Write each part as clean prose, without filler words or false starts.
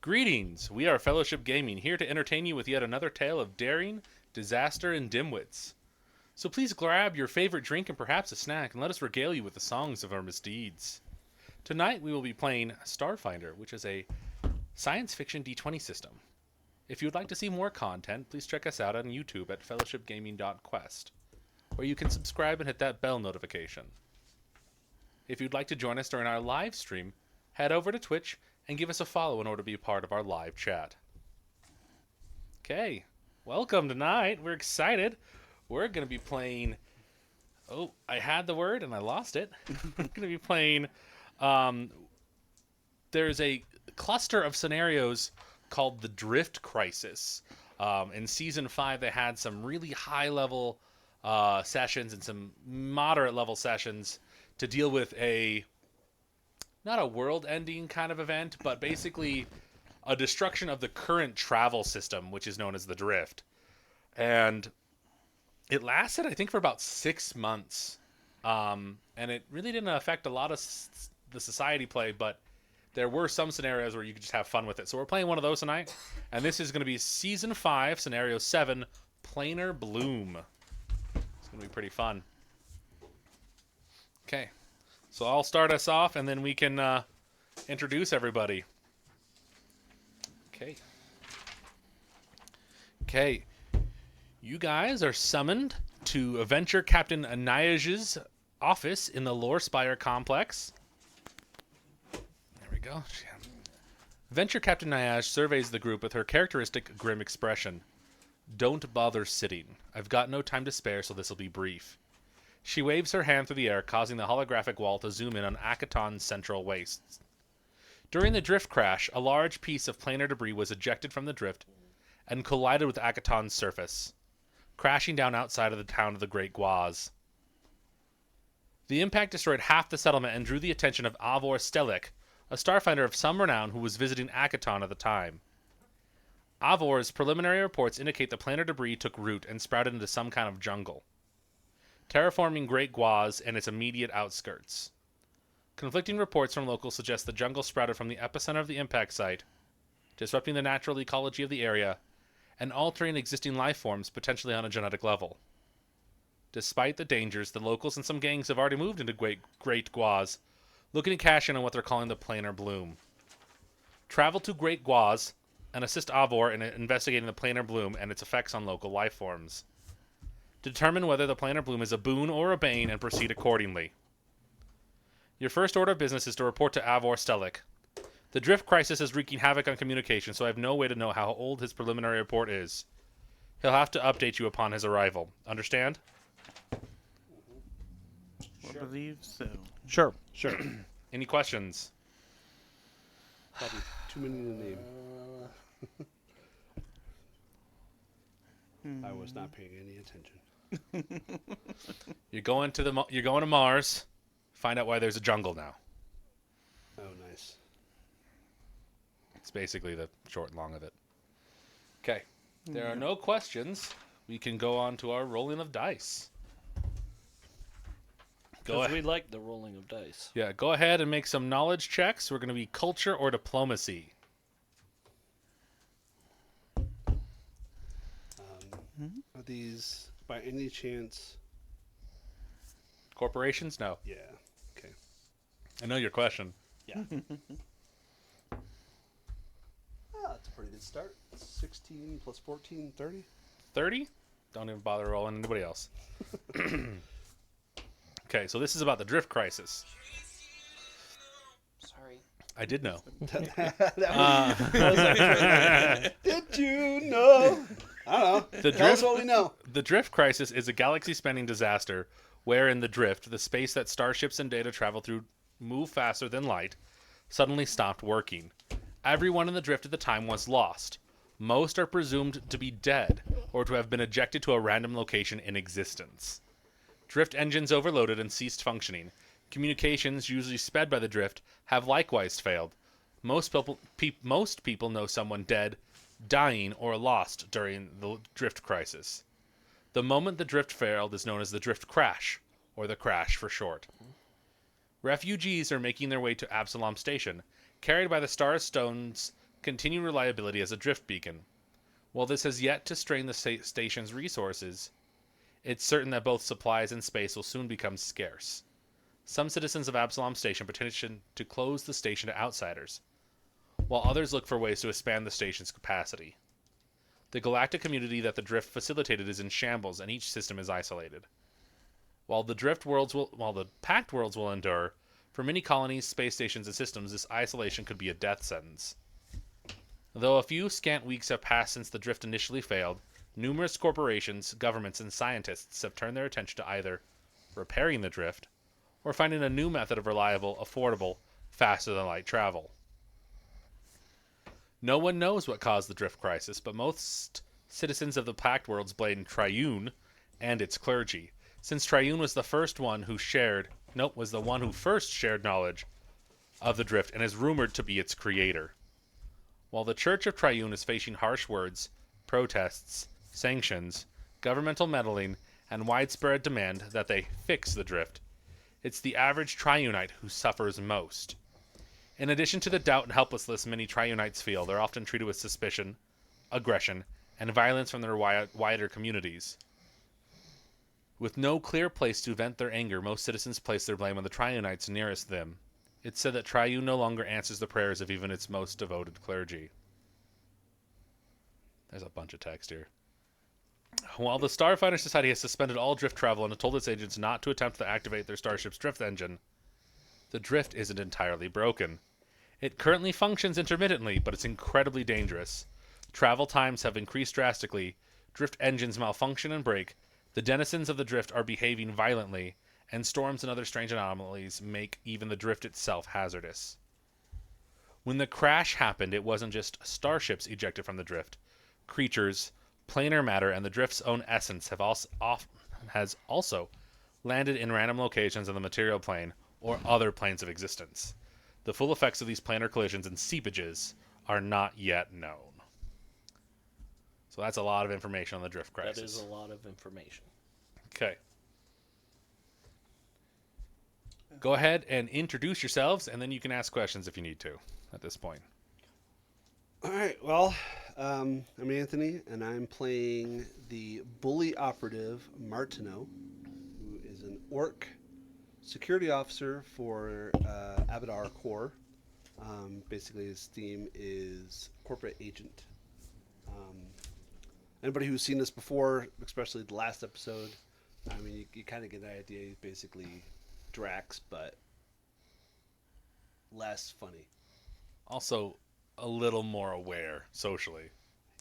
Greetings! We are Fellowship Gaming, here to entertain you with yet another tale of daring, disaster, and dimwits. So please grab your favorite drink and perhaps a snack, and let us regale you with the songs of our misdeeds. Tonight we will be playing Starfinder, which is a science fiction D20 system. If you would like to see more content, please check us out on YouTube at fellowshipgaming.quest, where you can subscribe and hit that bell notification. If you'd like to join us during our live stream, head over to Twitch and give us a follow in order to be a part of our live chat. Okay, welcome tonight. We're excited. We're going to be playing... Oh, I had the word and I lost it. We're going to be playing... There's a cluster of scenarios called the Drift Crisis. In Season 5, they had some really high-level sessions and some moderate-level sessions to deal with not a world-ending kind of event, but basically a destruction of the current travel system, which is known as the Drift. And it lasted, I think, for about 6 months. And it really didn't affect a lot of the society play, but there were some scenarios where you could just have fun with it. So we're playing one of those tonight, and this is going to be Season 5, Scenario 7, Planar Bloom. It's going to be pretty fun. Okay. So I'll start us off, and then we can introduce everybody. Okay. Okay. You guys are summoned to Adventure Captain Anayaj's office in the Lore Spire complex. There we go. Adventure Captain Anayaj surveys the group with her characteristic grim expression. Don't bother sitting. I've got no time to spare, so this'll be brief. She waves her hand through the air, causing the holographic wall to zoom in on Akaton's central wastes. During the drift crash, a large piece of planar debris was ejected from the drift and collided with Akaton's surface, crashing down outside of the town of the Great Guaz. The impact destroyed half the settlement and drew the attention of Avor Stelik, a starfinder of some renown who was visiting Akaton at the time. Avor's preliminary reports indicate the planar debris took root and sprouted into some kind of jungle, terraforming Great Guaz and its immediate outskirts. Conflicting reports from locals suggest the jungle sprouted from the epicenter of the impact site, disrupting the natural ecology of the area, and altering existing life forms potentially on a genetic level. Despite the dangers, the locals and some gangs have already moved into Great Guaz, looking to cash in on what they're calling the Planar Bloom. Travel to Great Guaz and assist Avor in investigating the Planar Bloom and its effects on local life forms. Determine whether the Planar Bloom is a boon or a bane and proceed accordingly. Your first order of business is to report to Avor Stelik. The drift crisis is wreaking havoc on communication, so I have no way to know how old his preliminary report is. He'll have to update you upon his arrival. Understand? I believe so. Sure. Any questions? Probably too many to name. I was not paying any attention. You're going to Mars. Find out why there's a jungle now. Oh, nice. It's basically the short and long of it. Okay. There are no questions. We can go on to our rolling of dice. Go Because ahead. we like the rolling of dice. Yeah, go ahead and make some knowledge checks. We're going to be culture or diplomacy. Are these, by any chance... Corporations? No. Yeah. Okay. I know your question. Yeah. That's a pretty good start. 16 plus 14, 30. 30? Don't even bother rolling anybody else. Okay, so this is about the drift crisis. Sorry. I did know. Did you know? I don't know. Tell us what we know. The drift crisis is a galaxy-spanning disaster where in the drift, the space that starships and data travel through move faster than light, suddenly stopped working. Everyone in the drift at the time was lost. Most are presumed to be dead or to have been ejected to a random location in existence. Drift engines overloaded and ceased functioning. Communications, usually sped by the drift, have likewise failed. Most people know someone dead, dying, or lost during the drift crisis. The moment the drift failed is known as the drift crash, or the crash for short. Refugees are making their way to Absalom Station, carried by the Star Stone's continued reliability as a drift beacon. While this has yet to strain the station's resources, it's certain that both supplies and space will soon become scarce. Some citizens of Absalom Station petition to close the station to outsiders, while others look for ways to expand the station's capacity. The galactic community that the drift facilitated is in shambles, and each system is isolated. While the packed worlds will endure, for many colonies, space stations, and systems, this isolation could be a death sentence. Though a few scant weeks have passed since the drift initially failed, numerous corporations, governments, and scientists have turned their attention to either repairing the drift or finding a new method of reliable, affordable, faster-than-light travel. No one knows what caused the drift crisis, but most citizens of the packed worlds blame Triune and its clergy, since Triune was the one who first shared knowledge of the drift and is rumored to be its creator. While the Church of Triune is facing harsh words, protests, sanctions, governmental meddling, and widespread demand that they fix the drift, it's the average Triunite who suffers most. In addition to the doubt and helplessness many Triunites feel, they're often treated with suspicion, aggression, and violence from their wider communities. With no clear place to vent their anger, most citizens place their blame on the Triunites nearest them. It's said that Triune no longer answers the prayers of even its most devoted clergy. There's a bunch of text here. While the Starfinder Society has suspended all drift travel and told its agents not to attempt to activate their starship's drift engine, the drift isn't entirely broken. It currently functions intermittently, but it's incredibly dangerous. Travel times have increased drastically, drift engines malfunction and break, the denizens of the drift are behaving violently, and storms and other strange anomalies make even the drift itself hazardous. When the crash happened, it wasn't just starships ejected from the drift. Creatures, planar matter, and the drift's own essence has also landed in random locations on the material plane or other planes of existence. The full effects of these planar collisions and seepages are not yet known. So that's a lot of information on the drift crisis. That is a lot of information. Okay. Go ahead and introduce yourselves, and then you can ask questions if you need to at this point. All right. Well, I'm Anthony, and I'm playing the bully operative Martineau, who is an orc security officer for Abadar Corps. Basically, his theme is corporate agent. Anybody who's seen this before, especially the last episode, I mean, you kind of get an idea. He's basically Drax, but less funny. Also, a little more aware socially.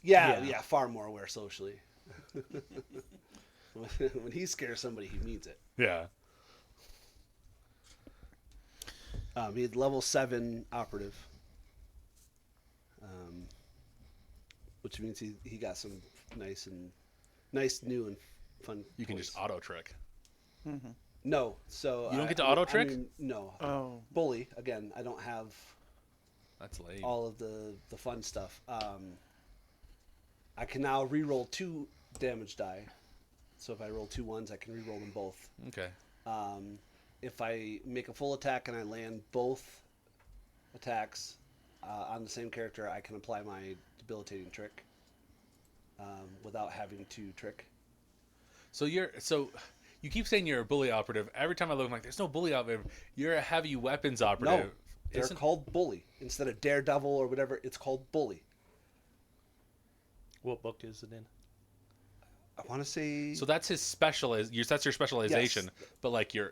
Yeah, far more aware socially. When he scares somebody, he means it. Yeah. He's level 7 operative, which means he got some nice, new and fun. You can toys. just auto trick. Mm-hmm. No, so you don't get to auto trick. No. Oh. Bully again. I don't have. That's late. All of the fun stuff. I can now re-roll 2 damage die. So if I roll 2 ones, I can re-roll them both. Okay. If I make a full attack and I land both attacks on the same character, I can apply my debilitating trick without having to trick. So you keep saying you're a bully operative. Every time I look, I'm like, there's no bully operative. You're a heavy weapons operative. No, they're called bully. Instead of daredevil or whatever, it's called bully. What book is it in? I want to say. So that's his that's your specialization. Yes. But like you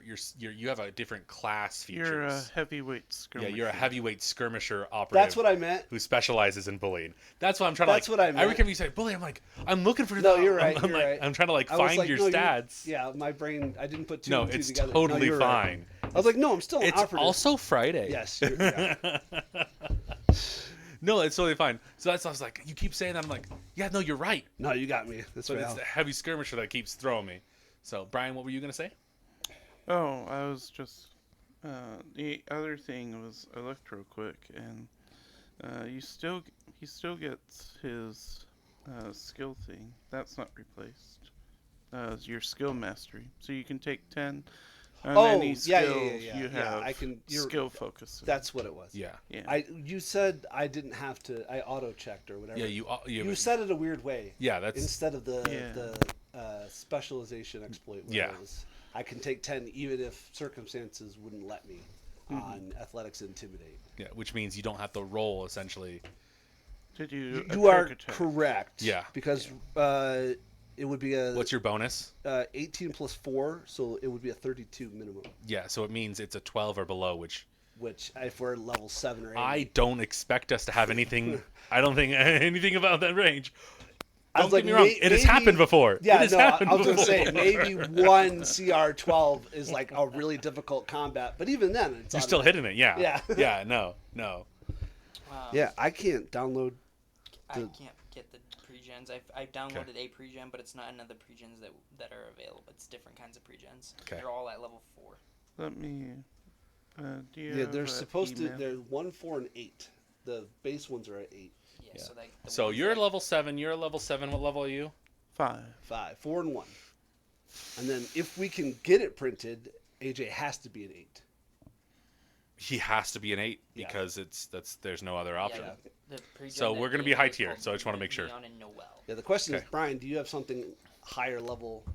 have a different class features. You're a heavyweight skirmisher. Yeah, you're a heavyweight skirmisher operative. That's what I meant. Who specializes in bullying. That's what I'm trying to. That's what I meant. Every time you say bully, I'm like, I'm looking for. No, you're right. I'm right. I'm trying to find your stats. Yeah, my brain. I didn't put two No, and two it's together. totally no, fine. Right. I was like, no, I'm still an It's operative. also Friday. Yes. Yeah. No, it's totally fine. So I was like, you keep saying that. I'm like, yeah, no, you're right. No, you got me. That's But right. it's the heavy skirmisher that keeps throwing me. So, Brian, what were you going to say? Oh, I was just... the other thing was, I looked real quick, and he still gets his skill thing. That's not replaced. Your skill mastery. So you can take 10 And Oh, any yeah, skills yeah. you Yeah, have I can. skill focus. That's what it was. Yeah. Yeah. You said I didn't have to. I auto checked or whatever. Yeah, You said it a weird way. Yeah, that's Instead of the Yeah. specialization exploit. Where Yeah. it was, I can take 10 even if circumstances wouldn't let me on athletics intimidate. yeah, which means you don't have to roll essentially. To do You a are trick attack. correct. Yeah. Because it would be a What's your bonus? 18 plus 4, so it would be a 32 minimum. Yeah, so it means it's a 12 or below, which Which if we're level 7 or 8, I don't expect us to have anything. I don't think anything about that range. I Don't was get me wrong. It has happened before. Yeah, it has no, happened I was gonna say before. maybe one CR12 is like a really difficult combat, but even then, it's You're still hitting it. Yeah. Yeah. Yeah. No. Yeah, I can't download. I can't get the pregens. I downloaded a pregen, but it's not another pregens that are available. It's different kinds of pregens. Okay. They're all at level 4. Let me. Do you Yeah, have they're a supposed to. email? They're 1, 4, and 8. The base ones are at 8. Yeah. Yeah. So like. The So ones you're that- level 7. You're level 7. What level are you? 5. 5, 4, and 1. And then if we can get it printed, AJ has to be an 8. He has to be an 8 Yeah. because there's no other option. Yeah, the pregen So that we're gonna gave be me high was tier, called so I just wanna make sure. Neon and Noel. Yeah, the question is, Okay. Brian, do you have something higher level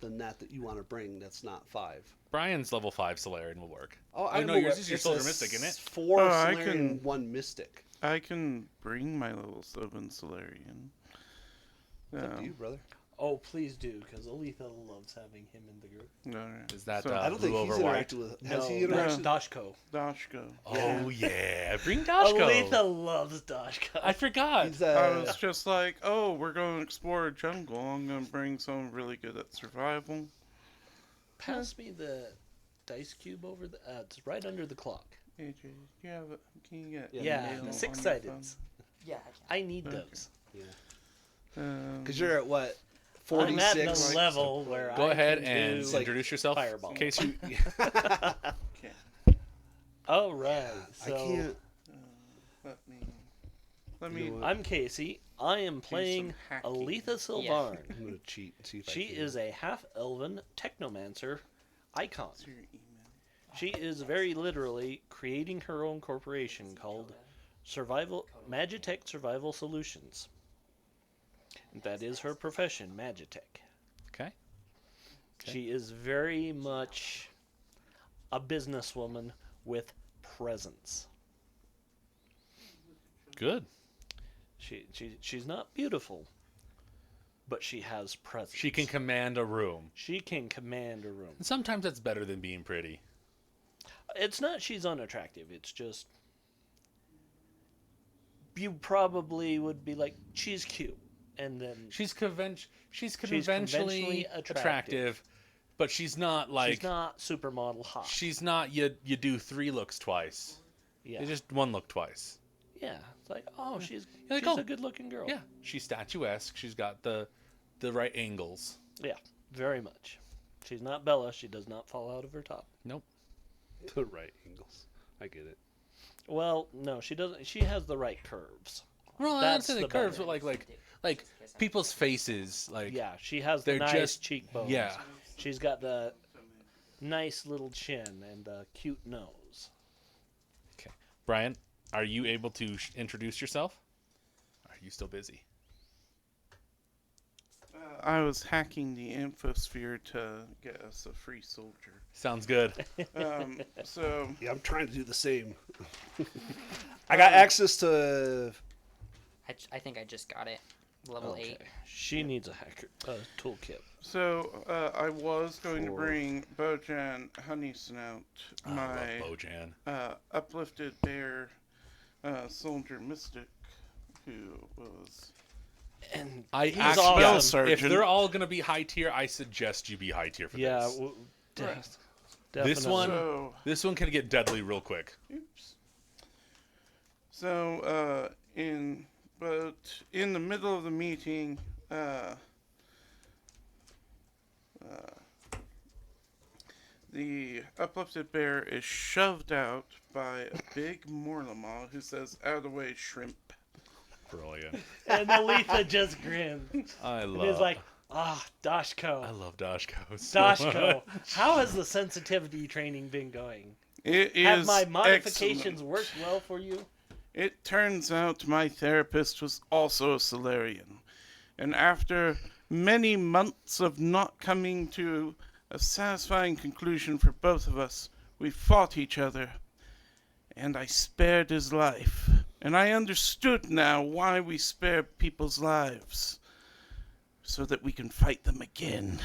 than that you want to bring that's not 5? Brian's level 5 Solarian will work. Oh, no, yours is your Soldier Mystic, isn't it? 4 Oh, I Solarian, can- 1 Mystic. I can bring my level 7 Solarian. It's up to you, brother. Oh, please do, because Aletha loves having him in the group. Alright. Is that, So, I don't think blue he's over white? interacted with. Has he No, interacted? Dashko. Dashko. Oh yeah, bring Dashko. Aletha loves Dashko. I forgot. He's, I was just like, oh, we're going to explore a jungle. I'm going to bring someone really good at survival. Pass me the dice cube over the. It's right under the clock. AJ, do you have it? Can you get Yeah, mail on the your 6-sided. Yeah. I need Okay. those. phone? Because you're at what? I'm at 46. the level where Go I ahead can and do, like introduce yourself. fireball. In case you. Okay. All right. I So can't. Let You me. know what? I'm Casey. I am playing hacking. Aletha Sylvarn. I'm gonna cheat and see if She I can. is a half-elven technomancer icon. What's your email? She is very literally creating her own corporation called Magitech Survival Solutions. That is her profession, Magitech. Okay. She is very much a businesswoman with presence. Good. She's not beautiful, but she has presence. She can command a room. She can command a room. And sometimes that's better than being pretty. It's not she's unattractive. It's just you probably would be like she's cute, and then She's conventionally conventionally attractive, but she's not like she's not supermodel hot. she's not you do 3 looks twice. Yeah, You just 1 look twice. yeah. It's like oh, she's You're like, she's oh. a good-looking girl. Yeah, she's statuesque. She's got the right angles. Yeah, very much. She's not Bella. She does not fall out of her top. Nope. The right angles. I get it. Well, no, she doesn't. She has the right curves. Well, That's that's the the curves, better. but like people's faces, like Yeah, she has the they're nice just- cheekbones. yeah. She's got the nice little chin and the cute nose. Brian, are you able to introduce yourself? Are you still busy? I was hacking the infosphere to get us a free soldier. Sounds good. So Yeah, I'm trying to do the same. I got access to. I think I just got it. Level 8. She needs a hacker toolkit. I was going to For- bring Bojan Honeysnout, I my love Bojan. uplifted bear soldier mystic, who was. And I he's actually, awesome. yeah, if Sergeant. they're all gonna be high tier, I suggest you be high tier for yeah, this. Right. This one- So, This one can get deadly real quick. oops. So, in the middle of the meeting, the uplifted bear is shoved out by a big Morlamaw who says, "Out of the way, shrimp." Brilliant. And Aletha just grins I and love. is like, Ah, Dashko. I love Dashko. So Dashko, much. how has the sensitivity training been going? It Have is my modifications excellent. worked well for you? It turns out my therapist was also a Solarian. And after many months of not coming to a satisfying conclusion for both of us, we fought each other. And I spared his life. And I understood now why we spare people's lives. So that we can fight them again.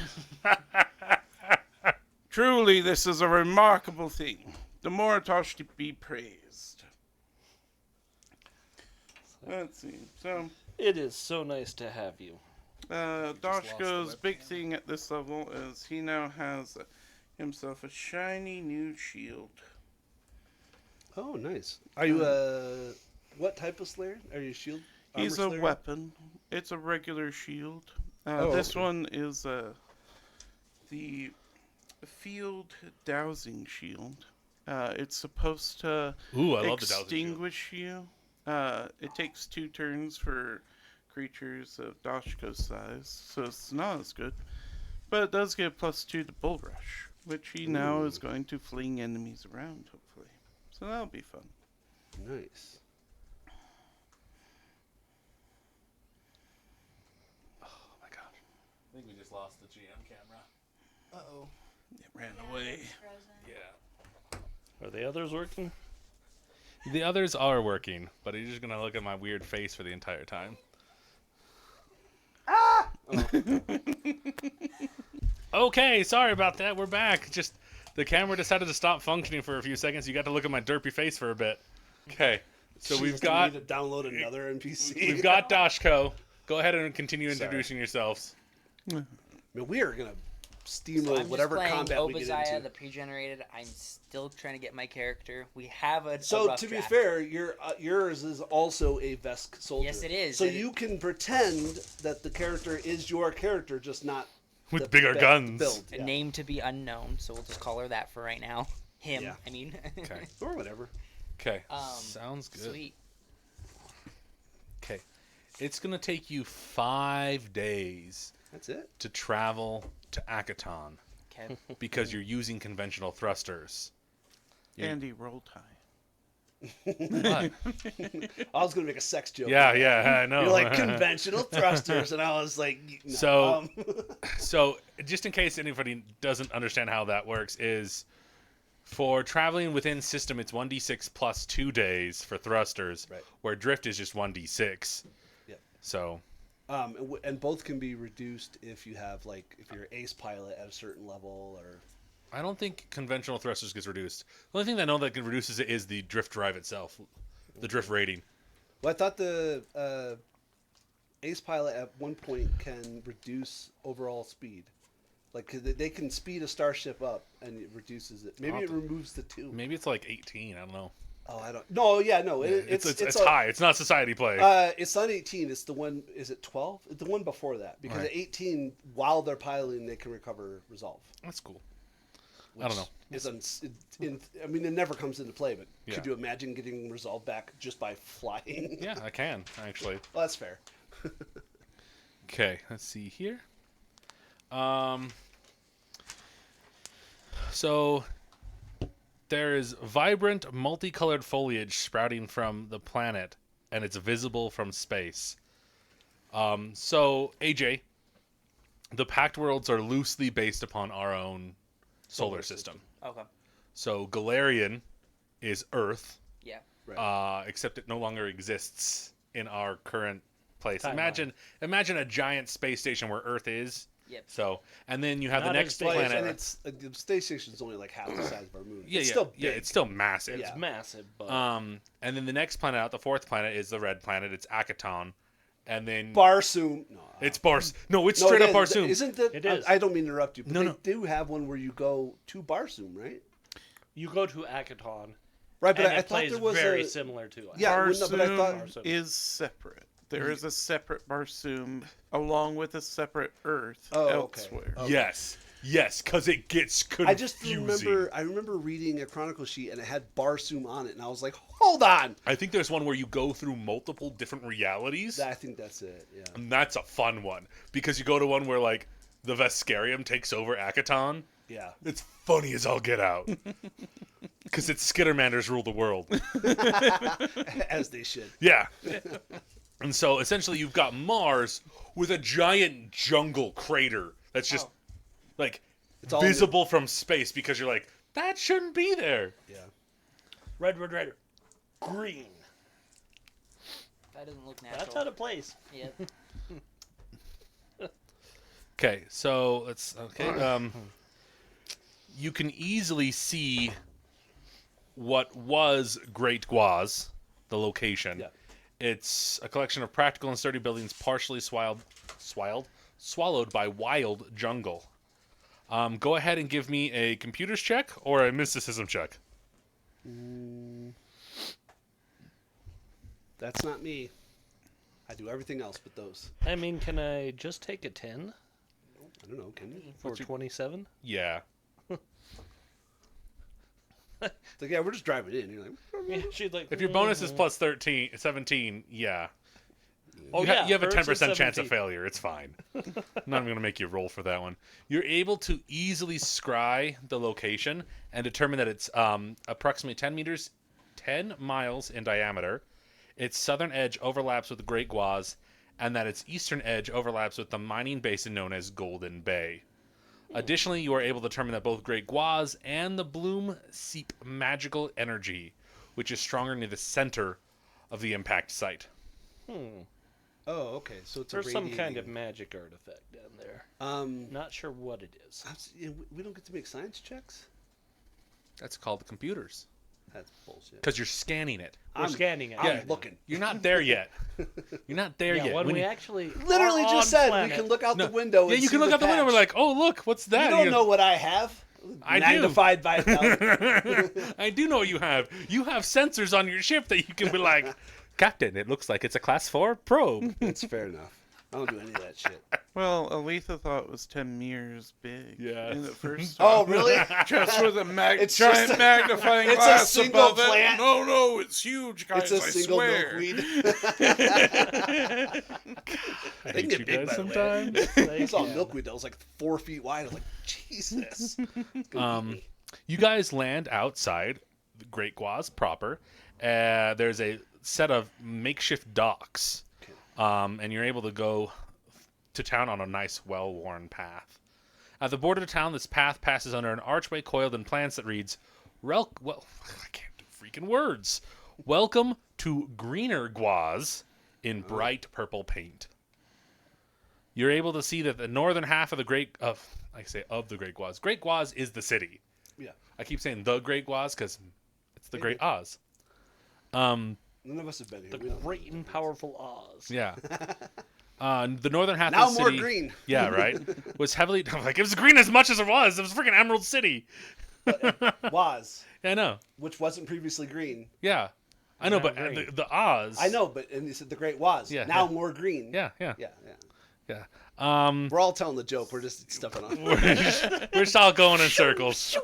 Truly, this is a remarkable thing. The Moratosh to be praised. Let's see. So, It is so nice to have you. Dashko's big thing at this level is he now has himself a shiny new shield. Oh, nice. Are you what type of Slayer? Are you a shield? He's armor a Slayer? weapon. It's a regular shield. Oh, This okay. one is the field dowsing shield. It's supposed to Ooh, I love the Dowsing Shield. extinguish you. It takes 2 turns for creatures of Dashko's size, so it's not as good. But it does give +2 to Bull Rush, which he now is going to fling enemies around, hopefully. So that'll be fun. Nice. Oh my god. I think we just lost the GM camera. Uh-oh. It ran away. Yeah. Are the others working? The others are working, but he's just gonna look at my weird face for the entire time. Okay, sorry about that. We're back. Just the camera decided to stop functioning for a few seconds. You got to look at my derpy face for a bit. Okay, so She's we've gonna got need to download another NPC. we've got Dashko. Go ahead and continue Sorry. introducing yourselves. I mean, we are gonna So steamroll I'm whatever just playing combat we get Obadiah, into. the pre-generated. I'm still trying to get my character. We have a So rough to be draft. fair, yours is also a Vesk soldier. Yes, it is. So And you can pretend that the character is your character, just not With the bigger guns. build. a Yeah. name to be unknown, so we'll just call her that for right now. Him, Yeah. I mean. Okay. Or whatever. Okay. Um, Sounds good. Sweet. Okay. It's gonna take you 5 days That's it. to travel to Akaton Okay. because you're using conventional thrusters. Yeah. Andy, roll tie. What? I was gonna make a sex joke. Yeah, yeah, I know. You're like conventional thrusters, and I was like, no. So- So, just in case anybody doesn't understand how that works, is for traveling within system, it's 1d6 plus 2 days for thrusters, Right. where drift is just 1d6. Yep. So, and both can be reduced if you have like if you're ace pilot at a certain level or. I don't think conventional thrusters gets reduced. The only thing I know that reduces it is the drift drive itself, the drift rating. Well, I thought the ace pilot at one point can reduce overall speed. Like 'cause they can speed a starship up, and it reduces it. Maybe I'll it have to- removes the 2. Maybe it's like 18. I don't know. Oh, I don't. No, yeah, no. It's It's high. It's not society play. It's not 18. It's the one. Is it 12? It's the one before that. Because Right. at 18, while they're piloting, they can recover resolve. That's cool. I don't know. I mean, it never comes into play. But Yeah. could you imagine getting resolve back just by flying? Yeah, I can actually. Well, that's fair. Okay, let's see here. So there is vibrant, multicolored foliage sprouting from the planet, and it's visible from space. So AJ, the Pact Worlds are loosely based upon our own solar system. Okay. So Galarian is Earth, Yeah. Right. except it no longer exists in our current place. Timeline. Imagine a giant space station where Earth is. Yep. So, and then you have Not the as next big as planet. and it's the space station's only like half the size of our moon. yeah, it's yeah, still big. yeah, it's still massive. It's Yeah. massive, but And then the next planet out, the fourth planet, is the red planet. It's Akaton, and then Barsoom. No, it's Bars. No, it's no, straight it up Barsoom. Isn't that? It is. I don't mean to interrupt you, but No, they no. do have one where you go to Barsoom, right? you go to Akaton, Right, but and I it thought plays there was very a. similar to it. Yeah, well, no, but I thought- Barsoom is separate. There is a separate Barsoom along with a separate Earth Oh, okay. elsewhere. Okay. Yes. Yes, because it gets confusing. I remember reading a chronicle sheet and it had Barsoom on it, and I was like, hold on. I think there's one where you go through multiple different realities. I think that's it. Yeah. And that's a fun one because you go to one where like the Vesperium takes over Akaton. Yeah. It's funny as all get out. Because it's Skittermanders rule the world. As they should. Yeah. And so essentially you've got Mars with a giant jungle crater that's just like It's all visible from space because you're like, that shouldn't be there. Yeah. Red. Green. That doesn't look natural. That's out of place. Yep. Okay, so let's you can easily see what was Great Guaz, the location. Yeah. It's a collection of practical and sturdy buildings partially swallowed by wild jungle. Go ahead and give me a computers check or a mysticism check. That's not me. I do everything else but those. I mean, can I just take a 10 I don't know. Can you? for 27? Yeah. It's like, yeah, we're just driving in. You're like, Yeah, she'd like. If your bonus is plus 17, yeah. Oh, you have a hers is 10% chance of 17. failure. It's fine. I'm not even going to make you roll for that one. You're able to easily scry the location and determine that it's approximately 10 miles in diameter. Its southern edge overlaps with the Great Guaz, and that its eastern edge overlaps with the mining basin known as Golden Bay. Additionally, you are able to determine that both Great Guaz and the Bloom seep magical energy, which is stronger near the center of the impact site. oh, okay. So it's There's a some kind radiating- of magic artifact down there. Not sure what it is. We don't get to make science checks? That's called the computers. That's bullshit. Because you're scanning it. We're scanning it. I'm looking. You're not there yet. You're not there Yeah, yet. when When we you- actually Literally are just on said planet, we can look out the window. yeah, and you see can look out the window and we're patch. like, oh, look, what's that? You And don't know what I have. I do. Magnified by 1,000. I do know what you have. You have sensors on your ship that you can be like, Captain, it looks like it's a class 4 probe. That's fair enough. I don't do any of that shit. Well, Aletha thought it was 10 meters big. Yes. In the first Oh, time. really? Just with a It's giant just a- magnifying it's a glass single above plant. it. No, it's huge, guys. It's a I single swear. milkweed. I They hate get you big, guys by the way. sometimes. I saw a milkweed that was like 4 feet wide. I was like, Jesus. It's gonna eat me. You guys land outside the Great Guaz proper. There's a set of makeshift docks, and you're able to go to town on a nice, well-worn path. At the border of town, this path passes under an archway coiled in plants that reads, I can't do freaking words. Welcome to Greener Guaz in bright purple paint. You're able to see that the northern half of the Great Guaz. Great Guaz is the city. Yeah. I keep saying the Great Guaz because it's the Great Oz. Um, None of us have been here. the We don't- great and powerful Oz. yeah. The northern half Now of the more city. green. Yeah, right. Was heavily like it was green as much as it was. It was freaking Emerald City. Was, Yeah, I know. which wasn't previously green. Yeah, I know. Now But green. the Oz. I know, but and you said the great was. Yeah, Now yeah. more green. Yeah, yeah, Yeah. yeah. We're all telling the joke. We're just stepping on. We're just all going in circles.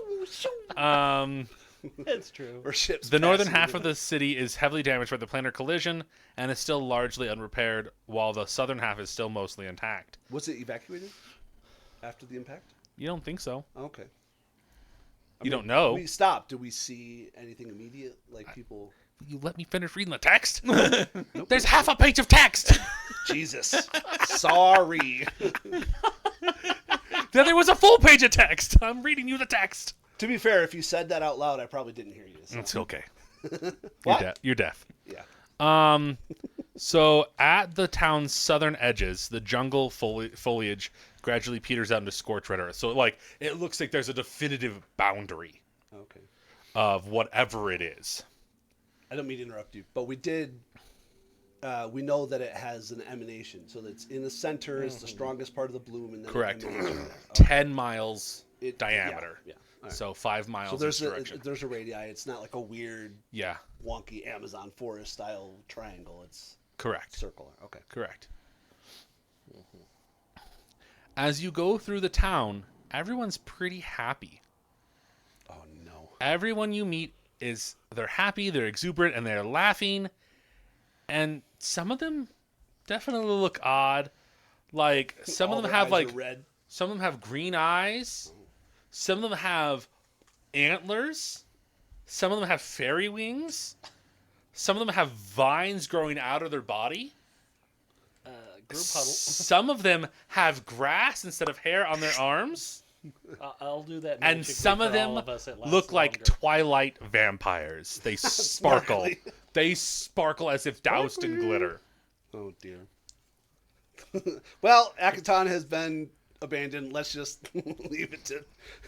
It's true. Or ships. The northern passing. half of the city is heavily damaged by the planar collision and is still largely unrepaired, while the southern half is still mostly intact. Was it evacuated after the impact? You don't think so? Okay. You don't know. We stopped. Do we see anything immediate? Like people. You let me finish reading the text? There's half a page of text. Jesus. Sorry. Then there was a full page of text. I'm reading you the text. To be fair, if you said that out loud, I probably didn't hear you. So. It's okay. What? You're deaf. Yeah. So at the town's southern edges, the jungle foliage gradually peters out into scorched red earth. So it looks like there's a definitive boundary Okay. of whatever it is. I don't mean to interrupt you, but we did. We know that it has an emanation, so that's in the center is the strongest part of the bloom, and then Correct. It emanates from there. 10 miles It- diameter. Yeah. All right. So 5 miles So there's each a direction. there's a radii. It's not like a weird, Yeah, wonky Amazon forest style triangle. It's correct. circular. Okay. Correct. As you go through the town, everyone's pretty happy. Oh no. Everyone you meet they're happy, they're exuberant, and they're laughing. And some of them definitely look odd. Like some All of them their have eyes like are red. some of them have green eyes. Some of them have antlers. Some of them have fairy wings. Some of them have vines growing out of their body. Group huddle. Some of them have grass instead of hair on their arms. I'll do that. And magically some of for all them of us. It lasts look like longer. Twilight vampires. They sparkle. Sparkly. They sparkle as if doused in glitter. Oh dear. Well, Akaton has been abandoned. Let's just leave it to.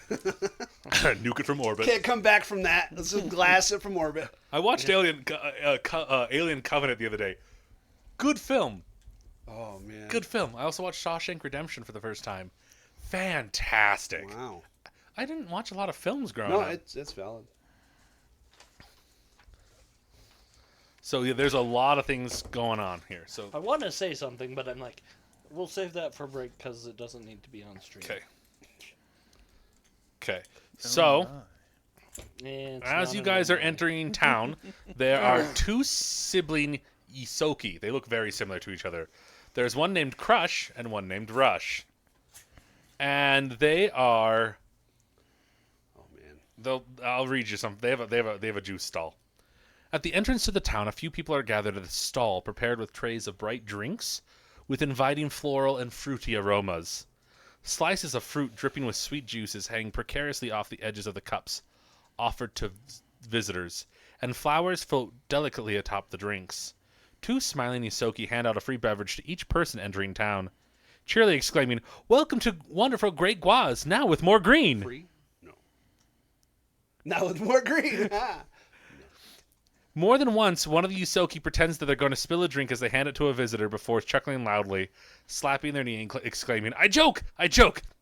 Nuke it from orbit. Can't come back from that. Let's just glass it from orbit. I watched Alien Covenant the other day. Good film. Oh man. Good film. I also watched Shawshank Redemption for the first time. Fantastic. Wow. I didn't watch a lot of films growing No, up. it's valid. So yeah, there's a lot of things going on here. So I want to say something, but I'm like, we'll save that for break because it doesn't need to be on stream. okay. Okay. So It's as not you an guys are anime. entering town, there are two sibling Isoki. They look very similar to each other. There's one named Crush and one named Rush. And they are Oh man. I'll read you some. They have a juice stall. At the entrance to the town, a few people are gathered at a stall prepared with trays of bright drinks with inviting floral and fruity aromas. Slices of fruit dripping with sweet juices hang precariously off the edges of the cups offered to visitors, and flowers float delicately atop the drinks. Two smiling Isoki hand out a free beverage to each person entering town, cheerily exclaiming, "Welcome to wonderful Great Guaz, now with more green!" Free? No. Now with more green. Ah. More than once, one of the Yusoki pretends that they're going to spill a drink as they hand it to a visitor before chuckling loudly, slapping their knee and exclaiming, I joke!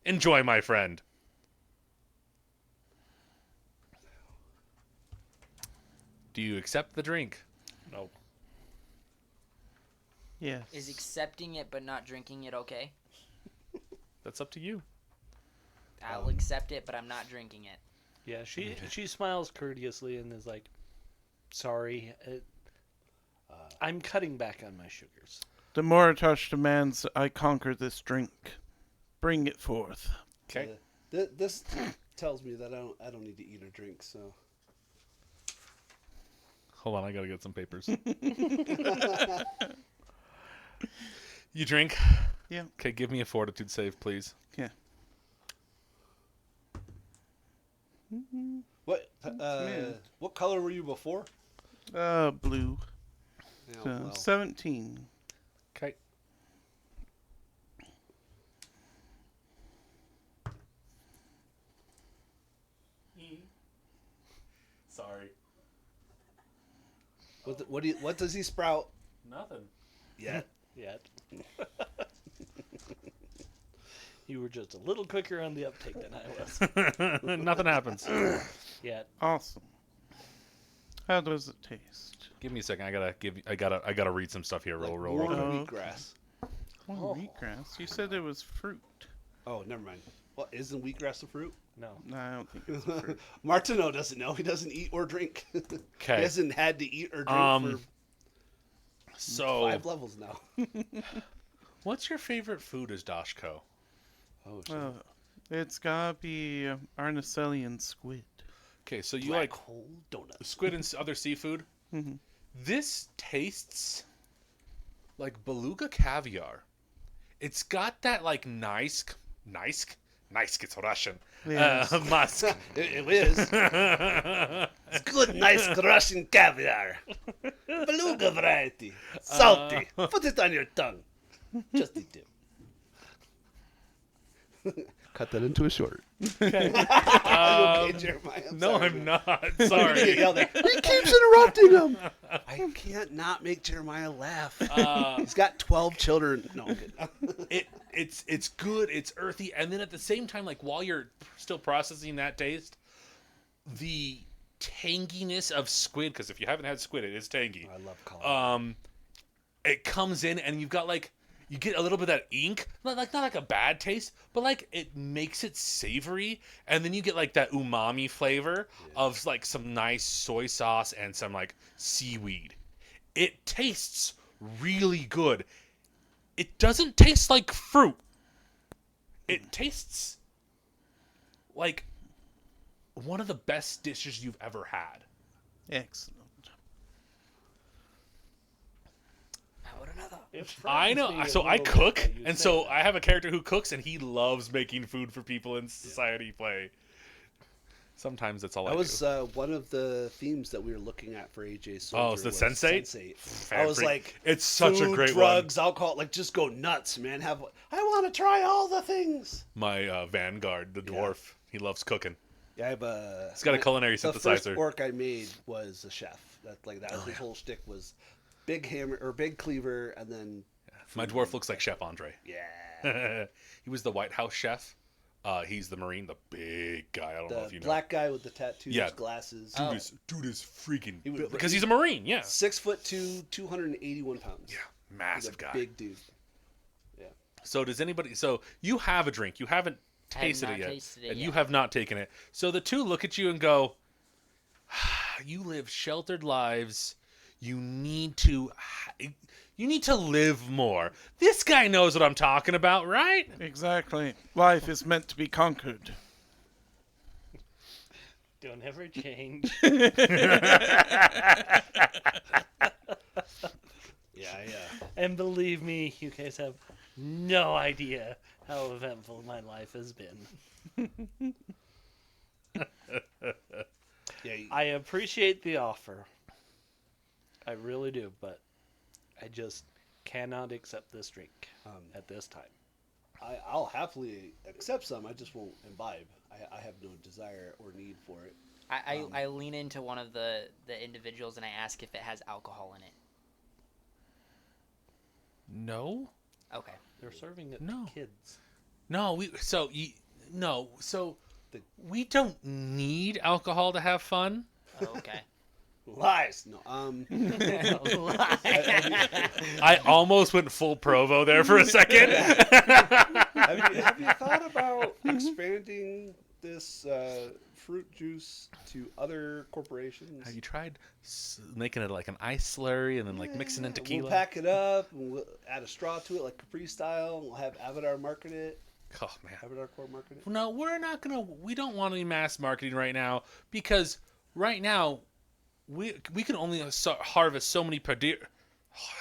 Enjoy, my friend!" Do you accept the drink? No. Yes. Is accepting it but not drinking it okay? That's up to you. I'll accept it, but I'm not drinking it. Yeah, she smiles courteously and is like, "Sorry, I'm cutting back on my sugars." The Moratosh demands that I conquer this drink. Bring it forth. Okay. This tells me that I don't need to eat or drink. So. Hold on, I gotta get some papers. You drink? Yeah. Okay, give me a fortitude save, please. Yeah. What color were you before? Blue. Yeah, So, well, 17. Okay. Sorry. what does he sprout? Nothing. Yeah. Yet. You were just a little quicker on the uptake than I was. Nothing happens. Yet. Awesome. How does it taste? Give me a second. I gotta read some stuff here. Roll. Warm Oh. wheatgrass. Wheatgrass. You said it was fruit. Oh, never mind. Well, isn't wheatgrass a fruit? No. No, I don't think it's a fruit. Martineau doesn't know. He doesn't eat or drink. He Okay. hasn't had to eat or drink for So, 5 levels now. what's your favorite food as Dashko? Oh, shit. It's gotta be Arnacelian squid. Okay, so you Black like hole donut. squid and other seafood? Mhm. This tastes like beluga caviar. It's got that like nice, it's Russian. Yes. Musk. It is. It's good, nice Russian caviar. Beluga variety. Salty. Put it on your tongue. Just eat it. Cut that into a short. Okay. Are you okay, Jeremiah? No, sorry, I'm man. not. He Sorry. keeps interrupting him. I can't not make Jeremiah laugh. He's got 12 children. No, I'm kidding. It's good. It's earthy, and then at the same time, like while you're still processing that taste, the tanginess of squid. Because if you haven't had squid, it is tangy. I love calamari. It comes in, and you've got like you get a little bit of that ink, not like a bad taste, but like it makes it savory, and then you get like that umami flavor of like some nice soy sauce and some like seaweed. It tastes really good. It doesn't taste like fruit. It tastes like one of the best dishes you've ever had. Excellent. How about another? I know. So I cook, and so I have a character who cooks, and he loves making food for people in society play. Sometimes that's all That I was do. one of the themes that we were looking at for AJ's Soldier. Oh, it's the was Sensate? I was like, It's such a food, great drugs, alcohol, like just go nuts, man. I want to try all the things. one. My Vanguard, the dwarf, he loves cooking. Yeah, I have a. He's got a culinary The first synthesizer. orc I made was a chef. That was his whole shtick was big hammer or big cleaver, and then My dwarf looks like Chef Andre. yeah, He was the White House chef. He's the Marine, the big guy. I don't know the if you know. black guy with the tattoos, Yeah. glasses. Dude is freaking He was- built, because he's a Marine. Yeah, 6'2", 281 pounds. yeah, He's massive a guy. big dude. So does anybody? So you have a drink. You haven't I have tasted not it yet, tasted it and yet. you have not taken it. So the two look at you and go, "You live sheltered lives. You need to live more." This guy knows what I'm talking about, right? Exactly. Life is meant to be conquered. Don't ever change. Yeah, And believe me, you guys have no idea how eventful my life has been. yeah. I appreciate the offer. I really do, but I just cannot accept this drink at this time. I'll happily accept some. I just won't imbibe. I have no desire or need for it. I lean into one of the individuals and I ask if it has alcohol in it. No, Okay. They're serving it No. to kids. no. We don't need alcohol to have fun. Oh, okay. Lies. No. I almost went full Provo there for a second. Have you thought about expanding this fruit juice to other corporations? Have you tried making it like an ice slurry and then like mixing in tequila? We'll pack it up and we'll add a straw to it like Capri style. And we'll have Avatar market it. Oh man. Avatar Core market it. No, we don't want any mass marketing right now, because right now we can only harvest so many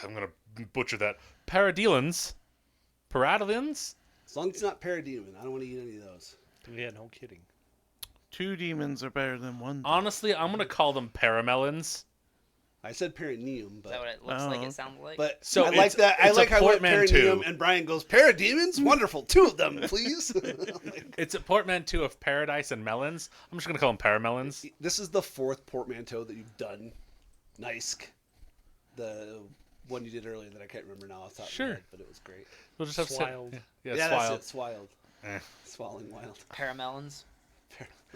I'm gonna butcher that. Paradilans. As long as it's not parademon, I don't want to eat any of those. Yeah, no kidding. 2 demons are better than 1. Honestly, I'm gonna call them paramelons. I said perineum, Is that what but it looks like? Oh. It sounds like. but So I like it's- that. I it's a like how I went portmanteau. perineum and Brian goes parademons. Wonderful, 2 of them, please. It's a portmanteau of paradise and melons. I'm just gonna call them paramelons. This is the 4th portmanteau that you've done. Nice. The one you did earlier that I can't remember now. I thought Sure. but it was great. We'll just have Swiled. Yeah, Yeah, swiled. that's it. Swiled. Eh. Swallowing wild. Paramelons.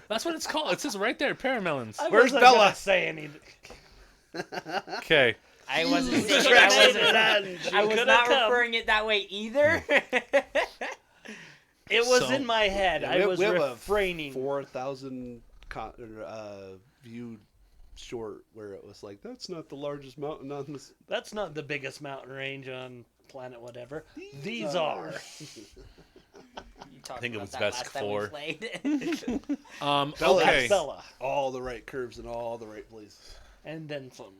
That's what it's called. It says right there, paramelons. Where's wasn't Bella? gonna say anything. Okay. I wasn't saying I was could've not come. referring it that way either. It was So- in my head. Yeah, I was we have refraining. a 4,000 viewed short where it was like, that's not the largest mountain on this. That's not the biggest mountain range on planet whatever. These are. You talked I think it about was that Vesk last time we 4. played. Bella Okay. That's Bella. All the right curves in all the right places. And then some.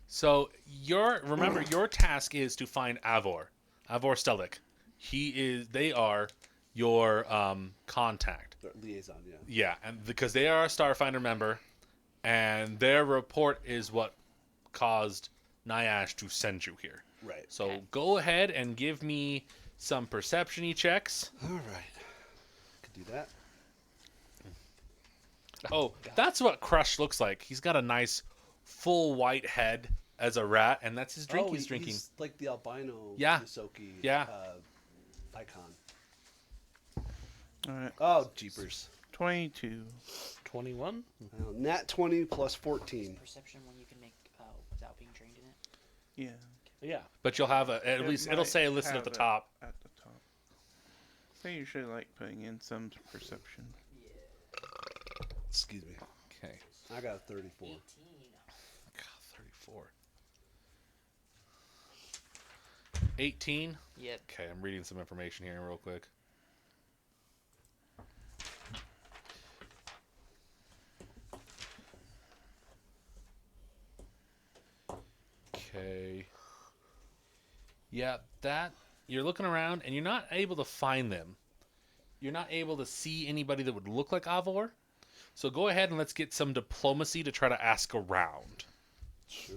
So remember your task is to find Avor Stelik. They are your contact. The liaison, yeah. Yeah, and because they are a Starfinder member, and their report is what caused Nyash to send you here. Right. So Okay. go ahead and give me some perception-y checks. All right. Could do that. Oh, that's what Crush looks like. He's got a nice full white head as a rat, and that's his drink he's drinking. He's like the albino Yeah. Misoki Yeah. icon. All right. Oh, jeepers. 22. 21? Nat 20 plus 14. Perception when you can make without being trained in it. Yeah. Yeah. But you'll have at It least it'll might say listed at have the it top. At the top. I usually like putting in some perception. Excuse me. Okay. I got a 34. God, 34. 18. Yep. Okay, I'm reading some information here real quick. Okay. Yeah, that you're looking around and you're not able to find them. You're not able to see anybody that would look like Avor. So go ahead and let's get some diplomacy to try to ask around. Sure.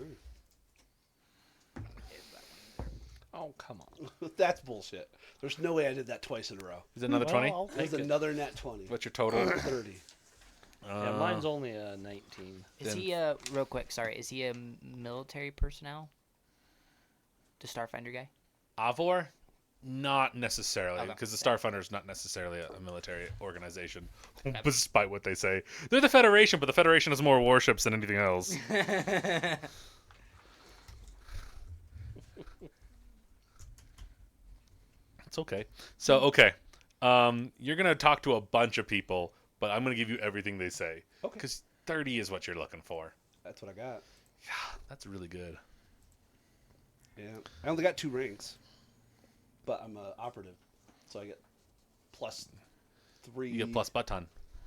Oh, come on. That's bullshit. There's no way I did that twice in a row. Is it another 20? I'll That was take it. another net 20. What's your total? 30. Yeah, mine's only a 19. Is Then- he real quick? Sorry, is he a military personnel? The Starfinder guy? Avor? Not necessarily, Okay. because the Starfinder is not necessarily a military organization, despite what they say. They're the Federation, but the Federation has more warships than anything else. It's okay. So, okay. You're going to talk to a bunch of people, but I'm going to give you everything they say. Okay. Because 30 is what you're looking for. That's what I got. Yeah, that's really good. Yeah. I only got 2 ranks. But I'm an operative. So I get plus 3. You get plus button.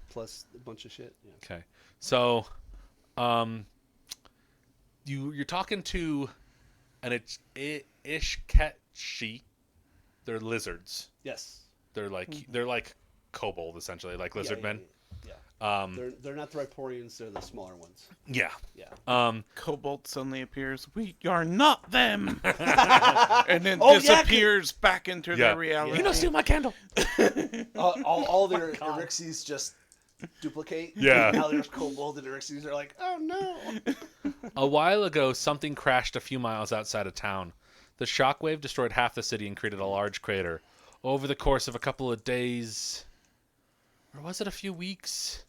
Plus a bunch of shit. Yeah. Okay. So, you're talking to an Ishketshi. They're lizards. Yes. They're like kobold essentially, like lizard yeah, men. Yeah. They're not the Riporians, they're the smaller ones. Yeah. Yeah. Cobalt suddenly appears. We are not them, and then disappears back into their reality. You don't steal my candle. all their Erixies just duplicate. Yeah. Now there's Kobold and Erixies are like, oh no. A while ago, something crashed a few miles outside of town. The shockwave destroyed half the city and created a large crater. Over the course of a couple of days, or was it a few weeks?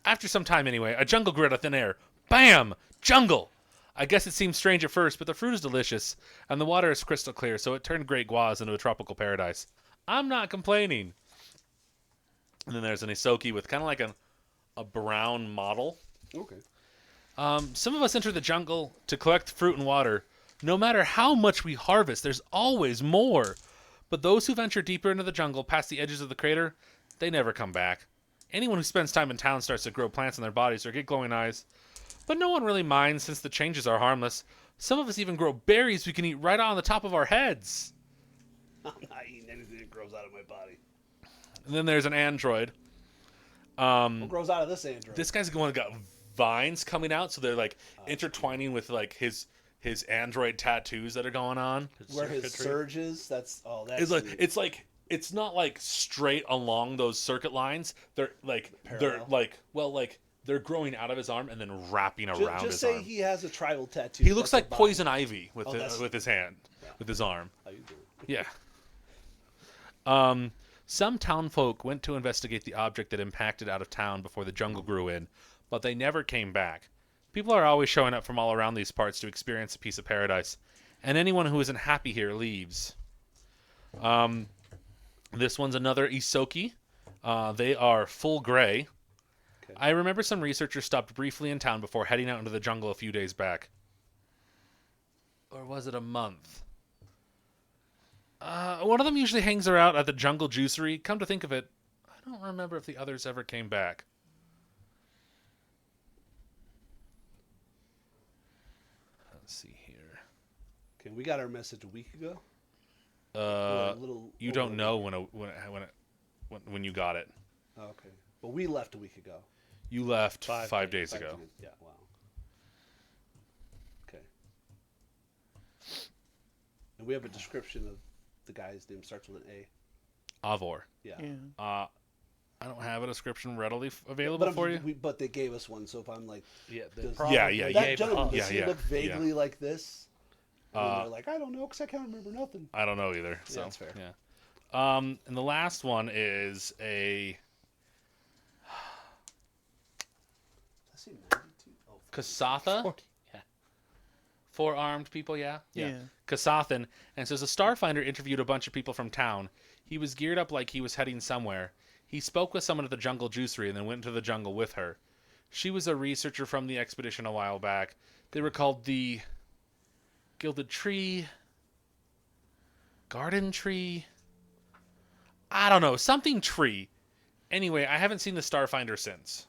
After some time anyway, a jungle grew out of thin air. Bam! Jungle! I guess it seemed strange at first, but the fruit is delicious, and the water is crystal clear, so it turned Great Guaz into a tropical paradise. I'm not complaining. And then there's an Isoki with kind of like a brown model. Okay. Some of us enter the jungle to collect fruit and water. No matter how much we harvest, there's always more. But those who venture deeper into the jungle, past the edges of the crater, they never come back. Anyone who spends time in town starts to grow plants in their bodies or get glowing eyes. But no one really minds since the changes are harmless. Some of us even grow berries we can eat right on the top of our heads. I'm not eating anything that grows out of my body. And then there's an android. What grows out of this android? This guy's the one that got vines coming out, so they're like intertwining with like his android tattoos that are going on. Where his surge is, that's It's like it's not like straight along those circuit lines. They're like Parallel. they're growing out of his arm and then wrapping around just his say arm. he has a tribal tattoo. He looks That's like a body. poison ivy with that's- with his hand, with his arm. How you doing? Yeah. Some townfolk went to investigate the object that impacted out of town before the jungle grew in, but they never came back. People are always showing up from all around these parts to experience a piece of paradise, and anyone who isn't happy here leaves. This one's another Isoki. They are full gray. Okay. I remember some researchers stopped briefly in town before heading out into the jungle a few days back. Or was it a month? One of them usually hangs around at the jungle juicery. Come to think of it, I don't remember if the others ever came back. Let's see here. Okay, we got our message a week ago. You don't know when you got it. Okay, but we left a week ago. You left 5 days 5 ago. days. Yeah. Wow. Okay. And we have a description of the guy's name starts with an A. Avor. Yeah. Yeah. I don't have a description readily available for you. But they gave us one, so if I'm like, Yeah, does- Yeah, that gentleman, Yeah, does he yeah, look vaguely like this? And Uh, they're like, I don't know, because I can't remember nothing. I don't know either. So, that's fair. Yeah. And the last one is a Does I see 92? Oh, Kasatha. 40. Yeah. 4 armed people, yeah? Yeah. Kasathan. And says a Starfinder interviewed a bunch of people from town. He was geared up like he was heading somewhere. He spoke with someone at the jungle juicery and then went into the jungle with her. She was a researcher from the expedition a while back. They were called the Gilded Tree, Garden Tree. I don't know, something tree. Anyway, I haven't seen the Starfinder since.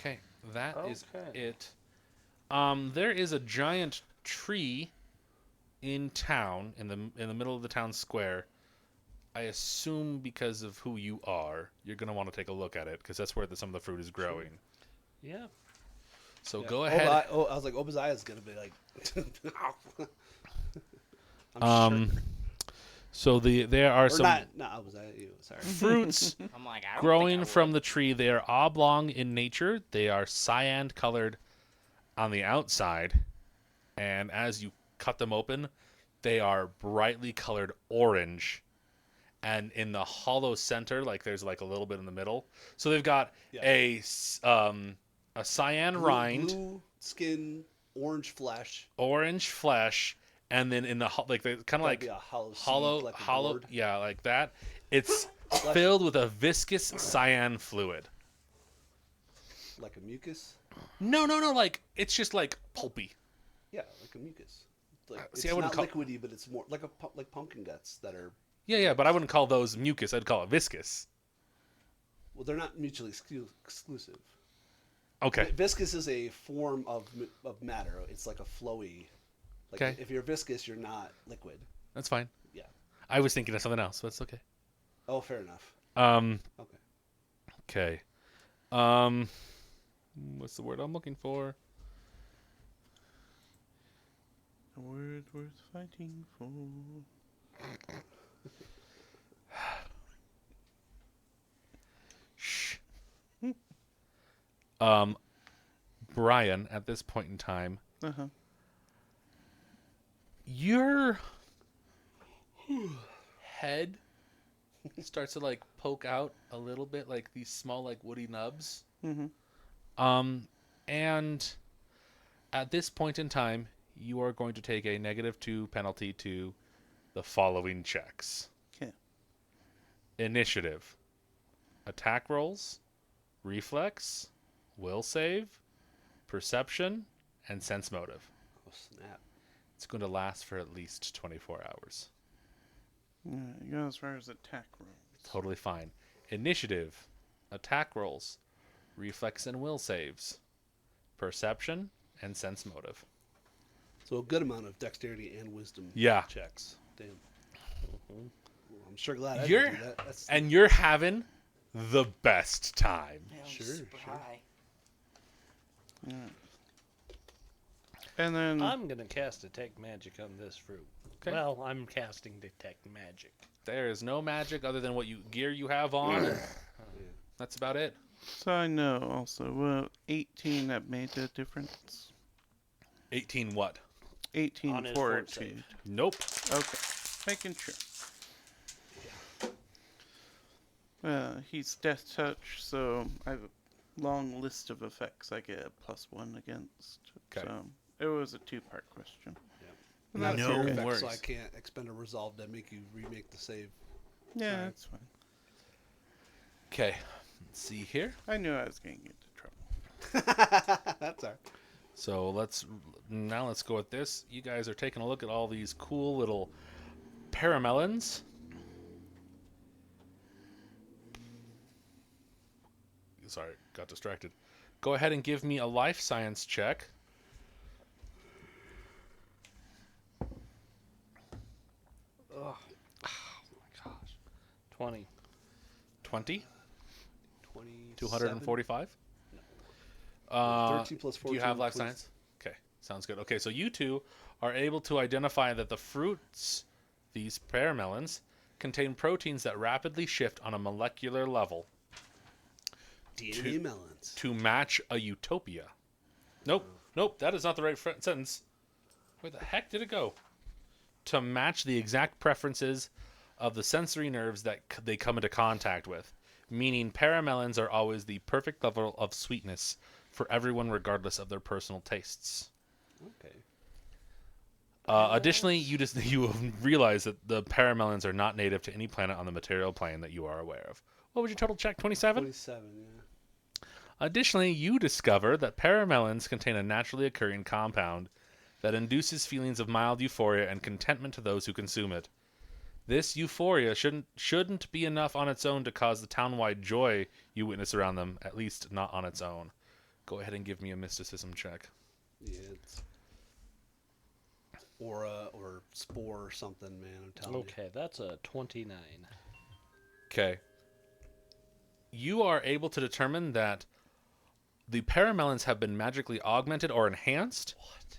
Okay, that is Okay. it. There is a giant tree in town, in the middle of the town square. I assume because of who you are, you're gonna want to take a look at it because that's where some of the fruit is growing. Yeah. So Yeah. go ahead. I was like, Obadiah's gonna be like. I'm sure. So there are Or some not Obadiah. You. Sorry. fruits I'm like, I don't growing think I from would. the tree. They are oblong in nature. They are cyan colored on the outside, and as you cut them open, they are brightly colored orange. And in the hollow center, like there's like a little bit in the middle. So they've got Yeah. a cyan rind, blue skin, orange flesh. orange flesh, and then in the like kind of That'd like be a hollow, seed, hollow, like a hollow, gourd. yeah, like that. It's Bless filled with a viscous cyan fluid. like a mucus. No, like it's just like pulpy. Yeah, like a mucus. Like, See, it's I wouldn't not call- liquidy, but it's more like like pumpkin guts that are. Yeah, but I wouldn't call those mucus. I'd call it viscous. Well, they're not mutually exclusive. Okay. Viscous is a form of matter. It's like a flowy. Like Okay. if you're viscous, you're not liquid. That's fine. Yeah. I was thinking of something else, but it's okay. Oh, fair enough. Okay. Okay. What's the word I'm looking for? A word worth fighting for. Shh. Brian, at this point in time, Uh-huh. your head starts to like poke out a little bit, like these small like woody nubs. Mm-hmm. And at this point in time, you are going to take a -2 penalty to the following checks. Okay. Initiative, attack rolls, reflex, will save, perception, and sense motive. Oh snap! It's going to last for at least 24 hours. Yeah, you go as far as attack rolls. Totally fine. Initiative, attack rolls, reflex and will saves, perception, and sense motive. So a good amount of dexterity and wisdom. Yeah. Checks. Damn. Well, I'm sure glad I You're- didn't do that. That's And you're having the best time. Yeah, I'm Sure, super sure. high. Yeah. And then I'm gonna cast detect magic on this fruit. Okay. Well, I'm casting detect magic. There is no magic other than what gear you have on. and that's about it. so I know also 18 that made a difference. 18 what? 18 On his fort fortitude. save. Nope. Okay, making sure. He's death touch, so I have a long list of effects I get a +1 against. Okay. So it was a 2-part question. And that's No your effect, worries. so I can't expend a resolve to make you remake the save. Yeah, Sorry. that's fine. Okay. Let's see here. I knew I was getting into trouble. That's all right. So let's go with this. You guys are taking a look at all these cool little paramelons. Sorry, got distracted. Go ahead and give me a life science check. Oh my gosh. 20. 20? 27. 245? 13 plus Do 14. you have life 20 science? Okay, sounds good. Okay, so you two are able to identify that the fruits, these paramelons, contain proteins that rapidly shift on a molecular level DNA melons. to match a utopia. Nope, that is not the right sentence. Where the heck did it go? To match the exact preferences of the sensory nerves that they come into contact with, meaning paramelons are always the perfect level of sweetness for everyone regardless of their personal tastes. Okay. Additionally, you realize that the paramelons are not native to any planet on the material plane that you are aware of. What was your total check? 27? 27, yeah. Additionally, you discover that paramelons contain a naturally occurring compound that induces feelings of mild euphoria and contentment to those who consume it. This euphoria shouldn't be enough on its own to cause the town-wide joy you witness around them, at least not on its own. Go ahead and give me a mysticism check. Yeah, it's aura or spore or something, man. I'm telling you. Okay, that's a 29. Okay. You are able to determine that the paramelons have been magically augmented or enhanced. What?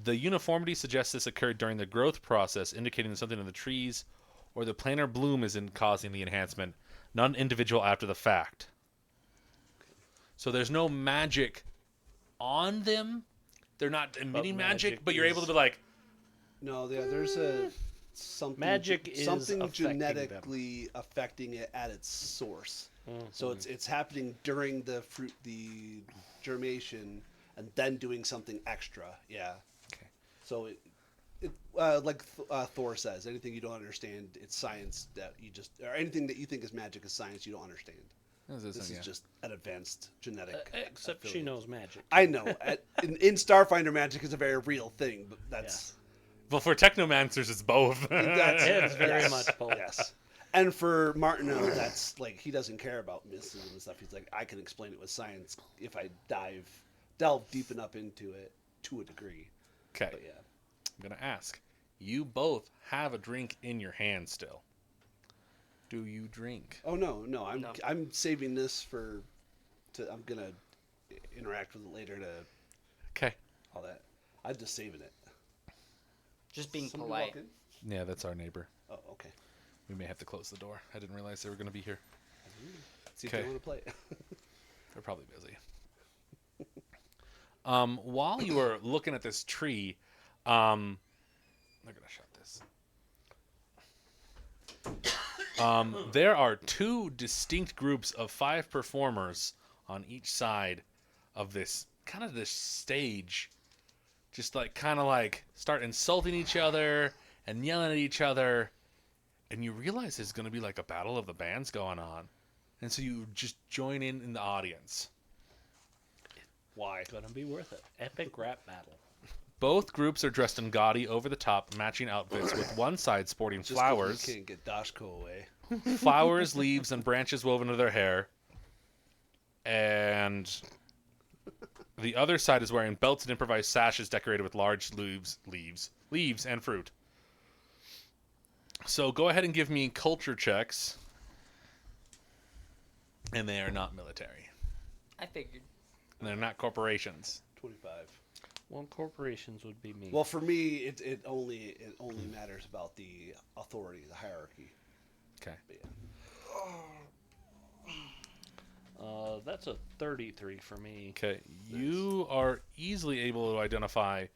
The uniformity suggests this occurred during the growth process, indicating that something in the trees or the planar bloom is in causing the enhancement, not an individual after the fact. So there's no magic on them. They're not emitting magic, magic but you're able to is- be like, No, there's a something. Magic is something affecting them. genetically affecting it at its source. So it's happening during the germination, and then doing something extra. Yeah. Okay. So like Thor says, anything you don't understand, it's science that you just, or anything that you think is magic is science you don't understand. This is just an advanced genetic. Except she affiliate. knows magic. I know. In Starfinder, magic is a very real thing, but that's Well, for technomancers, it's both. that's It's very yes, much both. Yes. And for Martineau, that's like he doesn't care about mysticism and stuff. He's like, I can explain it with science if I delve deep enough into it to a degree. Okay. But yeah. I'm going to ask. You both have a drink in your hand still. Do you drink? Oh no. No. I'm saving this I'm gonna interact with it later to Okay. all that. I'm just saving it. Just being Somebody polite. walk in? Yeah, that's our neighbor. Oh, okay. We may have to close the door. I didn't realize they were going to be here. See if Okay. they want to play it. They're probably busy. While you were looking at this tree, I'm going to shut this. There are two distinct groups of 5 performers on each side of this stage. Just kind of start insulting each other and yelling at each other. And you realize there's going to be like a battle of the bands going on. And so you just join in the audience. Why? Gonna be worth it. Epic rap battle. Both groups are dressed in gaudy, over-the-top, matching outfits, with one side sporting Just 'cause flowers, we can't get Dashko away. flowers, leaves, and branches woven into their hair. And the other side is wearing belts and improvised sashes decorated with large leaves, and fruit. So go ahead and give me culture checks. And they are not military. I figured. And they're not corporations. 25. Well, corporations would be me. Well, for me, it only matters about the authority, the hierarchy. Okay. But yeah. That's a 33 for me. Okay. You are easily able to identify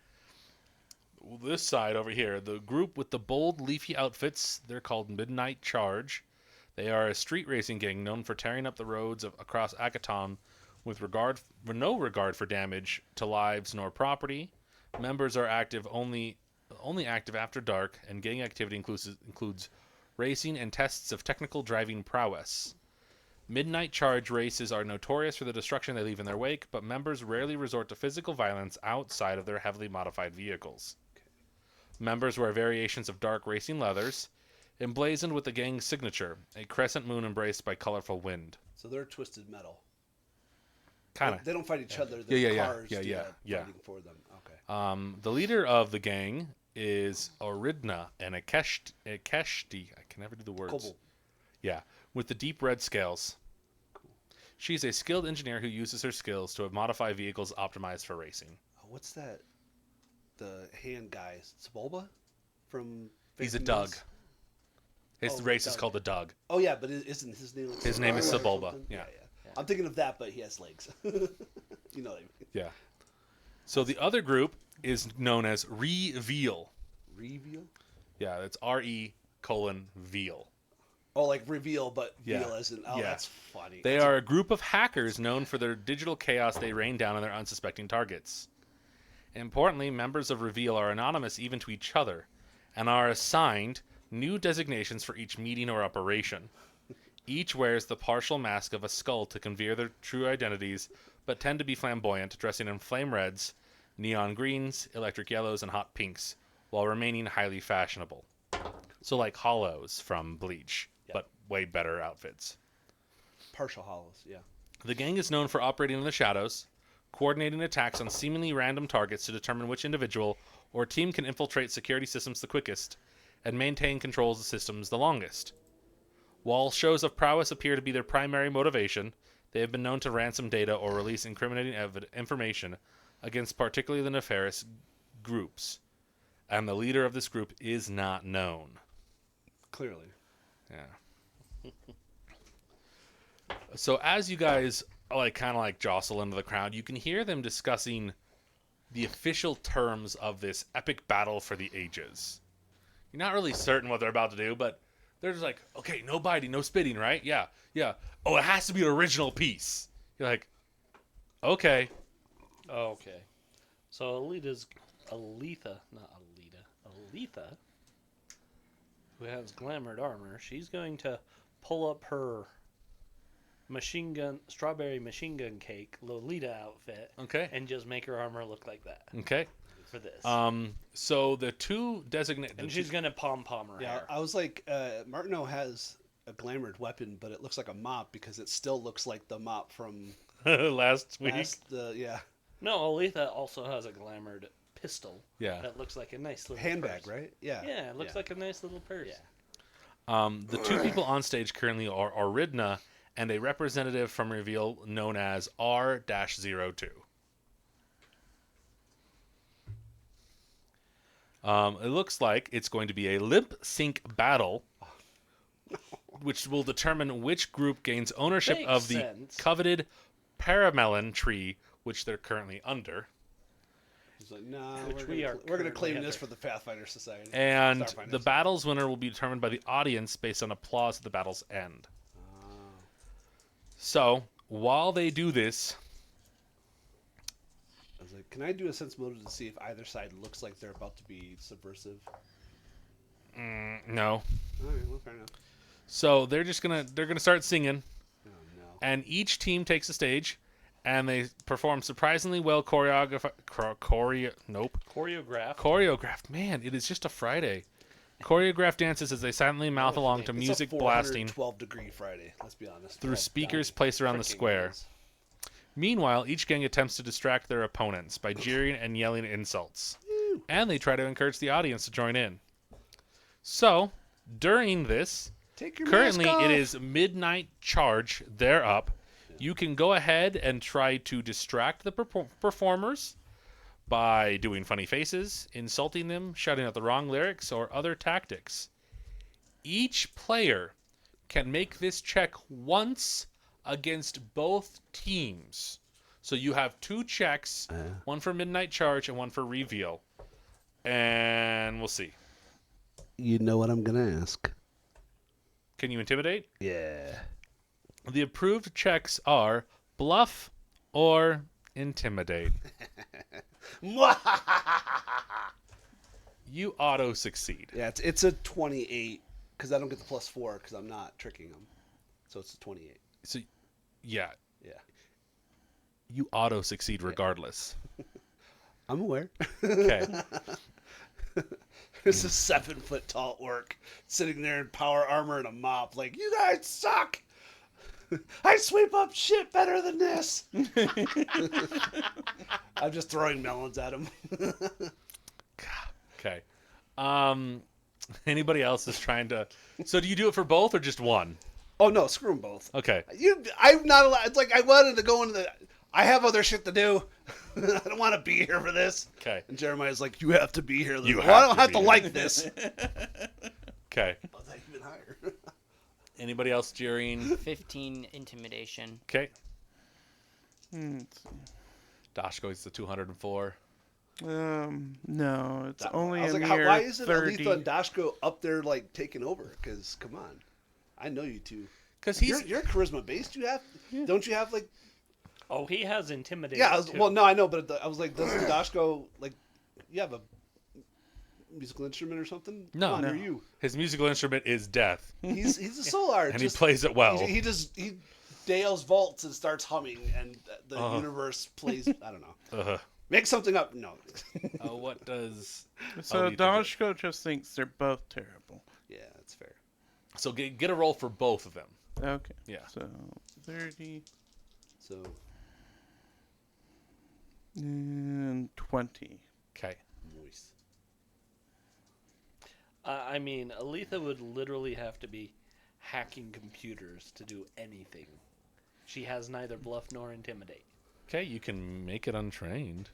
this side over here. The group with the bold, leafy outfits, they're called Midnight Charge. They are a street racing gang known for tearing up the roads across Akaton with no regard for damage to lives nor property. Members are only active after dark, and gang activity includes racing and tests of technical driving prowess. Midnight Charge races are notorious for the destruction they leave in their wake, but members rarely resort to physical violence outside of their heavily modified vehicles. Members wear variations of dark racing leathers, emblazoned with the gang's signature, a crescent moon embraced by colorful wind. So they're twisted metal. Kind of. They don't fight each other. The Yeah. cars Yeah, do yeah, that yeah. fighting for them. Okay. The leader of the gang is Oridna and Akeshti. I can never do the words. Kobold. Yeah, with the deep red scales. She's a skilled engineer who uses her skills to modify vehicles optimized for racing. Oh, what's that? The hand guy, Sebulba, from. He's a Phantom Doug. Menace? His Oh, race is Doug. called the Doug. Oh yeah, but isn't his name? Like His name is Sebulba or Sebulba, something? yeah. I'm thinking of that, but he has legs. You know what I mean. Yeah. So the other group is known as Reveal. Reveal. Yeah, it's RE:veal. Oh, like reveal, but Yeah. veal as in. Oh, Yeah. that's funny. They are a group of hackers known for their digital chaos they rain down on their unsuspecting targets. Importantly, members of Reveal are anonymous even to each other, and are assigned new designations for each meeting or operation. Each wears the partial mask of a skull to convey their true identities, but tend to be flamboyant, dressing in flame reds, neon greens, electric yellows, and hot pinks, while remaining highly fashionable. So like Hollows from Bleach, but way better outfits. Partial hollows, yeah. The gang is known for operating in the shadows, coordinating attacks on seemingly random targets to determine which individual or team can infiltrate security systems the quickest, and maintain control of the systems the longest. While shows of prowess appear to be their primary motivation, they have been known to ransom data or release incriminating information against particularly the nefarious groups, and the leader of this group is not known. Clearly. Yeah. So as you guys kind of jostle into the crowd, you can hear them discussing the official terms of this epic battle for the ages. You're not really certain what they're about to do, but they're just like, okay, no biting, no spitting, right? Yeah. Oh, it has to be an original piece. You're like, okay. Okay. So Aletha, who has glamored armor, she's going to pull up her strawberry machine gun cake Lolita outfit, Okay. and just make her armor look like that Okay. for this. So the two designated... and she's going to pom-pom her Yeah, hair. I was like, Martineau has a glamored weapon, but it looks like a mop because it still looks like the mop from last week. yeah. No, Aletha also has a glamored pistol. Yeah. That looks like a nice little Handbag, purse. right? Yeah. Yeah, it looks like a nice little purse. Yeah. The two people on stage currently are Aridna and a representative from Reveal known as R-02. It looks like it's going to be a lip sync battle, which will determine which group gains ownership Makes of the sense. coveted paramelon tree, which they're currently under. He's like, nah, Which we're gonna currently claim this under. for the Pathfinder Society. And Starfinder the Society. battle's winner will be determined by the audience based on applause at the battle's end. So, while they do this, I was like, can I do a sense motive to see if either side looks like they're about to be subversive? no. All right, well, fair enough. So they're gonna start singing, Oh no. and each team takes the stage, and they perform surprisingly well choreographed. Man, it is just a Friday. Choreographed dances as they silently mouth along to It's music a blasting 12-degree Friday. Let's be honest. through 12 speakers down. placed around the Freaking square. is. Meanwhile, each gang attempts to distract their opponents by jeering and yelling insults, and they try to encourage the audience to join in. So, during this, Take your currently mask off. it is midnight charge. They're up. You can go ahead and try to distract the performers by doing funny faces, insulting them, shouting out the wrong lyrics, or other tactics. Each player can make this check once against both teams. So you have two checks, one for midnight charge and one for reveal. And we'll see. You know what I'm gonna ask? Can you intimidate? Yeah. The approved checks are bluff or intimidate. You auto succeed. Yeah, it's a 28 because I don't get the +4 because I'm not tricking them. So it's a 28. So, yeah, Yeah. you auto succeed regardless. I'm aware. Okay. This is 7-foot tall orc sitting there in power armor and a mop, like, you guys suck. I sweep up shit better than this. I'm just throwing melons at him. Okay. Anybody else is trying to? So do you do it for both or just one? Oh no, screw them both. Okay. I'm not allowed. It's like I wanted to go into the. I have other shit to do. I don't want to be here for this. Okay. And Jeremiah's like, you have to be here. You Well, have I don't to have be to here. like this. Okay. Oh, that's even higher. Anybody else jeering? 15 intimidation. Okay. Let's see. Dashko is the 204. No, it's only I was a like, mere why isn't 30. Aletha and Dashko up there like taking over? Because come on, I know you two. Because he's You're charisma based. Don't you have like Oh, he has intimidate. Yeah, too. well, no, I know, but I was like, does Dashko, like, you have a musical instrument or something? No. Come on, No. you're you. His musical instrument is death, He's a soul art. and he plays it well. He Dale's vaults and starts humming, and the Uh-huh. universe plays. I don't know. Uh-huh. Make something up. No. What does... So you think it- Dashko just thinks they're both terrible. Yeah, that's fair. So get a roll for both of them. Okay. Yeah. So 30 So and 20. Okay. moist. I mean, Aletha would literally have to be hacking computers to do anything. She has neither bluff nor intimidate. Okay, you can make it untrained.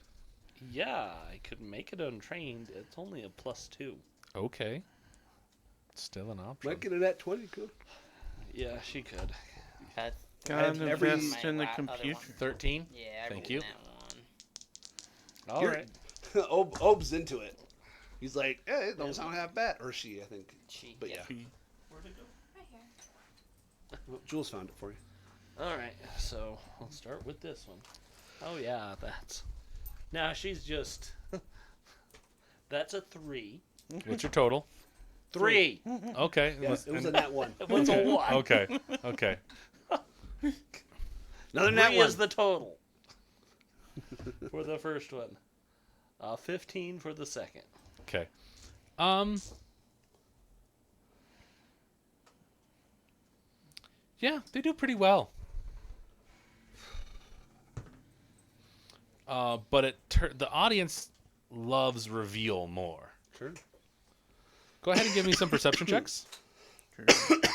Yeah, I could make it untrained. It's only a +2. Okay. Still an option. Might get it at 20. Cool. Yeah, she could. That, Gotta every- invest in the My other one. computer. 13? yeah, I Thank rolled you. that one. All right. Ob's into it. He's like, hey, it don't sound half bad. Or she, I think. She, But yeah. yeah. Where'd it go? Right here. Well, Jules found it for you. All right. So let's start with this one. Oh yeah, that's. Now she's just. That's a 3. What's your total? 3. Okay. Yeah, it was a nat one. It was a 1. Okay. Okay. Another nat 3 one. is the total for the first one. 15 for the second. Okay. Yeah, they do pretty well. But the audience loves reveal more. Sure. Go ahead and give me some perception checks.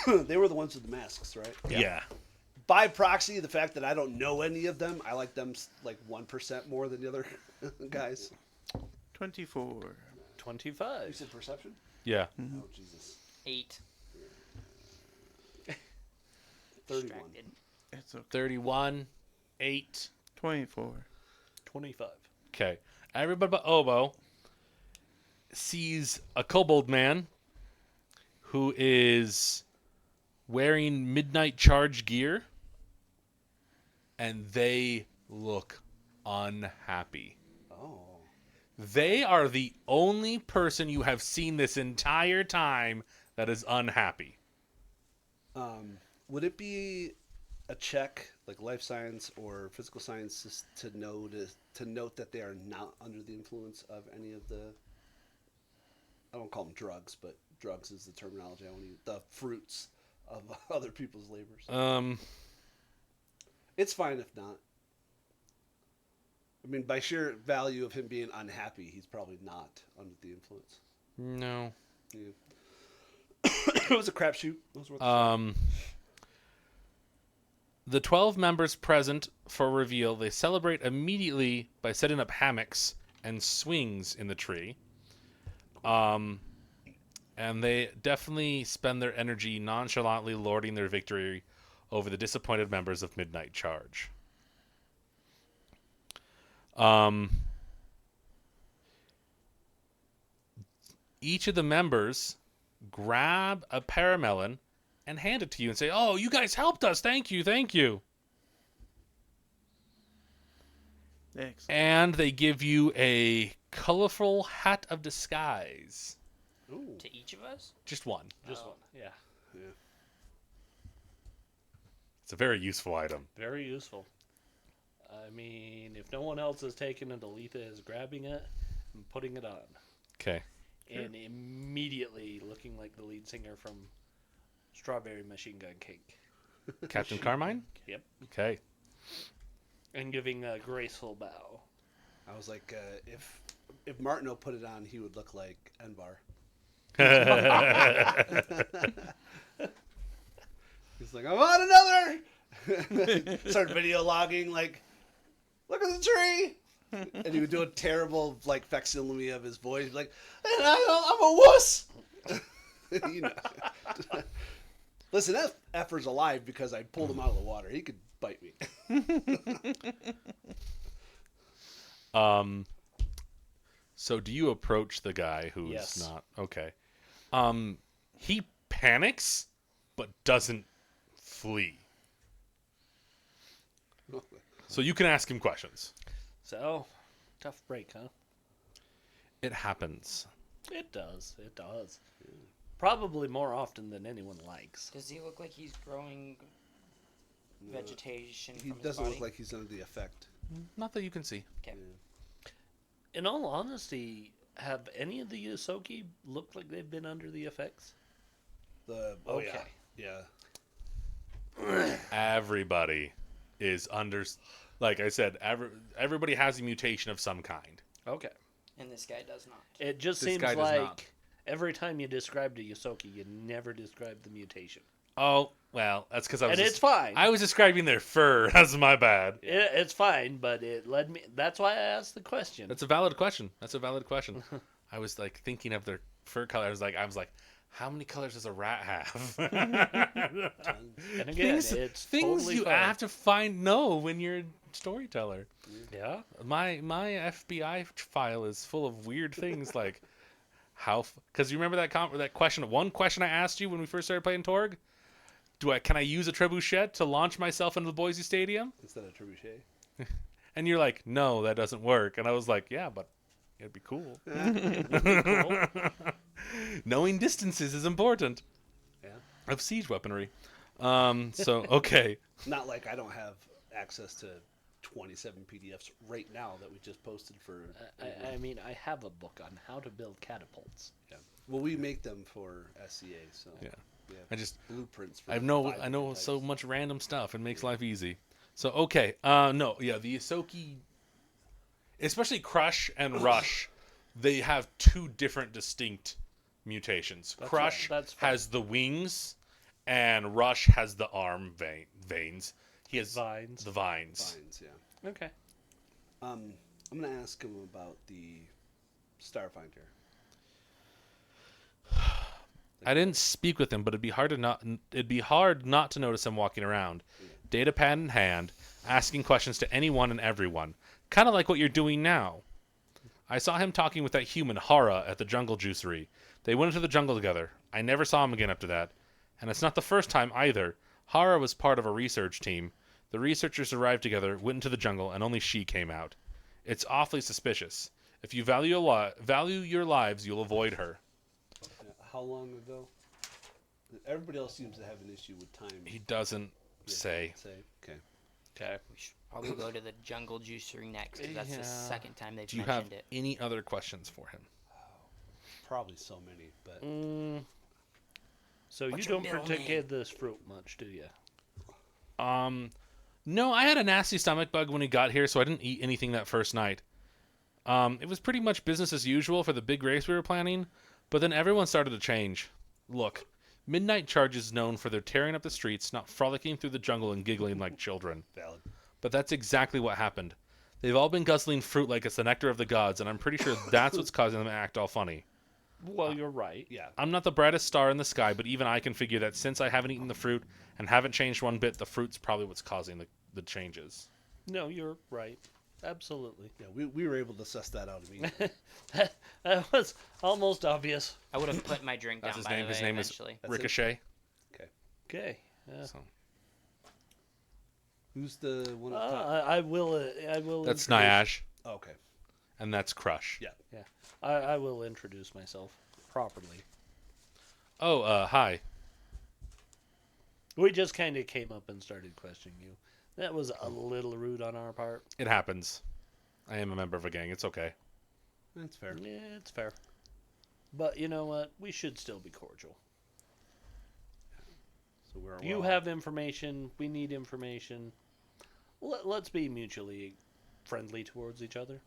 They were the ones with the masks, right? Yeah. By proxy, the fact that I don't know any of them, I like them like 1% more than the other guys. 24. 25. You said perception? Yeah. Oh, Jesus. 8. 31. Distracted. It's okay. 31, 8. 24. 25. Okay. Everybody but Obo sees a kobold man who is wearing midnight charge gear, and they look unhappy. Oh. They are the only person you have seen this entire time that is unhappy. Would it be a check, like life science or physical science, to note that they are not under the influence of any of the, I don't call them drugs, but drugs is the terminology I want to use, the fruits of other people's labors? It's fine if not. I mean, by sheer value of him being unhappy, he's probably not under the influence. No. Yeah. It was a crapshoot. It was worth a shot. The 12 members present for reveal, they celebrate immediately by setting up hammocks and swings in the tree. And they definitely spend their energy nonchalantly lording their victory over the disappointed members of Midnight Charge. Each of the members grab a paramelon and hand it to you and say, "Oh, you guys helped us. Thank you, thank you." Excellent. And they give you a colorful hat of disguise. Ooh. To each of us? Just one. Just Oh. one. Yeah. It's a very useful item. Very useful. I mean, if no one else is taking it, Aletha is grabbing it and putting it on. Okay. And immediately looking like the lead singer from Strawberry Machine Gun Cake. Captain Carmine? Yep. Okay. And giving a graceful bow. I was like, if Martineau put it on, he would look like Envar. He's like, I want another. Start video logging, like, look at the tree. And he would do a terrible, like, facsimile of his voice, like, and I'm a wuss. You know. Listen, that effer's alive because I pulled him out of the water. He could bite me. So do you approach the guy who's Yes. not okay? He panics but doesn't flee. So you can ask him questions. So, tough break, huh? It happens. It does. It does. Probably more often than anyone likes. Does he look like he's growing vegetation He from his doesn't body? look like he's under the effect. Not that you can see. Okay. In all honesty, have any of the Yosoki looked like they've been under the effects? Yeah. Yeah. Everybody is under. Like I said, everybody has a mutation of some kind. Okay. And this guy does not. It just This seems guy does like not. every time you described a Yosoki, you never described the mutation. Oh, well, that's because I was. And it's fine. I was describing their fur. That's my bad. It's fine, but it led me. That's why I asked the question. That's a valid question. I was like thinking of their fur color. I was like, how many colors does a rat have? And again, it's things totally you fine. have to know when you're a storyteller. Yeah. My FBI file is full of weird things like because you remember that question. One question I asked you when we first started playing Torg. Can I use a trebuchet to launch myself into the Boise Stadium? Instead of trebuchet. And you're like, no, that doesn't work. And I was like, yeah, but it'd be cool. Knowing distances is important. Yeah. Of siege weaponry. So okay. Not like I don't have access to 27 PDFs right now that we just posted for. I mean, I have a book on how to build catapults. Yeah. Well, we make them for SCA, so Yeah. we have I just blueprints. For I 5 know different so types. much random stuff. It makes life easy. So okay. No, yeah, the Yosoki, especially Crush and Rush, they have two different distinct mutations. That's Crush right, that's fine. has the wings, and Rush has the arm veins. He has Vines. the vines. Vines, yeah. Okay. I'm gonna ask him about the Starfinder. I didn't speak with him, but it'd be hard not to notice him walking around, data pad in hand, asking questions to anyone and everyone, kind of like what you're doing now. I saw him talking with that human Hara at the jungle juicery. They went into the jungle together. I never saw him again after that, and it's not the first time either. Hara was part of a research team. The researchers arrived together, went into the jungle, and only she came out. It's awfully suspicious. If you value your lives, you'll avoid her. How long ago? Everybody else seems to have an issue with time. He doesn't say. Okay. Okay. We should probably go to the jungle juicery next, 'cause that's Yeah. the second time they've Do you have mentioned it. any other questions for him? Probably so many, but So What's you your don't middle partake name? in this fruit much, do you? No, I had a nasty stomach bug when we got here, so I didn't eat anything that first night. It was pretty much business as usual for the big race we were planning, but then everyone started to change. Look, Midnight Charge is known for their tearing up the streets, not frolicking through the jungle and giggling like children. valid. But that's exactly what happened. They've all been guzzling fruit like it's the nectar of the gods, and I'm pretty sure that's what's causing them to act all funny. Well, you're right. Yeah. I'm not the brightest star in the sky, but even I can figure that since I haven't eaten the fruit and haven't changed one bit, the fruit's probably what's causing the changes. No, you're right. Absolutely. Yeah, we were able to suss that out immediately. That was almost obvious. I would have put my drink down That's his by name. the His way, name eventually. is That's it? Ricochet. Okay. So Who's the one up top? I will. that's introduce- Nyash, Oh, okay. and that's Crush. Yeah. I will introduce myself properly. Oh, hi. We just kind of came up and started questioning you. That was a little rude on our part. It happens. I am a member of a gang. It's okay. That's fair. Yeah, it's fair. But you know what? We should still be cordial. So we're You have information. We need information. Let's be mutually friendly towards each other.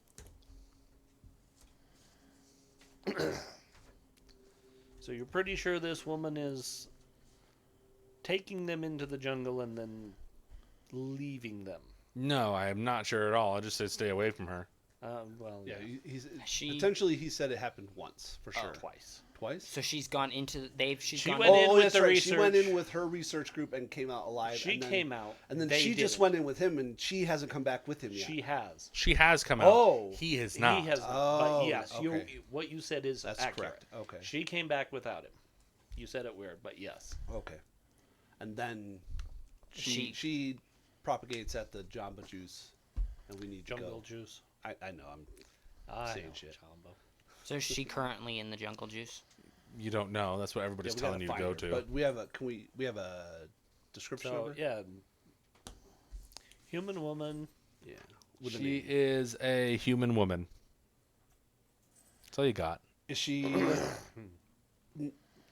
So you're pretty sure this woman is taking them into the jungle and then leaving them? No, I am not sure at all. I just said stay away from her. Well, Yeah, he's She- potentially he said it happened once for sure. twice. Twice. So she's gone into she's She gone went in with that's the right. She went research. in with her research group and came out alive. She and then, came out, and then they she just didn't. went in with him, and she hasn't come back with him yet. She has. She has come out. Oh. He has not. He has. But Oh, yes, okay. what you said is That's accurate. correct. Okay. She came back without him. You said it weird, but yes. Okay. And then She- she propagates at the Jamba Juice, and we need to Jungle go. juice. I know. I Saying know, shit. Jumbo. So is she currently in the jungle juice? You don't know. That's what everybody's we gotta telling you to find go her, to. But we have a. We have a description of So her? yeah, human woman. Yeah. With a She name. is a human woman. That's all you got. Is she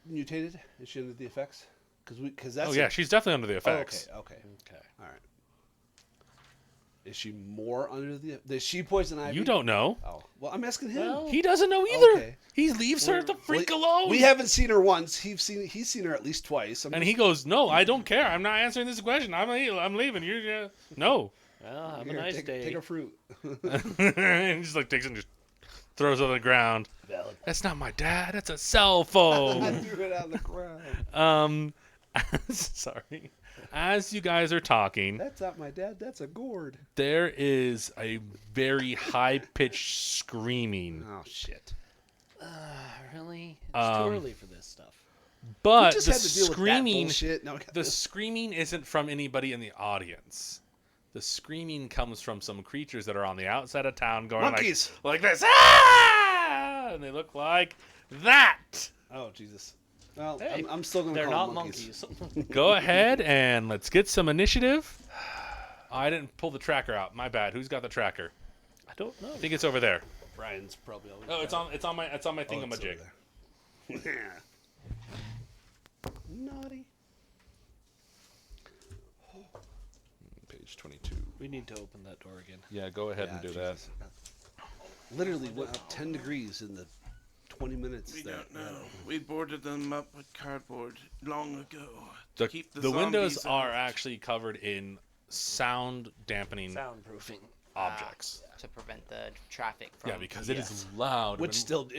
mutated? Is she under the effects? Because that's. Oh yeah, she's definitely under the Oh, effects. okay. Okay. All right. Is she more under the? Does she poison ivy? You don't know. Oh well, I'm asking him. Well, He doesn't know either. Okay. He leaves her the freak alone. We haven't seen her once. He's seen her at least twice. And he goes, "No, I don't care. I'm not answering this question. I'm leaving. You no." Well, have Here, a nice take, day. Take a fruit. And he just like takes it and just throws it on the ground. Valid. That's not my dad. That's a cell phone. Threw it on the ground. Sorry. As you guys are talking, That's not my dad. That's a gourd. there is a very high-pitched screaming. Oh shit. Really? It's too Um, early for this stuff. But just the had to deal with that screaming, bullshit. Now we got the this. screaming isn't from anybody in the audience. The screaming comes from some creatures that are on the outside of town going Monkeys. like this. Ah! And they look like that. Oh Jesus. Well, Hey, I'm still gonna They're call not them monkeys. monkeys. Go ahead and let's get some initiative. I didn't pull the tracker out. My bad. Who's got the tracker? I don't know. I think it's over there. Brian's probably always. Oh, it's on my Oh, thingamajig. it's over there. Naughty. Page 22. We need to open that door again. Yeah, go ahead and do that. Jesus. Literally went up 10 degrees in the 20 minutes. We that don't we had know. open. We boarded them up with cardboard long ago. The, Keep the the windows zombies are out. actually covered in sound dampening Soundproofing. objects. To prevent the traffic from. Yeah, because it is loud. Which when- still,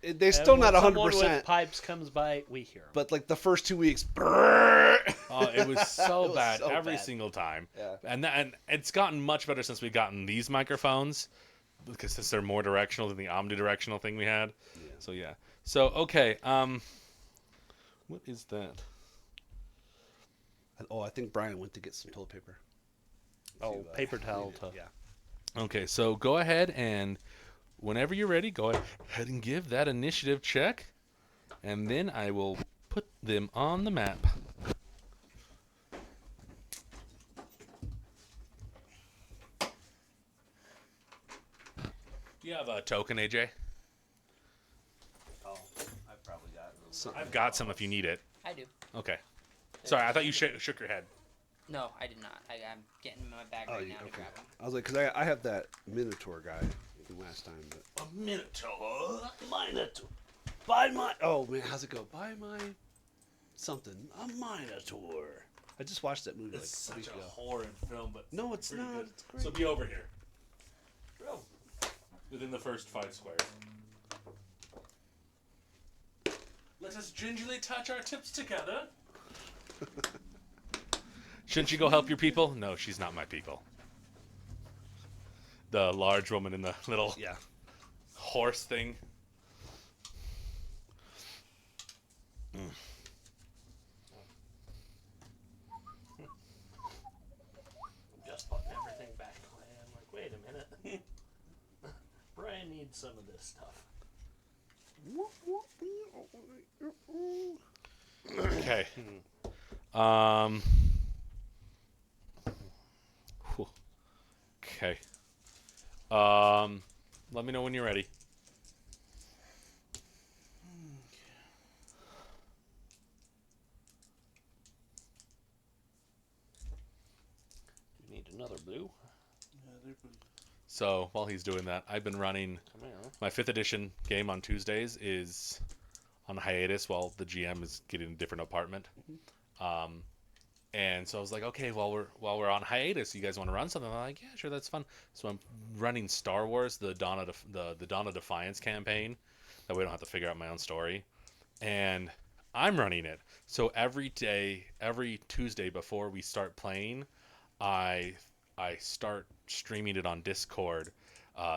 they're still not And when someone 100%. with pipes comes by, we hear 'em. But like the first 2 weeks, brrr. it was so It was bad so every bad. single time. Yeah. And it's gotten much better since we've gotten these microphones because since they're more directional than the omnidirectional thing we had. Yeah. So yeah. So okay. What is that? Oh, I think Brian went to get some toilet paper. Oh, paper towel. Yeah. Okay, so go ahead and whenever you're ready, go ahead and give that initiative check, and then I will put them on the map. Do you have a token, AJ? Oh, I probably got some. I've got some if you need it. I do. Okay. Sorry, I thought you shook your head. No, I did not. I'm getting in my bag right now to grab them. I was like, because I have that Minotaur guy from last time. But A Minotaur. Minotaur. Buy my. Oh man, how's it go? Buy my something. A Minotaur. I just watched that movie It's like a week such a ago. horrid film, but No, it's pretty not. good. It's great. So be over here. Within the first 5 squares. Let us gingerly touch our tips together. Shouldn't you go help your people? No, she's not my people. The large woman in the little Yeah. horse thing. Just putting everything back away. I'm like, wait a minute. Brian needs some of this stuff. Okay. Um. whew. Okay. Let me know when you're ready. You need another blue. So while he's doing that, I've been running Come on. my 5th edition game on Tuesdays is on hiatus while the GM is getting a different apartment. And so I was like, okay, while we're on hiatus, you guys want to run something? I'm like, yeah, sure, that's fun. So I'm running Star Wars, the Dawn of Defiance campaign. That way I don't have to figure out my own story. And I'm running it. So every Tuesday before we start playing, I start streaming it on Discord,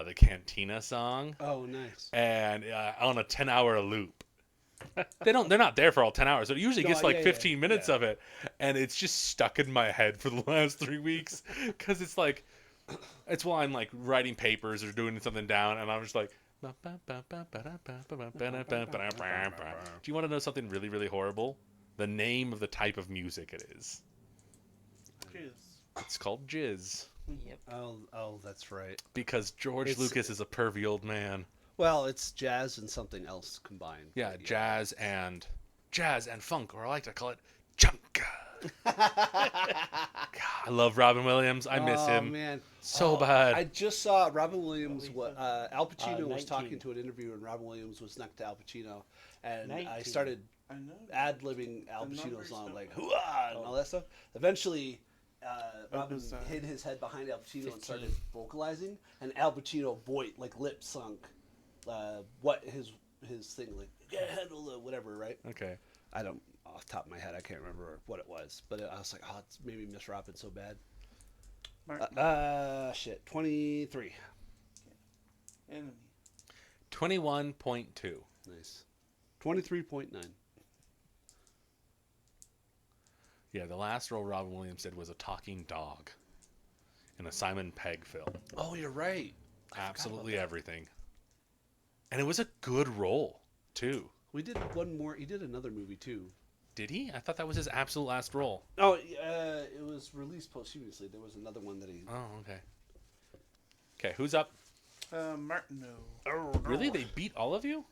the Cantina song, Oh, nice. and on a 10-hour loop. They're not there for all 10 hours. It usually gets No, like yeah, 15 minutes yeah. of it, and it's just stuck in my head for the last 3 weeks because it's like, it's while I'm like writing papers or doing something down, and I'm just like. Do you want to know something really, really horrible? The name of the type of music it is. Jizz. It's called jizz Yep. Oh, that's right. because George It's- Lucas is a pervy old man. Well, it's jazz and something else combined. Yeah, but jazz and funk, or I like to call it chunk. I love Robin Williams. I miss Oh, him man. so Oh, bad. I just saw Robin Williams. Al Pacino was 19. talking to an interview, and Robin Williams was next to Al Pacino, and I 19. started I know. ad-libbing Al The Pacino's numbers song, don't like match. "hooah" and all that stuff. Eventually, Robin was, hid his head behind Al Pacino and 15. started vocalizing, and Al Pacino like lip sunk what his thing, like yeah, handle the whatever, right? Okay. I don't, off the top of my head, I can't remember what it was, but I was like, oh, it's maybe Miss Robin so bad. Martin. Shit, 23. Enemy. 21.2. Nice. 23.9. Yeah, the last role Robin Williams did was a talking dog in a Simon Pegg film. Oh, you're right. Absolutely everything. And it was a good role, too. We did one more. He did another movie too. Did he? I thought that was his absolute last role. Oh, it was released posthumously. There was another one that he. Oh, okay. Okay, who's up? Martineau. Oh, Really? They beat all of you?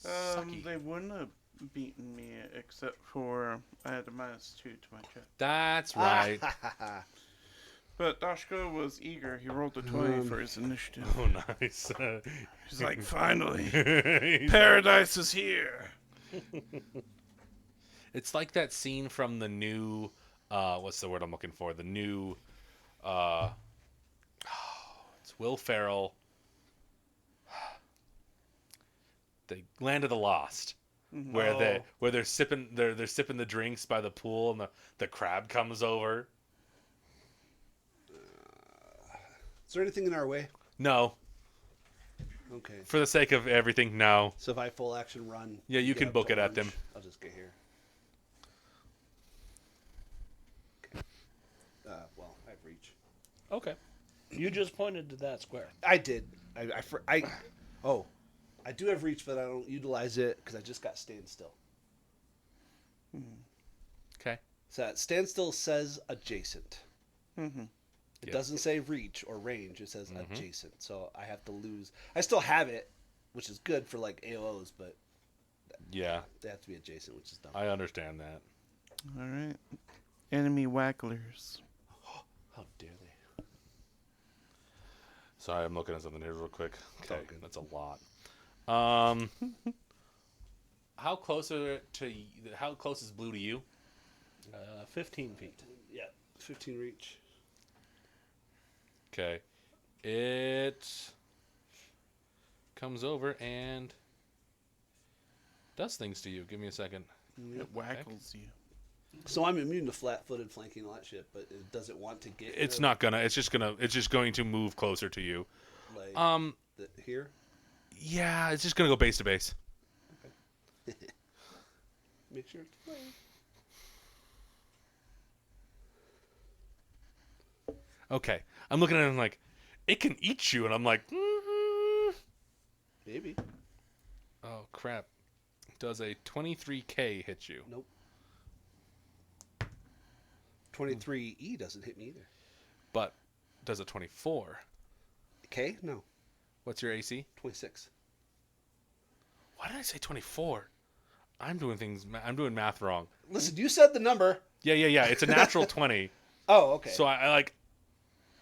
Sucky. They wouldn't have beaten me except for I had a -2 to my check. That's right. But Dashko was eager. He rolled a 20 for his initiative. Oh, nice. He's like, finally, He's- paradise is here. It's like that scene from the new, what's the word I'm looking for? The new, it's Will Ferrell. The Land of the Lost, where they're sipping they're sipping the drinks by the pool and the crab comes over. Is there anything in our way? No, Okay. for the sake of everything, no. So if I full action run. Yeah, you get can up book to it at orange, them. I'll just get here. Okay. Well, I have reach. Okay. You just pointed to that square. I did. I do have reach, but I don't utilize it because I just got standstill. Okay. So that standstill says adjacent. Mm-hmm. It Yep. doesn't say reach or range. It says adjacent. So I have to lose. I still have it, which is good for like AOs, but Yeah, they have to be adjacent, which is dumb. I understand that. All right. Enemy wagglers. How dare they? Sorry, I'm looking at something here real quick. It's all Okay, good. that's a lot. How close how close is Blue to you? 15 feet. Yeah, 15 reach. Okay. It comes over and does things to you. Give me a second. It waggles you. So I'm immune to flat-footed flanking and all that shit, but it doesn't want to get. It's not gonna. It's just going to move closer to you. Like here. Yeah, it's just gonna go base to base. Make sure it's flat. Okay. I'm looking at it and I'm like, it can eat you, and I'm like, Maybe. oh crap. Does a 23K hit you? Nope. 23E doesn't hit me either. But does a 24? K? No. What's your AC? 26. Why did I say 24? I'm doing math wrong. Listen, you said the number. Yeah. It's a natural 20. Oh, okay. So I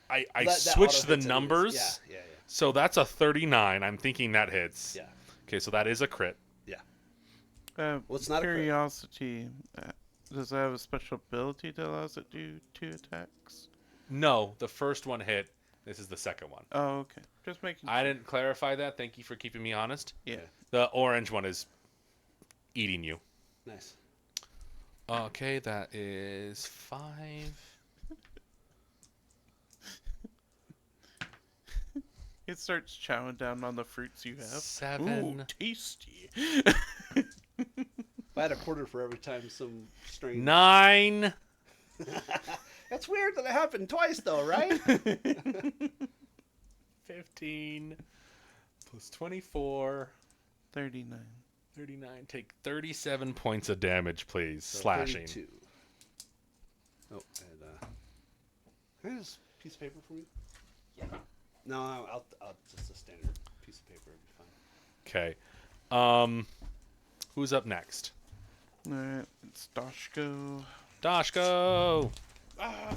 That switched auto the hits anyways. numbers. Yeah. So that's a 39. I'm thinking that hits. Yeah. Okay, so that is a crit. Well, it's not a crit. curiosity. Does it have a special ability that allows it to do 2 attacks? No, the first one hit. This is the second one. Oh, okay. Just making I didn't clarify that. Thank you for keeping me honest. Yeah. The orange one is eating you. Nice. Okay, that is 5. It starts chowing down on the fruits you have. 7. Ooh, tasty. add a quarter for every time some strange. 9. That's weird that it happened twice, though, right? 15 plus 24. 39. 39. Take 37 points of damage, please. So Slashing. 32. Oh, and can I just piece of paper for me? Yeah. No, I'll just a standard piece of paper would be fine. Okay. Who's up next? Alright, it's Doshko. Dashko! Ah,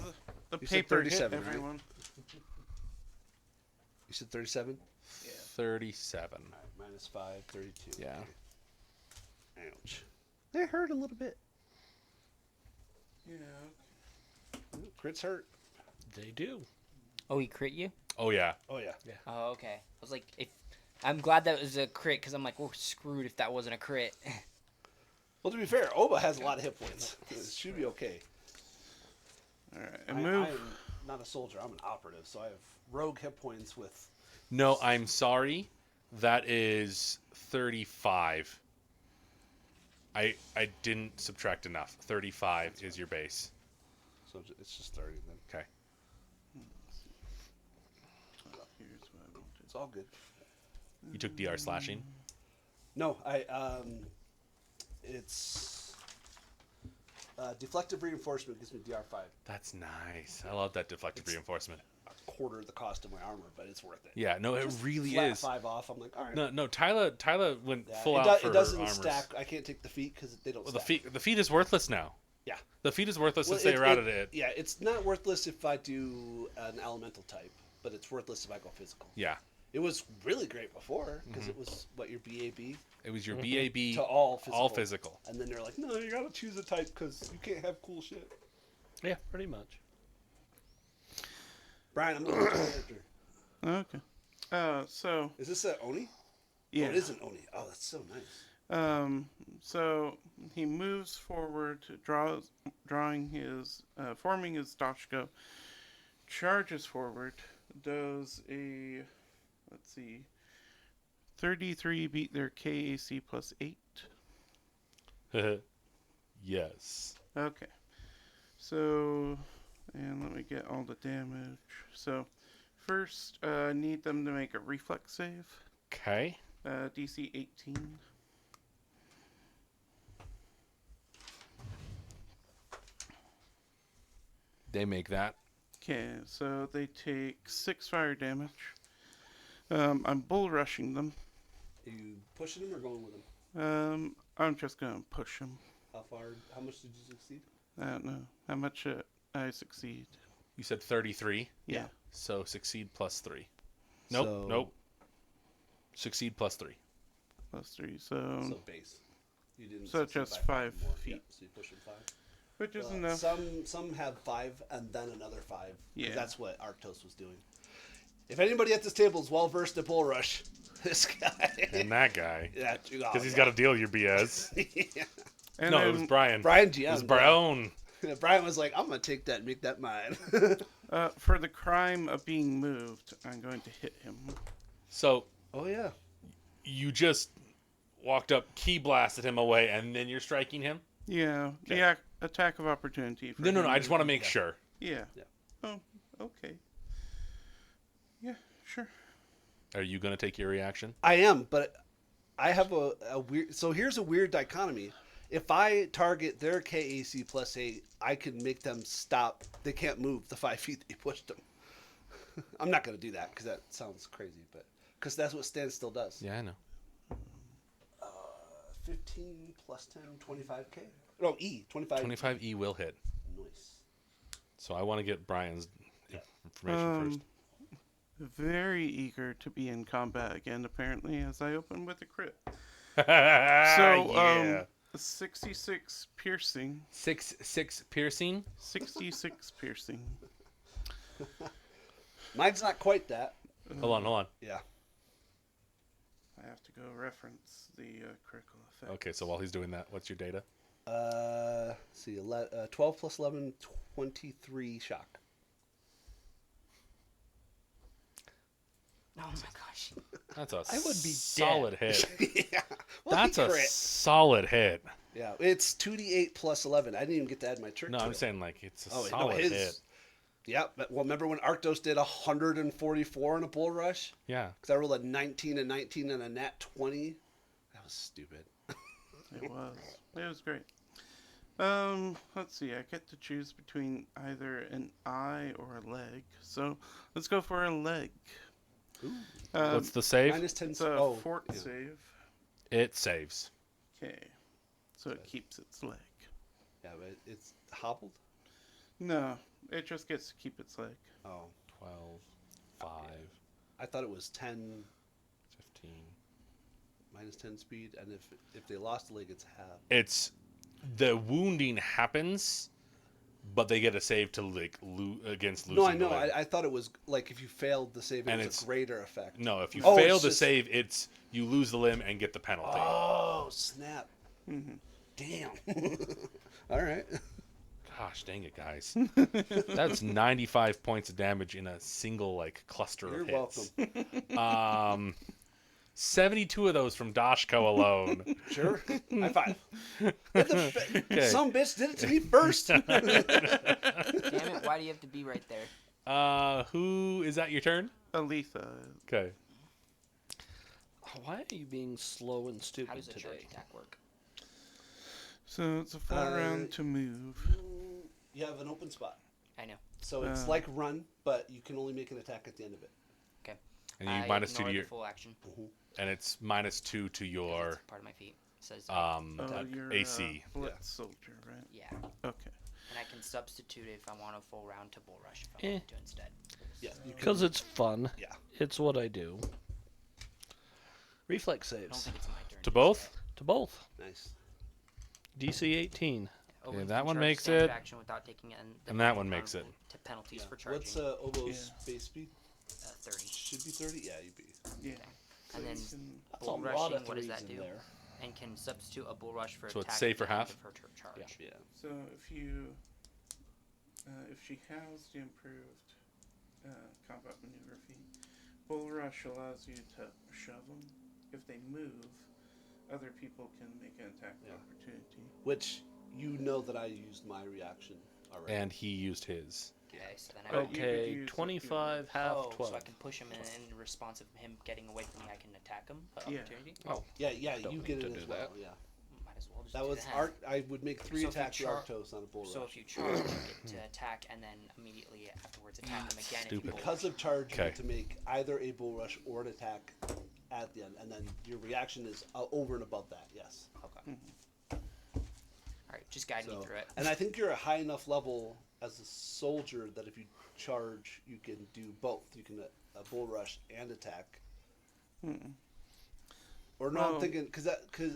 the You said paper hit 37, right? everyone. You said 37? 37. All right, minus 5, 32. Yeah. Okay. Ouch. That hurt a little bit. Yeah. Ooh, crits hurt. They do. Oh, he crit you? Oh, yeah. Oh, yeah. Oh, okay. I was like, if I'm glad that was a crit because I'm like, we're screwed if that wasn't a crit. Well, to be fair, Oba has a lot of hit points. It should be okay. Alright, I and move. am not a soldier. I'm an operative, so I have rogue hit points with... No, I'm sorry. That is 35. I didn't subtract enough. 35 is your base. So it's just 30 then. Okay. Here's what I wanted. It's all good. You took DR slashing? No, it's deflective reinforcement gives me DR5. That's nice. I love that deflective reinforcement. A quarter of the cost of my armor, but it's worth it. Yeah, no, it Just really flat is. 5 off. I'm like, all right. No, Tyler went Yeah, full it, out do- for it doesn't her armors. stack. I can't take the feet because they don't Well, stack. the feet is worthless now. Yeah. The feet is worthless Well, since they routed it. Yeah, it's not worthless if I do an elemental type, but it's worthless if I go physical. Yeah, It was really great before because it was your BAB it was your BAB to all physical. all physical. And then they're like, no, you gotta choose a type because you can't have cool shit. Yeah, pretty much. Brian, I'm looking at your character. Okay. So, Is this an Oni? yeah. Oh, it is an Oni. Oh, that's so nice. So he moves forward, drawing his, forming his Doshko, charges forward, does a, let's see, 33 beat their KAC plus 8. Yes. Okay. So, and let me get all the damage. So, first, need them to make a reflex save. Okay. DC 18. They make that. Okay, so they take 6 fire damage. I'm bull rushing them. Are you pushing him or going with him? I'm just gonna push them. How far? How much did you succeed? I don't know how much I succeed. You said 33. Yeah. So succeed plus 3. Nope. So- Nope. Succeed plus 3. Plus 3, so So base. You didn't. So succeed just by 5 more. feet. Yeah, so you push him 5. which is Well, enough. Some have 5 and then another 5. 'Cause Yeah. That's what Arctos was doing. If anybody at this table is well versed at bull rush, this guy. And that guy. Yeah, Because he's got to deal your BS. yeah. And No, then, it was Brian. Brian It GM. was Brown. Brian was like, I'm gonna take that and make that mine. for the crime of being moved, I'm going to hit him. So Oh yeah. you just walked up, key blasted him away, and then you're striking him? Yeah, Okay. the attack of opportunity. For No. him I just want to is- make sure. Yeah. Yeah. Oh, okay. Yeah, sure. Are you going to take your reaction? I am, but I have a weird. So here's a weird dichotomy. If I target their KAC plus 8, I can make them stop. They can't move the 5 feet that you pushed them. I'm not gonna do that because that sounds crazy, but because that's what standstill does. Yeah, I know. 15 plus 10, 25k. No, E 25. 25E will hit. Nice. So I want to get Brian's information first. Very eager to be in combat again, apparently, as I open with a crit. So, yeah. 66 piercing. 6 piercing. 66 piercing. Mine's not quite that. Hold on. Yeah. I have to go reference the critical effect. Okay, so while he's doing that, what's your data? See, 12 plus 11, 23 shock. Oh my gosh. That's a I would be solid hit. yeah. Well, That's he a crit. solid hit. Yeah, it's 2d8 plus 11. I didn't even get to add my trick. No, to I'm it. saying like it's a Oh, no, solid his. hit. Yeah, but well, remember when Arctos did 144 in a bull rush? Yeah. Because I rolled a 19 and 19 and a nat 20. That was stupid. It was. It was great. Let's see. I get to choose between either an eye or a leg. So let's go for a leg. What's the save? Minus 10. It's a Oh, fort yeah. save. It saves. Okay. So it keeps its leg. Yeah, but it's hobbled? No, it just gets to keep its leg. Oh. 12, 5, I thought it was 10 15. minus 10 speed, and if they lost a leg, it's half. It's the wounding happens, but they get a save to like against losing. No, I know. the leg. I thought it was like if you failed the save, it And was it's- a greater effect. No, if you Oh, fail it's the just- save, it's you lose the limb and get the penalty. Oh, snap. Mm-hmm. Damn. All right. Gosh, dang it, guys! That's 95 points of damage in a single like cluster You're of hits. welcome. 72 of those from Dashko alone. Sure. High five. Okay. Some bitch did it to me first. Damn it! Why do you have to be right there? Who is that? Your turn. Aletha. Okay. Why are you being slow and How stupid does a charge today? attack work? So it's a full round to move. You have an open spot. I know. So it's like run, but you can only make an attack at the end of it. And you I minus 2 to ignore your, the full action. and it's minus 2 to 'cause your it's part of my feat. It says You're AC. a blitz soldier, right? yeah, Okay. and I can substitute if I want a full round to bull rush if I Eh. want to instead. Yeah. You can, Because it's fun. yeah. It's what I do. Reflex I don't saves. think it's my turn. To both? To both. Nice. DC 18. Owen that can one charge makes standard it. action without taking it, And that one makes it. To penalties Yeah. for charging. What's Obo's base speed? 30. Should be 30? Yeah, you'd be. Yeah. And then That's bull a lot rushing, of what does threes that in do? there. And can substitute a bull rush for So it's attack safe at for the end half? of her charge. Yeah. So if you, if she has the improved combat maneuver feat, bull rush allows you to shove them. If they move, other people can make an attack of Yeah. opportunity. Which you know that I used my reaction already. And he used his. Okay, so then I But you could Okay, use it, 25, half, oh, 12. so I can push him in response of him getting away from me. I can attack him. Yeah. Opportunity. Oh, yeah, Don't you need get to it do as well. that. Yeah. Might as well just That do was that. Arc. I would make 3 So if you attacks char- Arctos on a bull So rush. if you charge, you get to attack and then immediately afterwards attack him again. If Stupid. you bull Because rush. of charge, you Okay. get to make either a bull rush or an attack at the end, and then your reaction is over and above that. Yes. Okay. All right, just guide me So, through it. and I think you're a high enough level as a soldier that if you charge, you can do both. You can a bull rush and attack. Or no, I'm Well, thinking because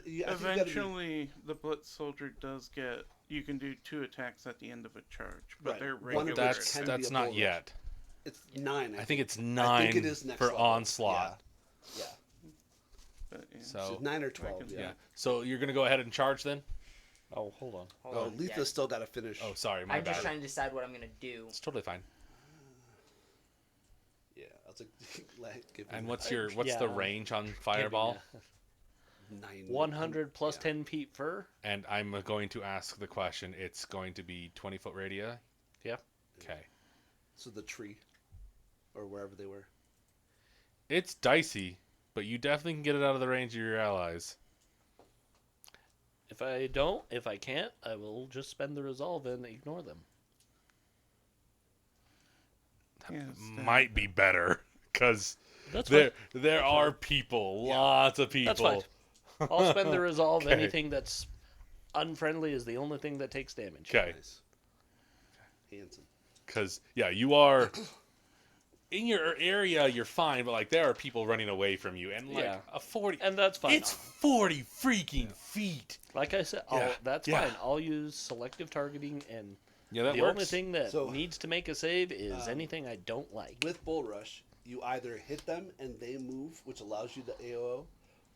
Eventually, the blitz soldier does get. You can do 2 attacks at the end of a charge, but Right. they're One of regular. which That's can that's be a not bull rush. yet. it's 9. I think it's I 9 think it is next for level. onslaught. Yeah. But, yeah. So So 9 or 12. can- Yeah. yeah. So you're gonna go ahead and charge then? oh, hold on. Hold Oh, on. Letha's Yeah. still got to finish. Oh, sorry, my I'm bad. just trying to decide what I'm gonna do. It's totally fine. Yeah. I was like, like give And him what's the Yeah. range on fireball? 9. 100 plus yeah. 10 feet fur? And I'm going to ask the question. It's going to be 20-foot radii. Yeah. Okay. So the tree, or wherever they were. It's dicey, but you definitely can get it out of the range of your allies. If I can't, I will just spend the resolve and ignore them. Yes, Might be better because That's there fine. there are people, lots of people. That's fine. I'll spend the resolve. Okay. Anything that's unfriendly is the only thing that takes damage. Okay, Nice. Handsome. because yeah, you are in your area. You're fine, but like there are people running away from you, and like Yeah. a 40. And that's fine. It's 40 freaking feet. Like I said, Yeah. that's Yeah. fine. I'll use selective targeting, and Yeah, that the works. only thing that So, needs to make a save is anything I don't like. With bull rush, you either hit them and they move, which allows you the AOO,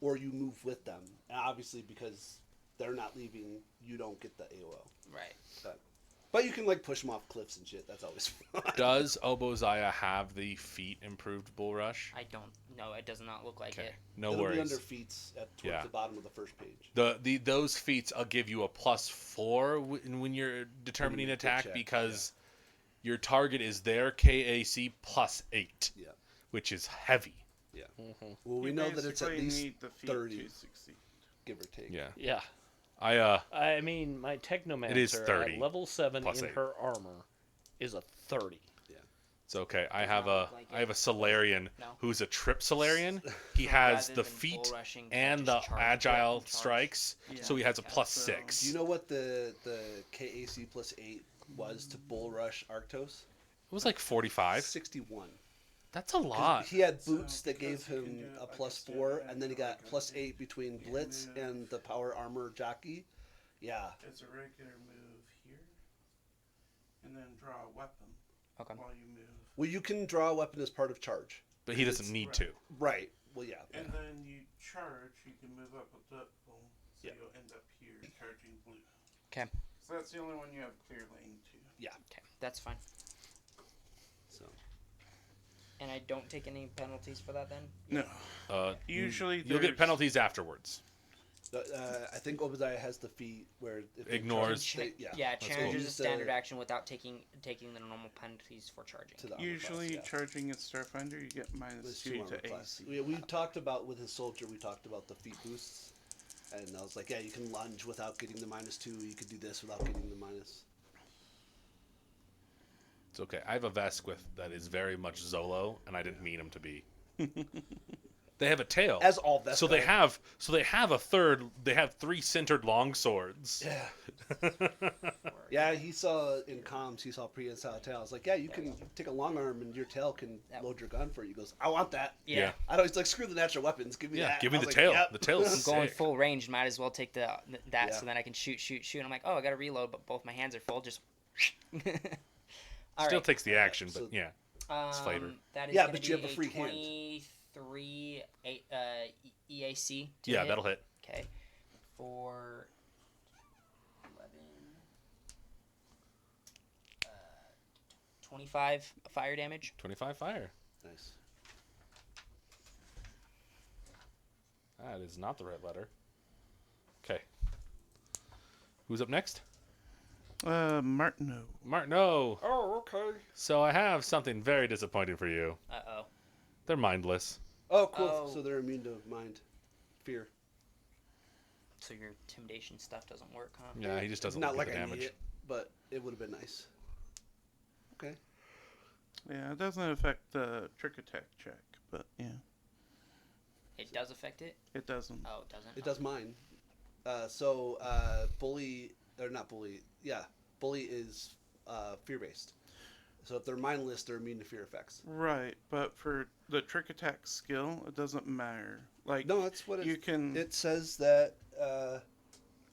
or you move with them. And obviously, because they're not leaving, you don't get the AOO. Right. But But you can like push them off cliffs and shit. That's always fun. Does Obozaya have the feat improved bull rush? I don't know. It does not look like Okay, it. no It'll be worries. under feats towards Yeah. the bottom of the first page. Those feats I'll give you a +4 when you're determining When you attack check, because your target is their KAC +8, Yeah. which is heavy. Yeah. Mm-hmm. Well, we You know that it's at basically least need the feat 30. to succeed. give or take. Yeah, Yeah. I I mean, my Technomancer It is 30 at level 7 plus in 8. her armor is a 30. It's okay. I Does have not a look like I have a it. Solarian No. who's a trip Solarian. He So has rather the than feat bull rushing, and just the charge, agile charge. strikes, Yeah. so he has a Yeah. +6. Do you know what the KAC +8 was to Bull Rush Arctos? It was like 45. 61. That's a 'Cause lot. He had boots So, that gave because you can him do it a like a +4, standard and then he got like a +8 between yeah, Blitz move. and the Power Armor Jockey. Yeah. It's a regular move here, and then draw a weapon Okay. while you move. Well, you can draw a weapon as part of charge. But he doesn't need to. Right. Well, yeah. And then you charge, you can move up a double, so Yeah. you'll end up here charging blue. 'Kay. So that's the only one you have clear lane to. Okay, that's fine. So And I don't take any penalties for that then? No. Usually you'll get there's- penalties afterwards. I think Obadiah has the feat where if they Ignores. charge, Yeah, That's charge cool. is a Use standard the- action without taking the normal penalties for charging. to the armor Usually class, yeah. charging at Starfinder, you get With -2 armor to class. AC. We talked about with his soldier. We talked about the feat boosts, and I was like, yeah, you can lunge without getting the -2. You could do this without getting the minus. It's okay. I have a Vesk with that is very much Zolo, and I didn't mean him to be. They have a tail. As all that. So they have a third. They have 3 centered long swords. Yeah. Yeah, he saw in comms. He saw Priya and saw a tail. I was like, yeah, you can take a long arm and your tail can That- load your gun for you. He goes, I want that. Yeah. I don't. He's like, screw the natural weapons. Give me Yeah, that. give me I the was tail. Like, yep. The tail's I'm going sick. full range. Might as well take that Yeah. so then I can shoot. And I'm like, oh, I got to reload, but both my hands are full. Just. All Still right. takes the action, So- but yeah. It's flavor. That is Yeah, gonna but you be have a free hand. 23 EAC. To Yeah, hit. that'll hit. Okay. For 11. 25 fire damage. 25 fire. Nice. That is not the right letter. Okay. Who's up next? Martineau. Martineau. Oh, okay. So I have something very disappointing for you. Uh-oh. They're mindless. Oh, cool. Oh. So they're immune to mind, fear. So your intimidation stuff doesn't work, huh? Yeah, he just doesn't Not look like at the I damage. need it, but it would have been nice. Okay. Yeah, it doesn't affect the trick attack check, but yeah, It does affect it? it doesn't. Oh, it doesn't? It does mine. Bully or not bully? Yeah, bully is fear based. So if they're mindless, they're immune to fear effects. Right, but for the trick attack skill, it doesn't matter. Like, No, that's what you can, it says that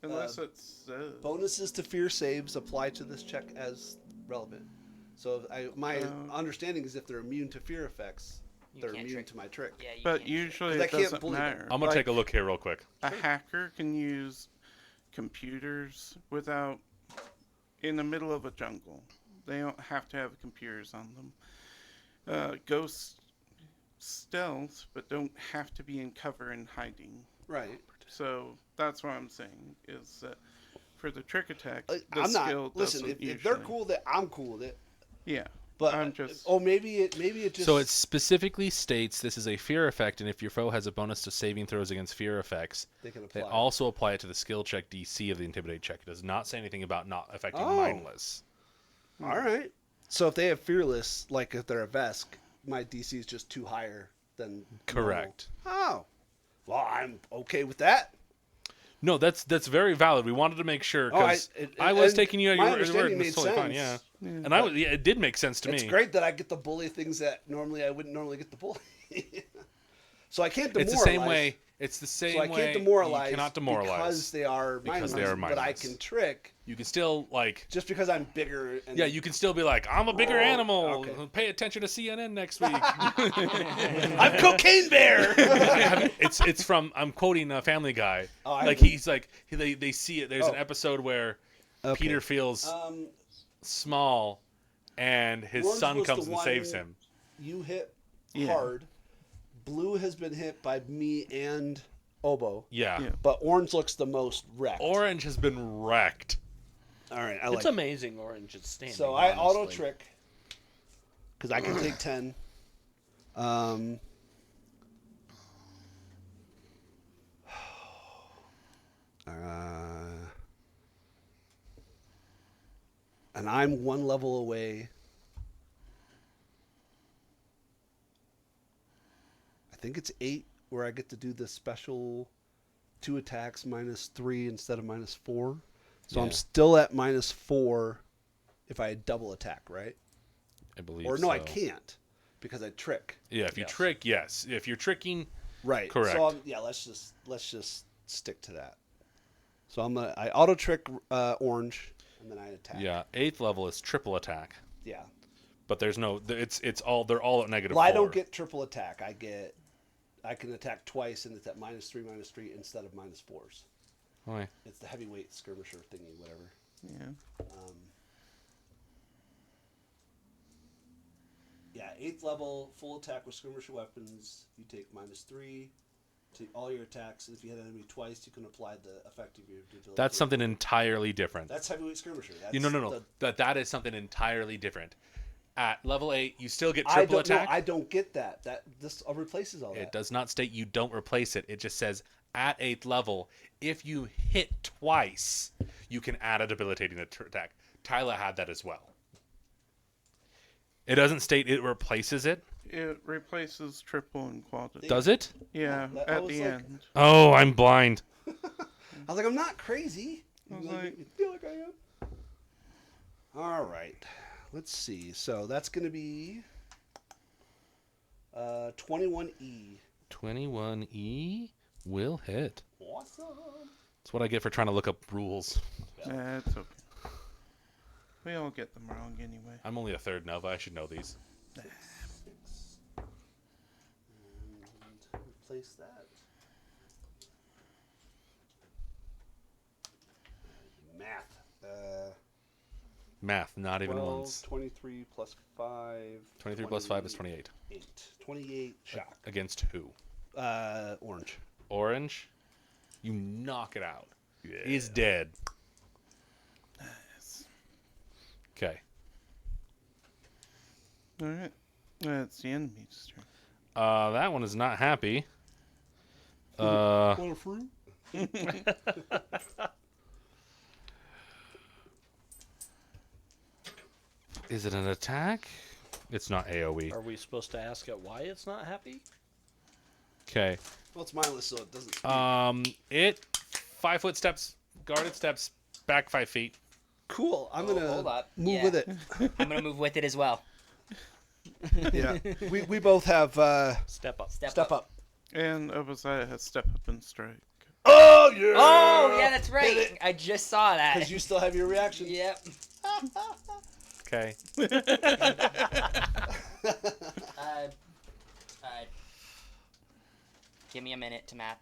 unless it's bonuses to fear saves apply to this check as relevant. So my Oh. understanding is if they're immune to fear effects, You they're can't immune trick. to my trick. Yeah, you but can't usually 'Cause I it can't doesn't bully them. matter. I'm going to take a look here real quick. A hacker can use computers without, in the middle of a jungle. They don't have to have computers on them. Ghosts stealth, but don't have to be in cover and hiding. Right. So that's what I'm saying is that for the trick attack, the I'm skill not. Listen, doesn't if they're usually- cool, that I'm cool with it. Yeah, But I'm just. maybe it just. So it specifically states this is a fear effect, and if your foe has a bonus to saving throws against fear effects, they can apply. they also apply it to the skill check DC of the Intimidate check. It does not say anything about not affecting Oh. mindless. All right. So if they have fearless, like if they're a Vesk, my DC is just too higher than Correct. normal. Oh, well, I'm okay with that. No, that's very valid. We wanted to make sure Oh, because I was and taking you at my your word. understanding And it's made totally fine, sense. yeah. And it did make sense to It's me. great that I get the bully things that normally I wouldn't normally get the bully. So I can't demoralize. It's the same way. It's the same So I way. can't demoralize. You cannot demoralize. because they are Because mindless. they are But I mindless. can trick You can still like. just because I'm bigger. And Yeah, you can still be like, I'm a bigger animal. okay. Pay attention to CNN next week. I'm Cocaine Bear. it's from I'm quoting Family Guy. Oh, I like haven't- he's like they see it. There's an Oh. episode where Okay. Peter feels small, and his Orange son was comes the and saves one- him. You hit Yeah. hard. Blue has been hit by me and Oboe, Yeah. Yeah. but orange looks the most wrecked. Orange has been wrecked. All right, I It's like. amazing Orange is standing. So I auto honestly. trick because I can take 10. And I'm one level away. I think it's 8 where I get to do the special 2 attacks -3 instead of -4. So I'm Yeah. still at -4 if I double attack, right? I believe. Or no, I so. can't because I trick. Yeah, if you Yes. trick, yes. If you're tricking, Right. Correct. So let's just stick to that. So I auto trick orange and then I attack. yeah, 8th level is triple attack. Yeah. But there's no, it's all, they're all at negative Well, 4. I don't get triple attack. I can attack twice and it's at -3 instead of -4s. Okay. It's the heavyweight skirmisher thingy, whatever. Yeah. Yeah, 8th level, full attack with skirmisher weapons. You take -3 to all your attacks. If you hit an enemy twice, you can apply the effect of your ability. That's something entirely different. That's heavyweight skirmisher. That's No. That is something entirely different. At level 8, you still get I triple don't know. attack. I don't get that. This replaces all that. It does not state you don't replace it. It just says at 8th level, if you hit twice, you can add a debilitating attack. Tyler had that as well. It doesn't state it replaces it. It replaces triple and quadruple. Does it? Yeah, that- I at was the like- end. Oh, I'm blind. I was like, I'm not crazy. I was You like- you feel like I am. All right. Let's see. So that's going to be 21E. 21E will hit. Awesome. That's what I get for trying to look up rules. That's okay. We all get them wrong anyway. I'm only a 3rd Nova. I should know these. And replace that. Math. Math, not even 12, once. 23 plus 5. 23 plus 5 is 28. 28 shock. Against who? Orange. Orange? You knock it out. He's dead. Okay. Alright. That's the enemy's turn. That one is not happy. Want a fruit? Is it an attack? It's not AoE. Are we supposed to ask it why it's not happy? Okay. Well, it's mindless, so it doesn't speak. It 5 foot steps, guarded steps, back 5 feet. Cool. I'm Oh, gonna hold up. move Yeah. with it. I'm gonna move with it as well. Yeah. we both have Step up. Step up. And Obasiah has step up and strike. Oh yeah. Oh yeah, that's Hit right. it. I just saw that. Because you still have your reaction. Yep. Okay. Give me a minute to map.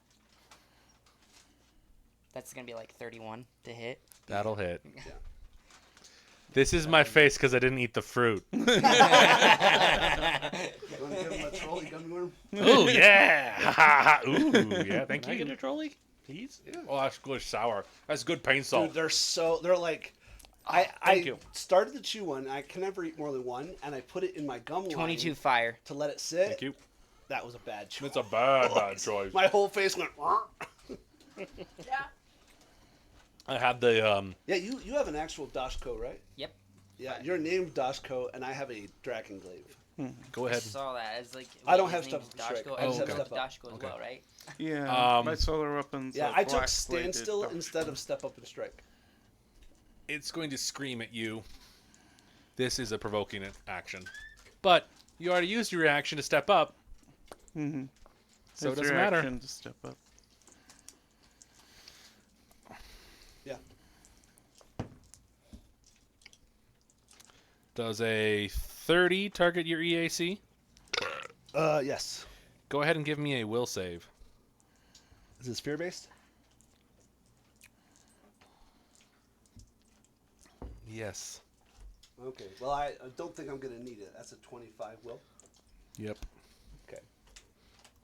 That's gonna be like 31 to hit. That'll hit. This is my face because I didn't eat the fruit. You want to give him a trolley gummy worm? Ooh, yeah. Ooh, yeah, thank Can I you. get a trolley? Please? Oh, that's good sour. That's good paint salt. Dude, they're like. I you. started to chew one. I can never eat more than one, and I put it in my gum line 22 fire. to let it sit. Thank you. That was a bad choice. It's a bad choice. My whole face went. Yeah. I had the Yeah, you have an actual Dashko, right? Yep. Yeah, you're named Dashko, and I have a Dragonglaive. Go I ahead. saw that. It's like I don't his have name Step is Up and Strike. Dashko. I I just just have have Step Up. Dashko as Okay. well, right? Yeah, my Um, solar weapons. Yeah, are I took black-bladed standstill dark instead blade. of Step Up and Strike. It's going to scream at you. This is a provoking action. But you already used your reaction to step up, Mhm. so it It's doesn't your matter. action to step up. Yeah. Does a 30 target your EAC? Yes. Go ahead and give me a will save. Is this fear based? Yes. Okay. Well, I don't think I'm going to need it. That's a 25 will. Yep. Okay.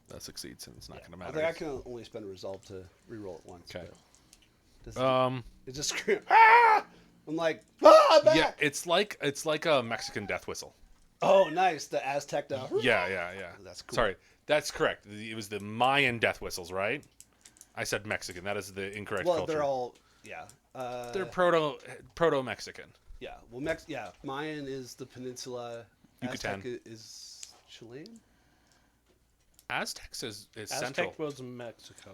That succeeds, and it's not going to I matter. think I can only spend a resolve to reroll it once. Okay. but Does Um. it just scream? Ah! I'm like, ah, back! Yeah, it's like a Mexican death whistle. Oh, nice. The Aztec now. Yeah. That's cool. Sorry, that's correct. It was the Mayan death whistles, right? I said Mexican. That is the incorrect Well, culture. they're all, yeah. They're proto Mexican. Yeah. Well, Mayan is the peninsula. Yucatan. Aztec is Chilean? Aztecs is Aztec central. was Mexico.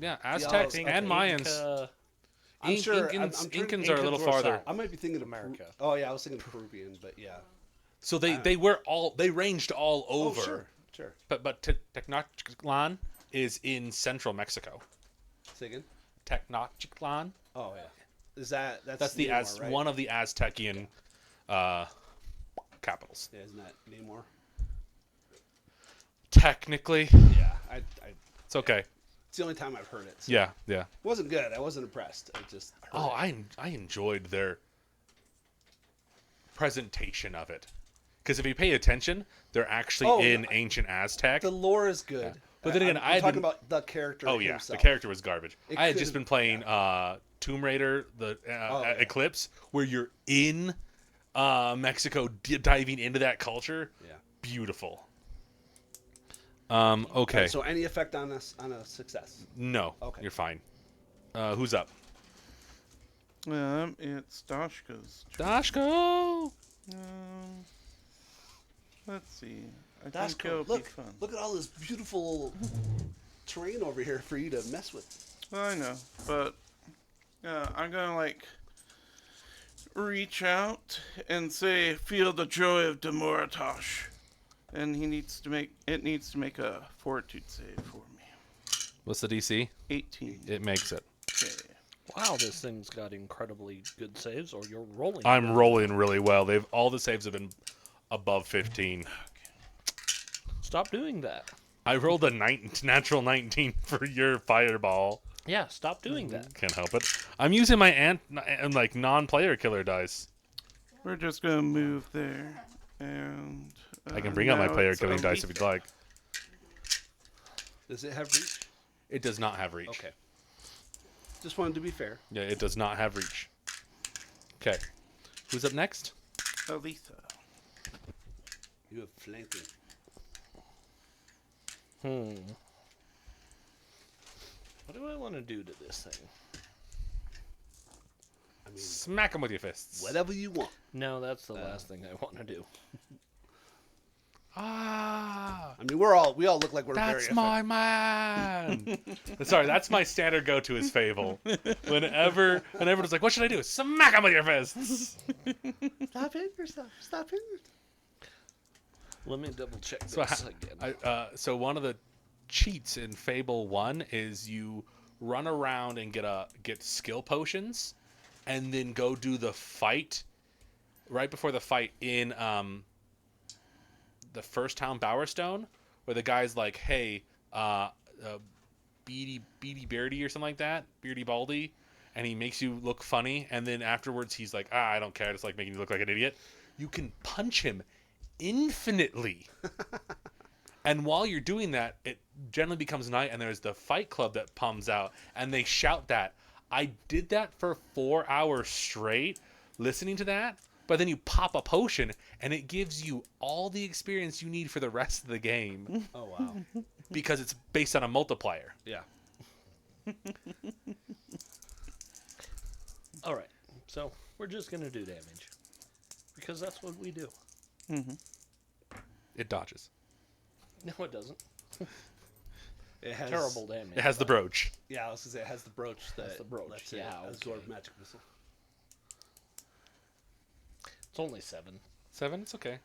Yeah, Aztecs okay. and Mayans. Inca, I'm sure. Incans are a little Incans were farther. south. I might be thinking of America. Oh, yeah. I was thinking Peruvian, but yeah. So they ranged all over. Oh, sure. But Tenochtitlan is in central Mexico. Say again? Tenochtitlan. Oh, yeah. That's the Namor, right? one of the Aztecian capitals. Yeah, isn't that Namor? Technically, Yeah. it's okay. It's the only time I've heard it. So. Yeah. It wasn't good. I wasn't impressed. I just heard Oh, it. I enjoyed their presentation of it. Because if you pay attention, they're actually in ancient Aztec. The lore is good. Yeah. But then again, I'm talking about the character Oh yeah, himself. the character was garbage. It I had could've- just been playing Tomb Raider, the yeah. Eclipse, where you're in Mexico, diving into that culture. Yeah. Beautiful. Okay. So any effect on a success? No. Okay. You're fine. Who's up? It's Dashka's. Dashko. Let's see. I think Dashko, it'll be look fun. at all this beautiful terrain over here for you to mess with. Well, I know, but I'm gonna reach out and say, "Feel the joy of Demoratosh," and it needs to make a fortitude save for me. What's the DC? 18. It makes it. Okay. Wow, this thing's got incredibly good saves, or you're rolling. I'm well. rolling really well. All the saves have been above 15. Stop doing that. I rolled a natural 19 for your fireball. Yeah, stop doing that. Can't help it. I'm using my non-player killer dice. We're just gonna move there, and I can bring out my now player it's killing dice if Aletha. you'd like. Does it have reach? It does not have reach. Okay. Just wanted to be fair. Yeah, it does not have reach. Okay. Who's up next? Aletha. You have flanking. What do I want to do to this thing? I mean, Smack him with your fists. whatever you want. No, that's the last thing I want to do. Ah, I mean, we all look like we're that's very my man. Sorry, that's my standard go-to is Fable. Whenever everyone's like, "What should I do?" Smack him with your fists. Stop hitting yourself. Stop hitting yourself. Let me double check So, this again. so one of the cheats in Fable 1 is you run around and get skill potions, and then go do the fight right before the fight in the first town Bowerstone, where the guy's like, "Hey, Beady Beardy or something like that, Beardy Baldy," and he makes you look funny, and then afterwards he's like, "I don't care, I just like making you look like an idiot." You can punch him infinitely. And while you're doing that, it generally becomes night, and there's the fight club that comes out, and they shout that. I did that for 4 hours straight, listening to that, but then you pop a potion, and it gives you all the experience you need for the rest of the game, Oh wow. because it's based on a multiplier. Yeah. All right, so we're just gonna do damage because that's what we do. It dodges. No, it doesn't. It has Terrible damage. It has the brooch. Yeah, I was gonna say it has the brooch. That the brooch, lets it yeah, absorb okay. magic missile. It's only 7. 7? It's okay.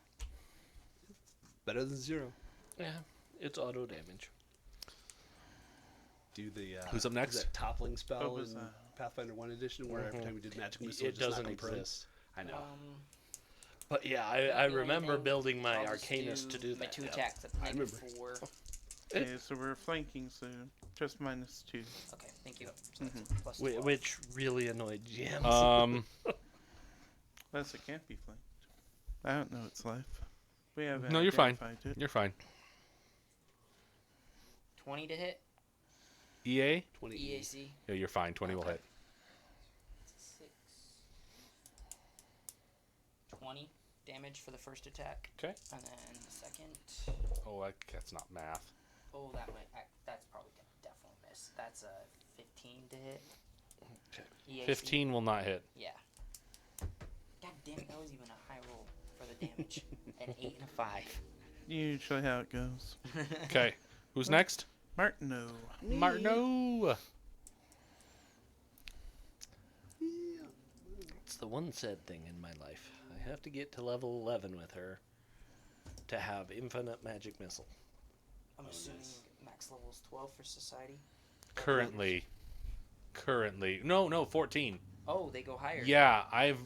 Better than 0. Yeah, it's auto damage. Do the Who's up next? is that toppling spell What was in that? Pathfinder 1 edition, where every time we did magic missile, It just knock doesn't him prone? exist. I know. But yeah, I the only remember thing, building my I'll just Arcanist to do my that. 2 yeah. attacks at I remember. -4. Okay, so we're flanking, so just -2. Okay, thank you. So that's plus 12. Which really annoyed Jim. Unless it can't be flanked. I don't know its life. We haven't No, you're fine. identified it. You're fine. 20 to hit. EA? 20 EAC. Yeah, you're fine. 20 will Okay. hit. 6. 20 damage for the first attack. Okay. And then the second. Oh, that's not math. Oh, that's probably gonna definitely miss. That's a 15 to hit. EAC. 15 will not hit. Yeah. God damn it, that was even a high roll for the damage. An 8 and a 5. Usually how it goes. Okay. Who's next? Martino. Martino. It's the one sad thing in my life. I have to get to level 11 with her to have infinite magic missile. I'm assuming max level is 12 for society. Currently. No, 14. Oh, they go higher. Yeah, I've.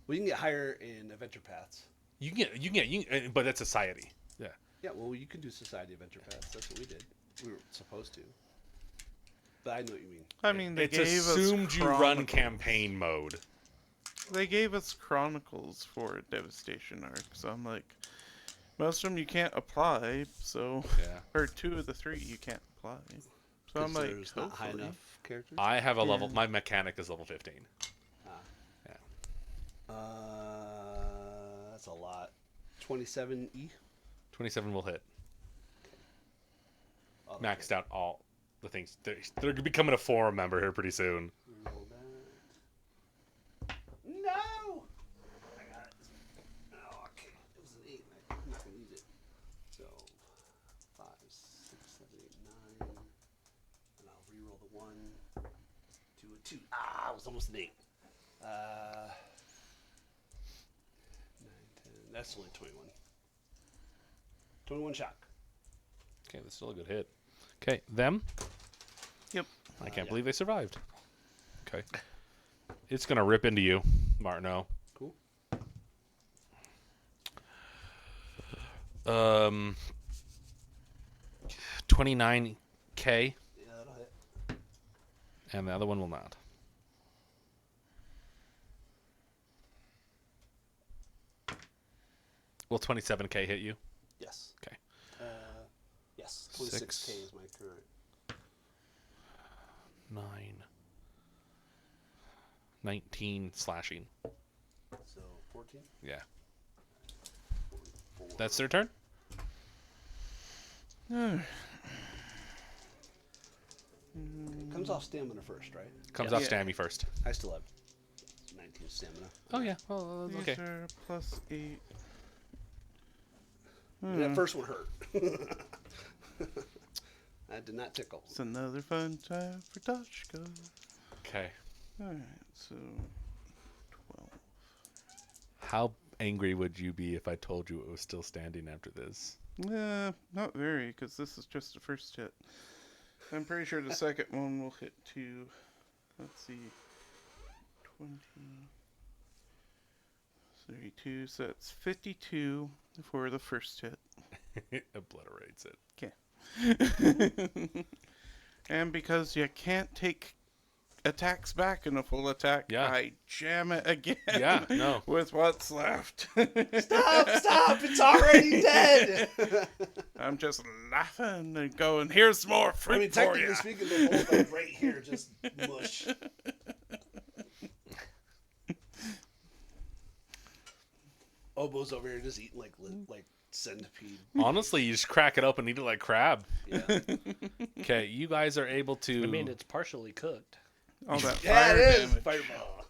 Well, you can get higher in Adventure Paths. You can, but that's society. Yeah. Yeah, well, you can do Society Adventure Paths. That's what we did. We were supposed to. But I know what you mean. I mean, they It's gave assumed us you run Chronicles. campaign mode. They gave us Chronicles for a Devastation arc, so I'm like, most of them you can't apply, so Yeah. or 2 of the 3 you can't apply. So I'm like, there's not high hopefully. enough characters. I have a level. Yeah. My mechanic is level 15. That's a lot. 27E. 27 will hit. Oh, Maxed out all the things. They're becoming a forum member here pretty soon. Roll that. No! I got it. Oh, okay. It was an 8. I'm not going to use it. So, 5, 6, 7, 8, 9. And I'll reroll the 1 to a 2. Ah, it was almost an 8. 9, 10. That's only 21. 21 shock. Okay, that's still a good hit. Okay, them. Yep. I can't Yeah. believe they survived. Okay. It's gonna rip into you, Martineau. Cool. 29K, Yeah, that'll hit. and the other one will not. Will 27K hit you? Yes. Okay. Yes. 6. 26K is my current. 9. 19 slashing. So 14. Yeah. 44. That's their turn? It comes off stamina first, right? Comes Yeah. off Stammy first. I still have 19 stamina. Oh, yeah. Well, These okay. are +8. That first one hurt. That did not tickle. It's another fun time for Dashko. Okay. Alright, so 12. How angry would you be if I told you it was still standing after this? Not very, because this is just the first hit. I'm pretty sure the second one will hit too. Let's see. 20. 32, so it's 52 for the first hit. It obliterates it. And because you can't take attacks back in a full attack, Yeah. I jam it again. Yeah, no. With what's left. Stop! It's already dead! I'm just laughing and going, here's more fruit I mean, for technically you. speaking, the whole thing right here, just mush. Obo's over here just eating like centipede. Honestly, you just crack it open and eat it like crab. Yeah. Okay, you guys are able to... I mean, it's partially cooked. All that Yeah, fire it is. damage. Fireball.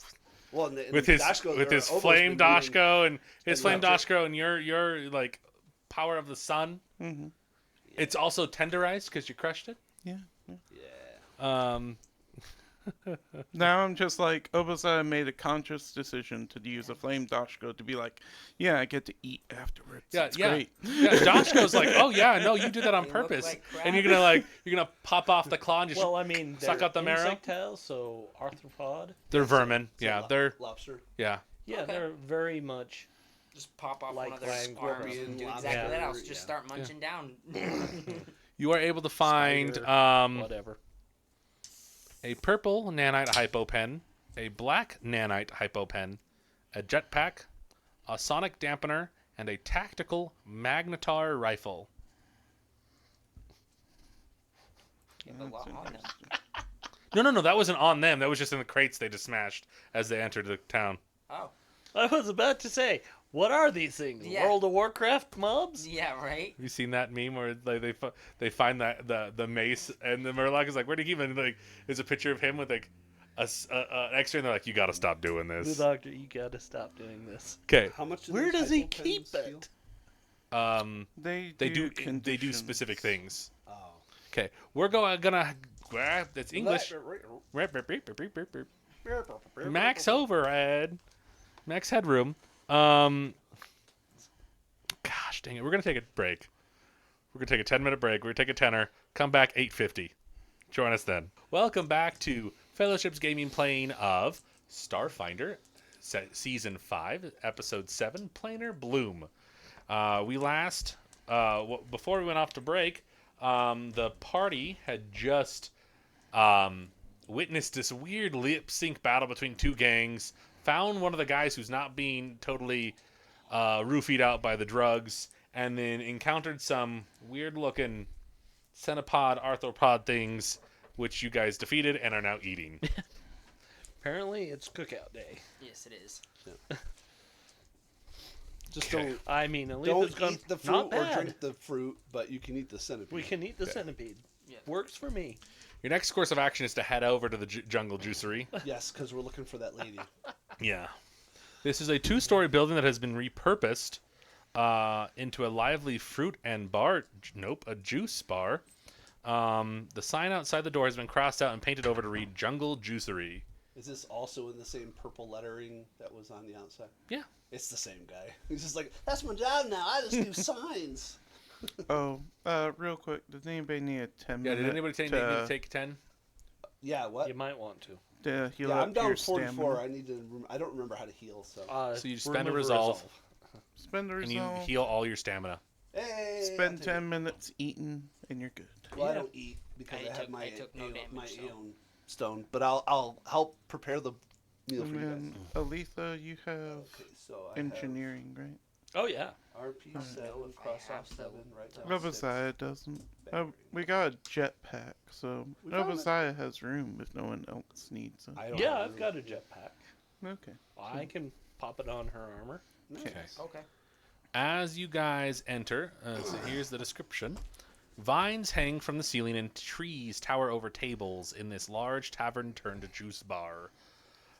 Well, and with his Dashko, with or his Obo's flame been doing- Dashko and his flame electric. Dashko and your like power of the sun. Mm-hmm. It's also tenderized because you crushed it. Yeah. Yeah. Now I'm just like, Obasa made a conscious decision to use a flame Dashko to be like, yeah, I get to eat afterwards. Yeah, it's yeah. great. Yeah, Dashko's like, oh yeah, no, you did that on They look purpose, like and you're gonna pop off the claw and just Well, I mean, suck they're out the marrow? insectile, so arthropod. they're vermin. So Yeah, lo- they're lobster. yeah. Yeah, Okay. they're very much. Just pop off Like one of their Lion arms Scorpion, and do lobster, exactly that else. yeah. Just start munching down. You are able to find Spider, whatever. a purple nanite hypo pen, a black nanite hypo pen, a jetpack, a sonic dampener, and a tactical magnetar rifle. You have a lot on them. No, that wasn't on them. That was just in the crates they just smashed as they entered the town. Oh. I was about to say, what are these things? Yeah. World of Warcraft mobs? Yeah, right? Have you seen that meme where like they find that the mace and the Murloc is like, where did he keep it? And like, there's a picture of him with like an X-ray, and they're like, you got to stop doing The this. doctor, you gotta stop doing this. Okay. How much? Do Where those does he hypo keep pens feel? Um, They they do conditions. specific things. Oh. Okay, we're gonna. That's English. Max overhead. Max headroom. Gosh dang it. We're going to take a break. We're going to take a 10-minute break. We're going to take a tenner. Come back 8:50. Join us then. Welcome back to Fellowship's Gaming Plane of Starfinder, Season 5, Episode 7, Planar Bloom. We last, before we went off to break, the party had just witnessed this weird lip sync battle between two gangs, found one of the guys who's not being totally roofied out by the drugs, and then encountered some weird-looking centipod, arthropod things, which you guys defeated and are now eating. Apparently, it's cookout day. Yes, it is. Just Okay. don't I mean, at least don't it's gone eat the fruit not or bad. drink the fruit, but you can eat the centipede. We can eat the Okay. centipede. Yeah. Works for me. Your next course of action is to head over to the jungle juicery. Yes, because we're looking for that lady. Yeah. This is a 2-story building that has been repurposed into a lively fruit and bar. Nope, a juice bar. The sign outside the door has been crossed out and painted over to read Jungle Juicery. Is this also in the same purple lettering that was on the outside? Yeah. It's the same guy. He's just like, that's my job now. I just do signs. Oh, real quick, does anybody need a 10 Yeah, minute did anybody take, need to take 10? Yeah, what? You might want to. to heal Yeah, up I'm down your 44. stamina? I need to. I don't remember how to heal. So. So you spend a remove resolve. Spend a And you resolve, heal all your stamina. Hey. I'll spend take 10 minutes eating, and you're good. it. Well, I Yeah. don't eat because I, have my I took no Aeon- damage, my so. Aeon stone, but I'll help prepare the meal And for you guys. then, Aletha, you have Okay, so I engineering, right? Oh, yeah. have RP know 7, if I cross have off the- 7, right down Novasiah doesn't. battery. We got a jetpack, so We found it. Novasiah has room if no one else needs it. I don't Yeah, have I've room. got a jetpack. Okay. I can pop it on her armor. Nice. Okay. Okay. As you guys enter, so here's the description. Vines hang from the ceiling and trees tower over tables in this large tavern turned juice bar.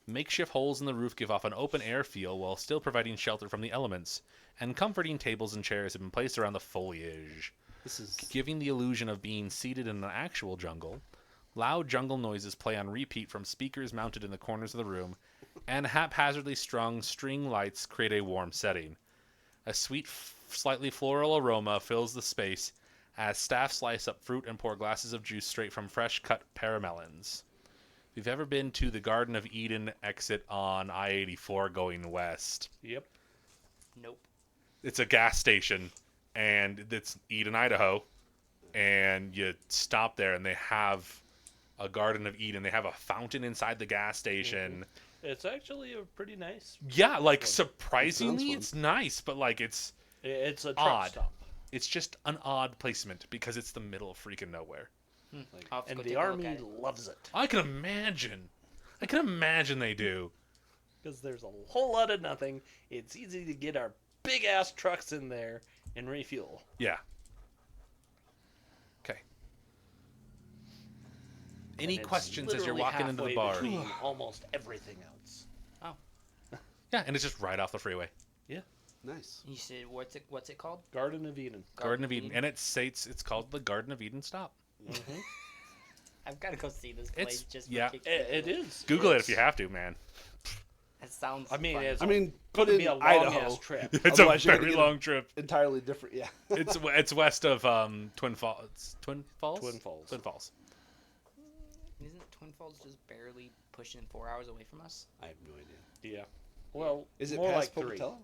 Makeshift holes in the roof give off an open air feel while still providing shelter from the elements, and comforting tables and chairs have been placed around the foliage, This is giving the illusion of being seated in an actual jungle. Loud jungle noises play on repeat from speakers mounted in the corners of the room, and haphazardly strung string lights create a warm setting. A sweet, slightly floral aroma fills the space as staff slice up fruit and pour glasses of juice straight from fresh-cut paramelons. If you've ever been to the Garden of Eden exit on I-84 going west, Yep. Nope. it's a gas station, and it's Eden, Idaho, and you stop there, and they have a Garden of Eden. They have a fountain inside the gas station. It's actually a pretty nice. Yeah, like Fun. surprisingly, fun. it's nice, but like it's It's a truck Odd. stop. it's just an odd placement because it's the middle of freaking nowhere. I'll have to And go the take a look army at it. loves it I can imagine. I can imagine they do. because there's a whole lot of nothing. It's easy to get our big ass trucks in there and refuel. Yeah. Okay. Any And it's questions as you're literally walking into the halfway bar? between almost everything else. Yeah, and it's just right off the freeway. nice. You said what's it called? Garden of Eden. Garden of Eden. And it states it's called the Garden of Eden stop. I've got to go see this place It's- just yeah. for kicks It and giggles. is. Google it It's- if you have to, man. That sounds. I mean, fun. it's I mean, put gonna in be a long Idaho. ass trip. It's a Otherwise you're gonna very get a- long trip. Entirely different. Yeah. It's west of Twin Falls. Twin Falls. Twin Falls. Twin Falls. Isn't Twin Falls just barely pushing 4 hours away from us? I have no idea. Yeah. Well, Is it more past like 3. Pocatello?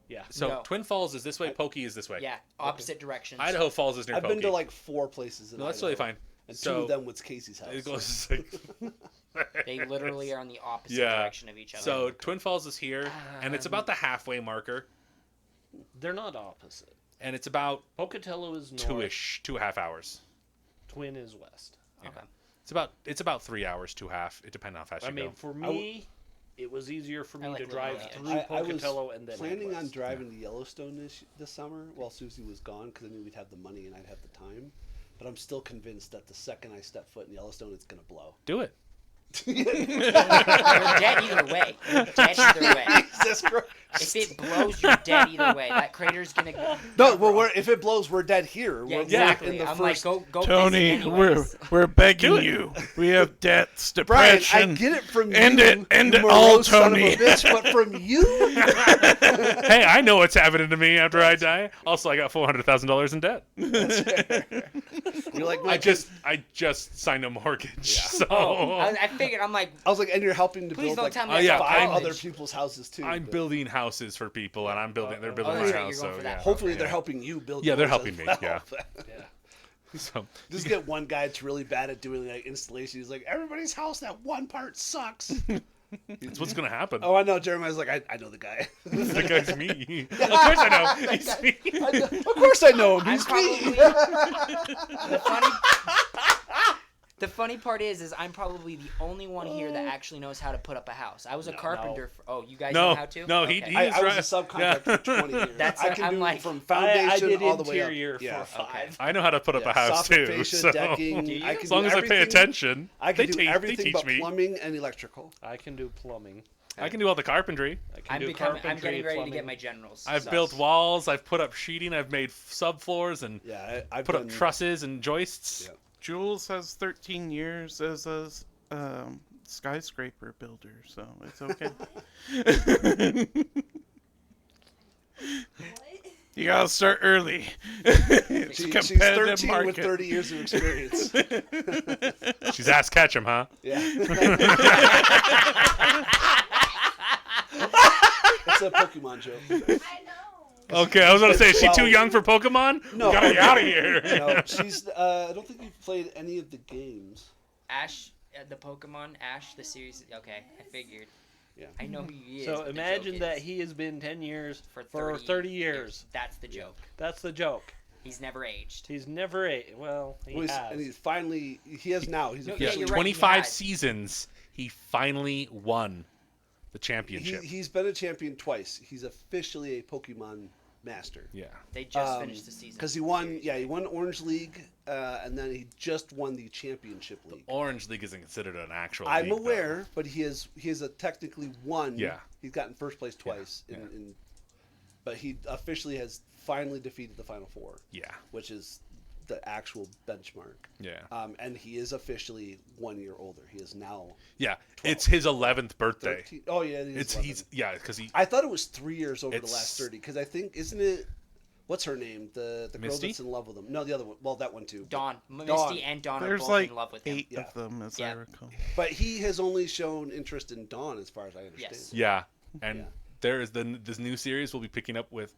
Yeah. So No. Twin Falls is this way. Pokey is this way. Yeah, opposite directions. Idaho Falls is near I've Pokey. been to like 4 places in No, that's Idaho, totally fine. and 2 So of them was Casey's house. it goes like, They literally are on the opposite Yeah. direction of each other. So Twin Falls is here, and it's about the halfway marker, They're not opposite. and it's about Pocatello is north. 2.5 hours. Twin is west. Okay. It's about 3 hours, 2.5. It depends on how fast I you mean, go. for me, it was easier for me like to living drive on the edge. through I was Pocatello and then head planning on west. driving to Yellowstone this summer while Susie was gone because I knew we'd have the money and I'd have the time. But I'm still convinced that the second I step foot in Yellowstone, it's gonna blow. Do it. You're dead either way. You're dead either way. Jesus Christ. If it blows, you're dead either way. That crater's gonna go. No, well, if it blows, we're dead here. Yeah, We're exactly. in the I'm first. like, go. Tony, visit we're anyways. we're begging you. We have debts, Brian, depression. I get it from End you. it, end you it all, morose son of a Tony. bitch, but from you, Hey, I know what's happening to me after I die. Also, I got $400,000 in debt. you're like, I just signed a mortgage. So I figured. I'm like, I was like, and you're helping to please build don't like tell me. Oh, I yeah, got 5 college. other people's houses too. I'm but building houses for people, and they're building oh, my that's right, house. you're going So for that. yeah. Hopefully, Yeah. they're helping you build. Yeah, they're yours helping as me, well. yeah. Yeah. So Just get one guy that's really bad at doing like installation. He's like, everybody's house, that one part sucks. that's what's gonna happen. Oh, I know. Jeremiah's like, I know the guy. That guy's me. Of course I know. He's me. Of course I know him. I'm He's me. probably the funny part is I'm probably the only one here that actually knows how to put up a house. I was a carpenter. Oh, you guys know how to? No, he Okay. I was right. a subcontractor for 20 years. That's I what can I'm do like- from I foundation did all the way up. interior Yeah. for 5. I know how to put up Yeah, a house soffit too. fascia, So decking. Do you? I can as long do as I pay everything- attention, I can do they everything teach but me. plumbing and electrical. I can do plumbing. I can do all the carpentry. I can I'm do getting carpentry, ready to plumbing. get my generals. I've so- built walls. I've put up sheeting. I've made subfloors and Yeah, I've put up done, trusses and joists. Yeah. Jules has 13 years as a skyscraper builder, so it's okay. You gotta start early. It's a She's competitive 13 market. with 30 years of experience. She's ass catch 'em, huh? Yeah. It's a Pokemon joke. I know. Okay, I was gonna say, is she too 12. young for Pokemon? No. We gotta get out of here. No, she's. I don't think you've played any of the games. Ash, the Pokemon Ash, the series. Okay, I figured. Yeah. I know who he is. So but the imagine joke that is he has been 10 years for for 30 years. That's the joke. That's the joke. He's never aged. He's never well, he Well, has. and he's finally. He has now. He's No, Yeah, officially. you're right, he 25 has. seasons. He finally won the championship. He's been a champion twice. He's officially a Pokemon master. Yeah. They just finished the season. Because he won. Yeah, he won Orange League, and then he just won the Championship League. Orange League isn't considered an actual I'm league, though. aware, but he has a technically won. Yeah. He's gotten first place twice. yeah. But he officially has finally defeated the Final Four, Yeah. which is the actual benchmark. Yeah. And he is officially 1 year older. He is now Yeah. It's his 11th birthday. 13. Oh yeah, he is 11. Because he. I thought it was 3 years over the It's- last 30. Because I think isn't it? What's her name? The girl Misty? that's in love with him. No, the other one. Well, that one too. Dawn, Dawn. Misty, and Dawn are There's both like in love with him. 8 Yeah. of them, as Yeah. I recall. But he has only shown interest in Dawn, as far as I understand. Yes. Yeah. And Yeah. there is this new series we'll be picking up with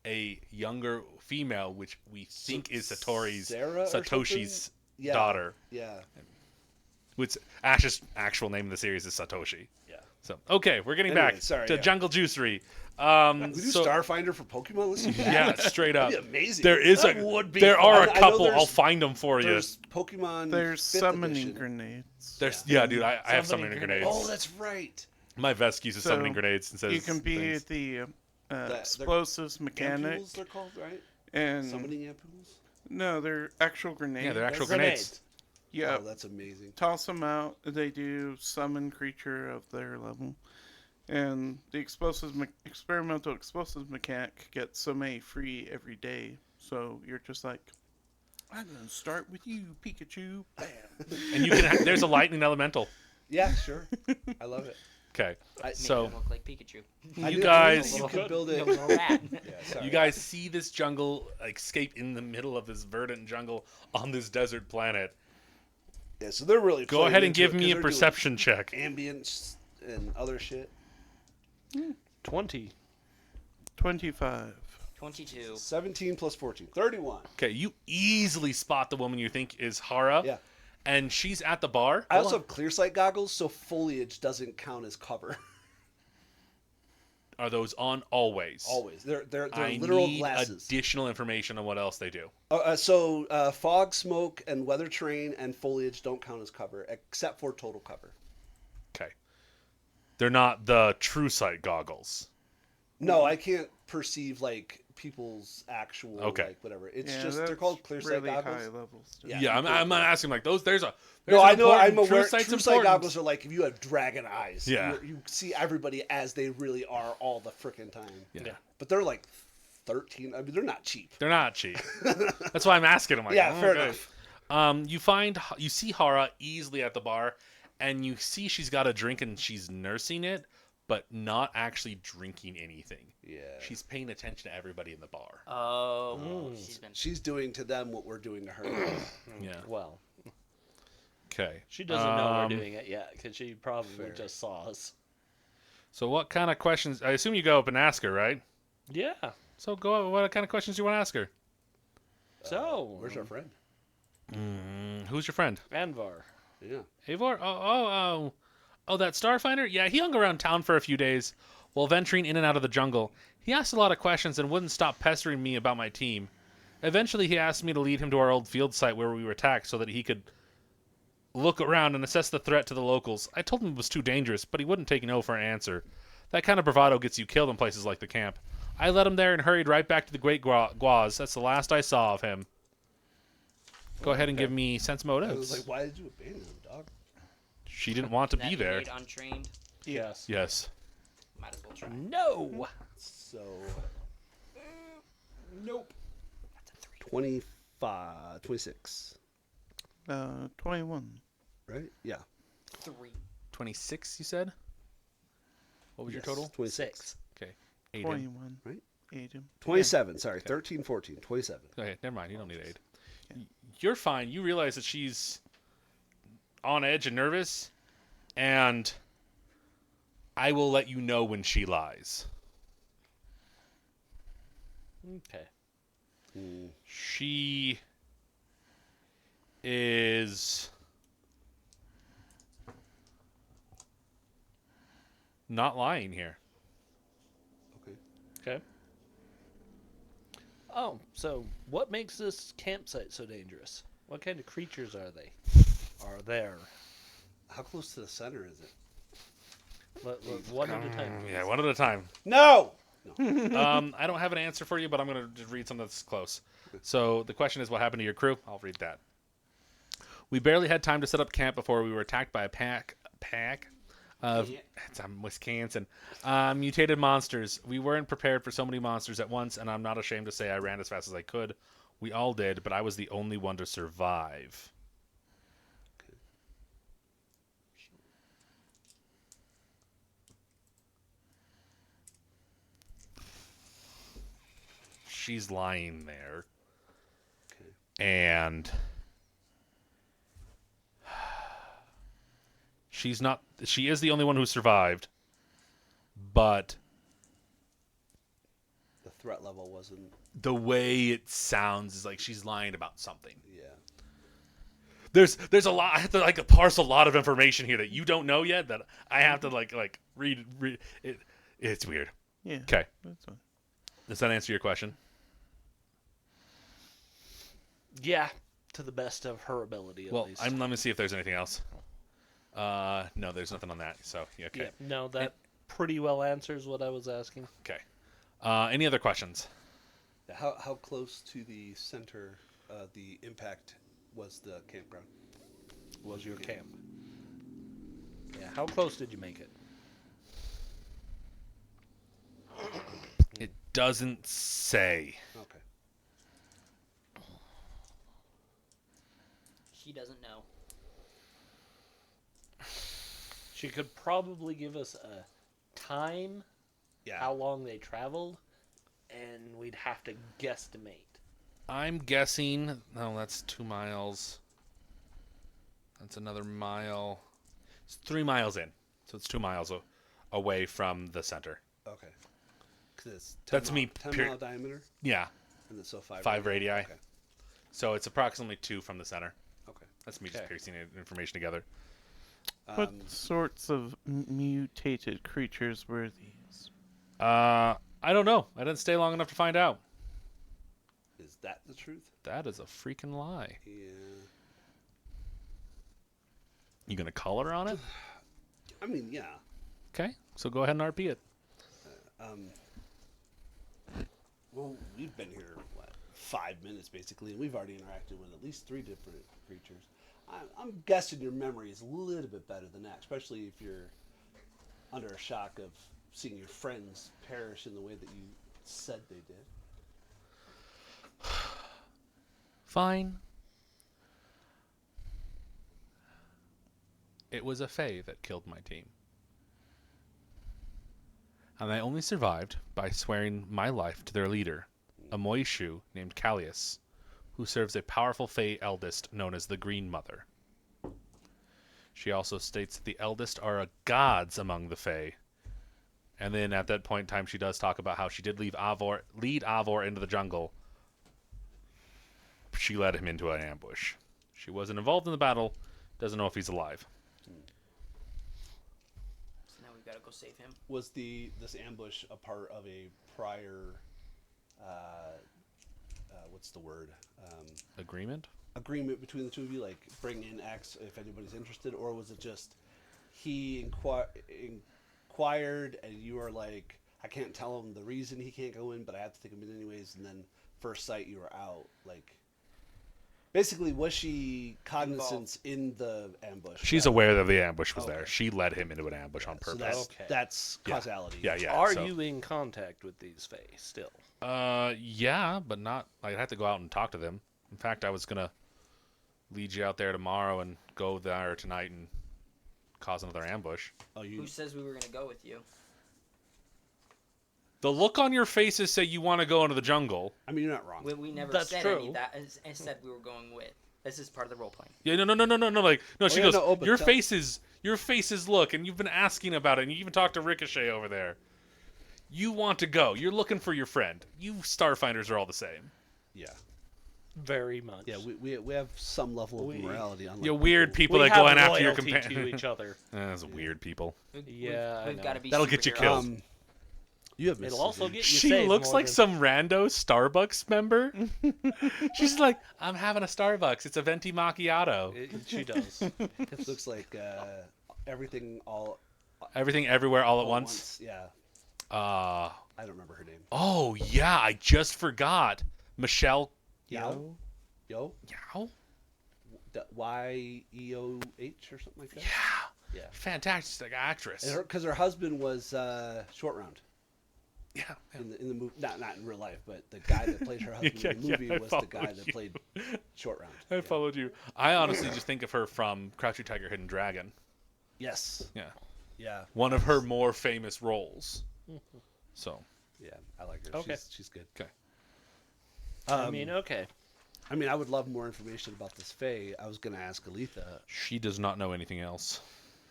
a younger female, which we think is Sarah or Satoshi's something? Yeah. daughter. Yeah. Which Ash's actual name in the series is Satoshi. Yeah. So okay, we're getting Anyway, back sorry, to yeah. Jungle Juicery. We do So- Starfinder for Pokemon. Let's do that. Yeah, straight up. That'd be amazing. There is That would be there fun. are I a know couple. there's- I'll find them for you. There's Pokemon. There's 5th summoning edition. grenades. There's yeah, dude. I have Summoning summoning grenades. Oh, that's right. My vest uses So, summoning grenades and says You can be things. the they're explosives mechanic, Ampules, they're called, right? and Summoning ampules. no, they're actual grenades. Yeah, they're actual They're grenades. Yeah, Oh, that's amazing. toss them out. They do summon creature of their level, and the experimental explosives mechanic gets so many free every day. So you're just like, I'm gonna start with you, Pikachu. Bam. And you can. There's a lightning elemental. Yeah, sure. I love it. Okay, Make so him look like Pikachu. I you didn't guys, think you could build No, it. little rat. Yeah, sorry. you guys see this jungle escape in the middle of this verdant jungle on this desert planet. Yeah, so they're really. Go playing ahead and into give it 'cause me a they're doing perception check. Ambience and other shit. 20. 25. 22. 17 plus 14. 31. Okay, you easily spot the woman you think is Hara. Yeah. and she's at the bar. I also have clear sight goggles, so foliage doesn't count as cover. Are those on always? Always. They're I literal need glasses. additional information on what else they do. So fog, smoke, and weather terrain and foliage don't count as cover, except for total cover. Okay. They're not the true sight goggles. No, I can't perceive like people's actual Okay. like whatever. It's Yeah, just they're that's called clear sight really goggles. high level stuff. Yeah, I'm not asking like those. There's No, I an know. I'm important- aware. True sight's True sight important. goggles are like if you have dragon eyes. Yeah. You see everybody as they really are all the freaking time. Yeah. But they're like 13. I mean, they're not cheap. They're not cheap. That's why I'm asking. I'm like, Yeah, fair okay. enough. You see Hara easily at the bar, and you see she's got a drink and she's nursing it, but not actually drinking anything. Yeah. She's paying attention to everybody in the bar. Oh, she's been. She's doing to them what we're doing to her. Yeah. Well, Okay. she doesn't know we're doing it yet because she probably Fair. just saw us. So what kind of questions? I assume you go up and ask her, right? Yeah. So go up. What kind of questions do you want to ask her? So, Where's our friend? Who's your friend? Anvar. Yeah. Eivor? Oh, that Starfinder? Yeah, he hung around town for a few days while venturing in and out of the jungle. He asked a lot of questions and wouldn't stop pestering me about my team. Eventually, he asked me to lead him to our old field site where we were attacked so that he could look around and assess the threat to the locals. I told him it was too dangerous, but he wouldn't take no for an answer. That kind of bravado gets you killed in places like the camp. I led him there and hurried right back to the Great Guaz. That's the last I saw of him. Go ahead and give me sense I was motives. like, why did you abandon him, dog? She didn't want to that be he there. made untrained. Yes. Yes. Might as well try. No. So. Nope. 25, 26. 21. Right? Yeah. 3. 26, you said? What was your Yes, total? 26. Okay. Aiden. 21. Right? Aiden. 27. Sorry. 13, 14. 27. Okay, never mind. You don't need aid. You're fine. You realize that she's on edge and nervous, and I will let you know when she lies. Okay. She is not lying here. Okay. Okay. Oh, so what makes this campsite so dangerous? What kind of creatures are they? Are there? How close to the center is it? One at a time. Yeah, one at a time. No! I don't have an answer for you, but I'm going to just read something that's close. So the question is, what happened to your crew? I'll read that. We barely had time to set up camp before we were attacked by a pack of it's Wisconsin mutated monsters. We weren't prepared for so many monsters at once, and I'm not ashamed to say I ran as fast as I could. We all did, but I was the only one to survive. She's lying there. Okay. And she is the only one who survived, but The threat level wasn't. the way it sounds is like she's lying about something. Yeah. There's a lot. I have to parse a lot of information here that you don't know yet that I have to read it. It's weird. Yeah. Okay. That's fine. Does that answer your question? Yeah, to the best of her ability, at least. Let me see if there's anything else. No, there's nothing on that. So yeah, okay. Yeah, no, that pretty well answers what I was asking. Okay. Any other questions? How close to the center, the impact was the campground? Was your camp? Yeah, how close did you make it? It doesn't say. Okay. He doesn't know. She could probably give us a time, Yeah. how long they traveled, and we'd have to guesstimate. I'm guessing. No, that's 2 miles. That's another mile. It's 3 miles in, so it's 2 miles away from the center. Okay. 'Cause it's 10 That's me, 10 pure- mile diameter, Yeah, and then so 5. 5 radii. Okay. So it's approximately 2 from the center. Okay. That's me just Okay. piecing information together. What sorts of mutated creatures were these? I don't know. I didn't stay long enough to find out. Is that the truth? That is a freaking lie. Yeah. You gonna color on it? I mean, yeah. Okay, so go ahead and RP it. Well, we've been here, 5 minutes basically, and we've already interacted with at least 3 different creatures. I'm guessing your memory is a little bit better than that, especially if you're under a shock of seeing your friends perish in the way that you said they did. Fine. It was a fae that killed my team. And I only survived by swearing my life to their leader, a Moishu named Callius, who serves a powerful fae eldest known as the Green Mother. She also states that the eldest are gods among the fae. And then at that point in time, she does talk about how she did lead Avor into the jungle. She led him into an ambush. She wasn't involved in the battle, doesn't know if he's alive. So now we've got to go save him. Was this ambush a part of a prior, what's the word? Agreement? Agreement between the two of you, like bring in X if anybody's interested, or was it just he inquired and you were like, I can't tell him the reason he can't go in, but I have to take him in anyways, and then first sight you were out? Like, basically, was she cognizant in the ambush? She's rather- aware that the ambush was Okay. there. She led him into an ambush on So purpose. that's Yeah. causality. Yeah. Are so- you in contact with these fae still? Yeah, but not. I'd have to go out and talk to them. In fact, I was gonna lead you out there tomorrow and go there tonight and cause another ambush. Oh, Who says we were going to go with you? The look on your faces say you want to go into the jungle. I mean, you're not wrong. We never That's said true. any of that. Instead, we were going with. This is part of the role playing. Yeah, no. Like, no. She yeah, goes. no, but Your tell- faces look, and you've been asking about it, and you even talked to Ricochet over there. You want to go. You're looking for your friend. You Starfinders are all the same. Yeah, Very much. yeah. We have some level of morality. Unlike You weird people We that go have in after your loyalty companion. to each other. Those weird people. Yeah, I we've know. got to be. That'll get you superheroes. killed. You have It'll also mysticism. get you She saved looks more like than- some rando Starbucks member. She's like, I'm having a Starbucks. It's a venti macchiato. She does. It looks like everything all Everything, everywhere, all at at once. Yeah, Uh, I don't remember her name. oh yeah, I just forgot. Michelle Yao, Yo, Yao. YEOH or something like that. Yeah, fantastic actress. Because her husband was Short Round Yeah, in the movie. Not in real life, but the guy that played her husband in the Yeah, movie I was the guy followed that you. played Short Round. I followed you. I honestly just think of her from Crouching Tiger, Hidden Dragon. Yes. Yeah, Yeah. one of her more famous roles. So Yeah, I like her. Okay. She's good. okay. I mean, okay. I mean, I would love more information about this Fae. I was going to ask Aletha. She does not know anything else.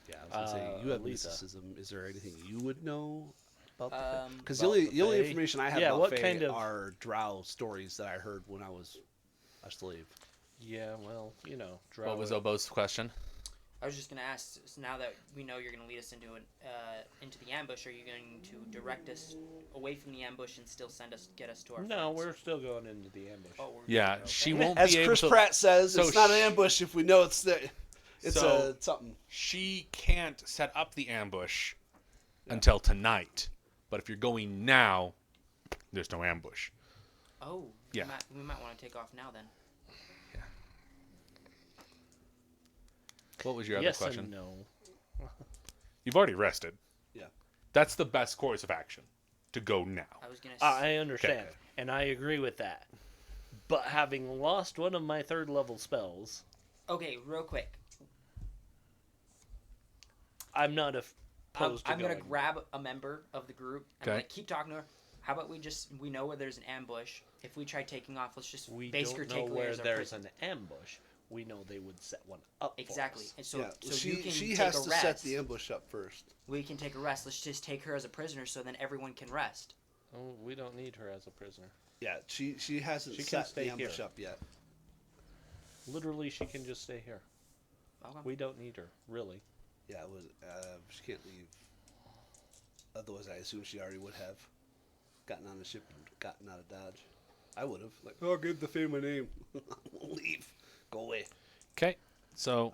Yeah, I was going to say, you have Aletha. mysticism. Is there anything you would know about the Fae? Um, Because about the only the Fae? information I have Yeah, about what Fae kind of- are drow stories that I heard when I was a slave. Yeah, well, you know, What was Drow- Obo's question? I was just gonna ask. So now that we know you're gonna lead us into the ambush, are you going to direct us away from the ambush and still get us to our? No, friends? we're still going into the ambush. Oh, we're Yeah, okay. she won't As be able Chris to. Pratt says, so it's not an sh- ambush if we know it's there. It's So- something. She can't set up the ambush until tonight. But if you're going now, there's no ambush. Oh, Yeah. We might want to take off now then. What was your other yes question? and no. You've already rested. Yeah. That's the best course of action. To go now. I was gonna. I understand, Okay. and I agree with that. But having lost one of my 3rd level spells, Okay, real quick. I'm not opposed to I'm gonna going. grab a member of the group and Okay. like, keep talking to her. How about we know where there's an ambush. If we try taking off, let's just We basically don't know take away where as our there's prisoner. an ambush. We know they would set one up. for Exactly. us. And so, Yeah, so she you can she take has a to rest. set the ambush up first. We can take a rest. Let's just take her as a prisoner, so then everyone can rest. Oh, we don't need her as a prisoner. Yeah, she hasn't She can set stay the ambush here. up yet. Literally, she can just stay here. Okay. We don't need her, really. Yeah, it was. She can't leave. Otherwise, I assume she already would have gotten on the ship and gotten out of Dodge. I would have. Like, oh, give the Fae my name. We'll leave. Go away. Okay. So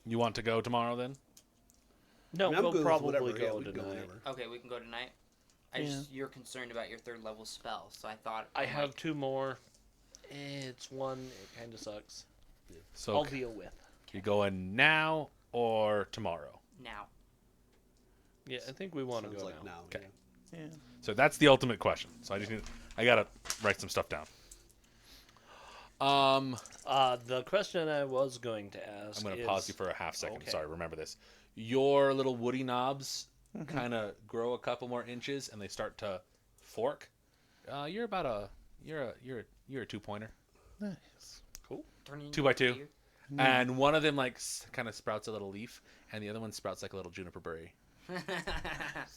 you want to go tomorrow then? No, I mean, I'm we'll good with probably whatever. Yeah, go we can tonight. whenever. Okay, we can go tonight. You're concerned about your 3rd level spell, so I thought I have might- 2 more. It's 1. It kind of sucks. So I'll deal with. you going now or tomorrow? now. Yeah, I think we want to Sounds go like now. now. Okay. Yeah. So that's the ultimate question. So I gotta write some stuff down. The question I was going to ask I'm gonna is, pause you for a half second. Okay. Sorry, remember this. Your little woody knobs kind of grow a couple more inches and they start to fork. You're about you're a 2-pointer. Nice. Turning 2 by 2. deer. And one of them like kind of sprouts a little leaf, and the other one sprouts like a little juniper berry. So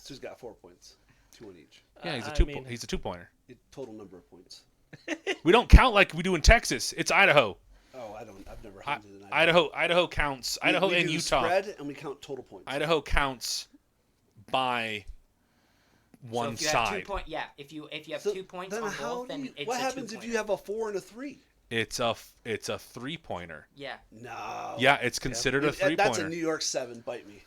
he's got 4 points, 2 on each. Yeah, he's a I 2. mean- He's a 2-pointer. Total number of points. We don't count like we do in Texas. It's Idaho. Oh, I've never hunted in Idaho counts. Idaho we and do Utah. Spread and we count total points. Idaho counts by one so if you have side. 2 point, yeah. If you have So 2 points then on how both, do then you, it's what a happens if 2-pointer. you have a 4 and a 3? It's a 3-pointer. Yeah. No. Yeah, it's considered a That's a 3-pointer. New York 7. Bite me.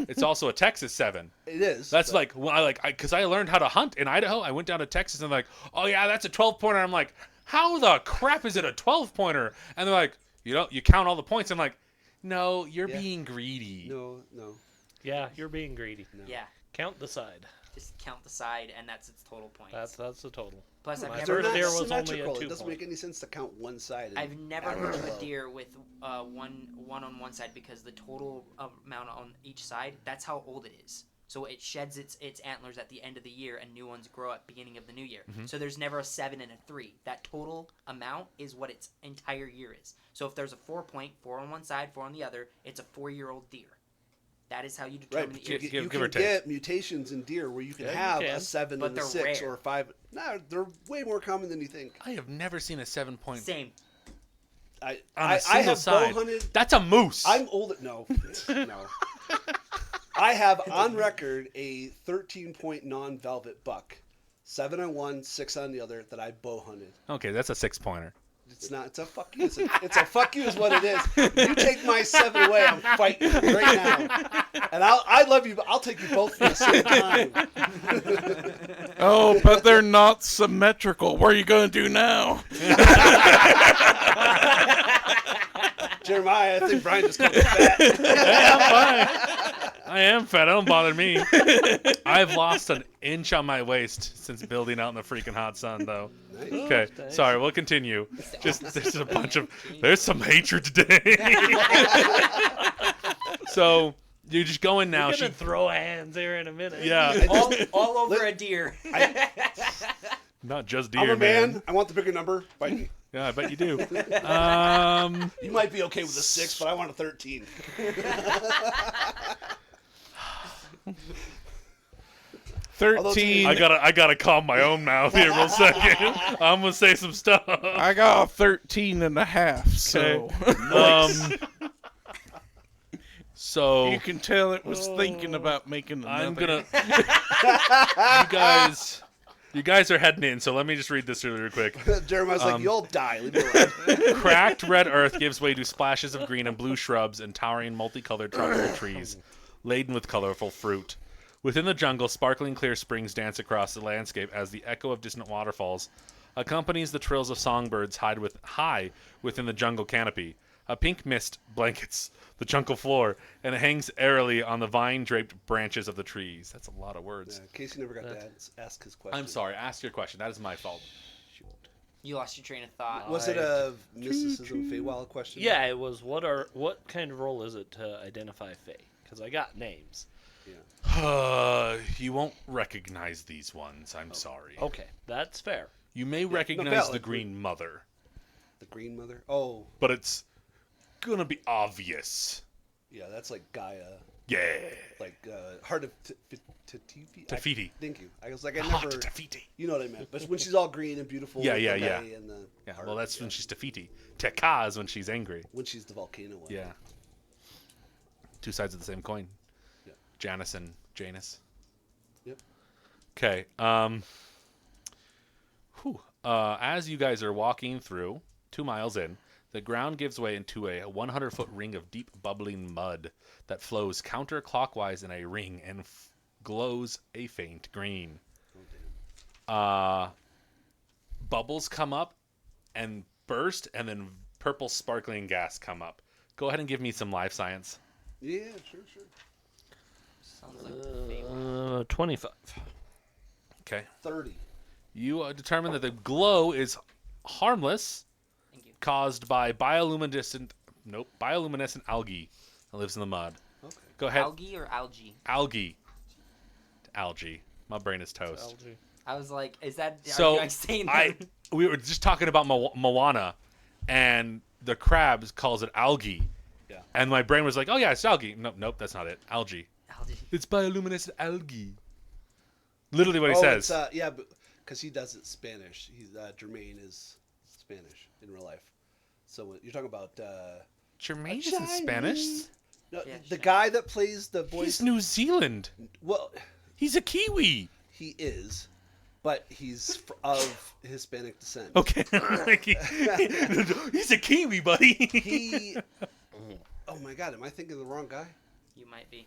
It's also a Texas 7. It is. That's but- like when because I learned how to hunt in Idaho. I went down to Texas and they're like, oh yeah, that's a 12-pointer. I'm like, how the crap is it a 12-pointer? And they're like, you count all the points. I'm like, no, you're Yeah. being greedy. No. Yeah, you're being greedy. No. Yeah. Count the side. Just count the side, and that's its total points. That's the total. Plus, I've My never first heard, deer was only a symmetrical. 2 It doesn't point. make any sense to count one side. and I've never average heard of a low. deer with one on one side because the total amount on each side, that's how old it is. So it sheds its antlers at the end of the year, and new ones grow at the beginning of the new year. So there's never a 7 and a 3. That total amount is what its entire year is. So if there's a 4 point, 4 on one side, 4 on the other, it's a 4-year-old deer. That is how you determine Right, but the age. you give or can take. get mutations in deer where you can Yeah, you have can. a 7 But and a they're 6 rare. or a 5. No, they're way more common than you think. I have never seen a 7-point Same. I on a I single have side. bow hunted. That's a moose. I'm older. No, no. I have on record a 13-point non-velvet buck, 7 on one, 6 on the other that I bow hunted. Okay, that's a 6-pointer. It's not. It's a fuck you. It's a fuck you is what it is. You take my 7 away, I'm fighting you right now. And I love you, but I'll take you both at the same time. Oh, but they're not symmetrical. What are you going to do now? Jeremiah, I think Brian just called you fat. I'm fine. I am fat. It don't bother me. I've lost an inch on my waist since building out in the freaking hot sun, though. Nice. Okay, nice. sorry. We'll continue. Just there's some hatred today. So you're just going now. We're She gonna throw hands here in a minute. yeah, all over a deer. not just I'm deer, a man. I want the bigger number. Bite me. Yeah, I bet you do. You might be okay with a 6, but I want a 13. 13. I gotta calm my own mouth here real second. I'm gonna say some stuff. I got a 13 and a half, so So you can tell it was thinking about making another. I'm gonna. You guys are heading in, so let me just read this really quick. Jeremiah's like, you'll die. Leave me alone. Cracked red earth gives way to splashes of green and blue shrubs and towering multicolored tropical trees, laden with colorful fruit. Within the jungle, sparkling clear springs dance across the landscape as the echo of distant waterfalls accompanies the trills of songbirds high within the jungle canopy. A pink mist blankets the jungle floor, and it hangs airily on the vine-draped branches of the trees. That's a lot of words. Yeah, Casey never got to ask his question. I'm sorry. Ask your question. That is my fault. You lost your train of thought. Was it a mysticism Feywild question? Yeah, it was. What kind of role is it to identify Fae? Because I got names. You won't recognize these ones. I'm sorry. Okay, that's fair. You may recognize valid. the Green Mother, The Green Mother? Oh, but it's gonna be obvious. yeah, that's like Gaia. Yeah. Like Heart of Tefiti. Tefiti. Thank you. I was like, I Hot never. Tefiti. You know what I meant. But when she's all green and beautiful. Yeah, with yeah, the yeah. bay And the Yeah, heart, well, that's yeah. when she's Tefiti. Tekka is when she's angry. When she's the volcano one. Yeah. Two sides of the same coin. Yeah. Janice and Janus. Yep. Okay. As you guys are walking through, 2 miles in, the ground gives way into a 100-foot ring of deep bubbling mud that flows counterclockwise in a ring and glows a faint green. Oh, damn. Bubbles come up and burst, and then purple sparkling gas come up. Go ahead and give me some life science. Yeah, sure. Sounds like Feywild. 25. Okay. 30. You determine that the glow is harmless, Thank you. caused by bioluminescent algae that lives in the mud. Okay. Go ahead. Algae or algae? Algae. My brain is toast. Algae. I was like, is that? So are you guys saying that? we were just talking about Moana, and the crabs calls it algae. Yeah. And my brain was like, oh yeah, it's algae. Nope, that's not it. Algae. Algae. It's bioluminescent algae. Literally what he says. It's, yeah, because he does it Spanish. Jermaine is Spanish in real life. So you're talking about Jermaine isn't Spanish. No, Yeah, the Shiny. guy that plays the voice. He's New Zealand. Well, He's a Kiwi. he is, but he's of Hispanic descent. Okay. He's a Kiwi, buddy. He. Oh my God, am I thinking of the wrong guy? You might be.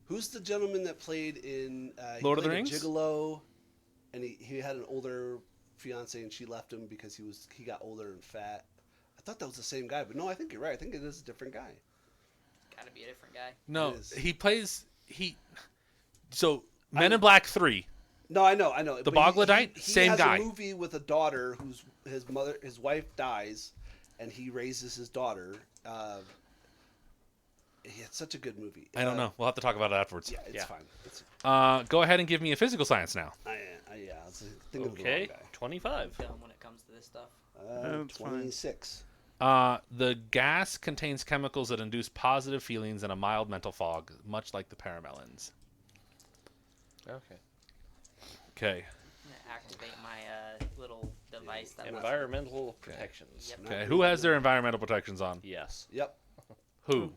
Who's the gentleman that played in he Lord of the played a Rings? Gigolo, and he had an older fiance and she left him because he got older and fat. I thought that was the same guy, but no, I think you're right. I think it is a different guy. Gotta be a different guy. No, It is. he plays So Men in Black 3. No, I know. The But Bogladite? he Same has guy. a movie with a daughter whose his wife dies, and he raises his daughter. It's such a good movie. I don't know. We'll have to talk about it afterwards. Yeah, it's Yeah. fine. It's, Go ahead and give me a physical science now. yeah, I was thinking of the Okay, wrong 25. Dumb when it comes to this stuff. guy. That's fine. 26. The gas contains chemicals that induce positive feelings and a mild mental fog, much like the paramelons. Okay. Okay. I'm gonna activate my little device that Environmental protections. Yep. Okay. Who has their environmental protections on? Yes. Yep. Who?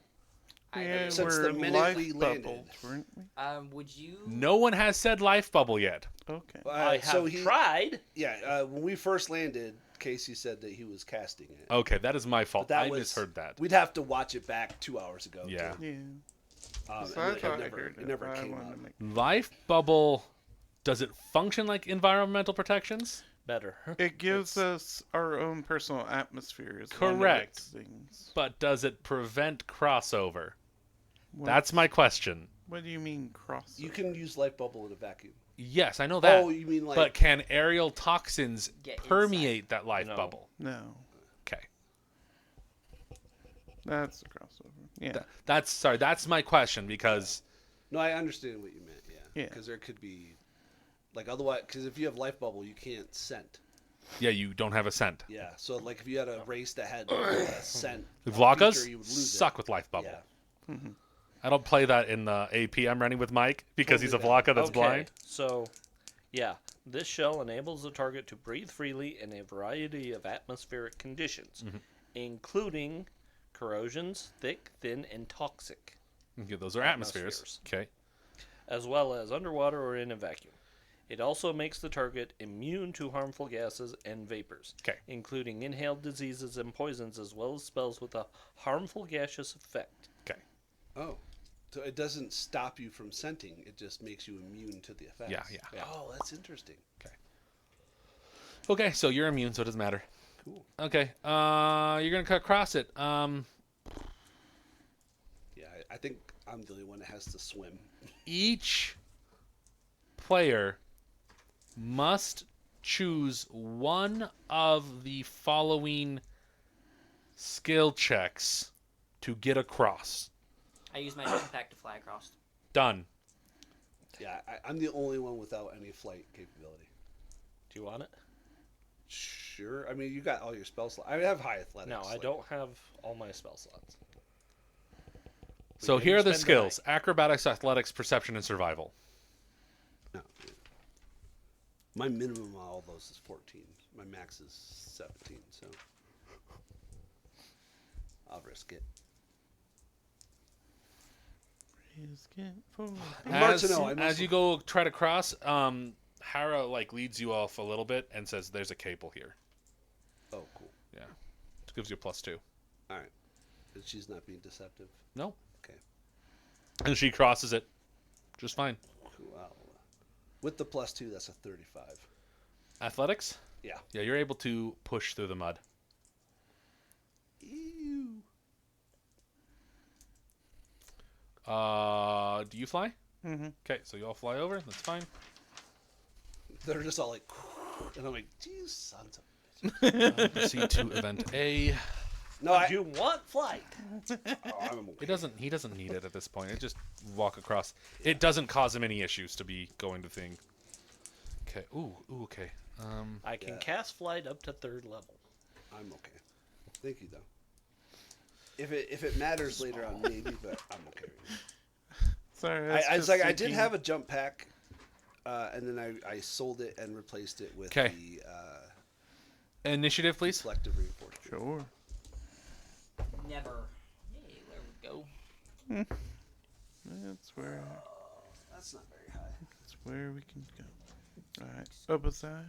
I Yeah, do. Since we're the minute life we landed. bubbled, weren't we? Would you? No one has said life bubble yet. Okay. I have tried. Yeah, when we first landed, Casey said that he was casting it. Okay, that is my fault. But that I was- misheard that. We'd have to watch it back 2 hours ago. Yeah. too. Yeah. And So I it thought I never, heard it never but I came wanted up. to make- Life bubble, does it function like environmental protections? Better. It gives us our own personal atmosphere. Is Correct. One of its things. But does it prevent crossover? What, That's my question. What do you mean cross? You can use light bubble in a vacuum. Yes, I know that. Oh, you mean like? But can aerial toxins Get permeate that life No. bubble? No, Okay. that's a crossover. Yeah. That's my question because No, I understand what you meant. Yeah. Yeah. Because there could be, like, otherwise, because if you have light bubble, you can't scent. yeah, you don't have a scent. Yeah. So like, if you had a race that had a scent, Vlakas feature, you would lose suck with life bubble. Yeah. I don't play that in the AP I'm running with Mike because he's a Totally Vlaka that's Okay, blind. So, yeah, this shell enables the target to breathe freely in a variety of atmospheric conditions, including corrosions, thick, thin, and toxic, Okay, those are atmospheres. Atmospheres. Okay. as well as underwater or in a vacuum. It also makes the target immune to harmful gases and vapors, Okay. including inhaled diseases and poisons, as well as spells with a harmful gaseous effect. Okay. Oh. So it doesn't stop you from scenting. It just makes you immune to the effects. Yeah. Oh, that's interesting. Okay, so you're immune, so it doesn't matter. Cool. Okay. You're gonna cut across it. Yeah, I think I'm the only one that has to swim. Each player must choose one of the following skill checks to get across. I use my jetpack to fly across. Done. Yeah, I'm the only one without any flight capability. Do you want it? Sure. I mean, you got all your spell slots. I have high athletics. No, I like- don't have all my spell slots. So can here are the spend the skills: acrobatics, athletics, perception, and survival. No. My minimum on all those is 14. My max is 17, so I'll risk it. is get for. Martineau, I As must- you go try to cross, Hara like leads you off a little bit and says, "There's a cable here." Oh, cool. Yeah, it gives you a +2. All right. And she's not being deceptive. No. Okay. And she crosses it just fine. Cool. With the +2, that's a 35. Athletics? Yeah. Yeah, you're able to push through the mud. Ew. Do you fly? Mm-hmm. Okay, so you all fly over. That's fine. They're just all like, and I'm like, geez, sons of. Proceed to event A. No, I. You want flight? Oh, I'm okay. He doesn't need it at this point. It just walk across. It doesn't cause him any issues to be going to thing. Okay. Ooh, okay. I can Yeah. cast flight up to 3rd level. I'm okay. Thank you, though. If it matters later on, maybe, but I'm okay with it. Sorry, I was like, I did have a jump pack, and then I sold it and replaced it with 'Kay. the Initiative, please. selective reinforcement. Sure. Never. Hey, there we go. That's where. That's not very high. That's where we can go. All right. Obasai.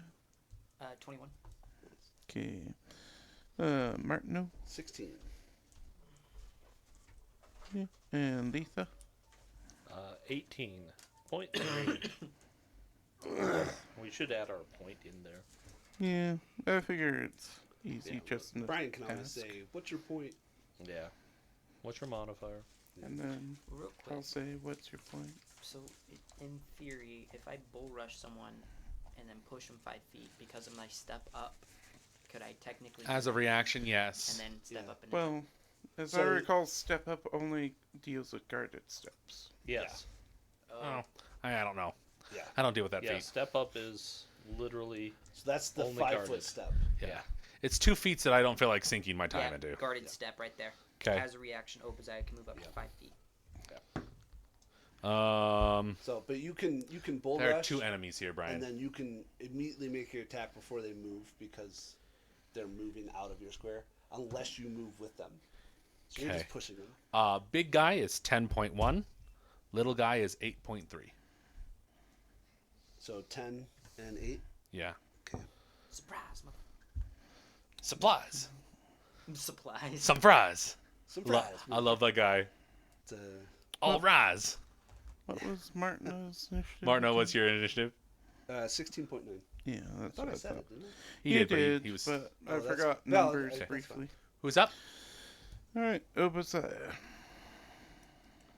21. Okay. Martineau. 16. Yeah. And Letha. 18.3. We should add our point in there. Yeah. I figure it's easy Yeah, just in the Brian can always task. say, "What's your point?" Yeah. What's your modifier? And then Real I'll quick. say, what's your point? So, in theory, if I bull rush someone and then push them 5 feet because of my step up, could I technically As do a that reaction, and yes. then step Yeah. up and Well, as I So- recall, step up only deals with guarded steps. Yes. Oh, I don't know. Yeah. I don't deal with that Yeah, feat. step up is literally... So that's the Only 5-foot guarded. step. Yeah. It's 2 feats that I don't feel like sinking my time yeah, into. guarded step right there. 'Kay. As a reaction, Opazai can move up to 5 feet. So, but you can bull There are rush, 2 enemies here, and Brian. then you can immediately make your attack before they move because they're moving out of your square, unless you move with them. So you're Okay. just pushing them. Big guy is 10.1. Little guy is 8.3. So 10 and 8. Yeah. Okay. Surprise, mother. Supplies. Supplies. Surprise. Surprise! I love that guy. It's, All rise. What was Martineau's initiative? Martineau, what's your initiative? 16.9. Yeah, I that's thought what I I said thought. it, didn't I? He You did, but did, he was. but Oh, I that's forgot valid. numbers That's briefly. fine. Who's up? All right, Obasiah.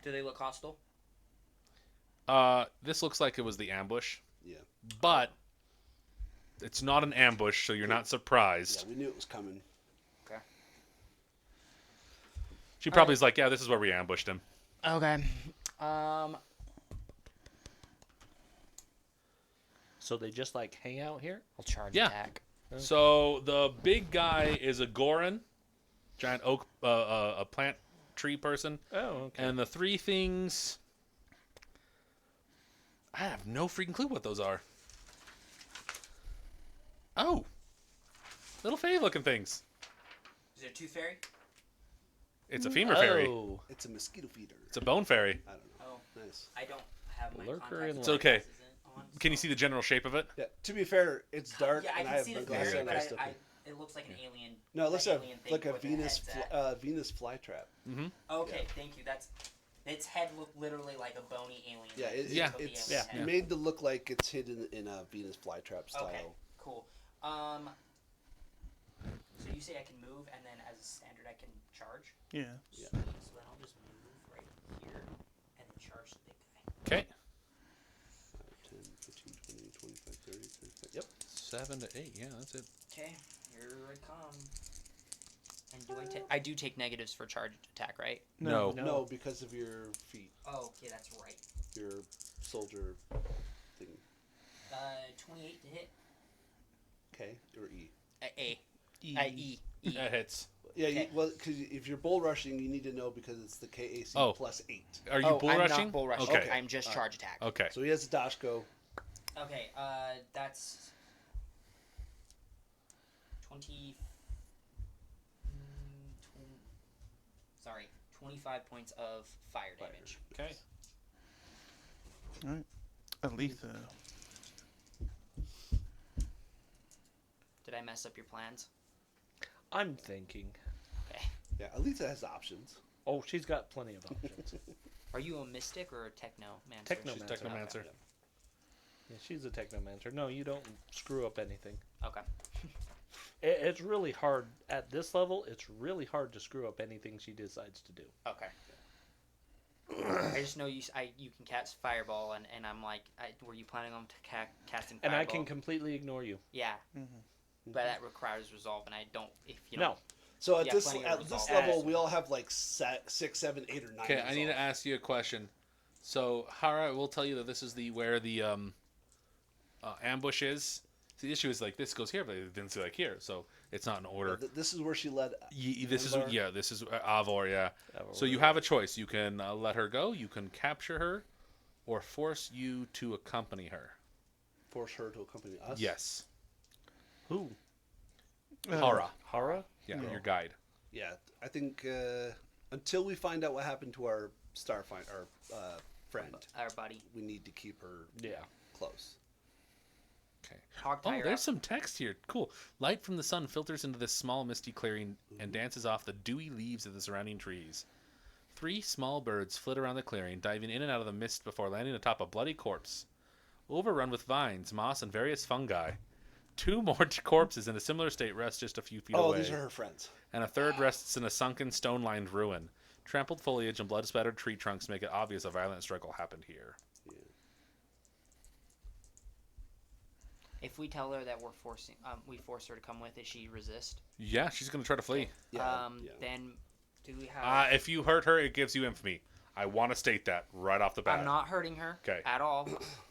Do they look hostile? This looks like it was the ambush, Yeah. but it's not an ambush, so you're not surprised. Yeah, we knew it was coming. Okay. She probably is like, yeah, this is where we ambushed him. Okay. So they just like hang out here? I'll charge Yeah. attack. So the big guy is a Goron, giant oak, a plant tree person, Oh, okay. and the 3 things. I have no freaking clue what those are. Oh, little fairy looking things. Is it a tooth fairy? It's a femur fairy. Oh, It's a mosquito feeder. It's a bone fairy. I don't know. Oh, Nice. I don't have my Lurker contacts in with It's okay. glasses on, Can you so- see the general shape of it? Yeah. To be fair, it's dark, Yeah, I and I can have see my the glasses fairy, on. but I still can. it looks like an alien. No, it looks an like alien thing like a with the Venus heads at. Venus flytrap. Okay, thank you. That's its head looked literally like a bony alien. Yeah, head. Yeah. With the it's alien head. made to look like it's hidden in a Venus flytrap style. Okay, cool. So you say I can move, and then as a standard I can charge. Yeah. Yeah. Sweet. So then I'll just move right here, and then charge the big guy. Okay. 10, 15, 20, 25, 30, 35. Yep. 7 to 8. Yeah, that's it. Okay, here I come. And do I take? I do take negatives for charge attack, right? No. No, because of your feet, Oh, okay, that's right. your soldier thing. 28 to hit. K or E. E. E. That hits. Yeah, Okay. well, because if you're bull rushing, you need to know because it's the KAC Oh. plus 8. Are you bull I'm rushing? not bull rushing. Okay. I'm just Alright. charge attack. Okay. So he has a dash go. Okay, that's 20, 25 points of fire damage. Okay. Alright. Aletha. Did I mess up your plans? I'm thinking. Okay. Yeah, Alita has options. Oh, she's got plenty of options. Are you a mystic or a technomancer? Technomancer. She's technomancer. Okay. Yeah, she's a technomancer. No, you don't screw up anything. Okay. It's really hard at this level. It's really hard to screw up anything she decides to do. Okay. I just know you can cast fireball, and I'm like, were you planning on casting And fireball? I can completely ignore you. Yeah, Mm-hmm. but that requires resolve, and I don't. If you No. don't, So at Yeah, this plenty of resolve. level, we all have like 6, 7, 8, or 9. Okay, I need to resolve. ask you a question. So Hara will tell you that this is where the ambush is. See, the issue is like this goes here, but it didn't say like here, so it's not in order. This is where she led. This is Avor? this is Avor, yeah. So you have a choice. You can let her go, you can capture her, or force you to accompany her. Force her to accompany us. Yes. Who? Hara. Hara? Yeah, your guide. Yeah, I think until we find out what happened to our Starfinder, our friend, our buddy. we need to keep her Yeah. close. Okay. Hog Oh, tie her there's up. some text here. Cool. Light from the sun filters into this small misty clearing and dances off the dewy leaves of the surrounding trees. 3 small birds flit around the clearing, diving in and out of the mist before landing atop a bloody corpse. Overrun with vines, moss, and various fungi. 2 more corpses in a similar state rest just a few feet Oh, away. these are her friends. And a third rests in a sunken, stone-lined ruin. Trampled foliage and blood-spattered tree trunks make it obvious a violent struggle happened here. If we tell her that we force her to come with, does she resist? Yeah, she's going to try to flee. Yeah. Then, do we have? If you hurt her, it gives you infamy. I want to state that right off the bat. I'm not hurting her 'Kay. at all.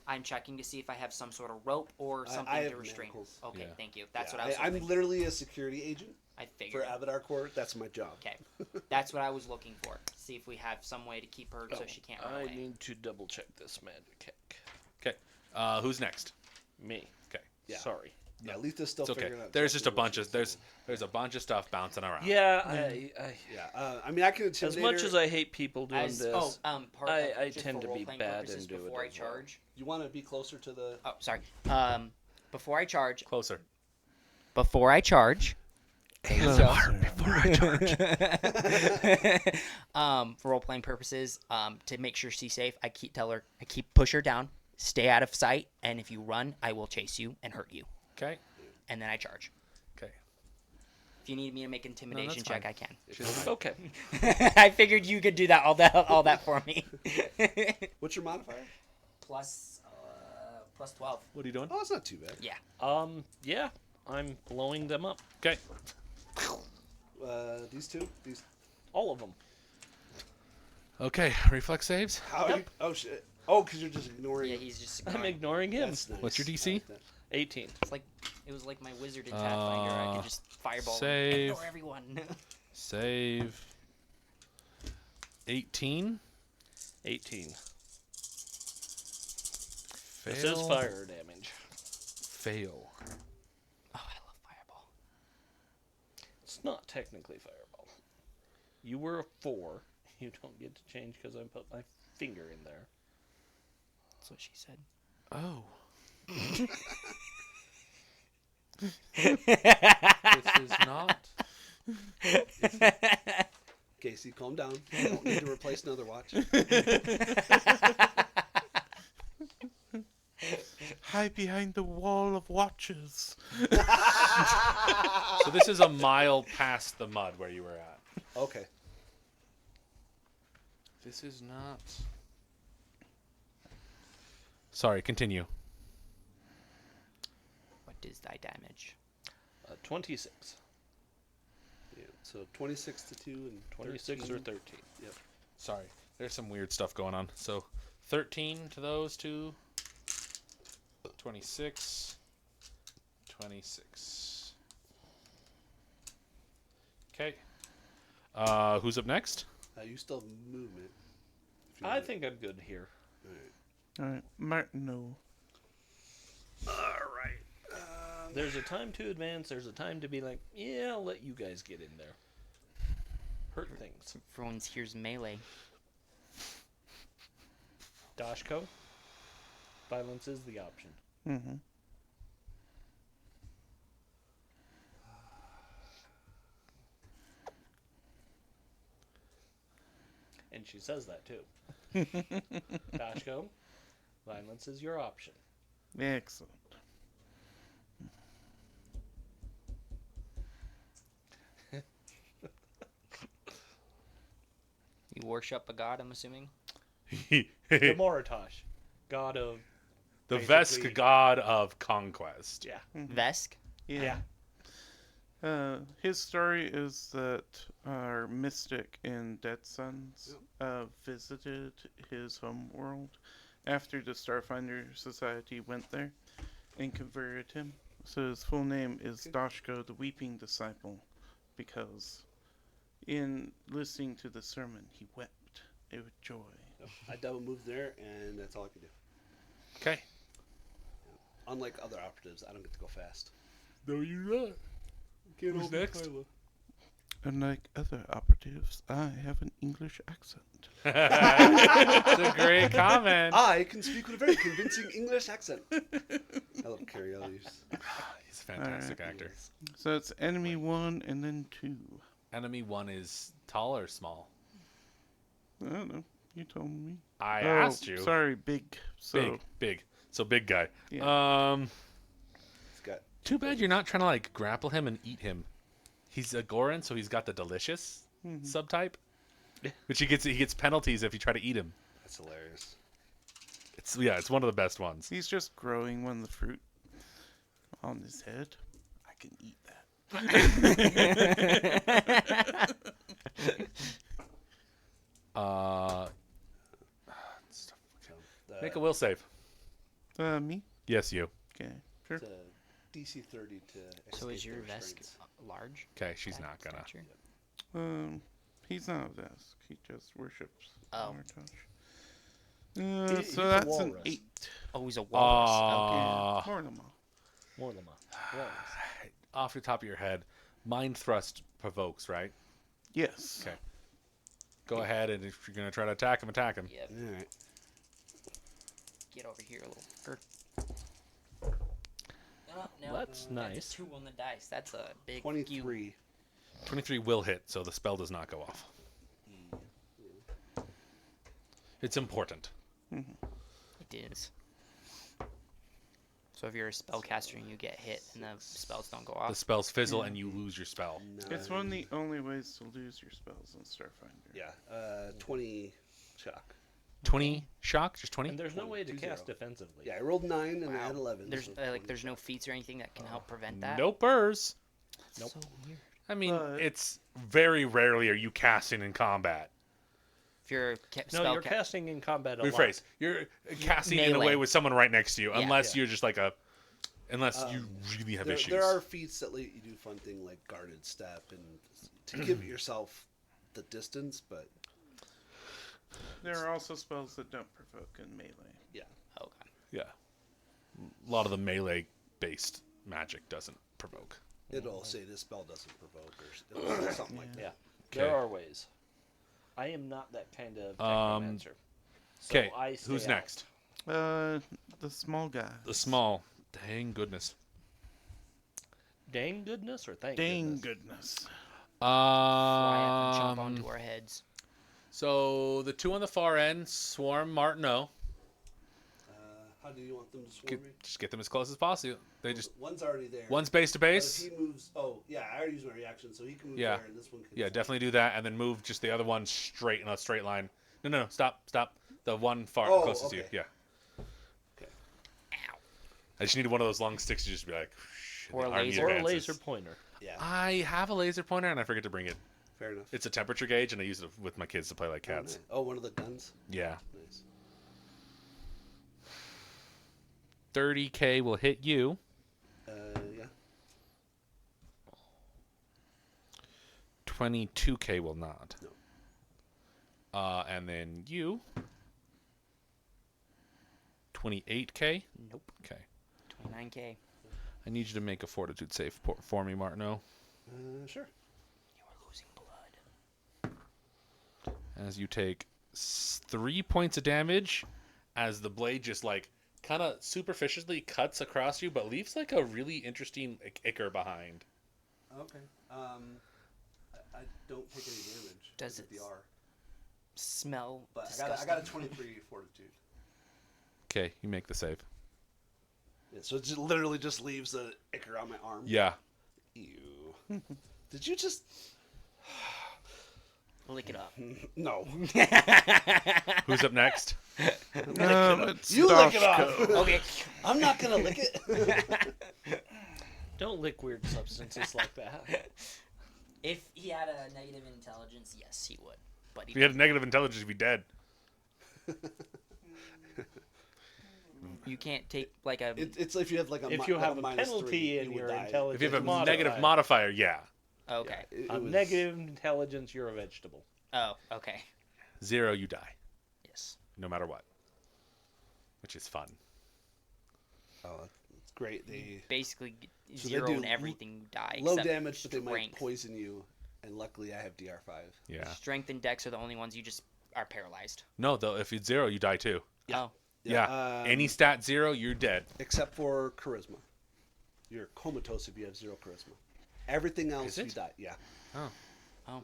I'm checking to see if I have some sort of rope or something I to have restrain. manacles. Okay, Yeah. thank you. That's Yeah, what I was. I'm hoping. literally a security agent I for figured. Avatar Court. That's my job. Okay, that's what I was looking for. See if we have some way to keep her so she can't run I away. need to double check this magic hack. Okay. Who's next? Me. Okay. Yeah. Sorry. Yeah, Letha's still It's okay. figuring out. There's just a exactly what bunch of she's there's a bunch of stuff bouncing around. Yeah, doing. Yeah. I mean, I can as intimidate much her. as I hate people doing As, this, I just tend for to be role-playing bad purposes, and do it before I as well. charge. You want to be closer to the. Oh, sorry. Before I charge. Closer. Before I charge. Before I charge. For role playing purposes, to make sure she's safe, I keep push her down, stay out of sight, and if you run, I will chase you and hurt you, Okay. and then I charge. Okay. If you need me to make an intimidation that's check, fine. I can. She's Okay. I figured you could do that all that for me. What's your modifier? plus 12. What are you doing? Oh, it's not too bad. Yeah. Yeah, I'm blowing them up. Okay. These two. These. All of them. Okay. Reflex saves. How? Are you, oh shit. Oh, because you're just ignoring. Yeah, he's just. I'm ignoring. ignoring him. That's nice. What's your I DC? like that. 18. It was like my wizard in Pathfinder. I could just fireball save. and ignore everyone. Save. 18. 18. Fail. This is fire damage. Fail. Oh, I love fireball. It's not technically fireball. You were a 4. You don't get to change because I put my finger in there. That's what she said. Oh. This is not. Casey, calm down. You don't need to replace another watch. Hide behind the wall of watches. So this is a mile past the mud where you were at. Okay. This is not. Sorry, continue. What is thy damage? 26. Yeah. So 26 to 2 and 26 or 13. Yep. Sorry, there's some weird stuff going on. So 13 to those two. 26. 26. Okay. Who's up next? You still have movement. if you I want. think I'm good here. All right. Alright, Martino. There's a time to advance. There's a time to be like, yeah, I'll let you guys get in there. Hurt things. Everyone's here's melee. Dashko? Violence is the option. Mm-hmm. And she says that too. Dashko, violence is your option. Excellent. You worship a god, I'm assuming. The Moratosh, god of The basically- Vesk god of conquest. yeah. Vesk? Yeah. His story is that our mystic in Dead Sons visited his home world after the Starfinder Society went there and converted him. So his full name is Dashko, the Weeping Disciple, because in listening to the sermon, he wept with joy. I double moved there, and that's all I can do. Okay. Unlike other operatives, I don't get to go fast. No, you're not. Who's next? Unlike other operatives, I have an English accent. That's a great comment. I can speak with a very convincing English accent. I love Carrie Elliott. He's a fantastic Alright. actor. So it's enemy 1 and then 2. Enemy 1 is tall or small? I don't know. You told me. I asked you. Sorry, big. So Big. So big guy. Yeah. He's got Too bad you're not trying to like grapple him and eat him. He's a Goran, so he's got the delicious subtype, which he gets penalties if you try to eat him. that's hilarious. It's one of the best ones. he's just growing one of the fruit on his head. I can eat that. Make a will save. Me? Yes, you. Okay, sure. It's a DC 30 to So is escape your their Vesk strengths. large? Okay, she's not gonna. Stature? He's not a Vesk. He just worships Oh. Martosh. He's So a that's an walrus. 8. Oh, he's a walrus. Uh, Mortimer. Morlema. Off the top of your head, mind thrust provokes, right? Yes. Okay. Go ahead, and if you're gonna try to attack him, attack him. Okay. Yep. All right. Get over here a little. Oh, no. That's nice. That's a 2 on the dice. That's a big 23. 23 will hit, so the spell does not go off. It's important. It is. So if you're a spellcaster and you get hit and the spells don't go The off, spells fizzle, and you lose your spell. It's one of the only ways to lose your spells in Starfinder. Yeah, 20 shock. 20 shock, just 20. And there's no way to 20. cast defensively. Yeah, I rolled 9 and I wow. had 11. there's so there's 20 no shock. feats or anything that can help prevent that. No burrs. Nope. So weird. I mean, But- it's very rarely are you casting in combat. If you're No, you're casting in combat a lot. Rephrase. You're casting in a Melee. way with someone right next to you, Yeah. unless you're just like unless you really have issues. There are feats that let you do fun thing like guarded step and to give yourself the distance, but There are also spells that don't provoke in melee. yeah. Okay. Yeah. A lot of the melee-based magic doesn't provoke. It'll say this spell doesn't provoke or it'll say something like that. Yeah. Okay. There are ways. I am not that kind of technomancer. So Okay, I stay who's out. next? The small guy. The small. Dang goodness. Dang goodness or thank Dang goodness? goodness. Fly up and jump Um, onto our heads. so the two on the far end swarm Martineau. How do you want them to swarm me? Just get them as close as possible. They just One's already there. one's base to But if base. he moves, I already used my reaction, so he can move Yeah. there, and this one can. Yeah, definitely do that, and then move just the other one straight in a straight line. No, stop. The one far Oh, closest to you. okay. Yeah. Okay. Ow. I just needed one of those long sticks to just be like. Or a the army laser. Or a advances. laser pointer. Yeah. I have a laser pointer and I forget to bring it. Fair enough. It's a temperature gauge, and I use it with my kids to play like cats. Oh, one of the guns. Yeah. Nice. 30K will hit you. Yeah. 22K will not. No. And then you. 28K. Nope. Okay. 29K. I need you to make a fortitude save for me, Martineau. Sure. You are losing blood. As you take 3 points of damage, as the blade just like kind of superficially cuts across you, but leaves like a really interesting ichor behind. Okay. I don't take any damage. Does with it the R? Smell But disgusting. I got a 23 fortitude. Okay, you make the save. Yeah, so it literally just leaves the ichor on my arm. Yeah. Ew. Did you just? Lick it up. No. Who's up next? It's You lick it Dashko. off. Okay. I'm not gonna lick it. Don't lick weird substances like that. If he had a negative intelligence, yes, he would. But If you had negative intelligence, you'd be dead. you can't take like a. It's if you have like a If you have a -3, penalty in you would your die. intelligence, If you have a modifier, negative modifier, yeah. Okay. It on was- negative intelligence, you're a vegetable. Oh, okay. 0, you die. Yes. No matter what. Which is fun. Oh, it's great. They Basically, So they zero do and everything you die. low except damage, but they might strength. poison you. And luckily, I have DR5. Yeah. Strength and dex are the only ones you just are paralyzed. No, though, if it's 0, you die too. Yeah. Oh. Yeah. Any stat 0, you're dead. Except for charisma. You're comatose if you have 0 charisma. Everything else Is you it? die. Yeah. Oh.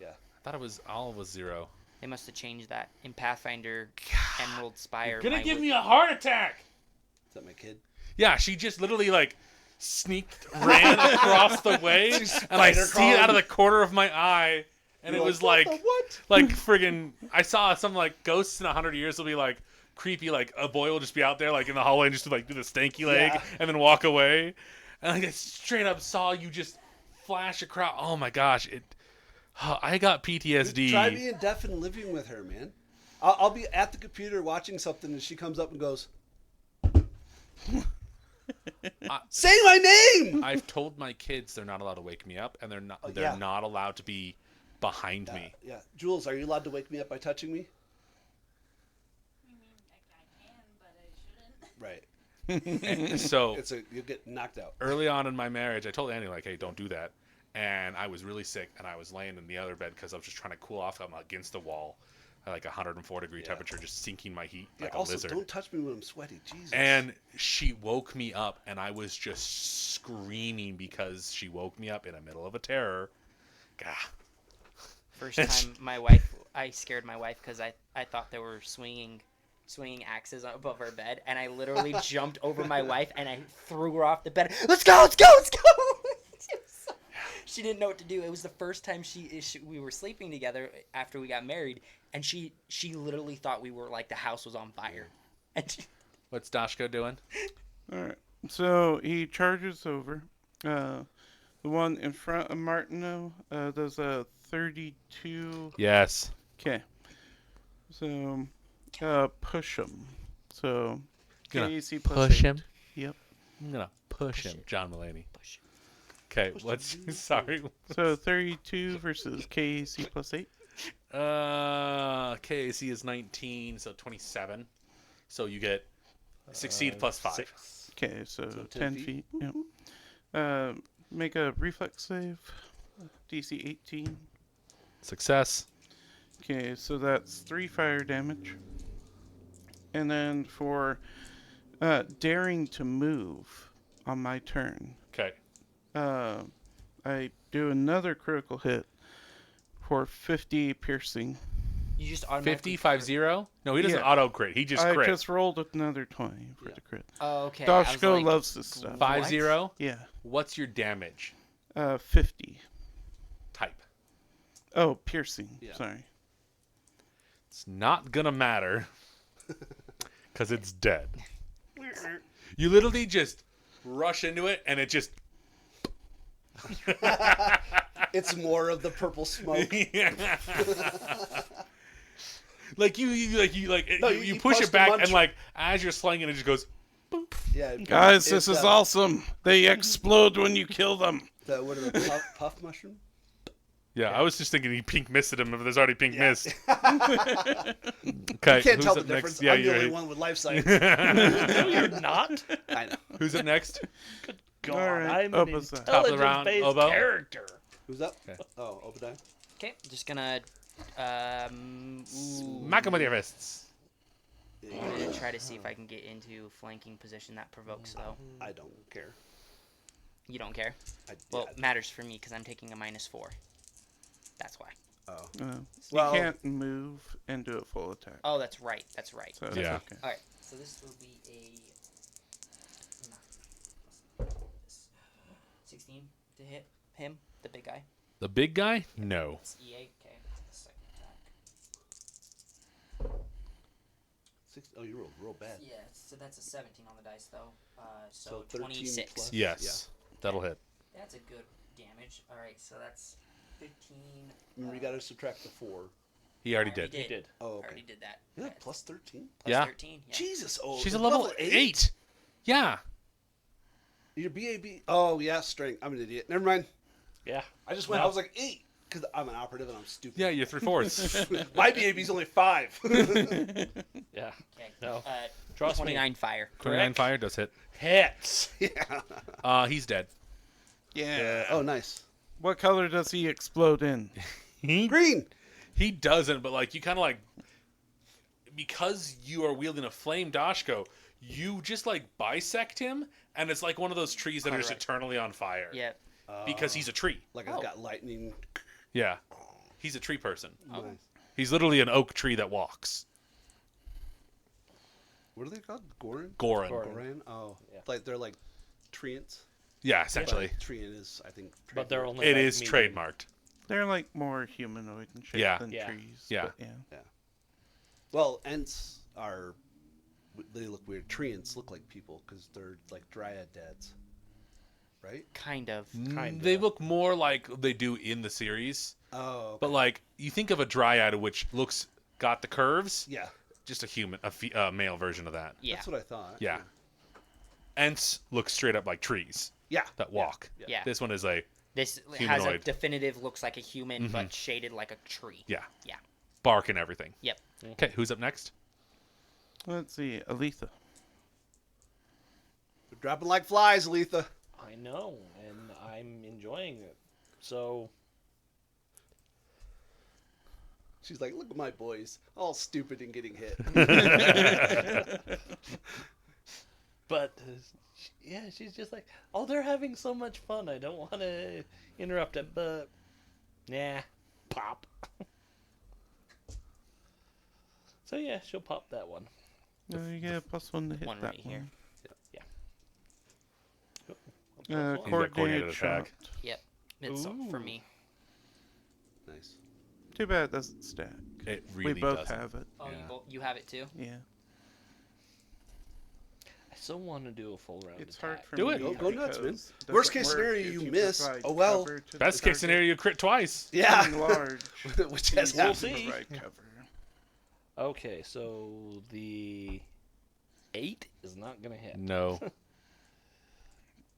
Yeah. I thought it was all was 0. They must have changed that in Pathfinder Emerald Spire. Gonna my give wi- me a heart attack. Is that my kid? Yeah, she just literally like ran across the way, and I spider see it out of crawling. the corner of my eye, and You're it was "What like, the what?" like friggin'. I saw some like ghosts in 100 years will be like creepy, like a boy will just be out there like in the hallway and just like do the stanky leg Yeah. and then walk away, and like I straight up saw you just flash across. Oh my gosh, I got PTSD. Try being deaf and living with her, man. I'll be at the computer watching something, and she comes up and goes, "Say my name!" I've told my kids they're not allowed to wake me up, and they're not. Oh, They're yeah. not allowed to be behind me. Yeah, Jules, are you allowed to wake me up by touching me? I mean, I can, but I shouldn't. Right. So You'll get knocked out. early on in my marriage, I told Annie like, "Hey, don't do that." And I was really sick, and I was laying in the other bed because I was just trying to cool off. I'm against the wall, at like 104-degree temperature, just sinking my heat like a also, lizard. don't touch me when I'm sweaty. Jesus. And she woke me up, and I was just screaming because she woke me up in the middle of a terror. Gah. First time I scared my wife because I thought they were swinging axes above her bed, and I literally jumped over my wife and I threw her off the bed. Let's go! Let's go! Let's go! She didn't know what to do. It was the first time we were sleeping together after we got married, and she literally thought we were like the house was on fire. And What's Dashko doing? All right. So he charges over. The one in front of Martineau does a 32. Yes. Okay. So push him. So Gonna KAC plus push 8. him. Yep. I'm gonna push him, John Mulaney. push. Okay, what's sorry? So 32 versus KAC plus 8. KAC is 19, so 27. So you get succeed plus 5. 6. Okay, so 10 10 feet. Yep. Make a reflex save. DC 18. Success. Okay, so that's 3 fire damage. And then for daring to move on my turn, Okay. I do another critical hit for 50 piercing. You just automatically 50-5-0? No, he doesn't Yeah. auto crit. He just I crit. just rolled another 20 for the crit. Oh, okay. I was Dashko like, loves this stuff. 5-0. Yeah. What's your damage 50. type? Oh, piercing. Yeah. Sorry. It's not gonna matter because it's dead. You literally just rush into it, and it just. It's more of the purple smoke. Like you No, you you push punch it the back, munch- and like as you're slinging it, just goes. Yeah, Guys, it's, this is awesome. They explode when you kill them. What are the puff mushroom? Yeah, I was just thinking he pink misted him, but there's already pink Yeah. mist. Okay, You can't tell who's the up difference. next? Yeah, I'm the you're only right. one with life science. No, you're not. I know. Who's up next? God, right, I'm an Obo's up. Top of the round, intelligence-based Obo. character. Who's up? Okay. Oh, Obadiah. Okay, just gonna. Smack him with your fists. Yeah. I'm gonna try to see if I can get into flanking position that provokes though. I don't care. You don't care? I, Well, yeah, it matters for me because I'm taking a -4. That's why. oh. You can't move and do a full attack. Oh, that's right. That's right. So it's Yeah. okay. All right. So this will be a 16 to hit him, the big guy. The big guy? No. It's EA. Okay. Second attack. Oh, you roll bad. Yeah. So that's a 17 on the dice though. So So 13 26. plus? Yes. That'll hit. That's a good damage. All right. So that's 15. Remember, you got to subtract the 4. He already Already did. He did. Oh, Already okay. did that. Yeah, Okay. plus 13. Plus Yeah. 13. Yeah. Jesus. Oh, She's a it's level 8. Yeah. Your BAB. Oh, yeah, strength. I'm an idiot. Never mind. Yeah. I just went. No. I was like 8 because I'm an operative and I'm stupid. Yeah, you're 3/4. My BAB's only 5. Yeah. Okay. No. Trust Trust me. 29 fire. 29 fire does hit. Hits. yeah. He's dead. Yeah. Oh, nice. What color does he explode in? Green. He doesn't, but like you kind of like because you are wielding a flame Dashko, you just like bisect him, and it's like one of those trees that are just Correct. eternally on fire. Yeah. Because he's a tree. Like Oh. I've got lightning. Yeah. He's a tree person. Oh. Nice. He's literally an oak tree that walks. What are they called? Gorin? Gorin. Gorin. Goran? Oh. Yeah. Like they're like treants. Yeah, essentially. But treant is, I think. But they're trademarked. only. It like is medium. trademarked. They're like more humanoid in shape Yeah. than Yeah. trees. Yeah. But yeah. Well, Ents are. They look weird. Treants look like people because they're like dryad dads. Right? Kind of. Kinda. They look more like they do in the series. Oh. Okay. But like you think of a dryad which looks got the curves, Yeah. just a human, a male version of that. Yeah. That's what I thought. Yeah. Ents look straight up like trees Yeah. that walk. Yeah. This one is a This has a Humanoid. definitive looks like a human, Mhm. but shaded like a tree. yeah. Yeah. Bark and everything. Yep. Okay, who's up next? Let's see. Aletha. We're dropping like flies, Aletha. I know, and I'm enjoying it. So She's like, look at my boys, all stupid and getting hit. But yeah, she's just like, oh, they're having so much fun. I don't want to interrupt it, but nah, pop. So yeah, she'll pop that one. No, you get a +1 to hit One that right here. one. Plus one. got Coordinated coordinated shot. attack. It's for Ooh. me. Nice. Too bad it doesn't stack. It really we both doesn't. have it. Oh, Yeah. you have it too? Yeah. I still want to do a full round. It's attack. hard for Do me. it. Go nuts, man. because it Worst doesn't case work scenario, if you miss. provide Oh, well. cover to the Best case target. scenario, you crit twice. Yeah. Being large. Which has We'll happened. see. Provide cover. Okay, so the 8 is not gonna hit. No.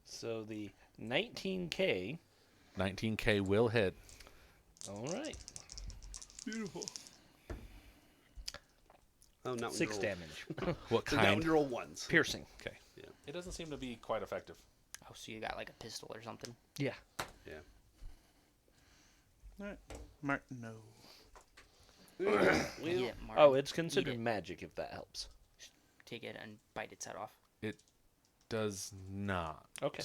So the 19K. 19K will hit. All right, Beautiful. Oh, not 6 roll. damage, What So now when kind? you roll ones. piercing. Okay. It doesn't seem to be quite effective. Oh, so you got like a pistol or something? Yeah. Alright. Martin, no. Well, Eat it, Martin. Oh, it's considered it. magic if that helps. Take it and bite its head off. Does not. Okay.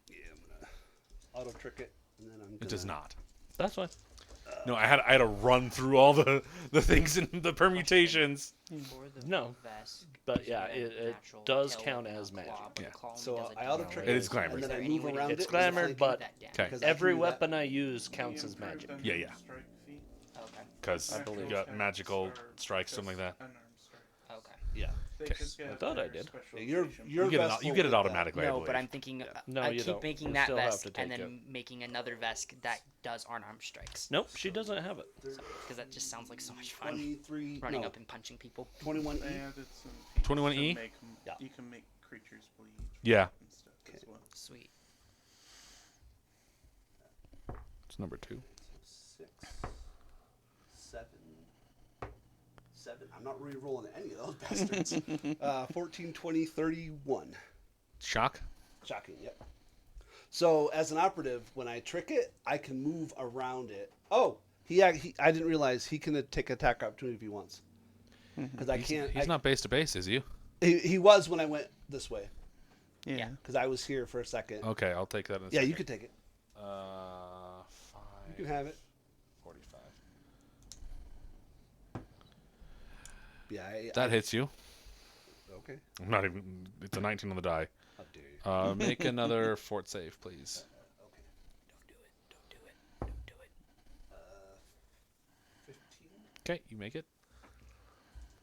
yeah, I'm gonna auto trick it, and then I'm gonna... It does not. That's fine. No, I had to run through all the things in the permutations. For the No, vest, but you yeah, have it natural does tail count and as a magic. claw, but Yeah. the claw only So does a I auto damage. trick It is glamour. and then Is I there move any way around to it. It's with the glamour, flanking. but That damage. Okay. Because I can every do that. weapon I use counts as magic. Yeah, yeah. Okay. Because I believe you got magical strikes, something like that. Okay. Yeah. I thought I did. Yeah, your You get vest it, you will get it hit that. automatically, I No, believe. but I'm thinking. No, I you keep don't. making You that still have vest to and take then making another vest that does unarmed strikes. Nope, she doesn't have it. Because that just sounds like so much fun. 23. Running no, up and punching people. 21E. 21E? Yeah. You can make creatures bleed. Yeah. And stuff as well. Sweet. It's number 2. 6, 7, 7. I'm not re-rolling any of those bastards. 14, 20, 31. Shock? Shocking, yep. So, as an operative, when I trick it, I can move around it. Oh, I didn't realize he can take attack opportunity if he wants. because I can't. He's not base to base, is you? He was when I went this way Yeah. because I was here for a second. Okay, I'll take that in a Yeah, second. you could take it. 5, You can have it. 45. Yeah. That hits you. Okay. I'm not even. It's a 19 on the die. How dare you? Make another fort save, please. Okay. Don't do it. Don't do it. 15. Okay, you make it.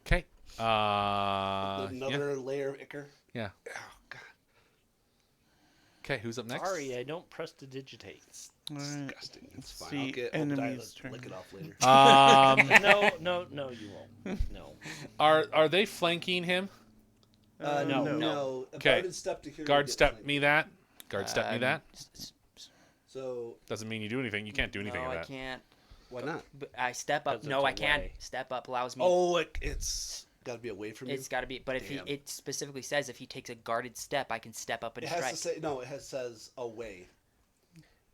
Okay. Another layer of ichor. Yeah. Oh God. Okay, who's up next? Sorry, I don't prestidigitate. All right. Disgusting. It's fine. See I'll get enemies Obadiah to lick turn. it off later. No, you won't. No. Are they flanking him? No. No. A Okay. guarded step to here. Guard you get step flanked. me that. Guard step me that. So Doesn't mean you do anything. You can't do anything No, with I that. can't. why not? But I step up. 'Cause No, I it's can't. away. Step up allows me. Oh, it's got to be away from you. It's got to be. But if Damn. it specifically says if he takes a guarded step, I can step up and It has strike. to say no. It says away.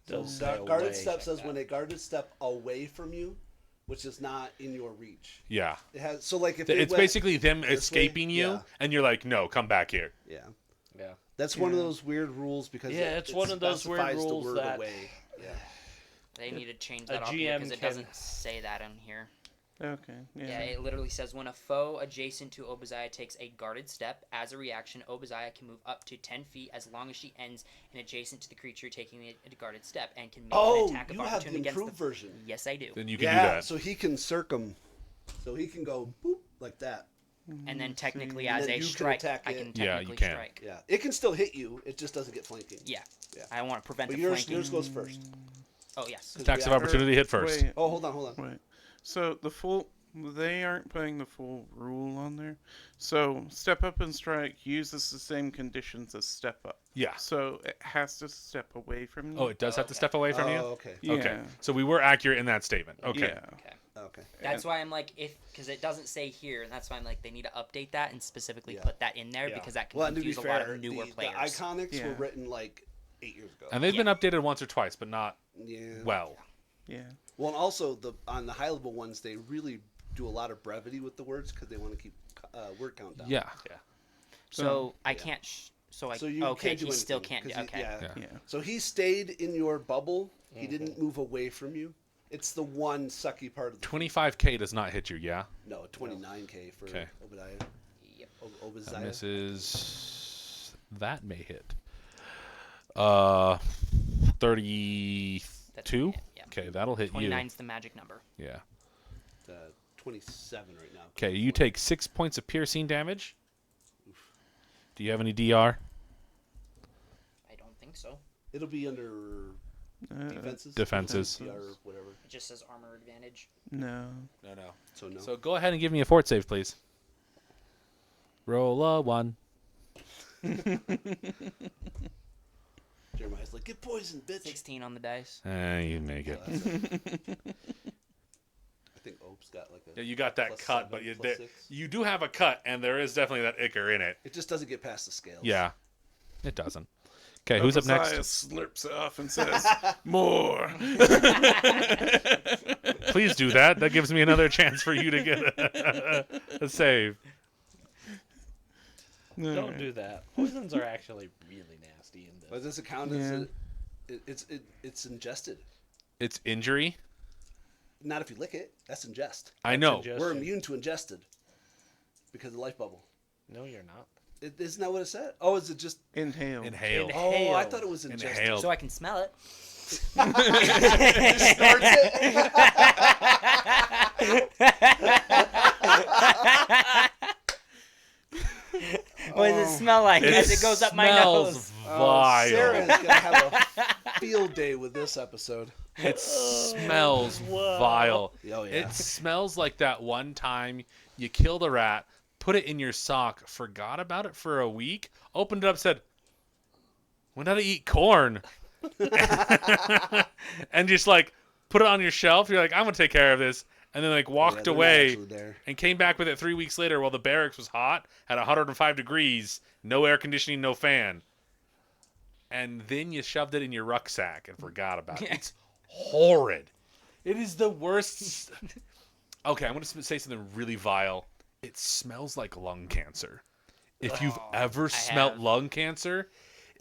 So Does say guarded away. step says when a guarded step away from you, which is not in your reach. Yeah. It has so like if they It's went- basically them this way, escaping you, yeah. and you're like, no, come back here. yeah. Yeah. That's one of those weird rules because Yeah, it's one of those weird specifies the rules word that- away. Yeah. They need to change A that off here because GM it can- doesn't say that on here. Okay. Yeah. Yeah, it literally says when a foe adjacent to Obadiah takes a guarded step, as a reaction, Obadiah can move up to 10 feet as long as she ends in adjacent to the creature taking the guarded step and can make an Oh, attack of you have the opportunity against improved the. version. Yes, I do. Then you can Yeah, do that. so he can circum. So he can go boop like that. And then technically, And as then a you can strike, attack I it. can Yeah, you technically can. strike. Yeah. It can still hit you. It just doesn't get flanking. Yeah. Yeah. I want to prevent But the yours flanking. goes first. Oh yes. Attacks of Yeah. opportunity hit first. Wait, Oh, hold on. wait. So they aren't putting the full rule on there. So step up and strike uses the same conditions as step up. Yeah. So it has to step away from you. Oh, it does have to okay. step away from Oh, you? okay. Yeah. Okay. So we were accurate in that statement. Okay. Yeah. Okay. Okay. That's why I'm like, because it doesn't say here, and that's why I'm like, they need to update that and specifically Yeah. put that in there Yeah. because that can Well, and to be confuse a lot fair, of newer the players. iconics were Yeah. written like 8 years ago. And they've been updated once or twice, but not Yeah. well. Yeah. Well, and also on the high level ones, they really do a lot of brevity with the words because they want to keep word count down. Yeah. So I yeah. can't. So I. So you okay, can't do he still anything, can't. Do, 'cause okay. yeah. Yeah. Yeah. So he stayed in your bubble. He didn't move away from you. It's the one sucky part of the 25K does not hit you, yeah? no 29K for Okay. Obadiah. Yep. That Obadiah. misses. That may hit. 32? Yeah. Okay, that'll hit you. 29's the magic number. Yeah. 27 right now. Okay, you take 6 points of piercing damage. Do you have any DR? I don't think so. It'll be under defenses. Defenses. PR, whatever. It just says armor advantage. No. No. So no. So go ahead and give me a fort save, please. Roll a 1. Jeremiah's like, get poisoned, bitch. 16 on the dice. You make it. Oh, that's it. I think Ope's got like a. Yeah, you got that plus cut, 7, but you, plus 6. you do have a cut, and there is definitely that ichor in it. It just doesn't get past the scales. Yeah, it doesn't. Okay, who's up next? Obadiah slurps it off and says, "More." Please do that. That gives me another chance for you to get a save. Don't do that. Poisons are actually really nasty in But this. does it count Yeah. as it's ingested? It's injury. Not if you lick it. That's ingest. I know. Ingestion. We're immune to ingested because of the life bubble. No, you're not. Isn't that what it said? Oh, is it just? Inhale. Inhale. Inhale. Oh, I thought it was ingested. Inhale. So I can smell it. Just snorts it. What does it smell like as it goes up my smells nose? vile. Sarah is gonna have a field day with this episode. It smells vile. Oh yeah. It smells like that one time you killed a rat, put it in your sock, forgot about it for a week, opened it up, said, "When did I eat corn?" And just like put it on your shelf. You're like, "I'm gonna take care of this," and then like walked they're not away actually there. and came back with it 3 weeks later while the barracks was hot at 105 degrees, no air conditioning, no fan. And then you shoved it in your rucksack and forgot about it. It's horrid. It is the worst. Okay, I'm going to say something really vile. It smells like lung cancer. If you've ever I smelt have. lung cancer,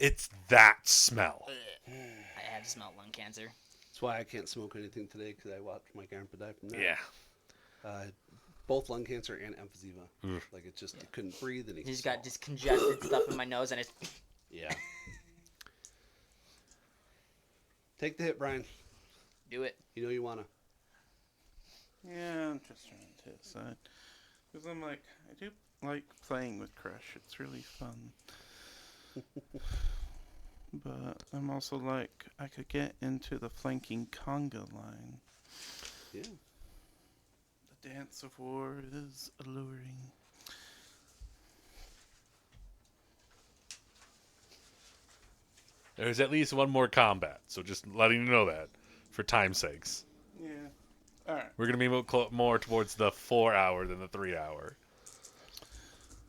it's that smell. I have smelled lung cancer. That's why I can't smoke anything today because I watched my grandpa die from that. Yeah. Both lung cancer and emphysema. Ugh. Like it just couldn't breathe and he He's got just congested stuff in my nose, and it's yeah. Take the hit, Brian. do it. You know you wanna. Yeah, I'm just trying to decide. Because I'm like, I do like playing with Crush. It's really fun. But I'm also like, I could get into the flanking conga line. Yeah. The Dance of War is alluring. There's at least one more combat, so just letting you know that, for time's sakes. Yeah. Alright. We're gonna be more towards the 4 hour than the 3 hour.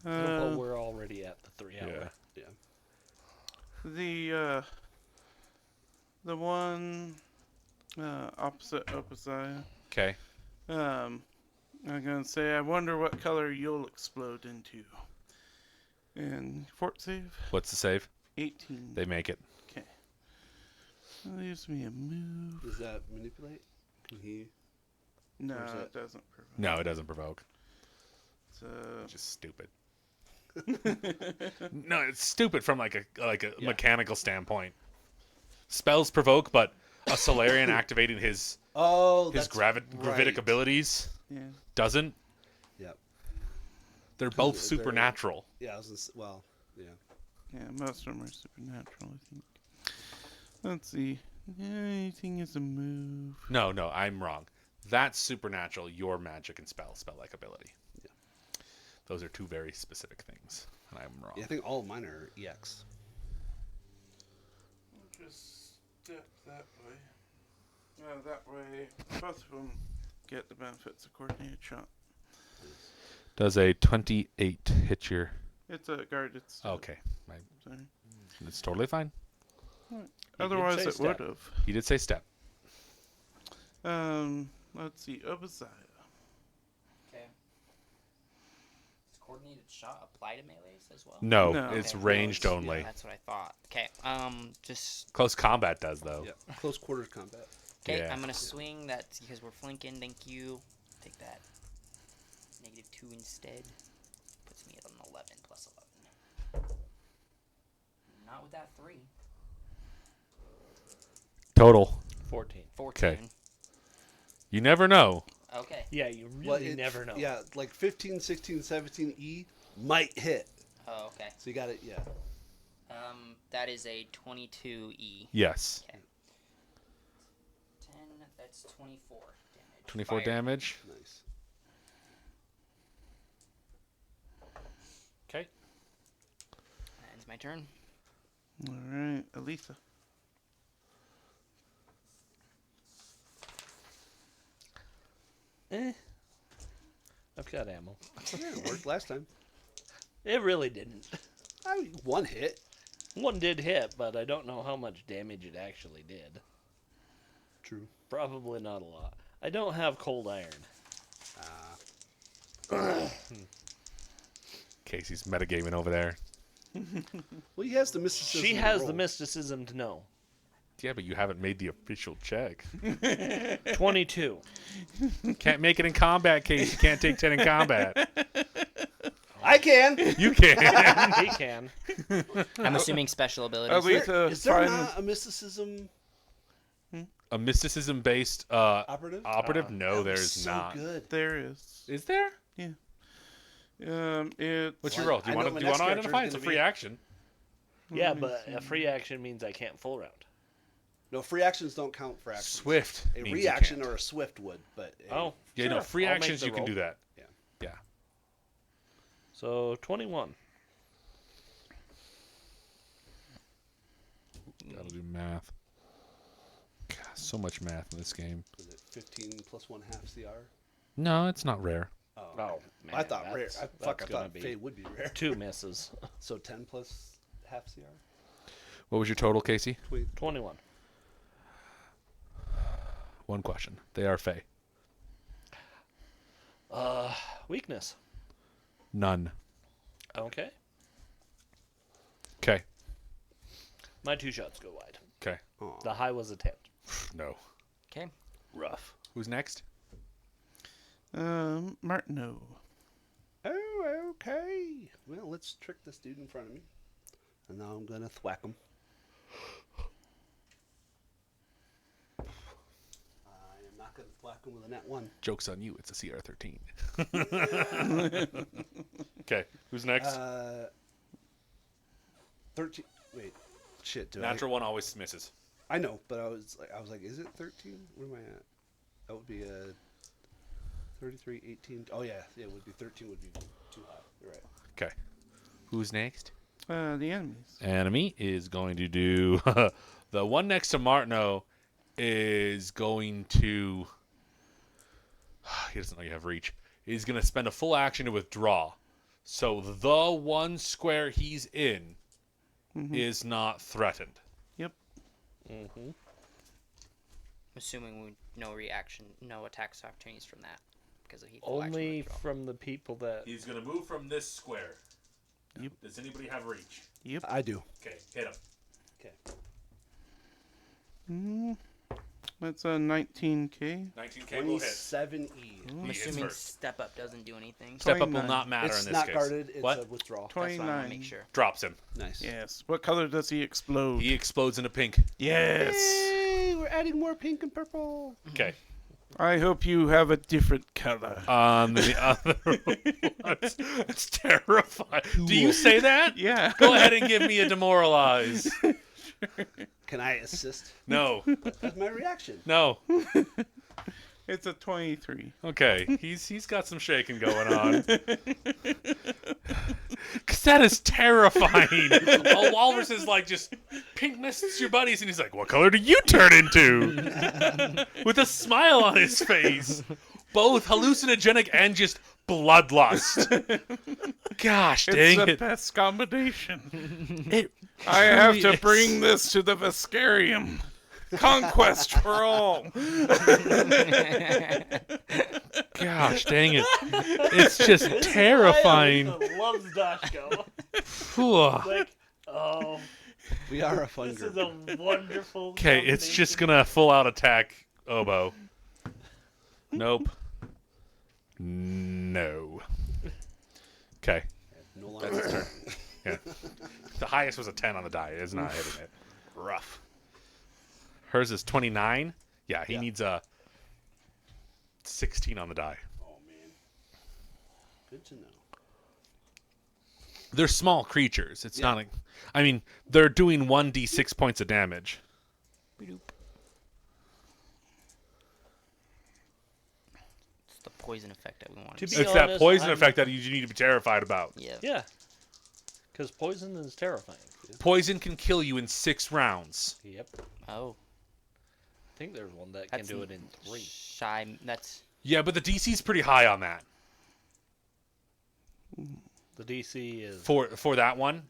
Well, we're already at the 3 hour. Yeah. The one opposite Opusaya. Okay. I'm gonna say, I wonder what color you'll explode into. And fort save What's the save? 18. They make it. Okay. That leaves me a move. Does that manipulate? Can he? No, Or is it that- doesn't provoke. No, it doesn't provoke. So It's just stupid. No, it's stupid from like a mechanical standpoint. Spells provoke, but a Solarian activating his Oh, his that's gravitic right. abilities yeah. doesn't. Yep. They're both They're- supernatural. Yeah, I was well. Yeah. Yeah, most of them are supernatural, I think. Let's see. Anything is a move. No, I'm wrong. That's supernatural. Your magic and spell-like ability. Yeah. Those are two very specific things, and I'm wrong. Yeah, I think all of mine are EX. We'll just step that way. That way, both of them get the benefits of coordinated shot. Does a 28 hit your? It's a guarded step. Okay, Sorry. it's totally fine. Otherwise, say it step. would have. He did say step. Let's see. Obasiah. Okay. Does coordinated shot apply to melees as well? No, No. it's Okay. ranged No, it's- only. yeah. That's what I thought. Okay. Just Close combat does though. Yeah. Close quarters combat. okay. Yeah. I'm gonna swing that because we're flanking. Thank you. Take that. -2 instead. Puts me at an 11 plus 11. Not with that 3. Total. 14. 14. You never know. Okay. Yeah, you really Well, it- never know. Yeah, like 15, 16, 17 E might hit. Oh, okay. So you got it. Yeah. That is a 22E. Yes. 10. That's 24 damage. 24 Fire. damage. Nice. Okay. That ends my turn. All right, Aletha. I've got ammo. Yeah, it worked last time. It really didn't. I mean, one hit. One did hit, but I don't know how much damage it actually did. True. Probably not a lot. I don't have cold iron. Casey's metagaming over there. Well, he has the mysticism. She to has roll. the mysticism to know. Yeah, but you haven't made the official check. 22. Can't make it in combat, Casey. You can't take 10 in combat. I can. You can. He can. I'm assuming special abilities. Aletha, Is there find not a mysticism A mysticism-based operative? operative? That No, was there's so not. good. there is. Is there? It's What's your Well, roll? Do I you know want my to next character identify? is It's a gonna free be- action. Yeah, but a free action means I can't full round. No, free actions don't count for actions. Swift. A means you reaction can't. or a swift would, but a, Oh, Yeah, no, sure, free I'll make actions the you can roll. do that. Yeah. Yeah. So 21. Gotta do math. God, so much math in this game. is it 15 plus 1 half CR? No, it's not rare. Oh, Oh, man, I thought rare. that's- I that's gonna thought be Fade would be rare. 2 misses. So 10 plus half CR? What was your total, Casey? 21. One question. They are Fey. Weakness. None. Okay. Okay. My 2 shots go wide. Okay. Aw. The high was a 10. No. Okay. Rough. Who's next? Martineau. Oh, okay. Well, let's trick this dude in front of me. And now I'm going to thwack him. I am not going to thwack him with a nat 1. Joke's on you. It's a CR13. Okay. Who's next? 13. Wait. Shit, do Natural one always misses. I know, but I was like, is it 13? Where am I at? That would be 33, 18. Oh, yeah. Yeah, it would be 13 would be too high. You're right. Okay. Who's next? The enemies. Enemy is going to do... the one next to Martineau is going to... He doesn't know you have reach. He's going to spend a full action to withdraw. So the one square he's in is not threatened. Yep. Mm-hmm. Assuming no reaction, no attacks opportunities from that. Because he full action Only withdrawal. from the people that... He's going to move from this square. Yep. Does anybody have reach? Yep. I do. Okay, hit him. Okay. That's a 19K. 19K will hit. 27E. I'm He hits assuming first. step up doesn't do anything. Step up will 29. not matter It's in this not case. guarded. It's What? a withdrawal. That's what I want to 29. make sure. Drops him. Nice. Yes. What color does he explode? He explodes into pink. Yes. Yay, we're adding more pink and purple. Okay. I hope you have a different color. On the other one. It's terrifying. Do you say that? Yeah. Go ahead and give me a demoralize. Can I assist? No. That's my reaction. No. It's a 23. Okay. He's got some shaking going on. Because that is terrifying. A walrus is like just pink mists your buddies, and he's like, what color do you turn into? With a smile on his face. Both hallucinogenic and just bloodlust. Gosh It's dang the it. best combination. It I have to really bring is. this to the Viscarium. Conquest for all. Gosh dang it. It's just terrifying. Loves Dashko. Whew. Like, oh, We are a fun this group. is a wonderful. Okay, it's just gonna full out attack Oboe. Nope. No. Okay. No longer. Yeah. The highest was a 10 on the die. It's not hitting it. Rough. Hers is 29. Yeah, he Yeah. needs a 16 on the die. Oh man. Good to know. They're small creatures. It's not like... I mean, they're doing 1d6 points of damage. It's the poison effect that we want To to be It's that honest, poison I'm- effect that you need to be terrified about. Yeah. Yeah. Because poison is terrifying. Poison can kill you in 6 rounds. Yep. Oh. I think there's one that can That's do it in 3. Shy. That's. Yeah, but the DC's pretty high on that. The DC is. For that one.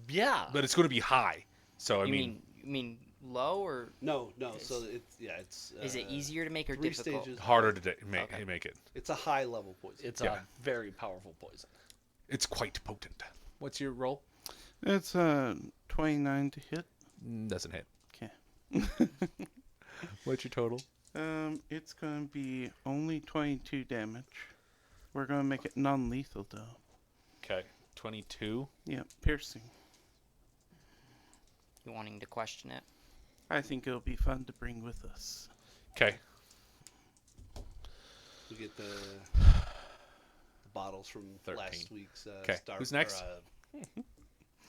Yeah. But it's going to be high. So, I You mean, mean low or No. So it's. is it easier to make or 3 difficult? stages. harder to make, Okay. make it. It's a high level poison. It's Yeah. a very powerful poison. It's quite potent. What's your roll? It's 29 to hit. Doesn't hit. Okay. What's your total? It's going to be only 22 damage. We're going to make it non-lethal though. Okay. 22. Yeah, piercing. You wanting to question it? I think it'll be fun to bring with us. Okay. We get the bottles from 13. last week's. 'Kay, who's next?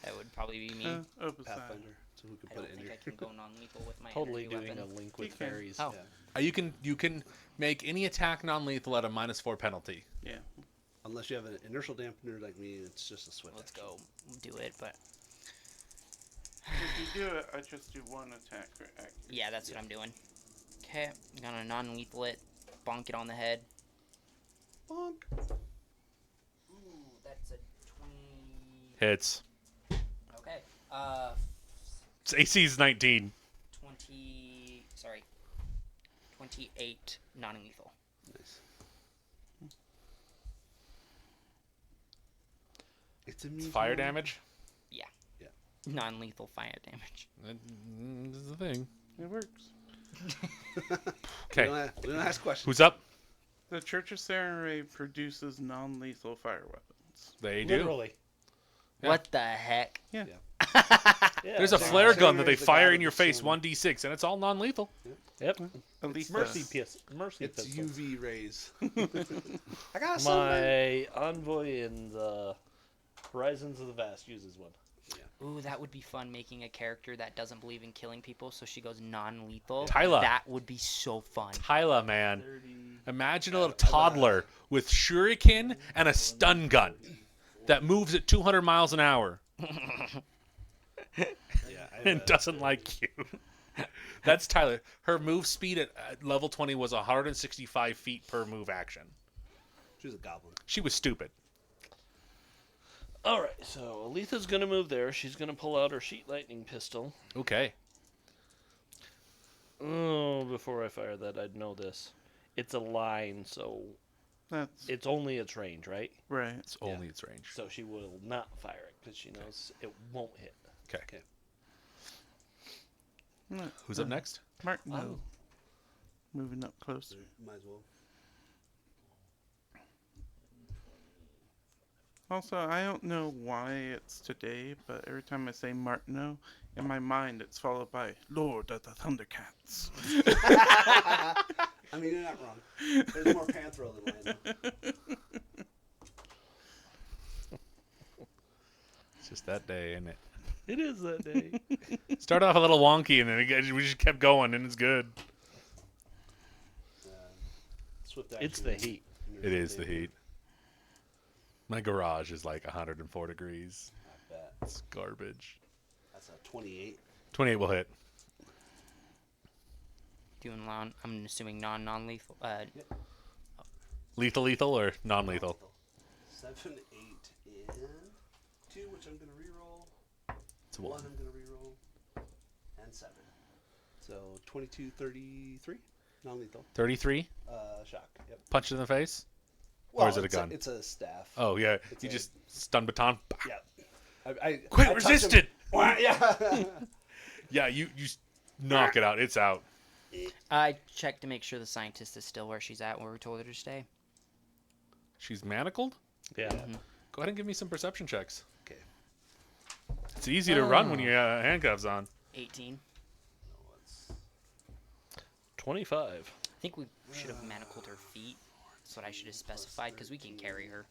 That would probably be me. Opposite. Pathfinder. So who could I put don't it in think here? I can go non-lethal with my Totally energy doing a weapon. link with You can. fairies. Oh. Yeah. You can make any attack non-lethal at a -4 penalty. Yeah. Unless you have an inertial dampener like me, it's just a swift. Let's action. go do it, but If you do it, I just do one attack for accuracy. yeah, that's what I'm doing. Okay, I'm gonna non-lethal it, bonk it on the head. Bonk. Ooh, that's a 20. Hits. Okay, Its AC is 19. 20. Sorry, 28 non-lethal. Nice. It's immune It's to fire all- damage. Non-lethal fire damage. This is the thing. It works. Okay. We don't ask questions. Who's up? The Church of Sarenrae produces non-lethal fire weapons. They do. Literally. Yeah. What the heck? Yeah, There's a so- flare gun that they Sarenrae's the fire god in of your the face, sun. 1d6, and it's all non-lethal. Yep. At least Mercy Mercy It's pistol. UV rays. I got something. My envoy in the Horizons of the Vast uses one. Ooh, that would be fun, making a character that doesn't believe in killing people, so she goes non-lethal. Tyler. That would be so fun. Tyler, man. 30. Imagine a little toddler with shuriken and a stun gun that moves at 200 miles an hour Yeah, and doesn't like you. That's Tyler. Her move speed at level 20 was 165 feet per move action. She was a goblin. She was stupid. All right, so Aletha's gonna move there. She's gonna pull out her sheet lightning pistol. Okay. Oh, before I fire that, I'd know this. It's a line, so That's it's only its range, right? right. It's only its range. So she will not fire it because she knows it won't hit. Okay. No, Who's up next? Martin. Oh. Moving up closer. Might as well. Also, I don't know why it's today, but every time I say Martineau, in my mind it's followed by Lord of the Thundercats. I mean, you're not wrong. There's more Panthro than Lando. It's just that day, isn't it? It is that day. Started off a little wonky, and then we just kept going, and it's good. Swift It's action. the heat. It is the heat. My garage is like 104 degrees. I bet. It's garbage. That's a 28. 28 will hit. Doing I'm assuming non-lethal. Lethal or non-lethal? 7, 8, and 2, which I'm going to reroll. It's a 1 one. I'm going to reroll. And 7. So 22, 33. Non-lethal. 33. Shock. Yep. Punch it in the face. Well, Or is it a it's gun? It's a staff. Oh yeah, It's you a- just stun baton. Yeah. I Quit touch him- resisted. Yeah. Yeah, you knock it out. It's out. I checked to make sure the scientist is still where she's at, where we told her to stay. She's manacled. Yeah. Go ahead and give me some perception checks. Okay. It's easy to run when you have handcuffs on. 18. 25. I think we should have manacled her feet. That's what I should have specified, because we can carry her.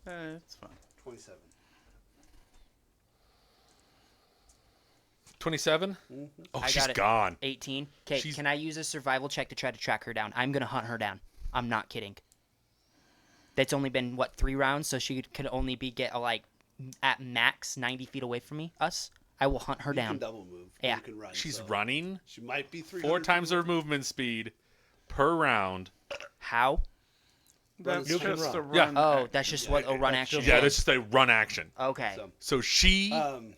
It's fine. 27. 27. Oh, I she's got it. gone. 18. Okay, She's- can I use a survival check to try to track her down? I'm going to hunt her down. I'm not kidding. That's only been, 3 rounds, so she could only get, at max 90 feet away from us. I will hunt her You down. can double move. Yeah. You can run. She's so running She might be 300 4 times her movement speed per round. How? That's You can just a run. Yeah. run. Oh, action. that's just what a run action Yeah, is. that's just a run action. Okay. So, So she um,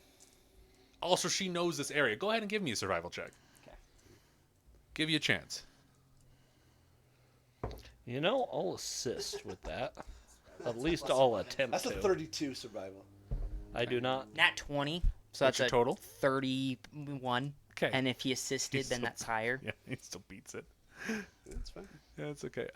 also she knows this area. Go ahead and give me a survival check. Okay. Give you a chance. You know, I'll assist with that. At least I'll attempt that's a to. 32 survival. I do not. Nat 20. So What's that's your a total? 31. Okay. And if he assisted, He's then so- that's higher. Yeah, he still beats it. That's fine. Yeah, it's okay.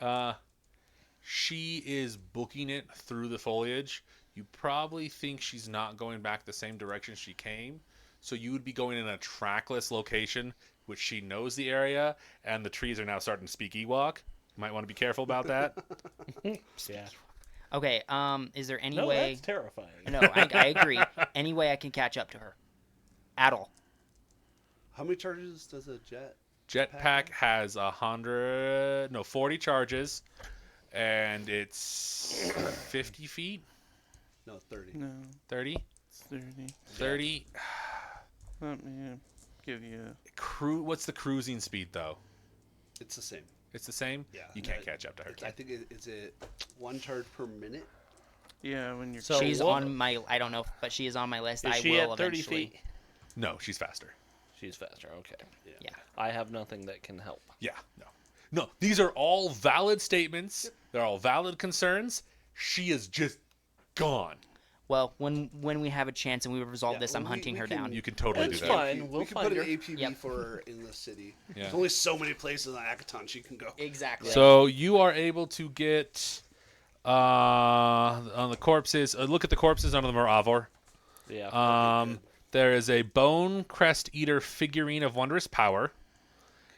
She is booking it through the foliage. You probably think she's not going back the same direction she came, so you would be going in a trackless location, which she knows the area, and the trees are now starting to speak Ewok. You might want to be careful about that. Yeah. Okay, is there any No, way... that's terrifying. No, I agree. Any way I can catch up to her? At all. How many charges does a jet? Jetpack has 40 charges, and it's 50 feet, No, 30. No, 30, it's 30. 30. Let me give you. What's the cruising speed though? It's the same. It's the same. Yeah. You can't catch up to her. I think it's a 1 charge per minute. Yeah, when you're. So She's what- on my... I don't know, but she is on my list. Is I she will at 30 eventually. feet? No, she's faster. She's faster. Okay. Yeah. I have nothing that can help. Yeah, no. These are all valid statements. They're all valid concerns. She is just gone. Well, when we have a chance and we resolve Yeah, this, I'm we- hunting we her can- down. You can totally That's do that. fine. We'll we can find put her. an APB Yep. for her in the city. Yeah. There's only so many places on Akaton she can go. Exactly. So you are able to get on the corpses. Look at the corpses. None of them are Avor. Yeah. There is a Bone Crest Eater figurine of wondrous power,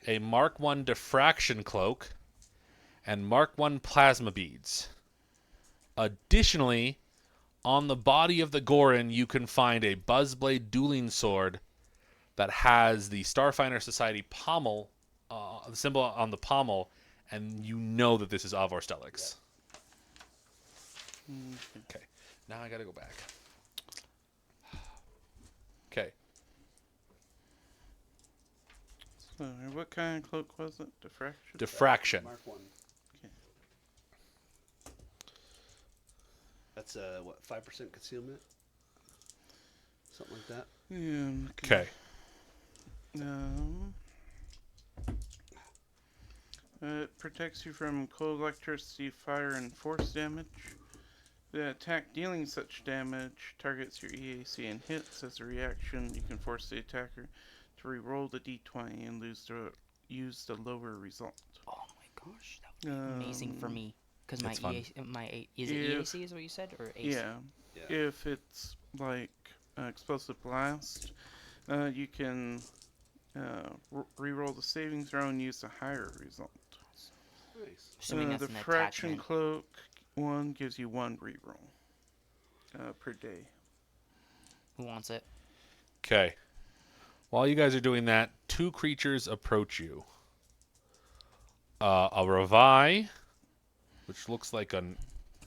a Mark I diffraction cloak, and Mark I plasma beads. Additionally, on the body of the Gorin, you can find a Buzzblade dueling sword that has the Starfinder Society pommel, the symbol on the pommel, and you know that this is Avor Stellix. Okay, now I gotta go back. Okay. So, what kind of cloak was it? Diffraction? Diffraction. Mark 1. Okay. That's what, 5% concealment? Something like that. Yeah. Okay. It protects you from cold, electricity, fire, and force damage. The attack dealing such damage targets your EAC and hits. As a reaction, you can force the attacker to re-roll the d20 and use the lower result. Oh my gosh, that would be amazing for me. Because my It's fun. is it EAC is what you said or AC? Yeah. Yeah. If it's like explosive blast, you can re-roll the saving throw and use the higher result. Nice. Assuming that's the an fraction attachment. cloak one gives you one re-roll per day. Who wants it? Okay. While you guys are doing that, two creatures approach you. A Revi, which looks like an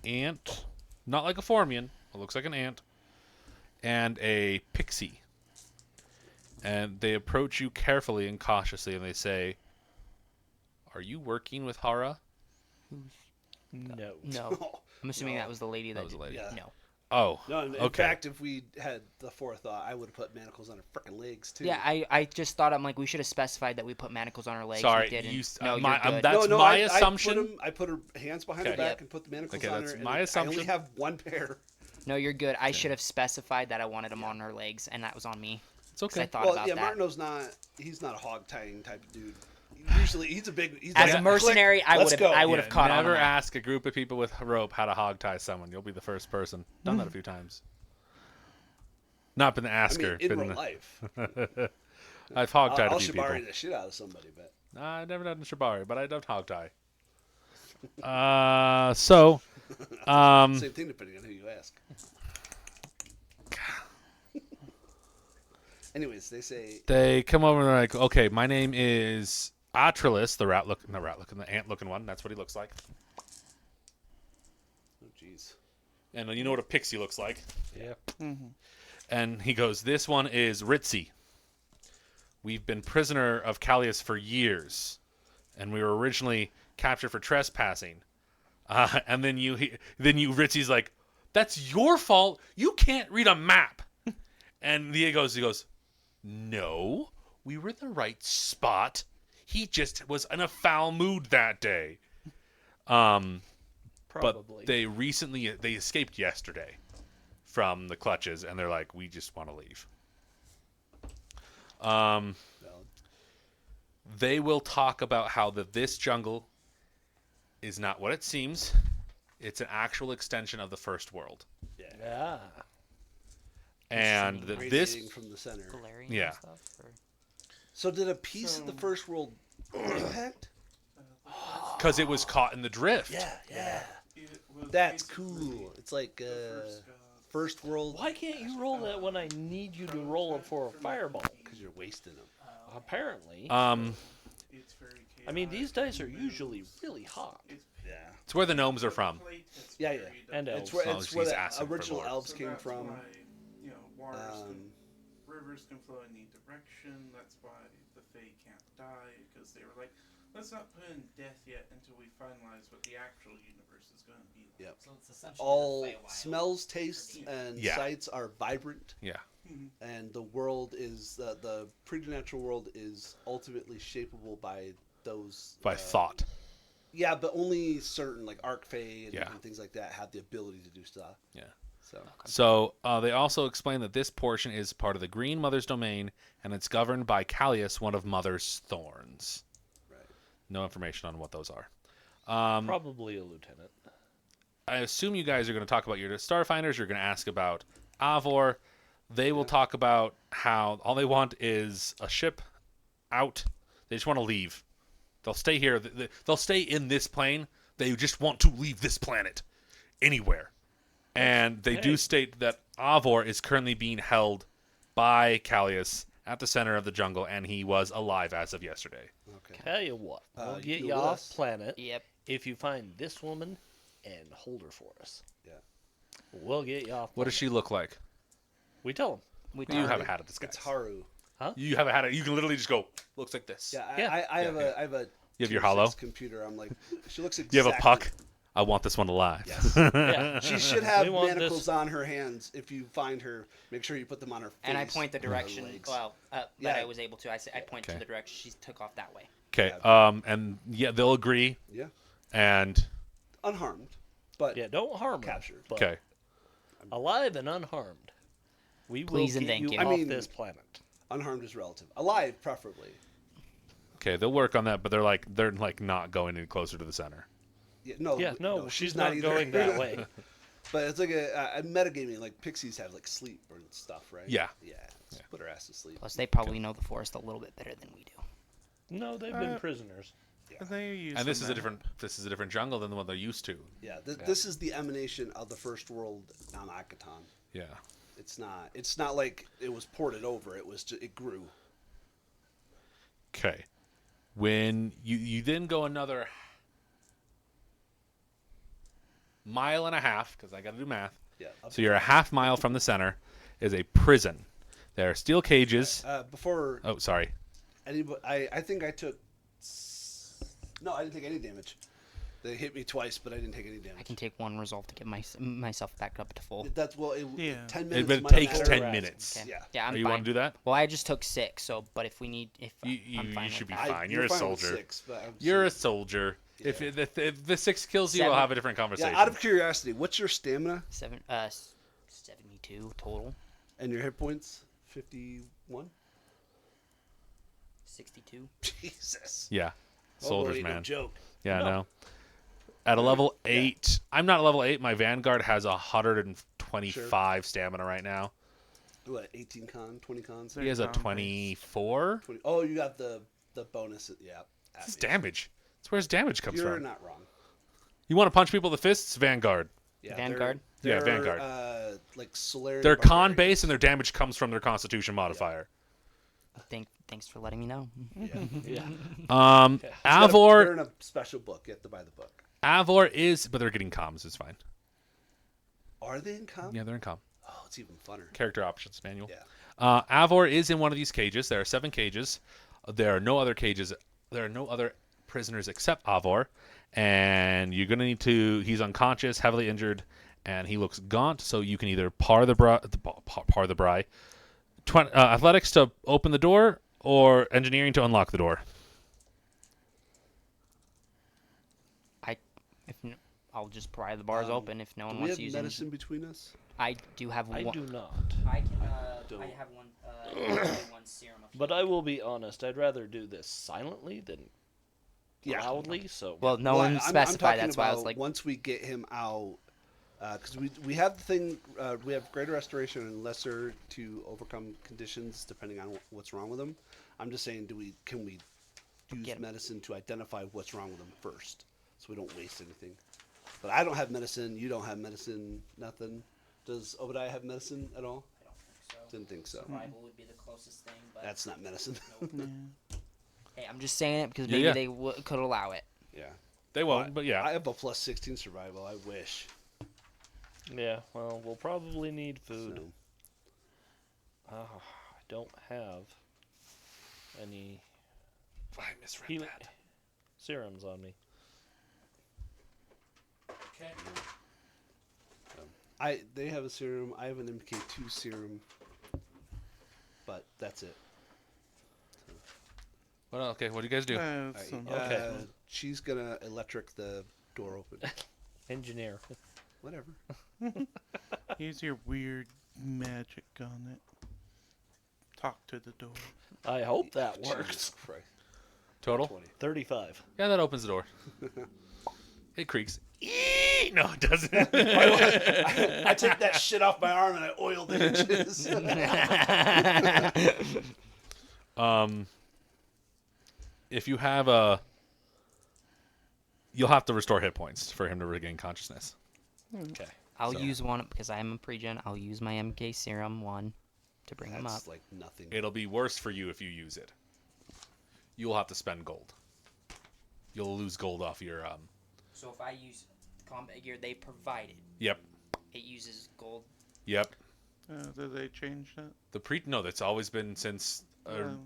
ant, not like a Formian, it looks like an ant, and a Pixie. And they approach you carefully and cautiously, and they say, "Are you working with Hara?" No. No. I'm assuming No. that was the lady that, was the lady. Yeah. No. Oh, No, in okay. fact, if we had the forethought, I would have put manacles on her freaking legs too. Yeah, I just thought I'm like we should have specified that we put manacles on her legs. Sorry, we didn't. you, no, my, you're good. that's no, my I assumption. I put her hands behind her Okay. back Yep. and put the manacles Okay, on that's her. my and I assumption. only have one pair. No, you're good. I should have specified that I wanted them on her legs, and that was on me. It's 'Cause I okay. thought Well, about yeah, that. Martino's not. He's not a hog tying type of dude. Usually, he's a big. He's As like, a mercenary, click, I let's would have. go. I would have caught on. Never to that. ask a group of people with rope how to hog tie someone. You'll be the first person. Done that a few times. Not been the I asker. mean, in been real the- life, I've hog tied I'll a few people. shibari the shit out of somebody, but I've never done shibari, but I don't hog tie. So, same thing depending on who you ask. Anyways, they say they come over and they're like, "Okay, my name is Atralis, the the ant-looking one. That's what he looks like. oh jeez. And you know what a pixie looks like." Yeah. And he goes, "This one is Ritzy. We've been prisoner of Callius for years, and we were originally captured for trespassing. And then Ritzy's like, that's your fault. You can't read a map." And he goes, "No, we were in the right spot. He just was in a foul mood that day." Probably. But they escaped yesterday from the clutches, and they're like, "We just want to leave." Valid. They will talk about how this jungle is not what it seems. It's an actual extension of the first world. Yeah. And that this, Radiating from the center. Valerian Yeah. and stuff. Or... So did a piece of the first world impact? because it was caught in the drift. Yeah. It was That's basically cool. It's like the first world. Why can't you roll that when I need you to roll it for a fireball? Because you're wasting them. Apparently. It's very I mean, these chaotic. dice are usually really hot. Yeah. It's where the gnomes are from. Yeah. And It's elves. where, Oh, it's where he's the asking for original lore. elves So came that's from. why, waters Um, rivers can flow in any direction. That's why the Fae can't die, because they were like, let's not put in death yet until we finalize what the actual universe is going to be like. Yep. So it's essentially All the Feywild. smells, tastes, and Yeah. sights are vibrant, Yeah. and the world is the preternatural world is ultimately shapeable by those By thought. Yeah, but only certain like arc fae and Yeah. things like that have the ability to do stuff. Yeah. So So they also explain that this portion is part of the Green Mother's domain, and it's governed by Callius, one of Mother's thorns. right. No information on what those are. Probably a lieutenant. I assume you guys are going to talk about your Starfinders. You're going to ask about Avor. They will talk about how all they want is a ship out. They just want to leave. They'll stay here. They'll stay in this plane. They just want to leave this planet anywhere. And they do state that Avor is currently being held by Callius at the center of the jungle, and he was alive as of yesterday. Okay. Tell you what, we'll get you you with off us? planet Yep. if you find this woman and hold her for us. Yeah. We'll get you off. What does she look like? We tell him. We You haven't had a disguise. It's Haru. You haven't had it. You can literally just go. Looks like this. Yeah, Yeah. I have a You have your tier hollow? 6 computer. I'm like, she looks exactly. You have a puck. I want this one alive. Yes. Yeah. She should have We want manacles this. on her hands. If you find her, make sure you put them on her face. And I point the or her direction. legs. Well, that Yeah. I was able to. I point Okay. to the direction she took off that way. Okay. And yeah, they'll agree. Yeah, And unharmed, but Yeah, don't harm her. Captured. But okay. alive and unharmed. We will Please get and thank you you. off I mean- this planet. unharmed is relative. Alive, preferably. Okay, they'll work on that, but they're like not going any closer to the center. Yeah, no, Yeah, no, she's not either. going that way. But it's like a metagaming. Like pixies have like sleep or stuff, right? Yeah. Yeah. Just put her ass to sleep. Plus, they probably know the forest a little bit better than we do. No, they've been prisoners. They use And this is them a different jungle than the one they're used to. Yeah. This is the emanation of the first world on Akaton. Yeah. It's not like it was ported over. It was it grew. Okay. When you then go another mile and a half, because I got to do math. Yeah. So you're a half mile from the center is a prison. There are steel cages. Before Oh, sorry. anybody, I think I took. No, I didn't take any damage. They hit me twice, but I didn't take any damage. I can take one resolve to get myself back up to full. That's Yeah. 10 minutes. But it might takes matter. 10 minutes. Okay. Yeah. Yeah, I'm You fine. want to do that? Well, I just took 6, so but if we need, I'm fine You with should be that. fine. You're a fine with soldier. 6, but I'm You're a saying- soldier. Yeah. If the 6 kills you, we'll 7. have a different conversation. Yeah. Out of curiosity, what's your stamina 72 total. and your hit points? 51. 62. Jesus. Yeah. Soldiers, ain't no man. joke. Yeah, No. no. At a level 8, I'm not a level 8. My Vanguard has 125 stamina right now. What? 18 con, 20 cons. He has a Combat. 24. 20. Oh, you got the bonus. Yeah. This is damage. That's where his damage comes You're from. not wrong. You want to punch people with the fists? Vanguard. Yeah, Vanguard? They're, Yeah, Vanguard. Like Solarian. They're con barbarians. base and their damage comes from their Constitution modifier. Thanks for letting me know. Yeah. Yeah. They're Avor in a special book. You have to buy the book. Avor is, but they're getting comms. It's fine. Are they in com? Yeah, they're in comm. Oh, it's even funner. Character options manual. Yeah. Avor is in one of these cages. There are 7 cages. There are no other cages. There are no other prisoners except Avor, and you're gonna need to. He's unconscious, heavily injured, and he looks gaunt. So you can either par the bri, athletics to open the door, or engineering to unlock the door. I'll just pry the bars open if no one Do we wants have to use medicine between us? I do have I one. do not. I can. Don't. I have one. One serum. Of But I will be honest, I'd rather do this silently than loudly, so... Well, no Well, one I'm specified. talking That's why I was about like, once we get him out, because we have the thing. We have greater restoration and lesser to overcome conditions depending on what's wrong with him. I'm just saying, can we use Get him. medicine to identify what's wrong with him first, so we don't waste anything? But I don't have medicine. You don't have medicine. Nothing. Does Obadiah have medicine at all? I don't think so. Didn't think so. Survival would be the closest thing, but That's not medicine. hey, I'm just saying it because Yeah, maybe yeah. they could allow it. Yeah. They won't, but yeah. I have a plus 16 survival. I wish. Yeah, well, we'll probably need food. So. I don't have any I misread healing serums on me. They have a serum. I have an MK2 serum, but that's it. Well, okay, what do you guys do? Okay. She's gonna electric the door open. Engineer. Whatever. Use your weird magic on it. Talk to the door. I hope that Jesus works. Christ. Total? 20. 35. Yeah, that opens the door. It creaks. Eee! No, it doesn't. I take that shit off my arm and I oil the hinges. If you have a, you'll have to restore hit points for him to regain consciousness. Okay. I'll So- use one because I am a pregen. I'll use my MK serum one to bring him up. That's like nothing. It'll be worse for you if you use it. You'll have to spend gold. You'll lose gold off your So if I use combat gear they provided, Yep. it uses gold. Yep. Did they change that? No, that's always been since. Um,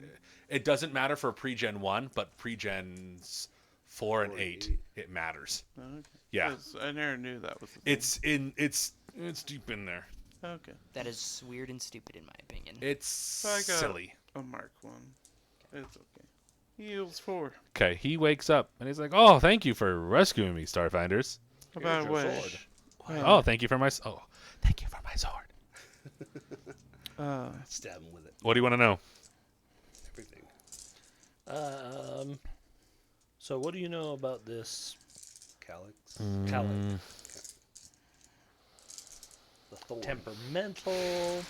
It doesn't matter for pre-gen 1, but pre-gens 4 and 4 and 8, 8. it matters. Okay. Yeah. 'Cause I never knew that was the thing. It's deep in there. Okay. That is weird and stupid in my opinion. It's I got- silly. A Mark 1. It's okay. Heals 4. Okay, he wakes up and he's like, "Oh, thank you for rescuing me, Starfinders. About your wish. Oh, thank you for my sword. Stab him with it. What do you want to know?" Everything. So what do you know about this Calyx. Calyx? The thorn. Temperamental,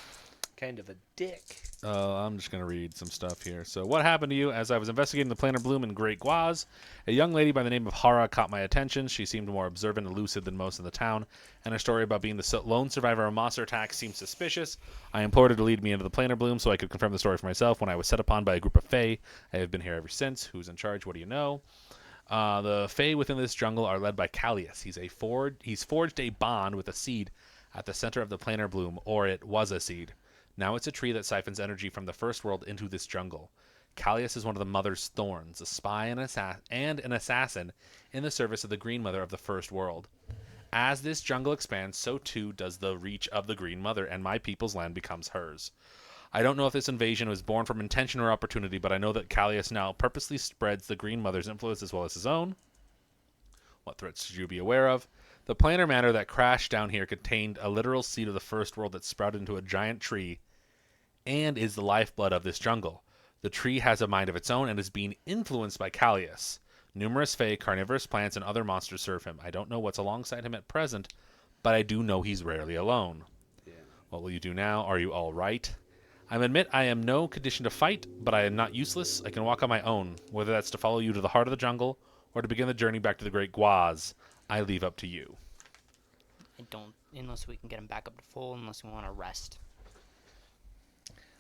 kind of a dick. I'm just going to read some stuff here. So, what happened to you? As I was investigating the Planar Bloom in Great Guaz, a young lady by the name of Hara caught my attention. She seemed more observant and lucid than most in the town, and her story about being the lone survivor of a monster attack seemed suspicious. I implored her to lead me into the Planar Bloom so I could confirm the story for myself when I was set upon by a group of Fae. I have been here ever since. Who's in charge? What do you know? The Fae within this jungle are led by Callius. He's forged a bond with a seed at the center of the Planar Bloom, or it was a seed. Now it's a tree that siphons energy from the first world into this jungle. Callius is one of the Mother's Thorns, a spy and an assassin in the service of the Green Mother of the first world. As this jungle expands, so too does the reach of the Green Mother, and my people's land becomes hers. I don't know if this invasion was born from intention or opportunity, but I know that Callius now purposely spreads the Green Mother's influence as well as his own. What threats should you be aware of? The planar matter that crashed down here contained a literal seed of the first world that sprouted into a giant tree and is the lifeblood of this jungle. The tree has a mind of its own and is being influenced by Callius. Numerous Fae, carnivorous plants, and other monsters serve him. I don't know what's alongside him at present, but I do know he's rarely alone. Yeah. What will you do now? Are you all right? I admit I am no condition to fight, but I am not useless. I can walk on my own. Whether that's to follow you to the heart of the jungle or to begin the journey back to the Great Guaz, I leave up to you. I don't, unless we can get him back up to full, unless we want to rest.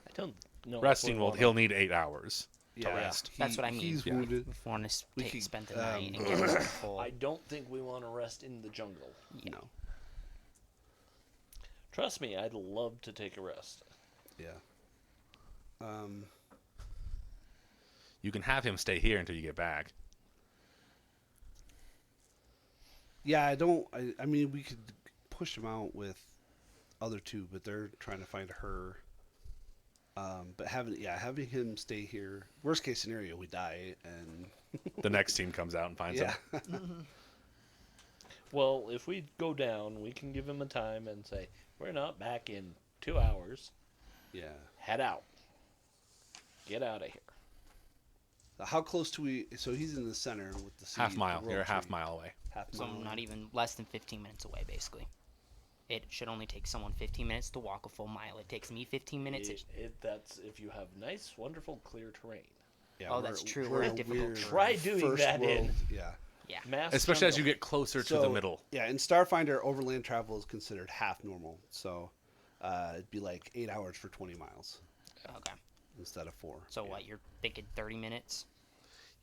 I don't know. if Resting we will wanna- he'll need 8 hours to Yeah. rest. That's what I mean. He's Yeah. wounded. If we want to We could, spend the night and get him up to full. I don't think we want to rest in the jungle. Yeah. No. Trust me, I'd love to take a rest. Yeah. You can have him stay here until you get back. Yeah, I mean, we could push him out with other two, but they're trying to find her. But having him stay here. Worst case scenario, we die, and The next team comes out and finds yeah, him. Well, if we go down, we can give him a time and say, we're not back in 2 hours. yeah. Head out. Get out of here. How close do we? So he's in the center with the seed, Half mile. the world You're a half tree. mile away. Half So mile. not even less than 15 minutes away, basically. It should only take someone 15 minutes to walk a full mile. It takes me 15 minutes. That's if you have nice, wonderful, clear terrain. Yeah, Oh, that's true. We're We're in a difficult weird Try doing first that in- world, Yeah. Yeah. Mass Especially as you jungle. get closer to So, the middle. Yeah, in Starfinder, overland travel is considered half normal. So it'd be like 8 hours for 20 miles Okay. instead of 4. So yeah. what? You're thinking 30 minutes?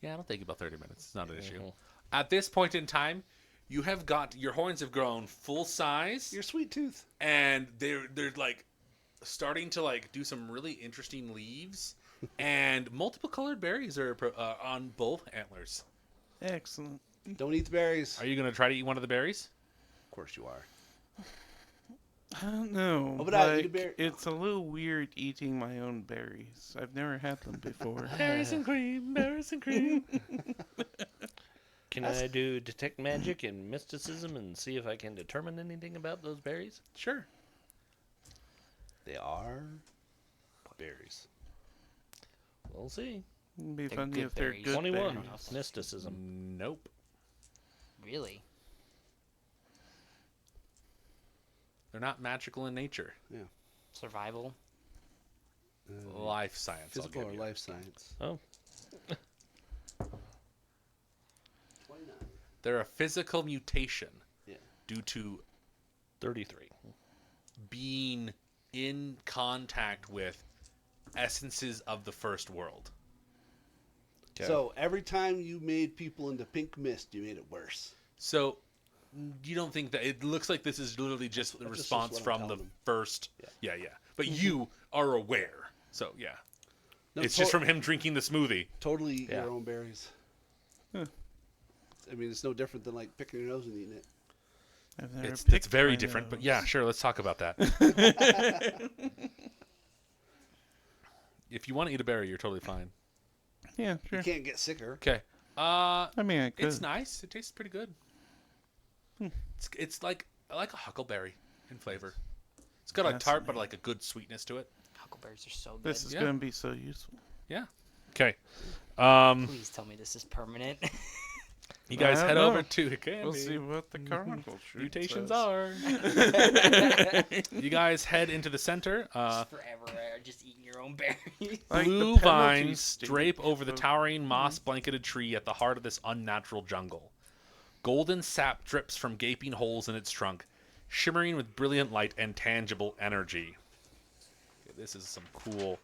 Yeah, it'll take about 30 minutes. It's not an issue. Mhm. At this point in time, you have got your horns have grown full size, Your sweet tooth. and they're like starting to like do some really interesting leaves, and multiple colored berries are on both antlers. Excellent. Don't eat the berries. Are you gonna try to eat one of the berries? Of course you are. I don't know. Oh, but I eat a like, berry- it's a little weird eating my own berries. I've never had them before. Berries and cream, berries and cream. Can I do detect magic and mysticism and see if I can determine anything about those berries? Sure. They are berries. We'll see. It'd be They're funny good if they're berries. good 21. berries. Mysticism. Nope. Really? They're not magical in nature. Survival? Life science. I'll Physical give or you. life science? Oh. 29. They're a physical mutation Yeah. due to 33. being in contact with essences of the first world. Okay. So every time you made people into pink mist, you made it worse. So you don't think that it looks like this is literally just the That's just response what I'm from the telling them. first. Yeah. Yeah. But you are aware. So yeah. No, It's just from him drinking the smoothie. totally eat Yeah. your own berries. Huh. I mean, it's no different than like picking your nose and eating it. I've never It's picked very my different, but nose. yeah, sure, let's talk about that. If you want to eat a berry, you're totally fine. Yeah, sure. You can't get sicker. Okay. I mean, I could. It's nice. It tastes pretty good. It's like I like a huckleberry in flavor. It's got a tart, but like a good sweetness to it. Huckleberries are so good. This is Yeah. going to be so useful. Yeah. Okay. Please tell me this is permanent. You guys I don't head know. over to it. Can We'll be. see what the chronicle sheet Mutations says. are. You guys head into the center. Just forever, just eating your own berries. Like the Blue penalty vines state drape over the of- towering moss-blanketed tree at the heart of this unnatural jungle. Golden sap drips from gaping holes in its trunk, shimmering with brilliant light and tangible energy. Okay, this is some cool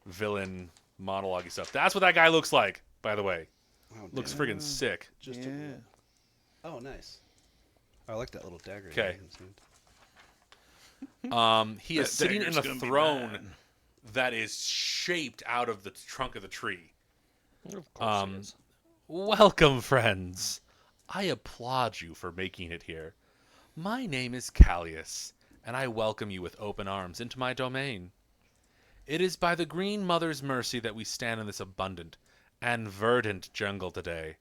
villain monologue stuff. That's what that guy looks like, by the way. Oh, Looks damn. friggin' sick. Just Yeah. Oh, nice. I like that little dagger. Okay. in his hand. He is That sitting in dagger's a gonna be throne mine. that is shaped out of the trunk of the tree. Of course he is. Welcome, friends. I applaud you for making it here. My name is Callius, and I welcome you with open arms into my domain. It is by the Green Mother's mercy that we stand in this abundant and verdant jungle today,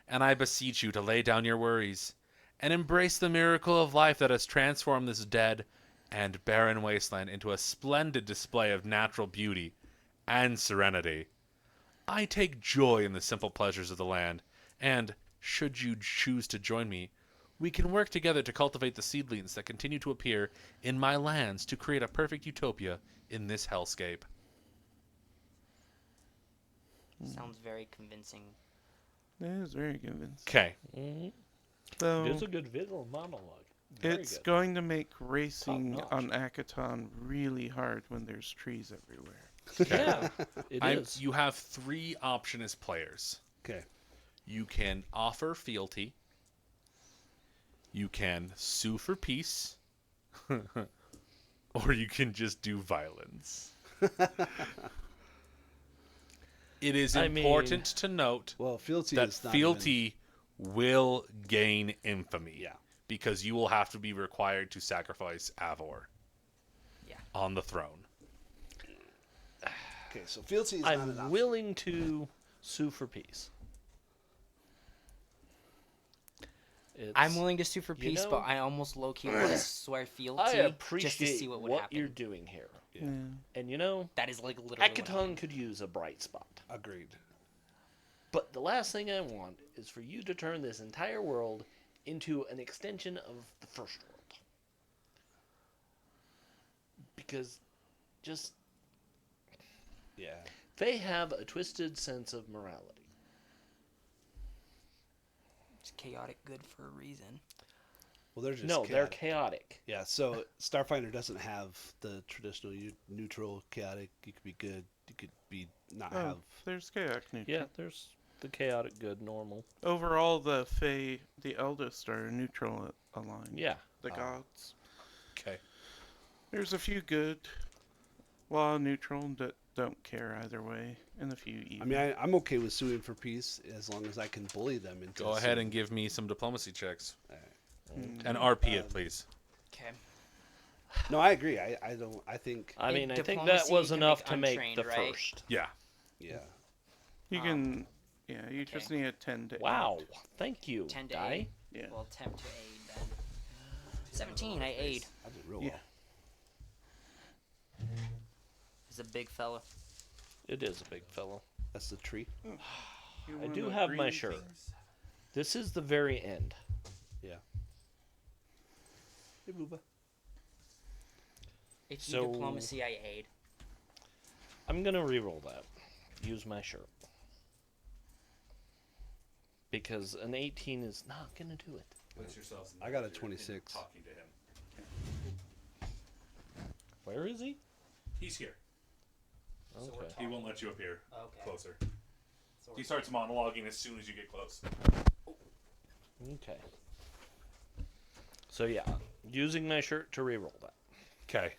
and I beseech you to lay down your worries and embrace the miracle of life that has transformed this dead and barren wasteland into a splendid display of natural beauty and serenity. I take joy in the simple pleasures of the land, and, should you choose to join me, we can work together to cultivate the seedlings that continue to appear in my lands to create a perfect utopia in this hellscape. Sounds very convincing. It is very convincing. Okay. Mhm. So It's a good visual monologue. Very it's good. going to make racing Top-notch. on Akaton really hard when there's trees everywhere. Yeah, it is. You have three option as players. Okay. You can offer fealty. You can sue for peace. Or you can just do violence. It is I mean- important to note Well, fealty that is not fealty will gain infamy. Yeah. Because you will have to be required to sacrifice Avor. Yeah. On the throne. Okay, so fealty is not an I'm option. willing to sue for peace. I'm willing to sue for you peace, know- but I almost low-key want to swear fealty I just appreciate to see what would happen. you're doing here. Yeah. And you know, That is like literally what Akaton could use a bright spot. Agreed. But the last thing I want is for you to turn this entire world into an extension of the first world. Because just Yeah. they have a twisted sense of morality. It's chaotic good for a reason. Well, they're just No, they're chaotic. chaotic. Yeah, so Starfinder doesn't have the traditional neutral chaotic. You could be good. You could be not Oh, have. there's chaotic neutral. Yeah, there's the chaotic good normal. Overall, the Fae, the eldest, are neutral aligned. Yeah. The gods. Okay. There's a few good, law neutral that don't care either way, and a few evil. I mean, I'm okay with suing for peace as long as I can bully them into. Go ahead and give me some diplomacy checks. Mm. And RP it, please. Okay. No, I agree. I don't. I think. I mean, I think that diplomacy was can enough make to make untrained, the right? first. Yeah. Yeah. You can, yeah, you just okay. need a 10 to 8. Wow. Thank you, 10 to Di. 8. Yeah. Well, attempt to aid then. 17, I aid. I did real Yeah. well. It's a big fella. It is a big fellow. That's the tree. You I want do the have my green shirt. things? This is the very end. Yeah. Hey, Booba. If you So- diplomacy, I aid. I'm gonna reroll that. Use my shirt. Because an 18 is not gonna do it. I got a 26. Talking to him. Where is he? He's here. Okay. He won't let you appear Okay. closer. He starts monologuing as soon as you get close. Okay. So yeah, using my shirt to reroll that. Okay.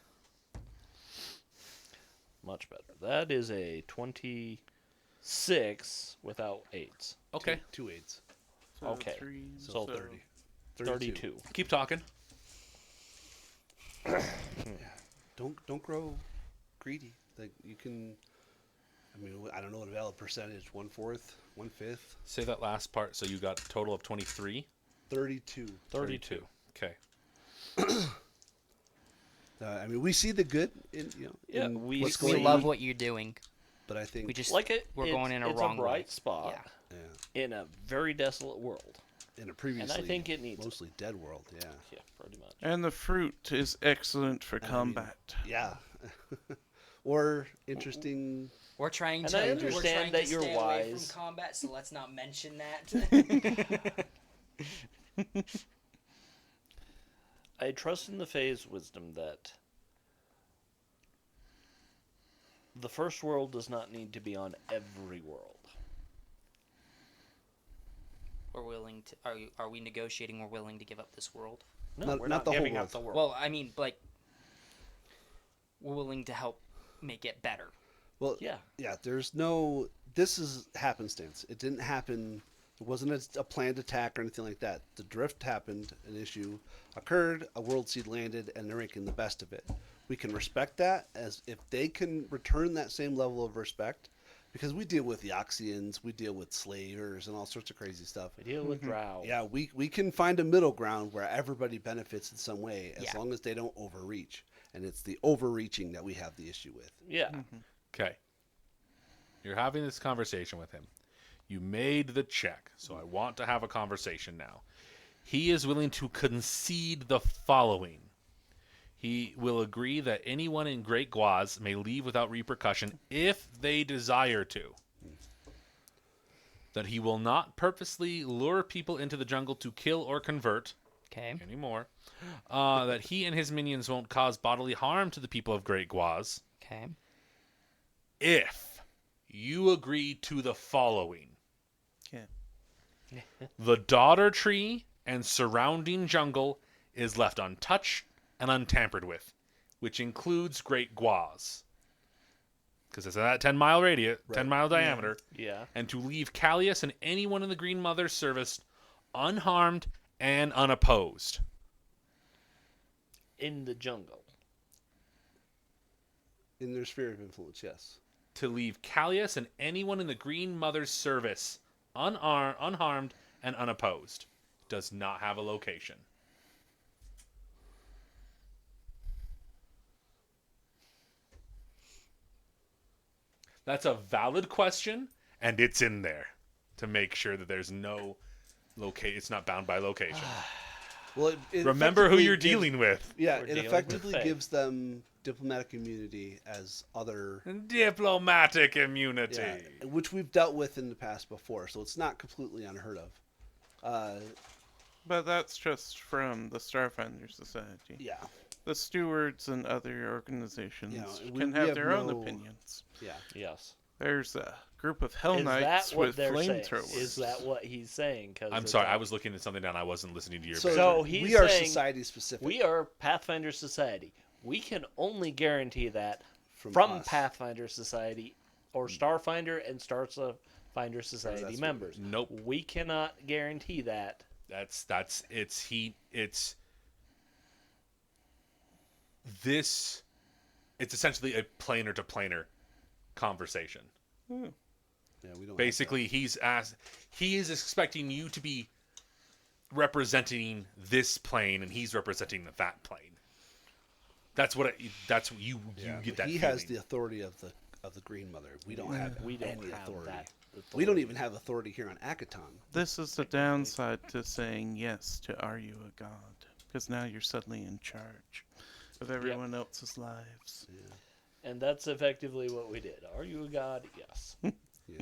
Much better. That is a 26 without 8s. Okay. Two eights. So Okay. 3, So 30. 32. Keep talking. Don't grow greedy. Like you can. I mean, I don't know what a valid percentage. 1/4, 1/5, Say that last part. So you got a total of 23. 32. 32. Okay. I mean, we see the good in Yeah, in we what's see- We going love on, what you're doing. but I think We just Like it, we're it's, going in a it's wrong a bright way. spot Yeah. yeah, in a very desolate world. in a previously think it needs it. mostly dead world. Yeah, Yeah, pretty much. And the fruit is excellent for combat. yeah, or interesting. We're trying And to. I we're understand trying that to you're stay away wise. from combat, so let's not mention that. I trust in the Fae's wisdom that the first world does not need to be on every world. We're willing to. Are we negotiating? We're willing to give up this world. No, Not- we're not not the whole giving up world. the world. Well, I mean, like, we're willing to help make it better. Well, yeah. yeah. There's no. This is happenstance. It didn't happen. It wasn't a planned attack or anything like that. The drift happened. An issue occurred. A world seed landed, and they're making the best of it. We can respect that as if they can return that same level of respect, because we deal with the Oxians, we deal with slavers, and all sorts of crazy stuff. We deal with drow. Yeah, we can find a middle ground where everybody benefits in some way, as Yeah. long as they don't overreach. And it's the overreaching that we have the issue with. Yeah. Okay. You're having this conversation with him. You made the check, so I want to have a conversation now. He is willing to concede the following. He will agree that anyone in Great Guaz may leave without repercussion if they desire to. That he will not purposely lure people into the jungle to kill or convert Okay. anymore. That he and his minions won't cause bodily harm to the people of Great Guaz. Okay. If you agree to the following. Okay. The daughter tree and surrounding jungle is left untouched and untampered with, which includes Great Guaz. Because it's that 10-mile radius, 10-mile diameter. Yeah. And to leave Callius and anyone in the Green Mother's service unharmed and unopposed. In the jungle. In their sphere of influence, yes. To leave Callius and anyone in the Green Mother's service unharmed and unopposed. Does not have a location. That's a valid question, and it's in there to make sure that there's no it's not bound by location. Well, it Remember who effectively you're gives- dealing with. Yeah, We're it dealing with effectively Fae. gives them diplomatic immunity as other, Diplomatic immunity. yeah, which we've dealt with in the past before, so it's not completely unheard of. But that's just from the Starfinder Society. Yeah, The stewards and other organizations Yeah, we can have have their own no- opinions. yeah. Yes. There's a group of Hell Is Knights that what with they're saying? flamethrowers. Is that what he's saying? 'Cause I'm it's sorry, a- I was looking at something down. I wasn't listening to your So, So he's we are saying society specific. We are Pathfinder Society. We can only guarantee that From from us. Pathfinder Society or Starfinder and Starfinder Society that's what members. Nope. We cannot guarantee that. It's this. It's essentially a planar to planar conversation. Yeah, we don't. Basically, he is expecting you to be representing this plane, and he's representing that plane. That's what you get that. He feeling. has the authority of the Green Mother. We don't have We don't any have authority. that. We don't even have authority here on Akaton. This is the downside to saying yes to Are You a God? Because now you're suddenly in charge of everyone else's lives. And that's effectively what we did. Are you a god? Yes. Yeah.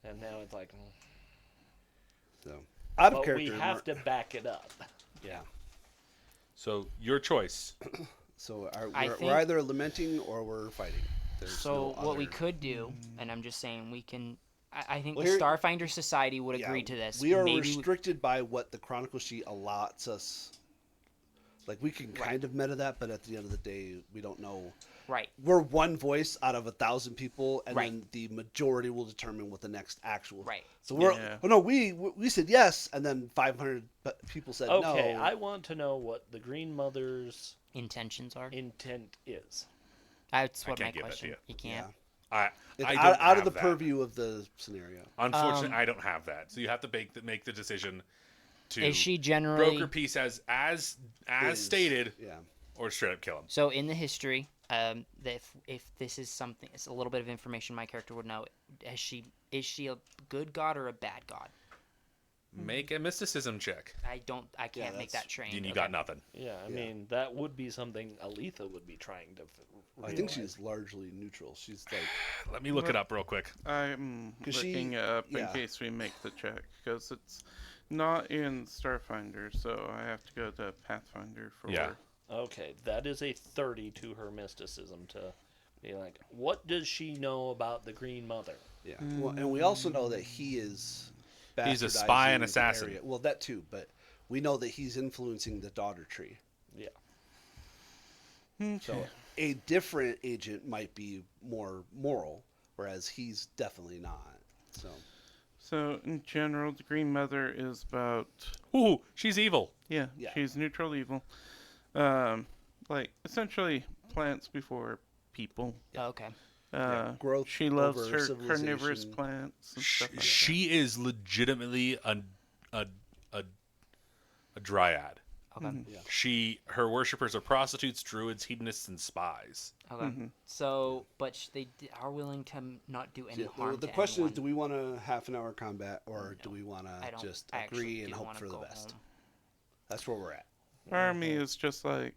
And now it's like, So out of but character. we have to back it up. Yeah. So your choice. So I we're think- either lamenting or we're fighting. There's So no what we other- could do, and I'm just saying we can. I think Well, the here- Starfinder Society would Yeah, agree to this. We are Maybe restricted by what the Chronicle sheet allots us. Like we can kind of meta that, but at the end of the day, we don't know. right. We're one voice out of 1,000 people, and Right. then the majority will determine what the next actual. Right. So we're. Yeah. Well, no, we said yes, and then 500 people said Okay, no. I want to know what the Green Mother's Intentions are. intent is. That's what my can't give that to question. you. You can't. It's I out, don't out of the have that. purview of the scenario. Unfortunately, I don't have that. So you have to make the decision to Is she generally broker peace as Is- stated, Yeah. or straight up kill him. so in the history? That if this is something, it's a little bit of information my character would know. Is she a good god or a bad god? Make a mysticism check. I can't make that's- that train. And you got nothing. Yeah, I Yeah. mean, that would be something Aletha would be trying to I think she's largely neutral. She's like. Let me look it up real quick. I'm 'Cause she- looking it up in yeah. case we make the check, because it's not in Starfinder, so I have to go to Pathfinder for. Yeah. Okay, that is a 30 to her mysticism to be like, what does she know about the Green Mother? Yeah. Well, and we also know that he is. He's a spy and bastardizing the assassin. area. Well, that too, but we know that he's influencing the daughter tree. Yeah. So a different agent might be more moral, whereas he's definitely not. So So in general, the Green Mother is about Ooh, she's evil. yeah, Yeah. she's neutral evil, like essentially plants before people. Oh, okay. growth She loves over her carnivorous civilization. plants and stuff like that. She is legitimately a dryad. Okay. Yeah. Her worshippers are prostitutes, druids, hedonists, and spies. Okay. So, but they are willing to not do any Yeah, harm. the to question anyone. is, do we want a half an hour combat, or do we want I to don't. just I actually agree and do hope wanna for the go best? home. That's where we're at. Army is just like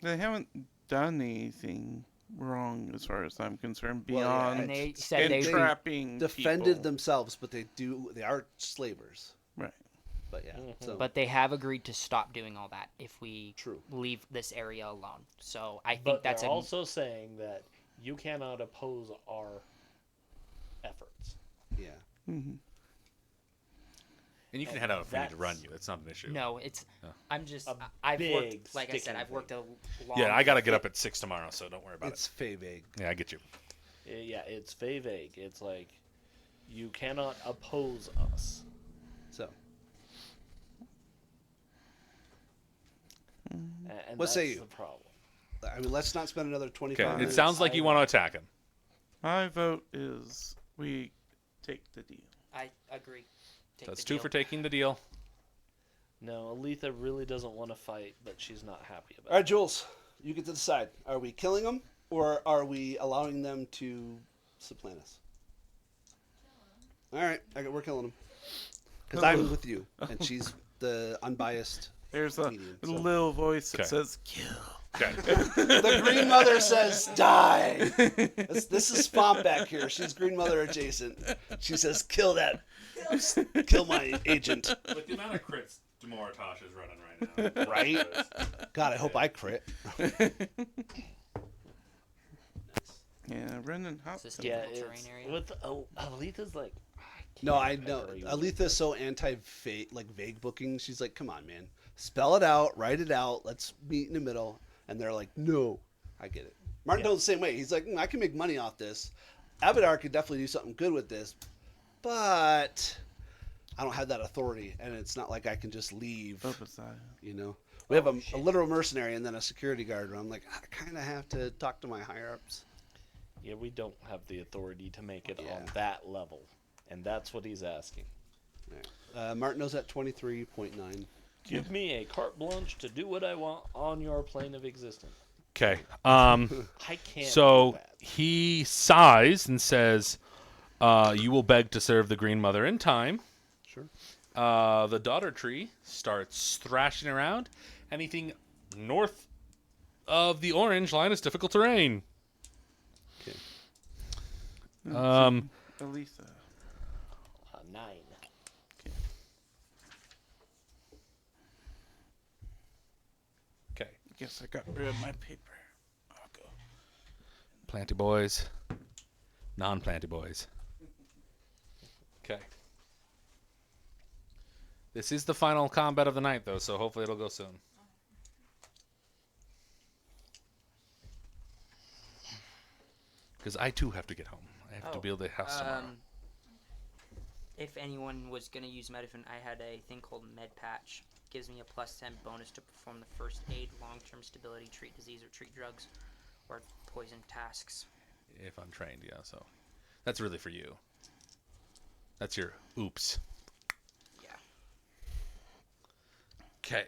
they haven't done anything wrong as far as I'm concerned Well, yeah, beyond And they said they entrapping Defended people. themselves, but they are slavers. Right. But yeah, so But they have agreed to stop doing all that if we True. leave this area alone. So I think But that's they're a also saying that you cannot oppose our efforts. yeah. And you can And head out if we need to that's- run you. That's not an issue. no. It's I'm just A I've big worked like I said sticking I've worked a long. Yeah, I got to get up at 6 tomorrow, so don't worry about It's Fey vague. it. Yeah, I get you. Yeah, it's vague. It's like you cannot oppose us. So And What say that's you? the problem. I mean, let's not spend another 25 Okay, it minutes. sounds like you want to attack him. My vote is we take the deal. I agree. Take That's the 2 deal. for taking the deal. No, Aletha really doesn't want to fight, but she's not happy about All right, Jules, you get to decide. Are we killing them, or are we allowing them to supplant us? All right, we're killing them. Because I'm with you, and she's the unbiased. There's a Medium, so. little voice that Okay. says kill. Okay. The Green Mother says die. This is Swamp back here. She's Green Mother adjacent. She says kill that. Kill my agent. With the amount of crits Demoratosh is running right now. Right? God, I hope I crit. Yeah, Brendan Hop. Is this Yeah, difficult terrain it's, area? with Aletha's like. No, I can't know. agree with Aletha's so vague booking. She's like, come on, man. Spell it out, write it out. Let's meet in the middle. And they're like, no. I get it. Martin told the same way. He's like, I can make money off this. Abadar could definitely do something good with this. But I don't have that authority. And it's not like I can just leave, you know. We have a literal mercenary and then a security guard. And I'm like, I kind of have to talk to my higher-ups. Yeah, we don't have the authority to make it Yeah. on that level, and that's what he's asking. Martin at 23.9. Give me a carte blanche to do what I want on your plane of existence. Okay. I can't. So do that. he sighs and says, "You will beg to serve the Green Mother in time." Sure. The daughter tree starts thrashing around. Anything north of the orange line is difficult terrain. Okay. Aletha. 9. Okay. Guess I got rid of my paper. I'll go. Planty boys. Non-planty boys. Okay. This is the final combat of the night, though, so hopefully it'll go soon. Because I, too, have to get home. I have to build a house tomorrow. If anyone was gonna use Medifin, I had a thing called Med Patch. Gives me a +10 bonus to perform the first aid, long-term stability, treat disease, or treat drugs, or poison tasks. If I'm trained, yeah, so. That's really for you. That's your oops. Yeah. Okay.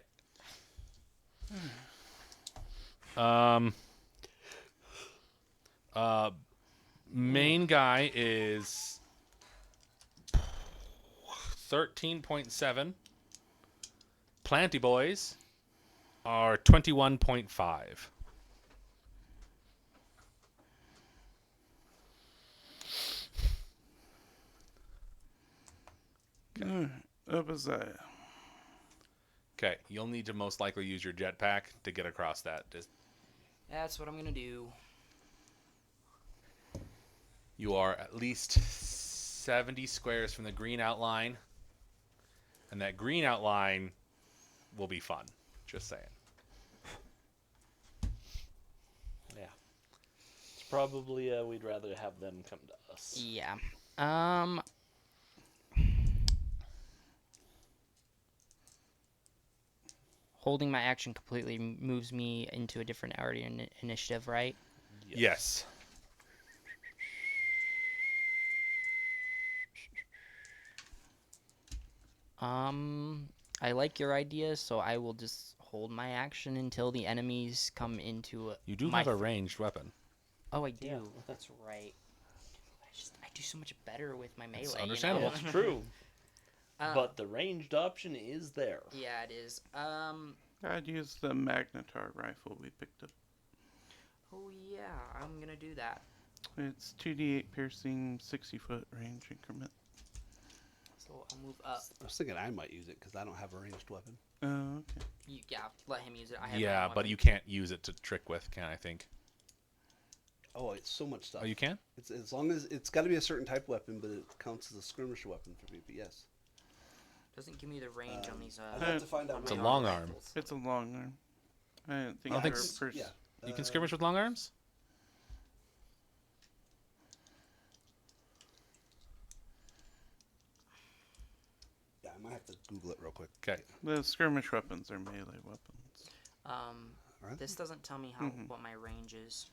Main guy is 13.7. Planty boys are 21.5. Obadiah. Okay, you'll need to most likely use your jetpack to get across that. That's what I'm gonna do. You are at least 70 squares from the green outline, and that green outline will be fun. Just saying. Yeah. It's probably we'd rather have them come to us. Yeah. Holding my action completely moves me into a different area initiative, right? Yes. I like your idea, so I will just hold my action until the enemies come into. You do my have a ranged weapon. Oh, I do. Yeah. That's right. I do so much better with my melee. It's you understandable. know? It's true. Uh, But the ranged option is there. yeah, it is. I'd use the Magnetar rifle we picked up. Oh yeah, I'm gonna do that. It's 2d8 piercing, 60-foot range increment. So I'll move up. I was thinking I might use it because I don't have a ranged weapon. Oh, okay. Yeah, let him use it. I have Yeah, my own but weapon. you can't use it to trick with, can I think? Oh, it's so much stuff. Oh, you can? It's as long as it's got to be a certain type of weapon, but it counts as a skirmisher weapon for me. But yes, Doesn't give me the range on these. I'd have to find out. It's a what long my arm. rifles. It's a long arm. I didn't think I don't think they were s- pers- Yeah, You can skirmish with long arms? Yeah, I might have to Google it real quick. Okay. The skirmish weapons are melee weapons. Alright. This doesn't tell me how what my range is.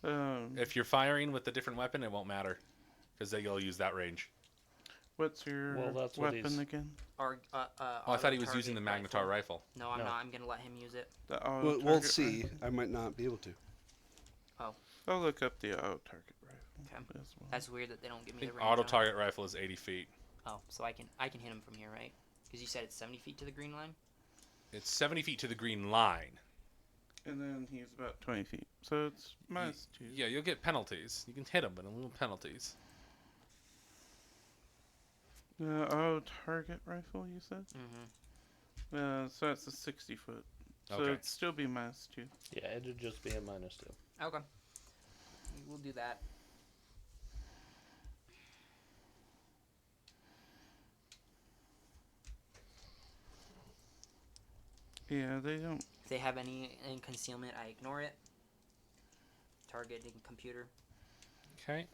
If you're firing with a different weapon, it won't matter. Because you'll use that range. What's your Well, that's what weapon he's- again? Or Oh, I thought he was using the Magnetar rifle. No, I'm No. not. I'm gonna let him use it. The auto We'll target see. rifle? I might not be able to. I'll look up the auto target rifle Okay. as well. That's weird that they don't give I me think the range. auto on it. target rifle is 80 feet. Oh, so I can hit him from here, right? Because you said it's 70 feet to the green line. It's 70 feet to the green line. And then he's about 20 feet. So it's -2. Yeah, you'll get penalties. You can hit him, but a little penalties. Auto target rifle, you said? Mm-hmm. So it's a 60-foot. So Okay. it'd still be -2. Yeah, it'd just be a -2. Okay. We'll do that. Yeah, they don't. If they have any in concealment, I ignore it. Targeting computer. Okay.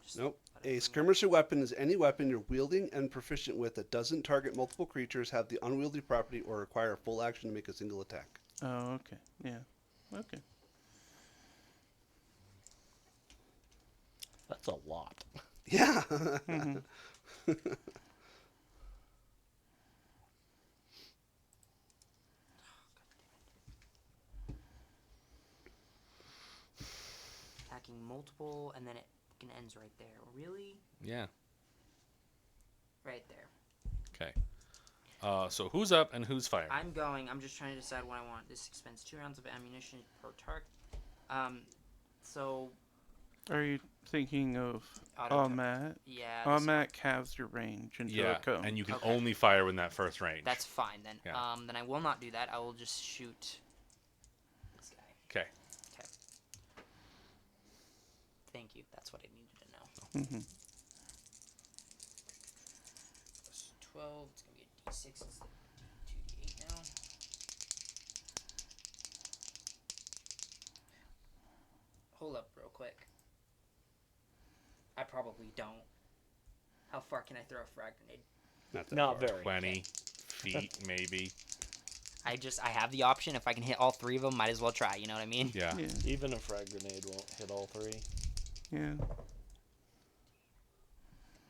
Just Nope. let it A bring skirmisher weapon is any weapon you're wielding and proficient with that doesn't target multiple creatures, have the unwieldy property, or require a full action to make a single attack. Oh, okay. Yeah. Okay. That's a lot. Yeah. multiple, and then it fucking ends right there. Really? Yeah. Right there. Okay. So who's up and who's firing? I'm going. I'm just trying to decide what I want. This expends 2 rounds of ammunition per target. So Are you thinking of auto. Automat? Yeah. this- Automat halves your range into Yeah, a cone. and you can Okay. only fire in that first range. That's fine then. Yeah. Then I will not do that. I will just shoot this guy. Okay. Thank you. That's what I needed to know. Mhm. Plus 12. It's gonna be a D6 instead of 2D8 now. Hold up, real quick. I probably don't. How far can I throw a frag grenade? Not very. 20 feet, maybe. I have the option. If I can hit all 3 of them, might as well try. You know what I mean? Yeah. Yeah. Even a frag grenade won't hit all 3. Yeah.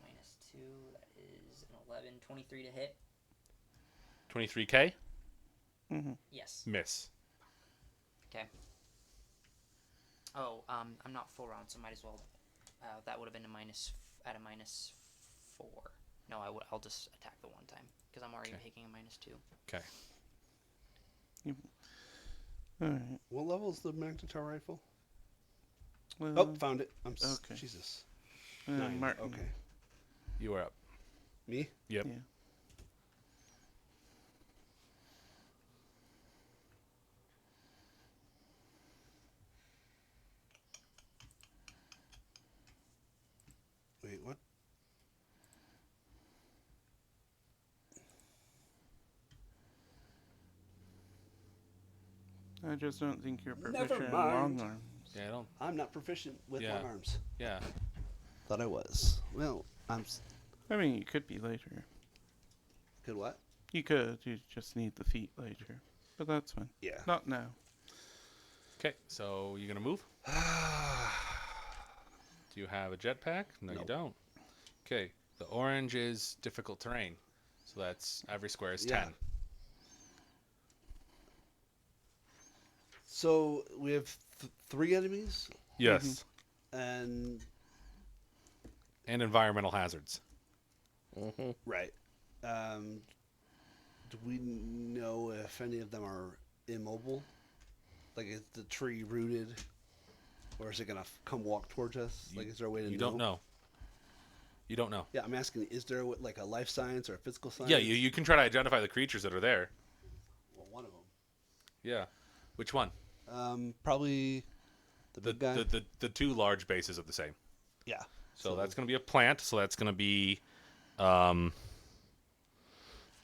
Minus 2. That is an 11. 23 to hit. 23K? Mhm. Yes. Miss. Okay. Oh, I'm not full round, so might as well. That would have been a -4. No, I'll just attack the one time because I'm already Okay. taking a -2. Okay. All right. What level is the Magnetar rifle? Well, Oh, found it. okay. Jesus. Martin. Okay. You are up. Me? Yep. Yeah. Wait, what? I just don't think you're Never proficient in mind. long arms. Yeah, I don't. I'm not proficient with Yeah. long arms. Yeah. Thought I was. Well, I mean, you could be later. Good what? You could. You just need the feet later. But that's fine. Yeah. Not now. Okay, so you gonna move? Do you have a jetpack? No, you Nope. don't. Okay, the orange is difficult terrain, so that's every square is Yeah. 10. So we have 3 enemies, Yes, and and environmental hazards. Mm-hmm. right. Do we know if any of them are immobile? Like, is the tree rooted, or is it gonna come walk towards us? Like, is there a way to You don't know. You don't know. Yeah, I'm asking. Is there like a life science or a physical science? Yeah, you can try to identify the creatures that are there. Well, one of them. Yeah, which one? Probably the big guy. The 2 large bases of the same. Yeah. So that's gonna be a plant. So that's gonna be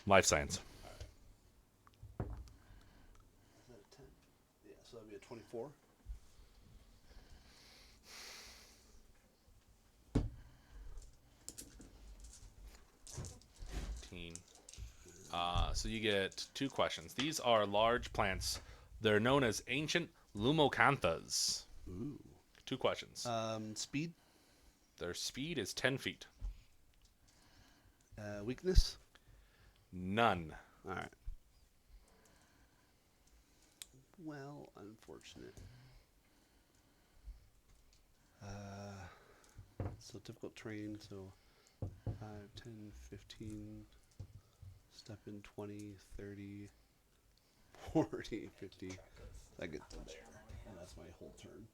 life science. Is that a 10? Yeah, so that'd be a 24. So you get 2 questions. These are large plants. They're known as ancient lumocanthas. Ooh. 2 questions. Speed, Their speed is 10 feet. weakness. None. All right. Well, unfortunate. So difficult terrain, so 5, 10, 15, step in 20, 30, 40, 50. I get to there. And that's my whole turn.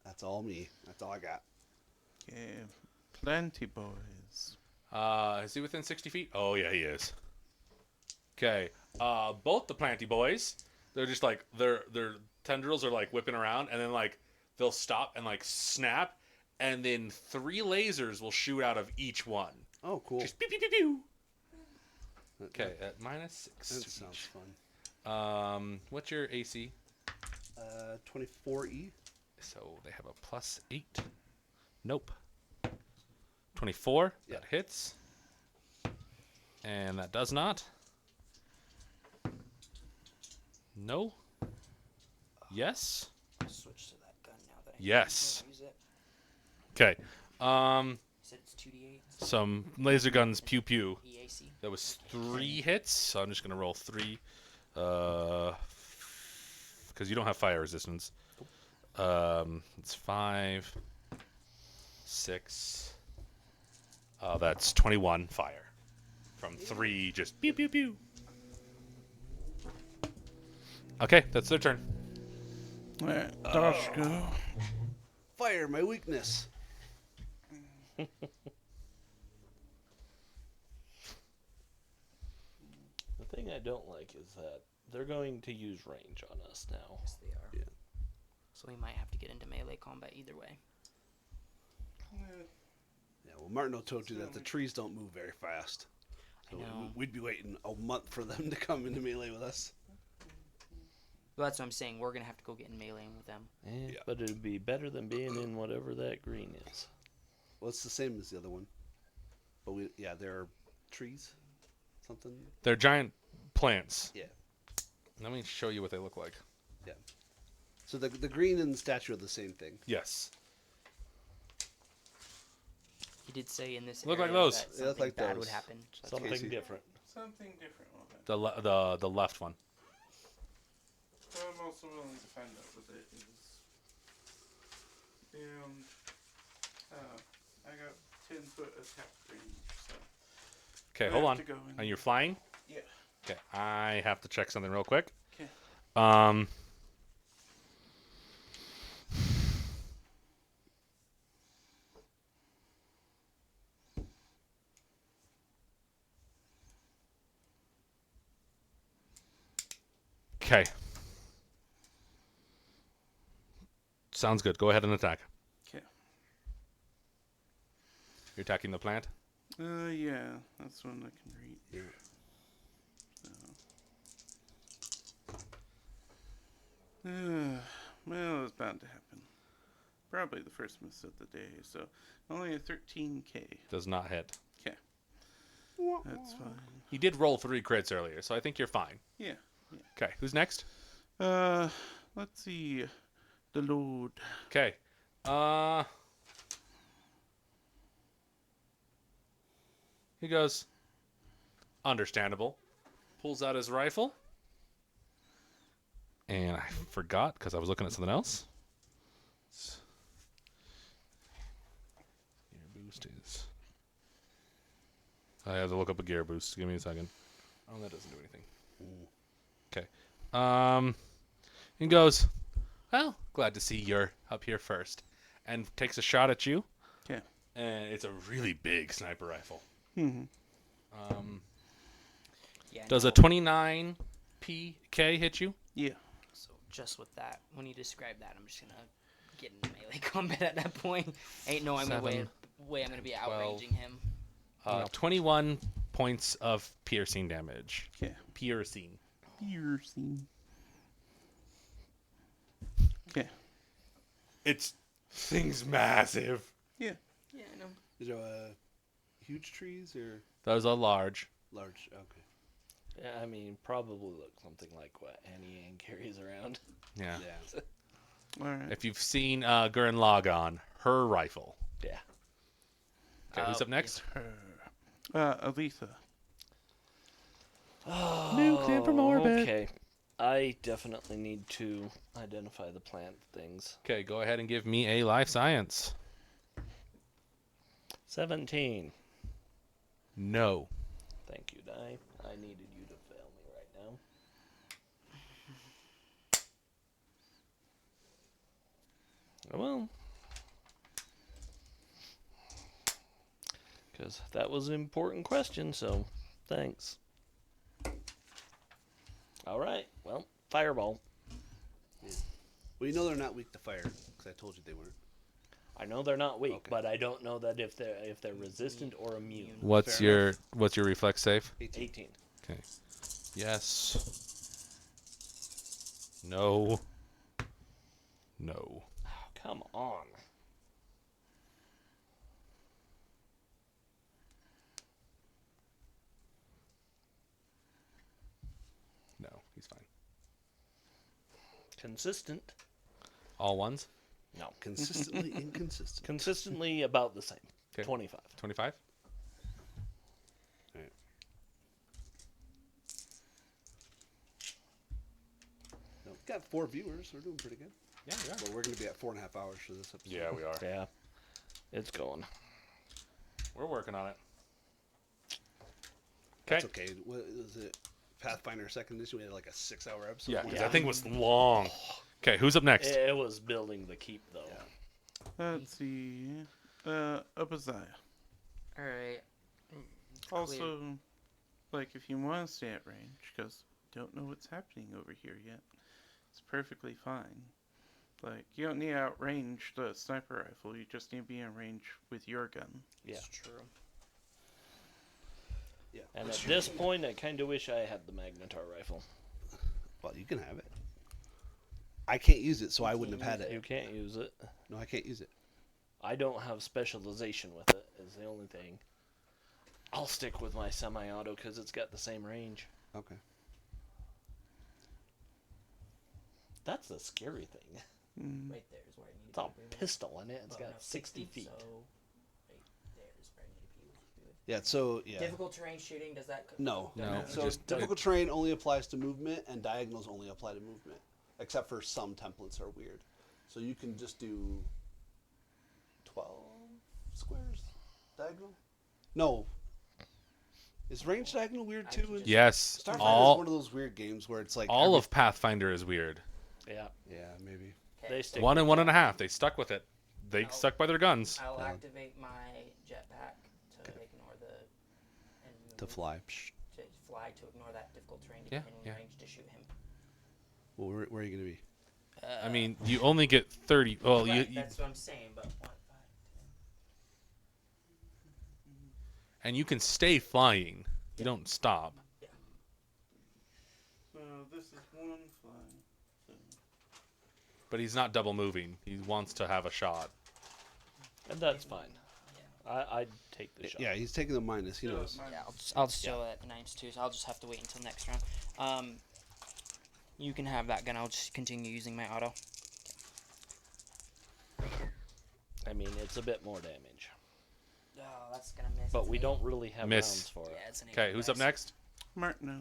That's all me. That's all I got. Yeah. Plenty boys. Is he within 60 feet? Oh, yeah, he is. Okay. Both the planty boys, they're just like, their tendrils are like whipping around, and then like they'll stop and like snap, and then 3 lasers will shoot out of each one. Oh, cool. Just pew, pew, pew, pew. That- Okay, at -6 That to sounds each. fun. What's your AC? 24E. So they have a +8. Nope. 24. Yeah. That hits. And that does not. No. Yes. I'll switch to that gun now that I Yes. can't use it. Okay. You said it's 2d8 Some laser guns pew pew. EAC. That was 3 hits, so I'm just gonna roll 3. Because you don't have fire resistance. It's 5, 6. That's 21 fire. From 3, just pew pew pew. Okay, that's their turn. Alright, Doshko. Fire, my weakness. The thing I don't like is that they're going to use range on us now. Yes, they are. Yeah. So we might have to get into melee combat either way. Yeah, well, Martineau told you that the trees don't move very fast. So I know. we'd be waiting a month for them to come into melee with us. Well, that's what I'm saying. We're gonna have to go get in melee with them. Yeah. But it'd be better than being in whatever that green is. Well, it's the same as the other one. But there are trees. Something. They're giant plants. Yeah. Let me show you what they look like. So the green and the statue are the same thing. Yes. He did say in this Look like area those. that They look something like bad those. would happen. So that's Something Casey. different. Something different on it. The left one. But I'm also willing to find out what it is. And I got 10-foot attack range, so Okay, I hold have on. to go in. And you're flying? Yeah. Okay, I have to check something real quick. 'Kay. Okay. Sounds good. Go ahead and attack. 'Kay. You're attacking the plant? Yeah, that's one I can read. Yeah. Well, it's bound to happen. Probably the first miss of the day, so only a 13k. Does not hit. That's fine. You did roll 3 crits earlier, so I think you're fine. Yeah. Okay, who's next? Let's see. The Lord. Okay. He goes, understandable. Pulls out his rifle. And I forgot because I was looking at something else. Gear boost is. I have to look up a gear boost. Give me a second. Oh, that doesn't do anything. Okay. He goes, well, glad to see you're up here first. And takes a shot at you. 'Kay. And it's a really big sniper rifle. Mm-hmm. Yeah. Does no. a 29 PK hit you? Yeah. So just with that, when you describe that, I'm just gonna get into melee combat at that point. Ain't no way I'm gonna be 12. outranging him. 21 points of piercing damage. 'Kay. Piercing. Piercing. 'Kay. It's thing's massive. Yeah. Yeah, I know. Is there huge trees or Those are large. large? Okay. Yeah, I mean, probably look something like what Annie Ann carries around. Yeah. Yeah. All right. If you've seen Gurren Lagann, her rifle. Yeah. Okay, who's up next? Aletha. Nuclear from orbit. Okay. I definitely need to identify the plant things. Okay, go ahead and give me a life science. 17. No. Thank you, Die. I needed you to fail me right now. Well, because that was an important question, so thanks. All right, well, fireball. Well, you know they're not weak to fire because I told you they weren't. I know they're not weak, Okay. but I don't know that if they're resistant or immune. What's Fair your reflex save? 18. Okay. Yes. No. No. Oh, come on. No, he's fine. Consistent. All ones? No. Consistently inconsistent. Consistently about the same. 'Kay. 25. 25? Alright. No, got 4 viewers. We're doing pretty good. Yeah, we are. Well, we're going to be at 4.5 hours for this episode. Yeah, we are. Yeah, it's going. We're working on it. That's okay. What is it? Pathfinder 2nd edition. We had like a 6-hour episode. Yeah, 'cause Yeah. that thing was long. Okay, who's up next? It was building the keep, though. Let's see. Obadiah. All right. Also, like, if you want to stay at range, because don't know what's happening over here yet, it's perfectly fine. Like, you don't need to outrange the sniper rifle, you just need to be in range with your gun. Yeah. It's true. Yeah. And at this point, I kind of wish I had the Magnetar rifle. Well, you can have it. I can't use it, so I wouldn't have had You it. can't use it. No, I can't use it. I don't have specialization with it, is the only thing. I'll stick with my semi-auto because it's got the same range. Okay. That's the scary thing. Right there is where I need It's to all be. pistol in it. It's Well, got no, 60 feet. So right there is where I need to be. Yeah, so, yeah. Difficult terrain shooting, does that... No. No, So just- difficult terrain only applies to movement, and diagonals only apply to movement. Except for some templates are weird. So you can just do 12 squares diagonal? No. Is range diagonal weird too? In Yes, Starfinder is all one of those weird games where it's like all of Pathfinder is weird. Yeah. Yeah, maybe. Okay. They stick 1 and with 1.5. They stuck with it. They I'll- stuck by their guns. I'll Yeah. activate my jetpack to Okay. ignore the... And To move fly. To fly to ignore that difficult terrain to Yeah, get in yeah. range to shoot him. Well, where are you going to be? I mean, you only get 30. Well, Right, you that's what I'm saying, but... 1, 5, 10. and you can stay flying. You don't stop. So this is one flying. So But he's not double moving. He wants to have a shot. And that's fine. I'd take the shot. Yeah, he's taking the minus. He knows. Yeah, I'll just show it at the 9s too, so I'll just have to wait until next round. You can have that gun, I'll just continue using my auto. I mean, it's a bit more damage. Oh, that's gonna miss. But It's we an don't really have Miss. rounds for eight. it. Yeah, it's an 8, Okay, who's up guys. next? Martino.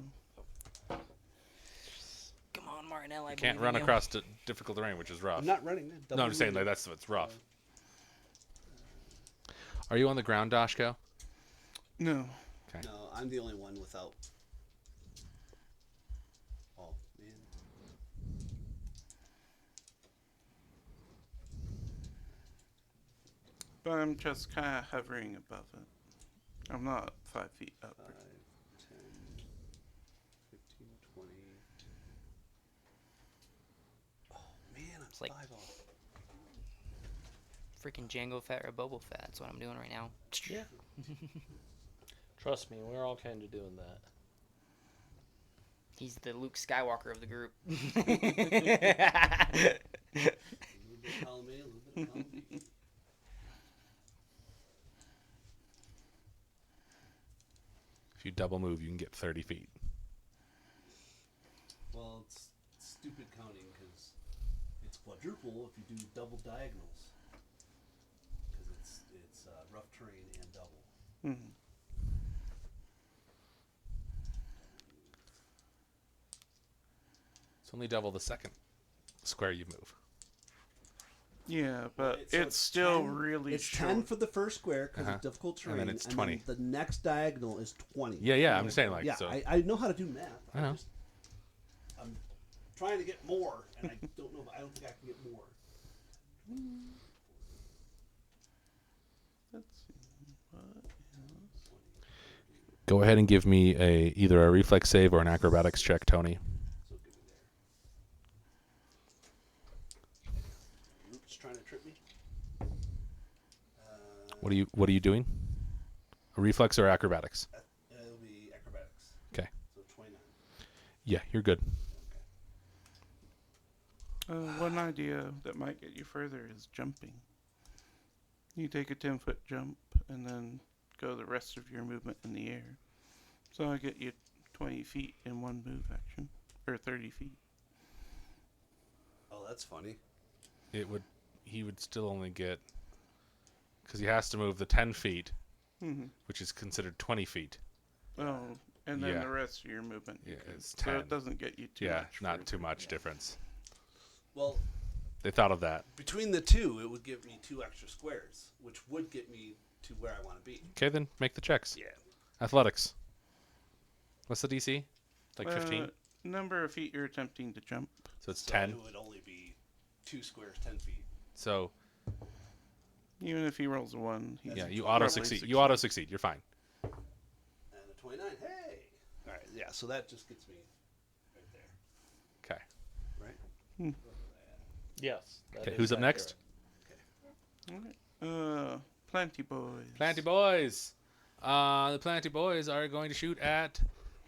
Come on, Martinell, I Can't believe run in you. across difficult terrain, which is rough. I'm not running. No, I'm just saying like that's what's rough. Are you on the ground, Dashko? No. No, I'm the only one without. Oh, man. But I'm just kind of hovering above it. I'm not 5 feet up. 5, 10, 15, 20. Oh, man, I'm It's like- 5 off. Freaking Django Fett or Boba Fett, that's what I'm doing right now. Yeah. Trust me, we're all kind of doing that. He's the Luke Skywalker of the group. A little bit of column A, a little bit of column B. If you double move, you can get 30 feet. Well, it's stupid counting because it's quadruple if you do double diagonals. Because it's rough terrain and double. Mhm. It's only double the second square you move. Yeah, but So it's still 10 really It's short. 10 for the first square because Uh-huh. it's difficult And terrain. then it's 20. Then the next diagonal is 20. Yeah, I'm just saying like Yeah, so. I know how to do math. I know. I'm trying to get more, and I don't know. I don't think I can get more. Let's see. What else? Go ahead and give me either a reflex save or an acrobatics check, Tony. So give me there. Oops, trying to trip me. What are you doing? A reflex or acrobatics? It'll be acrobatics. Okay. So 29. Yeah, you're good. One idea that might get you further is jumping. You take a 10-foot jump and then go the rest of your movement in the air. So I get you 20 feet in one move action, or 30 feet. Oh, that's funny. He would still only get, because he has to move the 10 feet, Mhm. which is considered 20 feet. Oh, and then Yeah. the rest of your movement. you Yeah, can- it's so 10. it doesn't get you too Yeah, much. not further. too much difference. Well, They thought of that. Between the two, it would give me 2 extra squares, which would get me to where I want to be. Okay, then make the checks. Yeah. Athletics. What's the DC? Like 15? Number of feet you're attempting to jump. So it's So 10. it would only be 2 squares, 10 feet. So Even if he rolls a 1, he's yeah, you probably auto succeed. You auto succeed. You're fine. And a 29. Hey! All right, yeah, so that just gets me right there. Okay. Right? Yes. that Okay, is who's up accurate. next? Planty Boys. Planty Boys. The Planty Boys are going to shoot at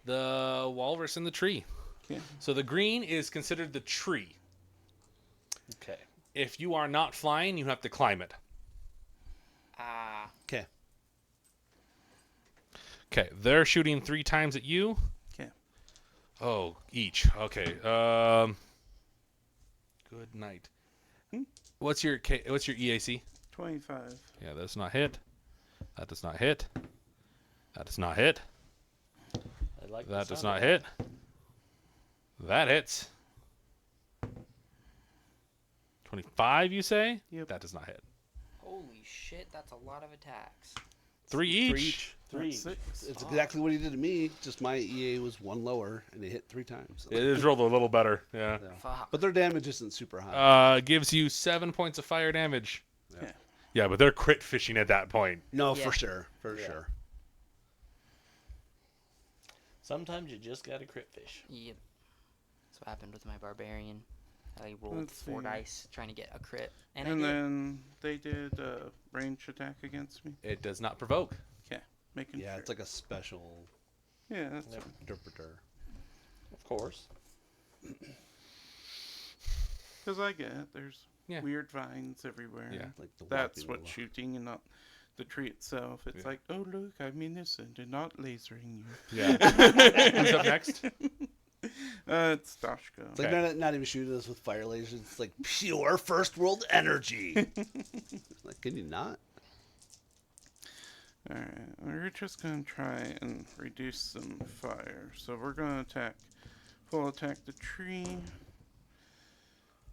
the walrus in the tree. Okay. So the green is considered the tree. Okay. If you are not flying, you have to climb it. Ah. Okay. Okay, they're shooting 3 times at you. Okay. Oh, each. Okay. Good night. What's your EAC? 25. Yeah, that's not hit. That does not hit. That does not hit. I like the That does sound not of hit. That hits. 25, you say? Yep. That does not hit. Holy shit, that's a lot of attacks. 3 each. Three. That's 6. It's exactly what he did to me, just my EA was 1 lower, and it hit 3 times. It is rolled a little better. Yeah. Yeah. Fuck. But their damage isn't super high. Gives you 7 points of fire damage. Yeah. Yeah, but they're crit fishing at that point. No, Yeah. for sure. For Yeah. sure. Sometimes you just gotta crit fish. Yep. That's what happened with my barbarian. I rolled Let's 4 see. dice trying to get a crit. And I And did. then they did a range attack against me. It does not provoke. Okay. Making Yeah, sure. it's like a special Yeah, that's Yep. fine. interpreter. Of course. Because I get it. There's Yeah. weird vines everywhere. Yeah. Like the That's whopping what's lo- shooting and not the tree itself. It's Yeah. like, oh, look, I'm innocent and not lasering you. Yeah. Who's up next? It's Dashko. It's like Okay. not even shooting us with fire lasers. It's like pure first world energy. Like, can you not? Alright, we're just going to try and reduce some fire. So we're going to full attack the tree.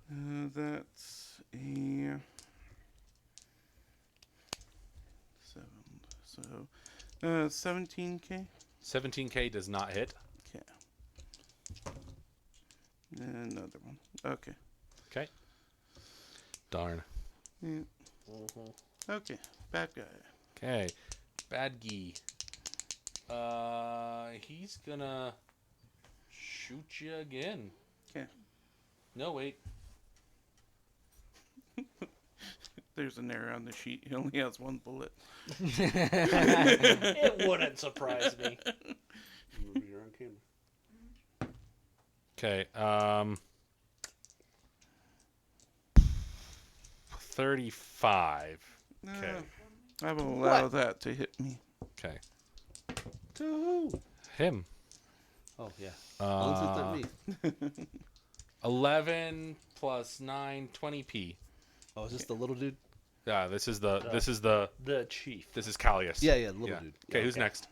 That's a 7. So, 17k. 17k does not hit. Okay. And another one. Okay. Okay. Darn. Yeah. Okay. Bad guy. Okay. Bad Gee. He's gonna shoot you again. Okay. No, wait. There's an error on the sheet. He only has 1 bullet. It wouldn't surprise me. You're on camera. Okay. 35. Okay. I will allow that to hit me. Okay. To who? Him. Oh yeah. As long as it's not me. 11 plus 9, 20p. Oh, is this the little dude? Yeah, this is the The chief. this is Callius. Yeah, yeah, little dude. Okay, Yeah, who's next?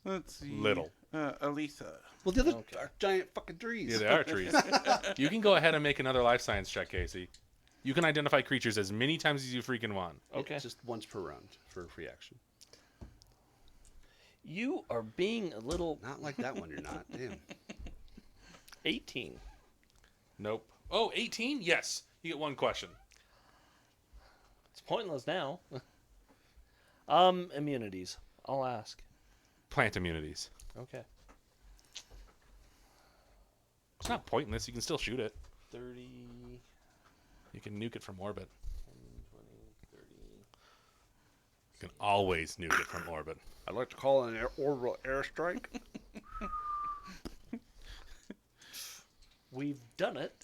Let's see. Little. Aletha. Well, the other Okay. are giant fucking trees. Yeah, they are trees. You can go ahead and make another life science check, Casey. You can identify creatures as many times as you freaking want. Okay. Just once per round for a free action. You are being a little Not like that one. You're not. Damn. 18. Nope. Oh, 18? Yes. You get 1 question. It's pointless now. Immunities. I'll ask. Plant immunities. Okay. It's not pointless. You can still shoot it. 30, You can nuke it from orbit. 20, 30. You can always nuke it from orbit. I'd like to call an orbital airstrike. We've done it.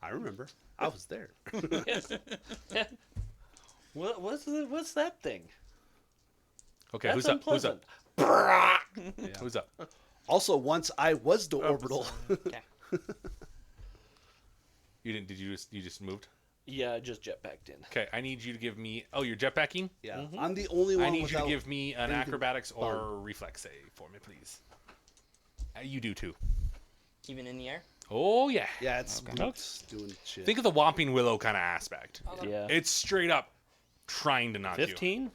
I remember. I was there. What's that thing? Okay, That's who's up? Who's unpleasant. up? Who's up? Also, once I was the orbital. Okay. You didn't? Did you just moved? Yeah, I just jetpacked in. Okay, I need you to give me. Oh, you're jetpacking. Yeah, I'm the only one. I need you without... to give me an anything acrobatics or fun. reflex save for me, please. You do too. Even in the air? Oh yeah. Yeah, it's Okay. roots doing shit. Think of the Whomping Willow kind of aspect. Yeah. It's straight up trying to knock you. 15?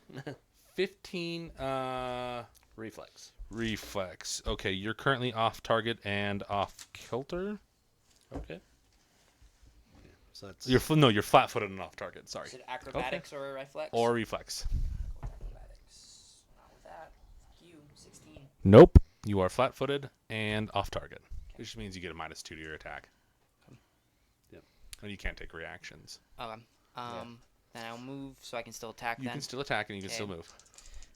15 Reflex. reflex. Okay, you're currently off target and off kilter. Okay. So that's You're you're flat-footed and off target. Sorry. Is it acrobatics or reflex? Or reflex. Acrobatics. Not with that. Fuck you. 16. Nope. You are flat-footed and off target, which means you get a -2 to your attack. Yep. And you can't take reactions. Okay. Then I'll move so I can still attack You then. can still attack and you can still Okay. move.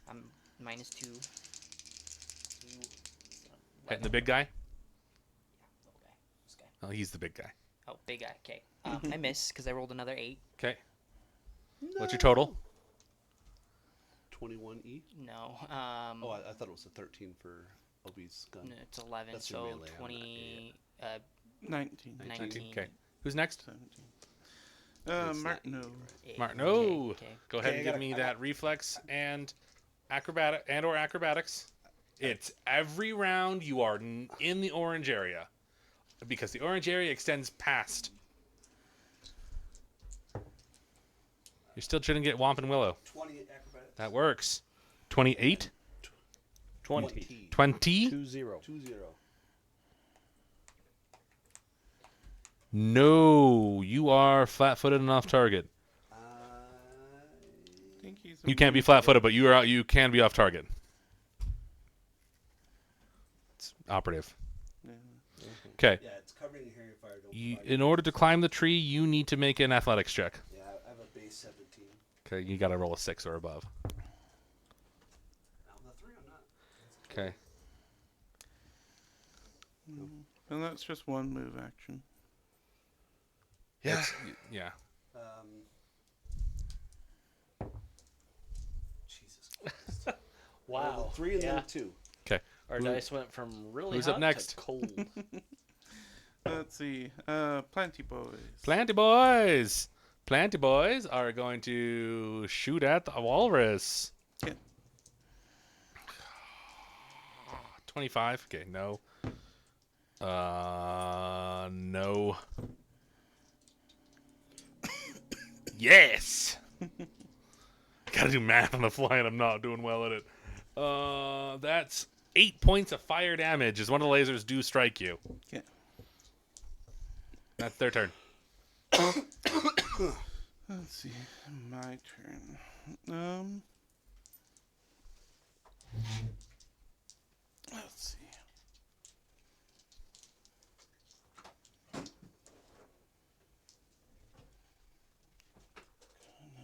I'm -2. Hitting the big guy? Okay. This guy. Oh, he's the big guy. Oh, big guy. Okay. I miss because I rolled another 8. Okay. What's your total? 21E. No. Oh, I thought it was a 13 for Obi's gun. No, it's 11. That's your So melee, I'm 20. 19. 19. Okay. Who's next? 17. It's not Martineau. E, right? Martin. Okay, Oh. okay. Go ahead Okay, and I give gotta- me I that reflex and or acrobatics. It's every round you are in the orange area, because the orange area extends past. You're still trying to get Whomping Willow. 20 acrobatics. That works. 28? 20. 20? 2-0. 2-0. No, you are flat-footed and off target. I think he's You can't be flat-footed, but you can be off target. It's operative. Yeah. Okay. Yeah, it's covering the area fire. Don't You, provide- in order to climb the tree, you need to make an athletics check. Yeah, I have a base 17. Okay, you got to roll a 6 or above. Now the 3 I'm not. Okay. And that's just one move action. Yeah. Yeah. Jesus Christ. Wow. 3 and Yeah. then 2. Okay. Our Who- dice went from really who's hot up next? to cold. Let's see. Planty Boys. Planty boys. Planty boys are going to shoot at the walrus. Yeah. 25. Okay, no. No. Yes. Gotta do math on the fly, and I'm not doing well at it. That's 8 points of fire damage. As one of the lasers do strike you. Yeah. That's their turn. Let's see. My turn. Let's see.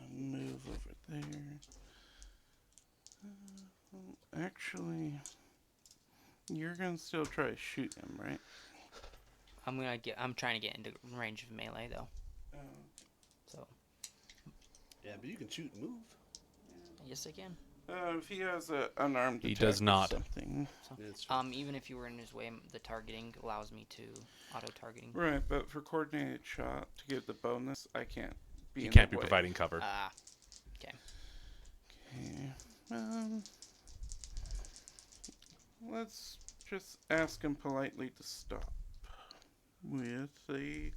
Gonna move over there. Actually, you're gonna still try to shoot him, right? I'm trying to get into range of melee though. So Yeah, but you can shoot and move. yes, I can. If he has an unarmed He attack does or not. something. Yeah, it's true. Even if you were in his way, the targeting allows me to auto targeting. Right, but for coordinated shot to get the bonus, I can't be. You in can't the be way. providing cover. Okay. Okay. Let's just ask him politely to stop with a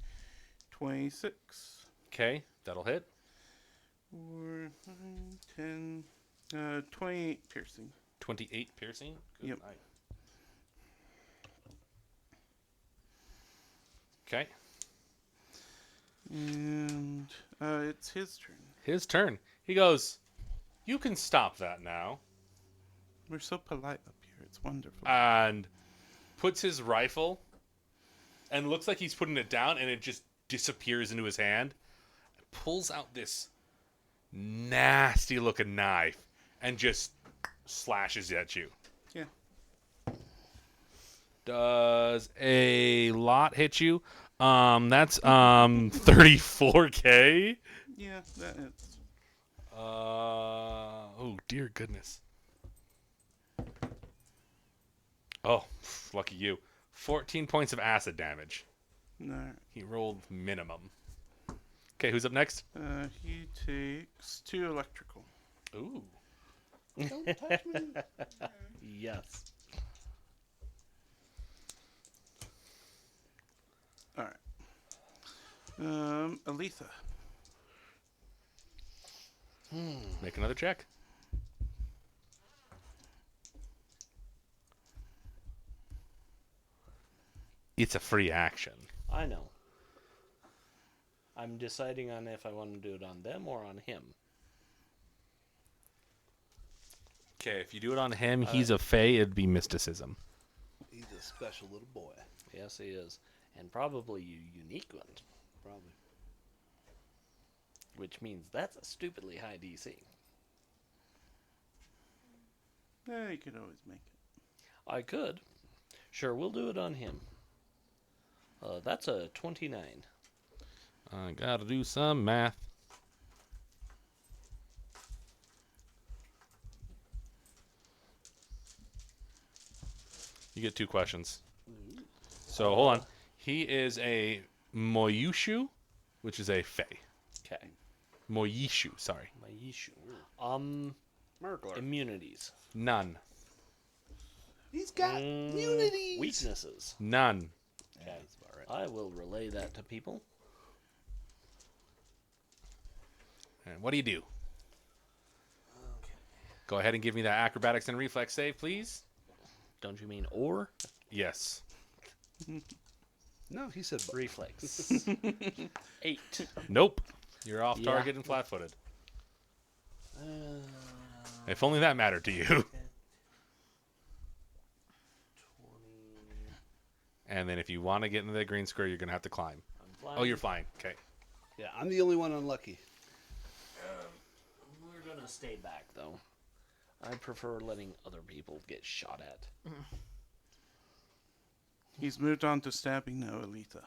26 Okay, that'll hit. or 9, 10, 28 piercing. 28 piercing. Good Yep. night. Okay, And it's his turn. his turn. He goes, "You can stop that now," We're so polite up here. It's wonderful. and puts his rifle and looks like he's putting it down, and it just disappears into his hand. Pulls out this nasty looking knife and just slashes at you. Yeah. Does a lot hit you? That's 34k. Yeah, that is. Oh dear goodness. Oh, lucky you. 14 points of acid damage. No. He rolled minimum. Okay, who's up next? He takes 2 electrical. Ooh. Don't touch me. Yes. Aletha. Make another check. It's a free action. I know. I'm deciding on if I want to do it on them or on him. Okay, if you do it on him, he's a fae, it'd be mysticism. He's a special little boy. Yes, he is. And probably a unique one. Probably. Which means that's a stupidly high DC. Yeah, you could always make it. I could. Sure, we'll do it on him. That's a 29. I gotta do some math. You get 2 questions. So, hold on. He is a Moyushu, which is a fae. Okay. Moyishu, sorry. My issue. Merkler. Immunities. None. He's got immunities. Weaknesses. None. Okay. That's about right. I will relay that to people. And what do you do? Okay. Go ahead and give me that acrobatics and reflex save, please. Don't you mean or? Yes. No, he said both. Reflex. 8. Nope. You're off Yeah. target and flat-footed. If only that mattered to you. And then if you want to get into the green square, you're going to have to climb. I'm flying. Oh, you're fine. Okay. Yeah, I'm the only one unlucky. We're gonna stay back though. I prefer letting other people get shot at. He's moved on to stabbing now, Aletha.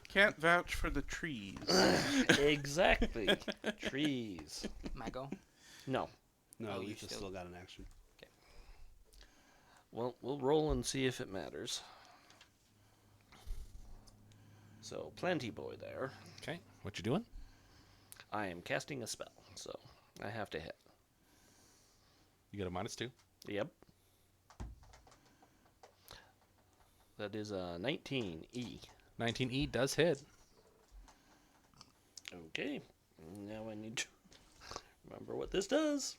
Can't vouch for the trees. Exactly. Trees. My go. No. No, Oh, you you just still- still got an action. Well, we'll roll and see if it matters. So, Plenty Boy there. Okay. What you doing? I am casting a spell, so I have to hit. You get a -2. Yep. That is a 19E. 19E does hit. Okay. Now I need to remember what this does.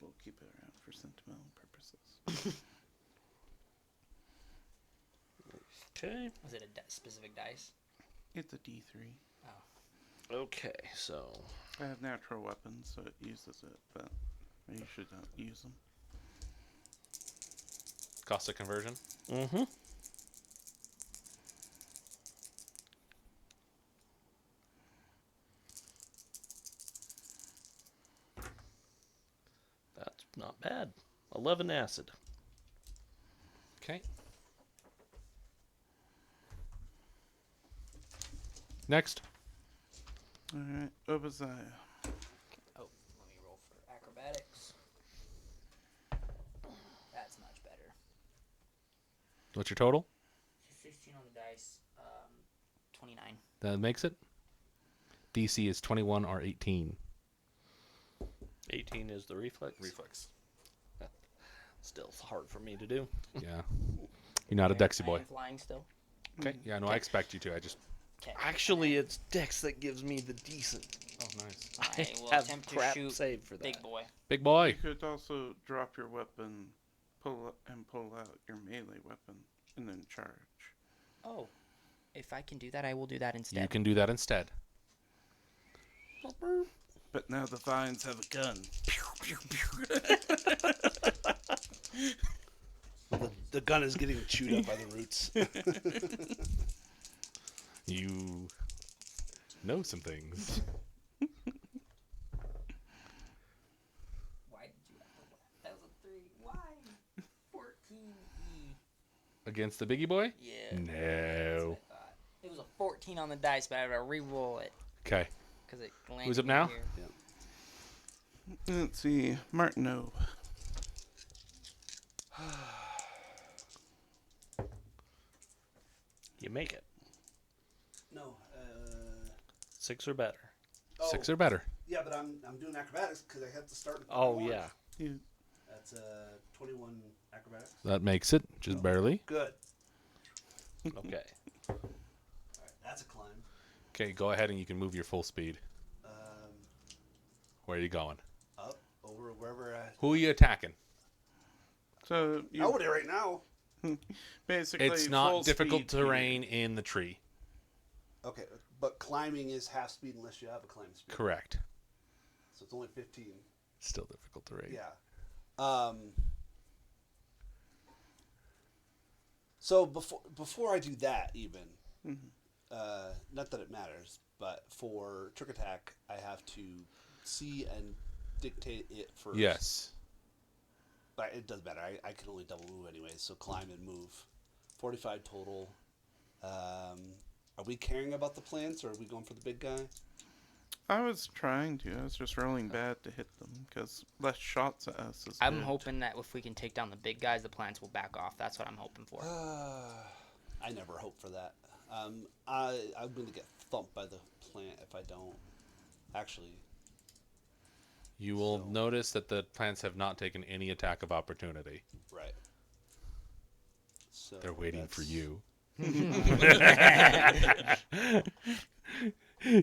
We'll keep it around for sentimental purposes. Okay. Was it a specific dice? It's a D3. Okay, so I have natural weapons, so it uses it, but you should not use them. Cost of conversion. mm-hmm. That's not bad. 11 acid. Okay. Next. Alright, Obadiah. Oh, let me roll for acrobatics. That's much better. What's your total? 15 on the dice. 29. That makes it. DC is 21 or 18. 18 is the reflex. Reflex. Still hard for me to do. Yeah. You're not a Dexy I boy. am flying still. Okay. Yeah, no, I expect you to. I just. Okay. Actually, it's Dex that gives me the decent. Oh, nice. I will have attempt to crap shoot save for that. big boy. Big boy. You could also drop your weapon, pull out your melee weapon, and then charge. Oh. If I can do that, I will do that instead. You can do that instead. But now the vines have a gun. The gun is getting chewed up by the roots. You know some things. Why did you have to laugh? That was a 3. Why? 14E. Against the biggie boy? Yeah. That's what No. I thought. It was a 14 on the dice, but I had to re-roll it Okay. because it landed. Who's up me now? here. Let's see, Martineau. You make it. No. 6 or better. 6 or better. Yeah, but I'm doing acrobatics because I have to start. With Oh, orange. yeah. You, That's That's 21 acrobatics. That makes it, just barely. Good. Okay. All right, that's a climb. Okay, go ahead and you can move your full speed. Um, Where are you going? up over wherever I. Who are you attacking? So you Nobody right now. basically It's not full difficult speed here. terrain in the tree. Okay, but climbing is half speed unless you have a climb speed. Correct. So it's only 15. Still difficult terrain. Yeah. So before I do that, even, not that it matters, but for trick attack, I have to see and dictate it first. Yes. But it doesn't matter. I can only double move anyway, so climb and move. 45 total. Are we caring about the plants, or are we going for the big guy? I was trying to. I was just rolling bad to hit them because less shots at us is I'm good. hoping that if we can take down the big guys, the plants will back off. That's what I'm hoping for. I never hope for that. I'm going to get thumped by the plant if I don't. Actually, You will So- notice that the plants have not taken any attack of opportunity. right. So They're waiting for that's- you.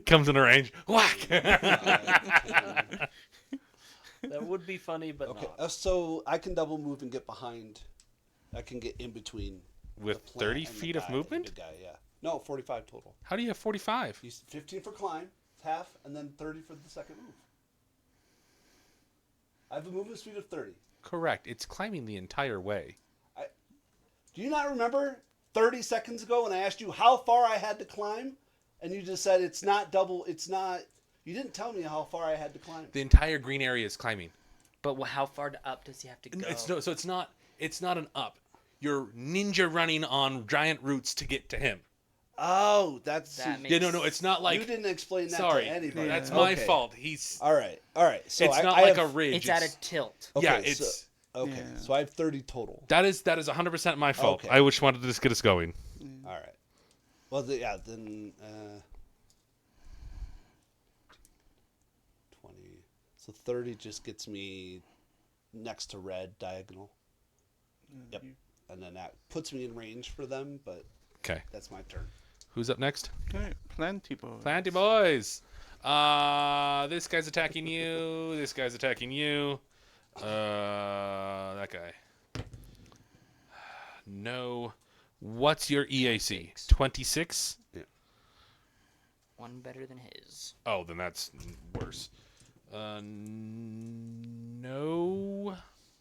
Comes in a range. Whack! 10. That would be funny, but Okay, not. so I can double move and get behind. I can get in between. With the plant 30 and the feet of guy, the movement? big guy, yeah. No, 45 total. How do you have 45? He's 15 for climb, half, and then 30 for the second move. I have a movement speed of 30. Correct. It's climbing the entire way. Do you not remember 30 seconds ago when I asked you how far I had to climb? And you just said it's not double, it's not... You didn't tell me how far I had to climb. The entire green area is climbing. But how far up does he have to go? So it's not an up. You're ninja running on giant roots to get to him. Oh, that's... That makes Yeah, no, it's not like. you didn't explain that Sorry, to anybody. that's Yeah. my Okay. fault. He's. All right. So It's I, not I like have, a ridge. It's at a tilt. Okay, Yeah, so- it's. Okay, Yeah. so I have 30 total. That is 100% my fault. Okay. I just wanted to just get us going. All right. Well, then 20. So 30 just gets me next to red diagonal. Yep. And then that puts me in range for them, but Okay. that's my turn. Who's up next? Okay, plenty boys. Planty boys. This guy's attacking you. This guy's attacking you. That guy. No. What's your EAC? 26? One better than his. Oh, then that's worse. No.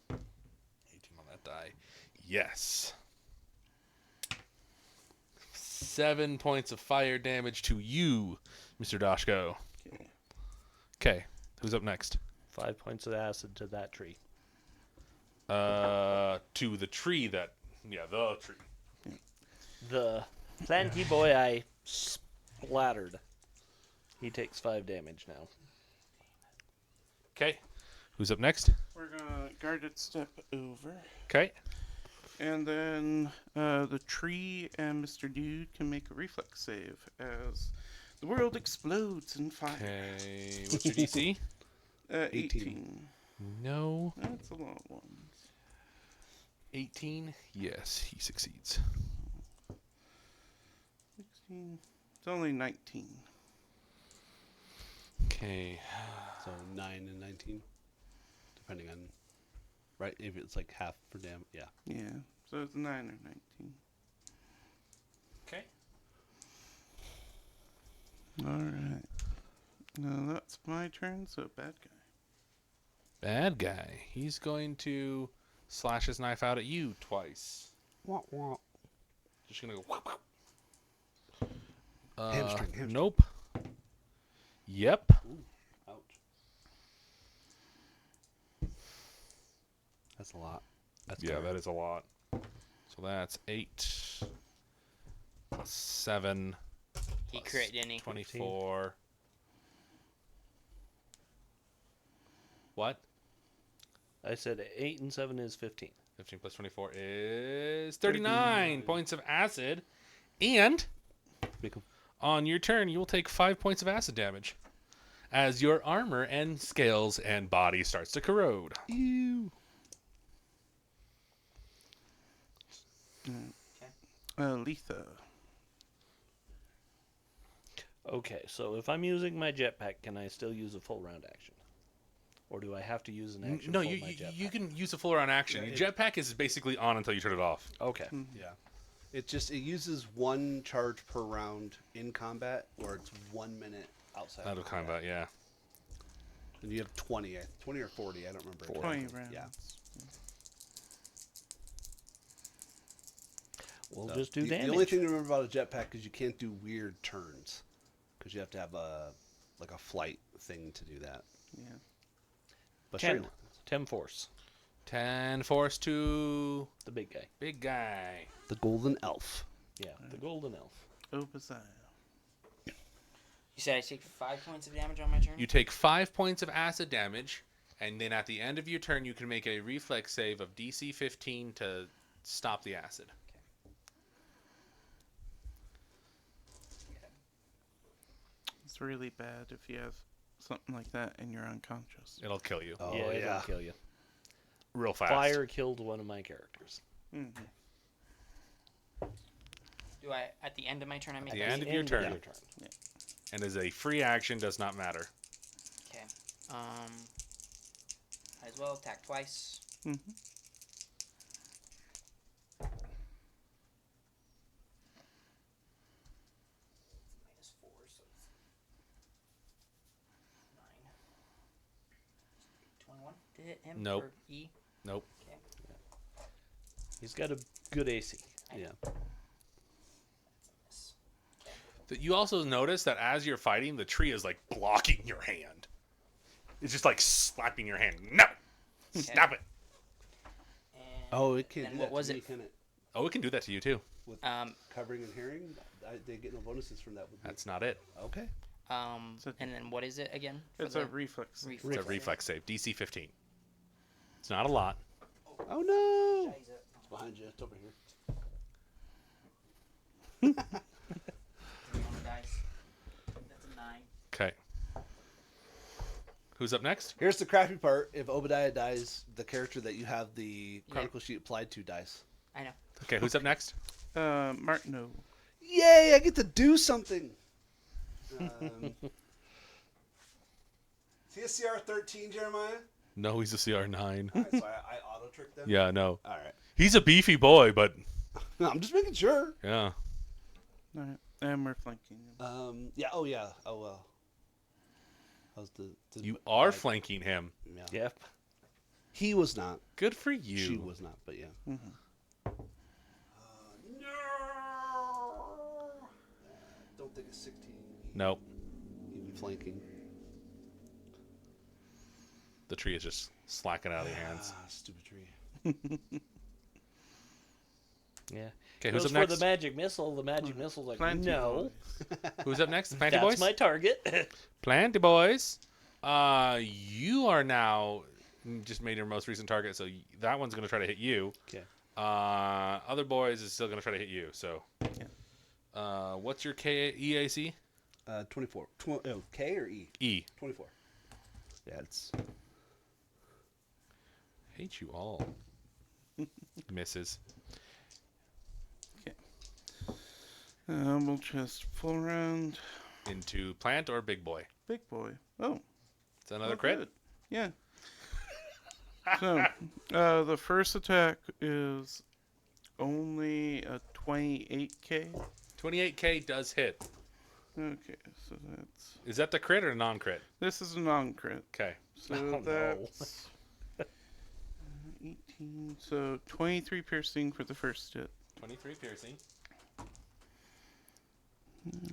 18 on that die. Yes. 7 points of fire damage to you, Mr. Dashko. Okay. Who's up next? 5 points of acid to that tree. To the tree that... Yeah, the tree. The planty boy I splattered. He takes 5 damage now. Okay. Who's up next? We're gonna guarded step over. Okay. And then the tree and Mr. Dude can make a reflex save as the world explodes in fire. Okay. What's your DC? 18. No. That's a lot of ones. 18. Yes, he succeeds. 16. It's only 19. Okay. So 9 and 19, depending on, right? If it's like half for damn, yeah. Yeah, so it's 9 or 19. Okay. Alright. Now that's my turn, so bad guy. Bad guy. He's going to slash his knife out at you twice. Wah, wah. Just gonna go. Whop, whop. Hamstring. Nope. Yep. Ouch. That's a lot. That's Yeah, correct. that is a lot. So that's 8 plus 7 He plus crit, didn't he? 24. What? I said 8 and 7 is 15. 15 plus 24 is 39 points of acid. And on your turn, you will take 5 points of acid damage as your armor and scales and body starts to corrode. Ew. Letha. Okay, so if I'm using my jetpack, can I still use a full round action? Or do I have to use an action No, for you my jetpack? you can use a full round action. Yeah, Your jetpack is basically on until you turn it off. Okay. Yeah. It uses one charge per round in combat, or it's 1 minute outside. Out of combat, yeah. And you have 20 or 40, I don't remember. 20 exactly. rounds. Yeah. We'll So just do damage. The only thing to remember about a jetpack is you can't do weird turns, because you have to have a flight thing to do that. Yeah. But 10. sure, 10 force. 10 force to The big guy. big guy. the golden elf. Yeah, the golden elf. Obadiah. You said I take 5 points of damage on my turn? You take 5 points of acid damage, and then at the end of your turn, you can make a reflex save of DC 15 to stop the acid. It's really bad if you have something like that and you're unconscious. It'll kill you Oh, yeah, yeah. it'll kill you. real fast. Fire killed one of my characters. Mm-hmm. Do I, at the end of my turn, I make the that end save? of your turn. Yeah. And as a free action, does not matter. Okay. Might as well attack twice. Mm-hmm. -4, so it's 9. 21 to hit him? Nope. For E? Nope. Okay. He's got a good AC. Yeah. Miss. You also notice that as you're fighting, the tree is like blocking your hand. It's just like slapping your hand. No! Stop it! And Oh, it can't then do what that was to me, it? can it? Oh, it can do that to you too. With Um, covering and hearing, they get no bonuses from that. With me. That's not it. Okay. and then what is it again? for It's the a reflex. It's a reflex save. DC 15. It's not a lot. Oh no! It's behind you. It's over here. 3 on the dice. That's a 9. Okay. Who's up next? Here's the crappy part: if Obadiah dies, the character that you have the chronicle sheet applied to dies. I know. Okay, who's up next? Martino. Yay! I get to do something. Is he a CR 13, Jeremiah? No, he's a CR9. All right, so I auto trick them. Yeah, no. All right. He's a beefy boy, but No, I'm just making sure. yeah. Alright. And we're flanking him. Yeah. Oh yeah. Oh well. How's the You are flanking him. Yeah. Yep. He was not. Good for you. She was not. But yeah. Mm-hmm. No. Don't think it's 16. Nope. Even flanking. The tree is just slacking out of your hands. Ah, stupid tree. Yeah. Okay, Goes who's up for next? the magic missile. The magic missile's like, Planty no. Who's up next? Planty That's boys? my target. Planty boys. You are now just made your most recent target, so that one's going to try to hit you. Okay. Other boys is still going to try to hit you. So, what's your EAC? 24. K or E? E. 24. Yeah, it's. Hate you all. Misses. We'll just full round. Into plant or big boy? Big boy. Oh. It's another oh, crit. good. Yeah. So, the first attack is only a 28k. 28k does hit. Okay, so that's. Is that the crit or non-crit? This is a non-crit. Okay. So Oh, no. that's 18. So 23 piercing for the first hit. 23 piercing.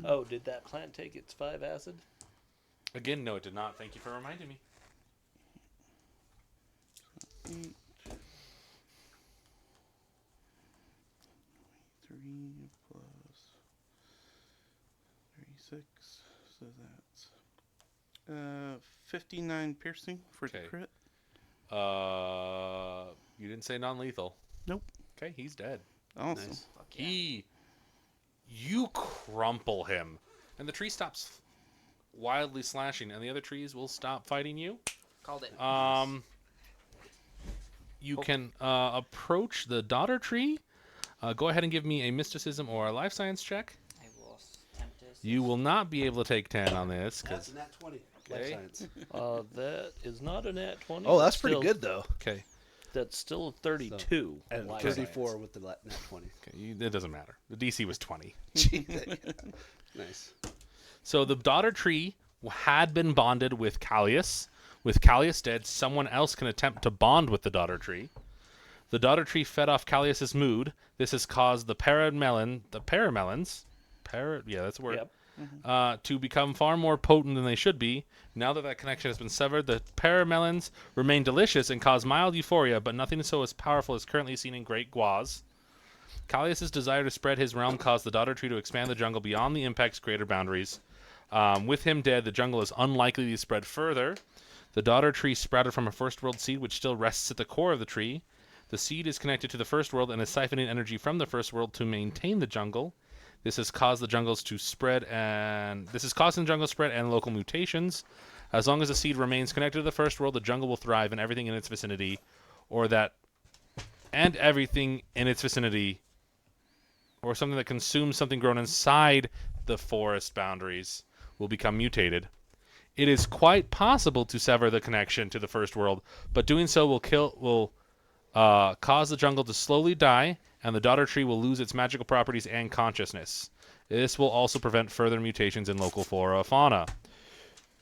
Oh, did that plant take its 5 acid? Again, no, it did not. Thank you for reminding me. 8. 3 plus 36. So that's 59 piercing for the Okay. crit. You didn't say non-lethal. Nope. Okay, he's dead. Awesome. Nice. Fuck yeah. You crumple him, and the tree stops wildly slashing, and the other trees will stop fighting you. Called it. You can approach the daughter tree. Go ahead and give me a mysticism or a life science check. I will attempt to. You will not be able to take 10 on this That's because. a nat 20. Life Okay. science. That is not a nat 20. Oh, but that's pretty still- good though. Okay. That's still a 32. And life 34 science. with the nat 20. Okay, it doesn't matter. The DC was 20. Jeez. Nice. So the daughter tree had been bonded with Callius. With Callius dead, someone else can attempt to bond with the daughter tree. The daughter tree fed off Callius's mood. This has caused the paramelons, yeah, that's a word, Yep. to become far more potent than they should be. Now that that connection has been severed, the paramelons remain delicious and cause mild euphoria, but nothing so as powerful as currently seen in Great Guaz. Callius's desire to spread his realm caused the daughter tree to expand the jungle beyond the impact's greater boundaries. With him dead, the jungle is unlikely to spread further. The daughter tree sprouted from a first world seed which still rests at the core of the tree. The seed is connected to the first world and is siphoning energy from the first world to maintain the jungle. This has caused the jungles to spread and local mutations. As long as the seed remains connected to the first world, the jungle will thrive and everything in its vicinity, or something that consumes something grown inside the forest boundaries will become mutated. It is quite possible to sever the connection to the first world, but doing so will cause the jungle to slowly die, and the daughter tree will lose its magical properties and consciousness. This will also prevent further mutations in local flora and fauna.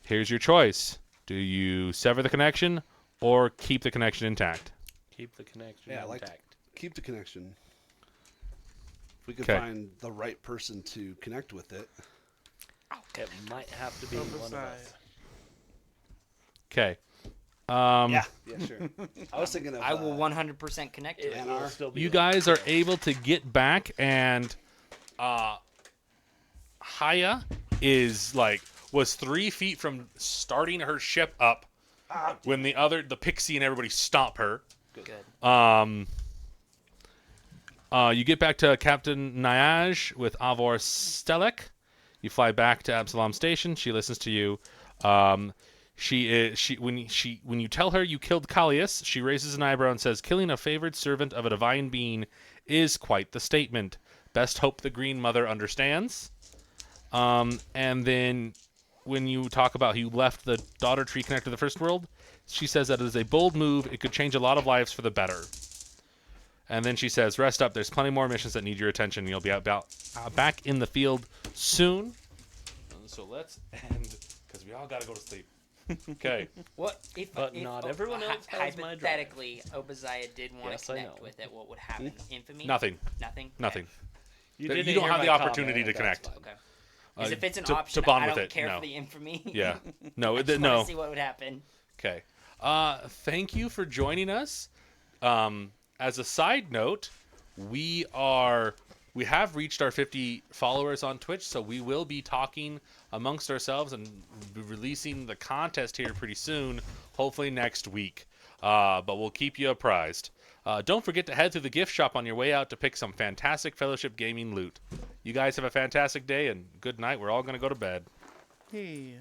Here's your choice. Do you sever the connection or keep the connection intact? Keep the connection Yeah, I like intact. Keep the connection. If we could 'Kay. find the right person to connect with it. It might have to be one of Oversight. us. Okay. Yeah, sure. I was thinking of. I will 100% connect to It it. will still be You one. guys are able to get back, and Haya was 3 feet from starting her ship up when the pixie and everybody stop her. Good. You get back to Captain Nyaj with Avor Stelek. You fly back to Absalom Station. She listens to you. When you tell her you killed Callius, she raises an eyebrow and says, "Killing a favored servant of a divine being is quite the statement. Best hope the Green Mother understands." And then when you talk about how you left the daughter tree connected to the first world, she says that it is a bold move. It could change a lot of lives for the better. And then she says, "Rest up. There's plenty more missions that need your attention. You'll be back in the field soon." So let's end, because we all got to go to sleep. Okay. What if? But not everyone else has my drive. hypothetically, Obadiah did want Yes, to I connect know. with it. What would happen? Infamy? Nothing. Nothing. Nothing. You You didn't don't hear have my the opportunity comment, to that's connect. fine. Okay. Because if it's an to option, bond I with don't it, care no. for the infamy. Yeah. No, I just no. want to see what would happen. Okay. Thank you for joining us. As a side note, we have reached our 50 followers on Twitch, so we will be talking amongst ourselves and be releasing the contest here pretty soon, hopefully next week. But we'll keep you apprised. Don't forget to head to the gift shop on your way out to pick some fantastic Fellowship Gaming loot. You guys have a fantastic day, and good night. We're all going to go to bed. Hey.